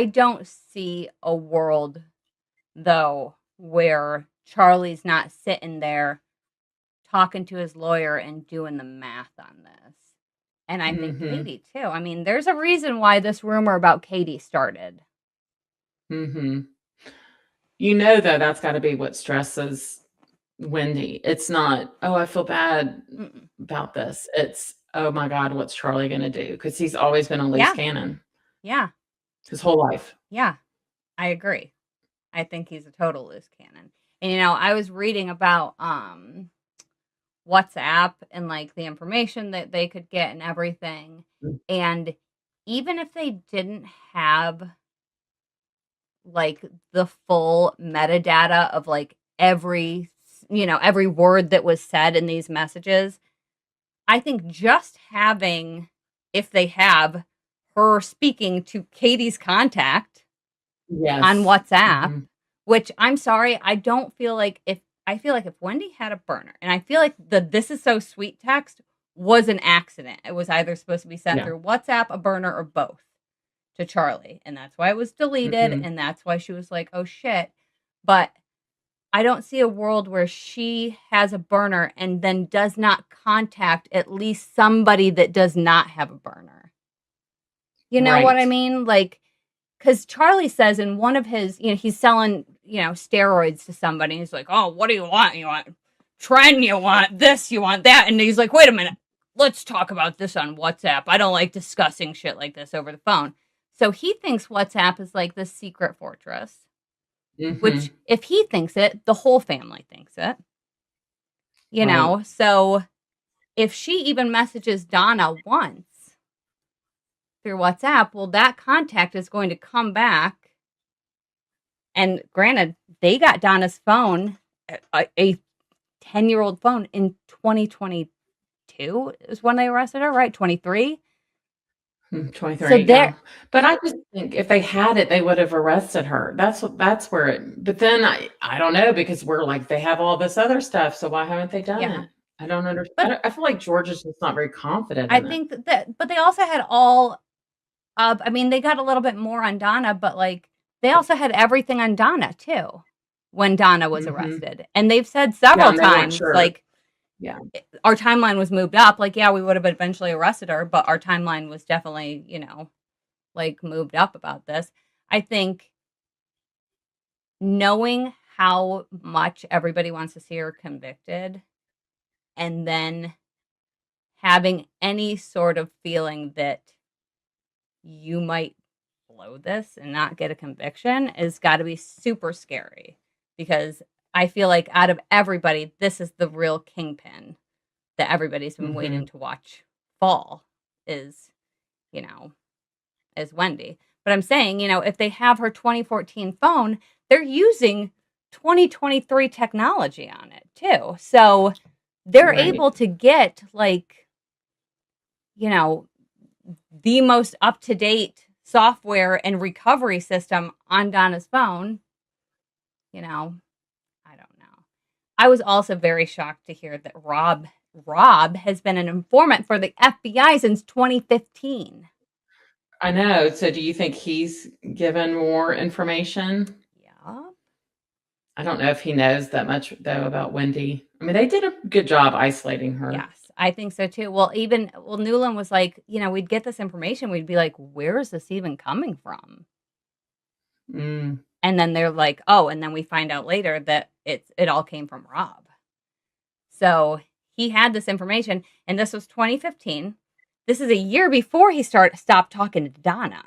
don't see a world, though, where Charlie's not sitting there talking to his lawyer and doing the math on this. And I think Katie, too. I mean, there's a reason why this rumor about Katie started. Though, that's got to be what stresses Wendi. It's not, oh, I feel bad about this. It's, oh my God, what's Charlie going to do? Because he's always been a loose cannon. Yeah. His whole life. Yeah, I agree. I think he's a total loose cannon. And, I was reading about WhatsApp and like the information that they could get and everything. And even if they didn't have like the full metadata of like every word that was said in these messages, I think just having, if they have her speaking to Katie's contact on WhatsApp, which I'm sorry, I feel like if Wendi had a burner, and I feel like the "this is so sweet" text was an accident. It was either supposed to be sent through WhatsApp, a burner, or both to Charlie. And that's why it was deleted. And that's why she was like, oh shit. But I don't see a world where she has a burner and then does not contact at least somebody that does not have a burner. You know what I mean? Like, because Charlie says in one of his, he's selling, steroids to somebody. And he's like, oh, what do you want? You want Tren, you want this, you want that. And he's like, wait a minute. Let's talk about this on WhatsApp. I don't like discussing shit like this over the phone. So he thinks WhatsApp is like this secret fortress. Which, if he thinks it, the whole family thinks it. You know? So if she even messages Donna once through WhatsApp, well, that contact is going to come back. And granted, they got Donna's phone, a 10-year-old phone, in 2022 is when they arrested her, right? 23? 23. So but I just think if they had it, they would have arrested her. That's where it. But then I don't know, because we're like, they have all this other stuff, so why haven't they done it? I don't understand. I feel like George is just not very confident. I think that, but they also had all. I mean, they got a little bit more on Donna, but like they also had everything on Donna too when Donna was arrested, and they've said several times like. Yeah, our timeline was moved up. Like, yeah, we would have eventually arrested her, but our timeline was definitely, like moved up about this. I think knowing how much everybody wants to see her convicted and then having any sort of feeling that you might blow this and not get a conviction has got to be super scary, because I feel like out of everybody, this is the real kingpin that everybody's been waiting to watch fall is Wendi. But I'm saying, if they have her 2014 phone, they're using 2023 technology on it too. So they're Right. able to get like, you know, the most up-to-date software and recovery system on Donna's phone. You know, I don't know. I was also very shocked to hear that Rob has been an informant for the FBI since 2015. I know. So do you think he's given more information? Yeah. I don't know if he knows that much though about Wendi. I mean, they did a good job isolating her. Yes, I think so too. Well, Newland was like, we'd get this information, we'd be like, where is this even coming from? Mm. And then they're like, oh, and then we find out later that it all came from Rob. So he had this information, and this was 2015. This is a year before he stopped talking to Donna,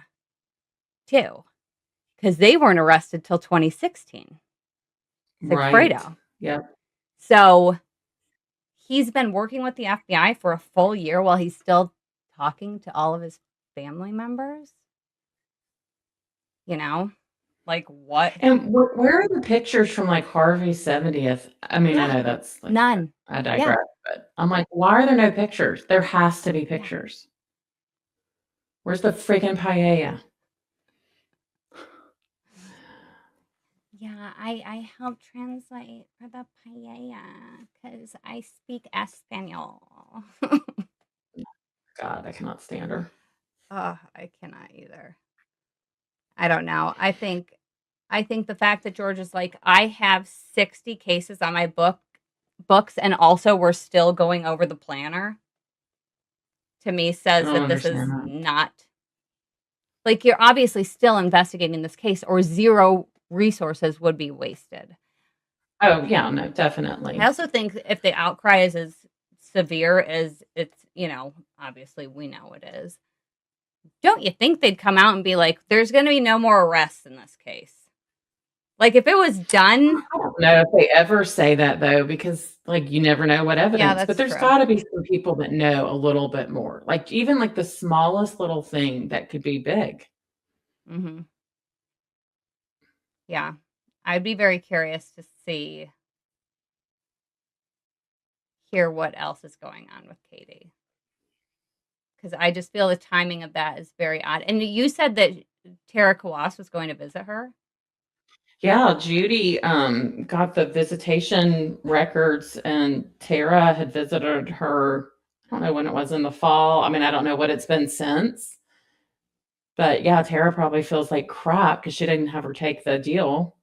too, because they weren't arrested till 2016. Right. Sigfredo. Yep. So he's been working with the FBI for a full year while he's still talking to all of his family members. Like what? And where are the pictures from like Harvey's 70th? I mean, I know that's like, none. I digress, but I'm like, why are there no pictures? There has to be pictures. Where's the freaking paella? Yeah, I help translate for the paella because I speak Espanol. God, I cannot stand her. I cannot either. I don't know. I think the fact that George is like, I have 60 cases on my books, and also we're still going over the planner, to me says that this is not, like, you're obviously still investigating this case, or zero resources would be wasted. Oh, yeah, no, definitely. I also think if the outcry is as severe as it's, obviously we know it is, don't you think they'd come out and be like, there's going to be no more arrests in this case? Like, if it was done. I don't know if they ever say that, though, because, like, you never know what evidence. Yeah, that's but there's true. got to be some people that know a little bit more. Like, even, like, the smallest little thing that could be big. Mm-hmm. Yeah. I'd be very curious to hear what else is going on with Katie. Because I just feel the timing of that is very odd. And you said that Tara Kawas was going to visit her? Yeah, Judy got the visitation records, and Tara had visited her, I don't know when it was, in the fall. I mean, I don't know what it's been since. But yeah, Tara probably feels like crap because she didn't have her take the deal.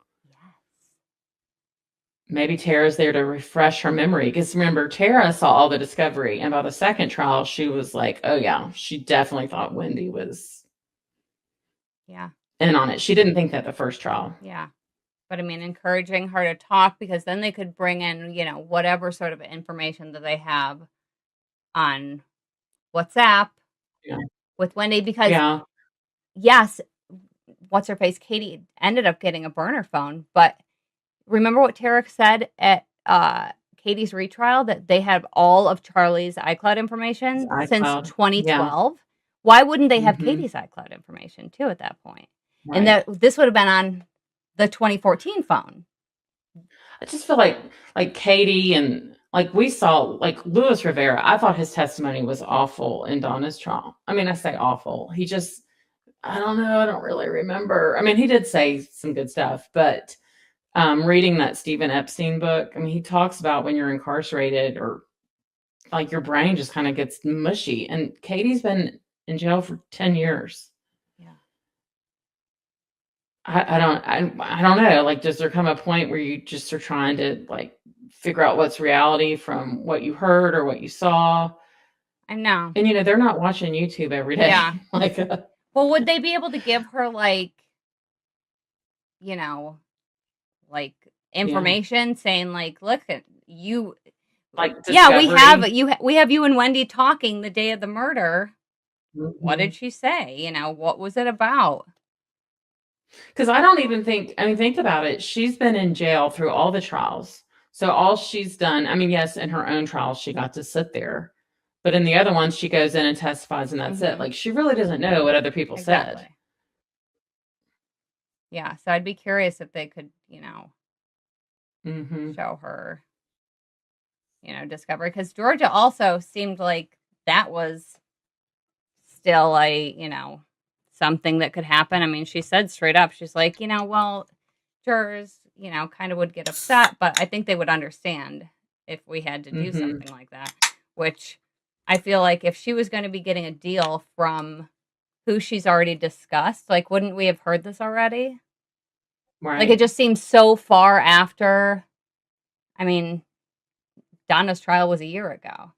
Maybe Tara's there to refresh her memory. Because remember, Tara saw all the discovery, and by the second trial, she was like, oh yeah, she definitely thought Wendi was in on it. She didn't think that the first trial. Yeah. But I mean, encouraging her to talk, because then they could bring in, whatever sort of information that they have on WhatsApp with Wendi. Because yes, what's her face? Katie ended up getting a burner phone, but remember what Tara said at Katie's retrial, that they had all of Charlie's iCloud information since 2012. Yeah. Why wouldn't they have Katie's iCloud information too at that point? Right. And that this would have been on the 2014 phone. I just feel like Katie, and like we saw, like Luis Rivera, I thought his testimony was awful in Donna's trial. I mean, I say awful. He just, I don't know. I don't really remember. I mean, he did say some good stuff, but reading that Stephen Epstein book, I mean, he talks about when you're incarcerated, or like your brain just kind of gets mushy. And Katie's been in jail for 10 years. Yeah. I don't know. Like, does there come a point where you just are trying to like figure out what's reality from what you heard or what you saw? I know. And they're not watching YouTube every day. Yeah. Like, well, would they be able to give her like information saying like, look at you, like, discovery. we have you and Wendi talking the day of the murder. Mm-hmm. What did she say? What was it about? Because I don't even think, think about it. She's been in jail through all the trials. So all she's done, yes, in her own trials, she got to sit there. But in the other ones, she goes in and testifies, and that's it. Like, she really doesn't know what other people said. Yeah, so I'd be curious if they could, show her, discovery. Because Georgia also seemed like that was still something that could happen. I mean, she said straight up, she's like, well, jurors, kind of would get upset, but I think they would understand if we had to do something like that, which I feel like if she was going to be getting a deal from who she's already discussed, like, wouldn't we have heard this already? Right. Like, it just seems so far after. I mean, Donna's trial was a year ago.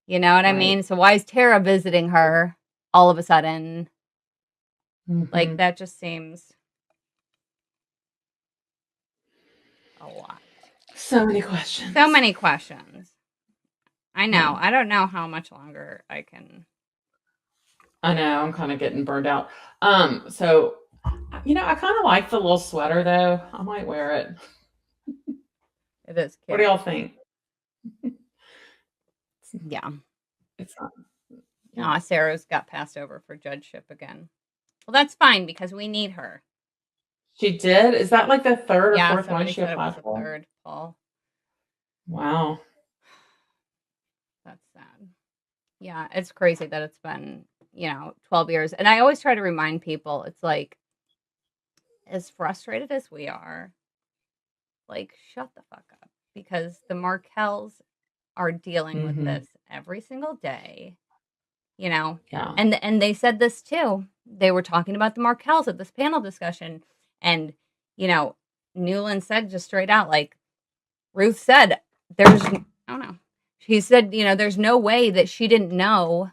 You know what I mean? So why is Tara visiting her all of a sudden? Like, that just seems a lot. So many questions. So many questions. I know. I don't know how much longer I can. I know. I'm kind of getting burned out. So, I kind of like the little sweater though. I might wear it. It is cute. What do y'all think? Yeah. It's not. No, Sarah's got passed over for judgeship again. Well, that's fine because we need her. She did? Is that like the third or Yeah, fourth one somebody she said it applied was the for? third, Paul. Wow. That's sad. Yeah, it's crazy that it's been, 12 years. And I always try to remind people, it's like, as frustrated as we are, like, shut the fuck up. Because the Markells are dealing with this every single day, Yeah. And they said this too. They were talking about the Markells at this panel discussion. And, Newland said just straight out, like, Ruth said, I don't know. She said, there's no way that she didn't know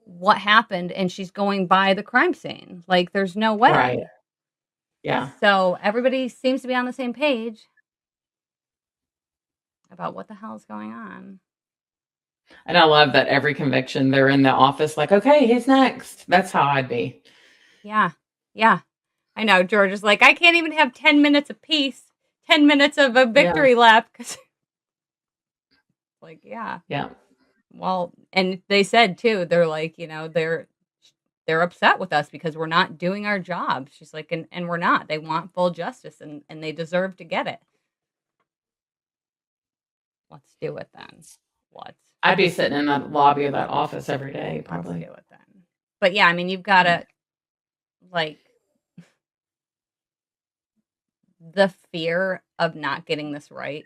what happened and she's going by the crime scene. Like, there's no way. Right. Yeah. So everybody seems to be on the same page about what the hell is going on. And I love that every conviction they're in the office like, okay, who's next? That's how I'd be. Yeah. Yeah. I know. George is like, I can't even have 10 minutes of peace, 10 minutes of a victory lap. Cause like, yeah. Yeah. Well, and they said too, they're like, they're upset with us because we're not doing our job. She's like, and we're not. They want full justice and they deserve to get it. Let's do it then. I'd be sitting in the lobby of that office every day, probably. Let's do it then. But yeah, I mean, you've got to, like, the fear of not getting this right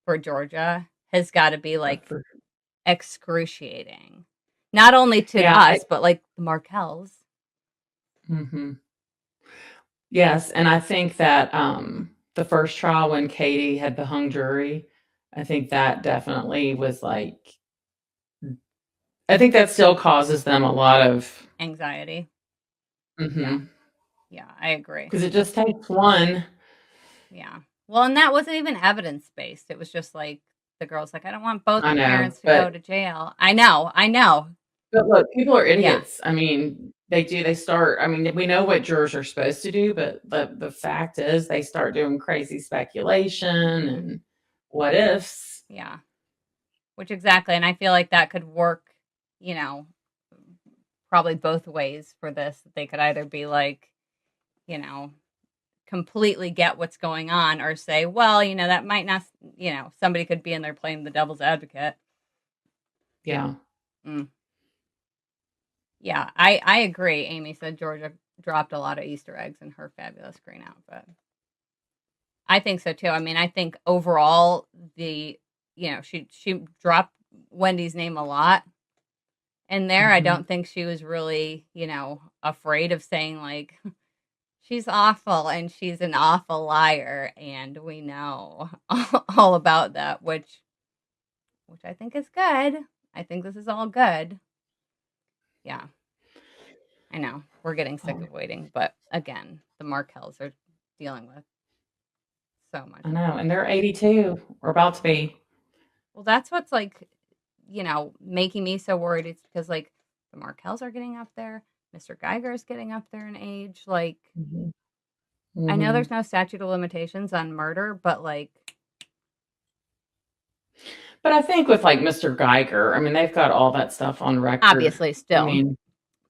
for Georgia has got to be, like, excruciating. Not only to us, but, like, the Markells. Yes, and I think that the first trial when Katie had the hung jury, I think that definitely was like, I think that still causes them a lot of anxiety. Yeah, I agree. Because it just takes one. Yeah. Well, and that wasn't even evidence-based. It was just like, the girl's like, I don't want both the parents to go to jail. I know. But look, people are idiots. Yeah. I mean, they start, I mean, we know what jurors are supposed to do, but the fact is they start doing crazy speculation and what ifs. Yeah. Which exactly. And I feel like that could work, probably both ways for this. They could either be like, completely get what's going on or say, well, that might not, somebody could be in there playing the devil's advocate. Yeah. Yeah, I agree. Amy said Georgia dropped a lot of Easter eggs in her fabulous green outfit. I think so too. I mean, I think overall she dropped Wendy's name a lot in there. I don't think she was really, afraid of saying like, she's awful and she's an awful liar, and we know all about that, which I think is good. I think this is all good. Yeah. I know. We're getting sick of waiting, but again, the Markells are dealing with so much. I know, and they're 82. We're about to be. Well, that's what's like, making me so worried. It's because like the Markells are getting up there. Mr. Geiger is getting up there in age. Like, I know there's no statute of limitations on murder, but like. But I think with like Mr. Geiger, I mean, they've got all that stuff on record. Obviously, still. I mean,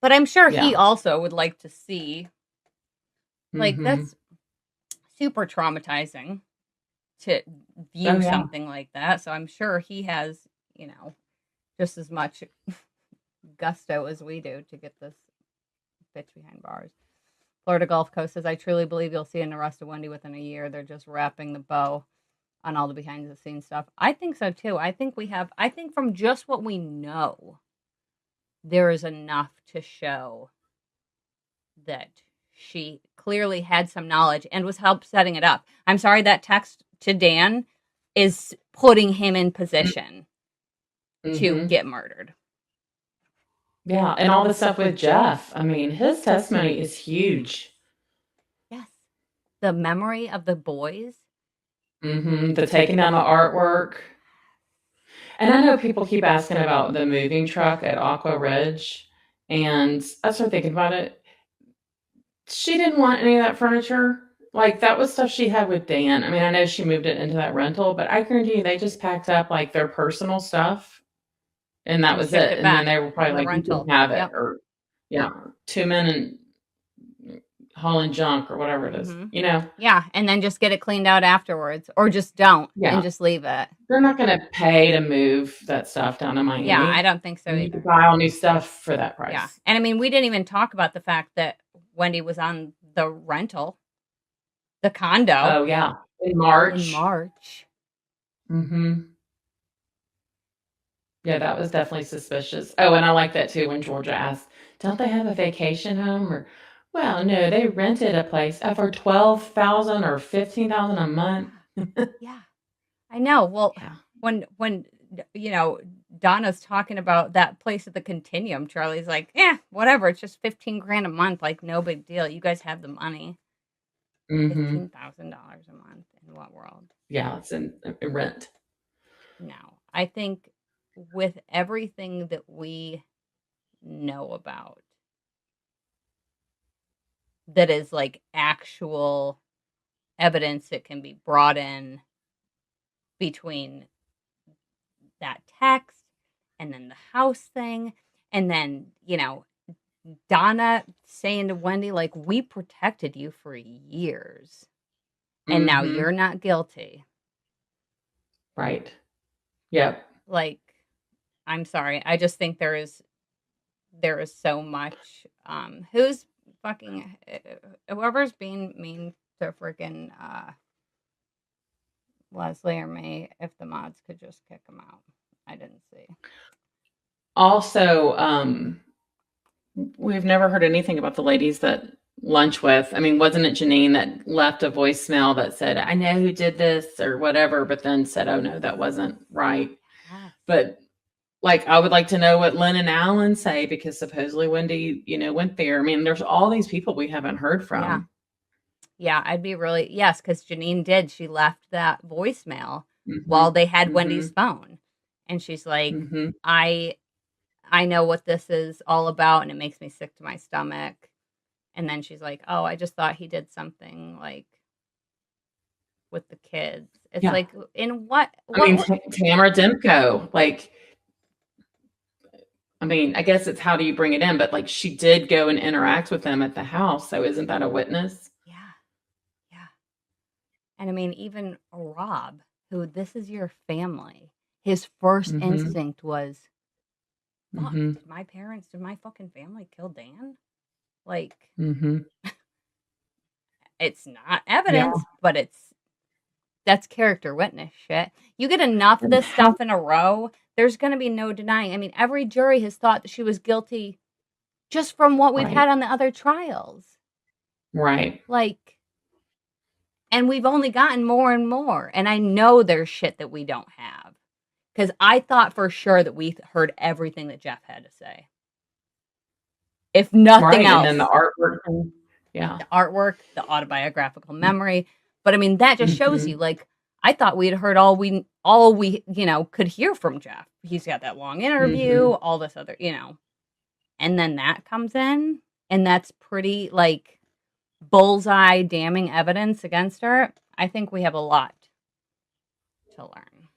but I'm sure he also would like to see. Like, that's super traumatizing. to view Oh, yeah. something like that. So I'm sure he has, just as much gusto as we do to get this bitch behind bars. Florida Gulf Coast says, I truly believe you'll see an arrest of Wendi within a year. They're just wrapping the bow on all the behind the scenes stuff. I think so too. I think from just what we know, there is enough to show that she clearly had some knowledge and was help setting it up. I'm sorry, that text to Dan is putting him in position to get murdered. Yeah, and all the stuff with Jeff. I mean, his testimony is huge. Yes. The memory of the boys. The taking down the artwork. And I know people keep asking about the moving truck at Aqua Ridge, and I started thinking about it. She didn't want any of that furniture. Like, that was stuff she had with Dan. I mean, I know she moved it into that rental, but I guarantee you they just packed up, like, their personal stuff, and that was it. And then they were probably like, you can have it. Or, 2 men and hauling junk or whatever it is, Yeah, and then just get it cleaned out afterwards, or just don't and just leave it. They're not going to pay to move that stuff down to Miami. Yeah, I don't think so You either. could buy all new stuff for that price. Yeah, and I mean, we didn't even talk about the fact that Wendi was on the rental, the condo. Oh yeah, in March. Yeah, that was definitely suspicious. Oh, and I like that too when Georgia asked, "Don't they have a vacation home?" Or, well, no, they rented a place for $12,000 or $15,000 a month. Yeah, I know. Well, when Donna's talking about that place at the Continuum, Charlie's like, whatever. It's just $15,000 a month. Like, no big deal. You guys have the money. $15,000 a month in what world? Yeah, it's in rent. No, I think with everything that we know about that is like actual evidence that can be brought in between that text and then the house thing, and then, Donna saying to Wendi, like, we protected you for years and now you're not guilty. Right. Yep. Like, I'm sorry. I just think there is so much. Who's fucking whoever's being mean to freaking Leslie or me, if the mods could just kick him out. I didn't see. Also, we've never heard anything about the ladies that lunch with. I mean, wasn't it Janine that left a voicemail that said, I know who did this or whatever, but then said, oh no, that wasn't right. But like, I would like to know what Lynn and Alan say, because supposedly Wendi, went there. I mean, there's all these people we haven't heard from. Yeah, I'd be really, yes, because Janine did. She left that voicemail while they had Wendy's phone. And she's like, I know what this is all about, and it makes me sick to my stomach. And then she's like, oh, I just thought he did something like with the kids. It's like, in what? I mean, Tamara Demko, like, I mean, I guess it's how do you bring it in, but like, she did go and interact with them at the house. So isn't that a witness? Yeah. And I mean, even Rob, who this is your family, his first instinct was, fuck, did my fucking family kill Dan? Like, it's not evidence, but that's character witness shit. You get enough of this stuff in a row, there's going to be no denying. I mean, every jury has thought that she was guilty just from what we've had on the other trials. Right. Like, and we've only gotten more and more. And I know there's shit that we don't have. Because I thought for sure that we heard everything that Jeff had to say. If nothing else. And then the artwork. The artwork, the autobiographical memory. But I mean, that just shows you, like, I thought we had heard all we could hear from Jeff. He's got that long interview, all this other, and then that comes in, and that's pretty, like, bullseye damning evidence against her. I think we have a lot to learn.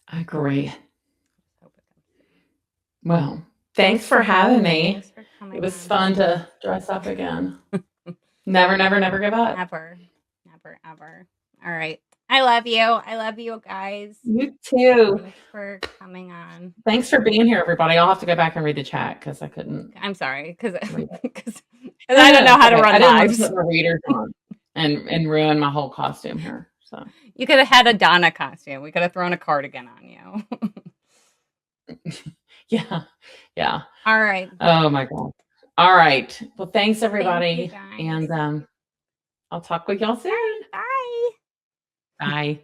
I agree. Well, thanks for having me. Thanks for coming. It was fun to dress up again. Never give up. Never. All right. I love you. I love you guys. You too. Thanks for coming on. Thanks for being here, everybody. I'll have to go back and read the chat because I couldn't. I'm sorry because No, I don't know how to okay. run I didn't want lives. to put my readers on and ruin my whole costume here. So You could have had a Donna costume. We could have thrown a cardigan on you. yeah. All right. Oh my God. All right. Well, thanks everybody, Thank you, guys. and I'll talk with y'all soon. Bye. Bye.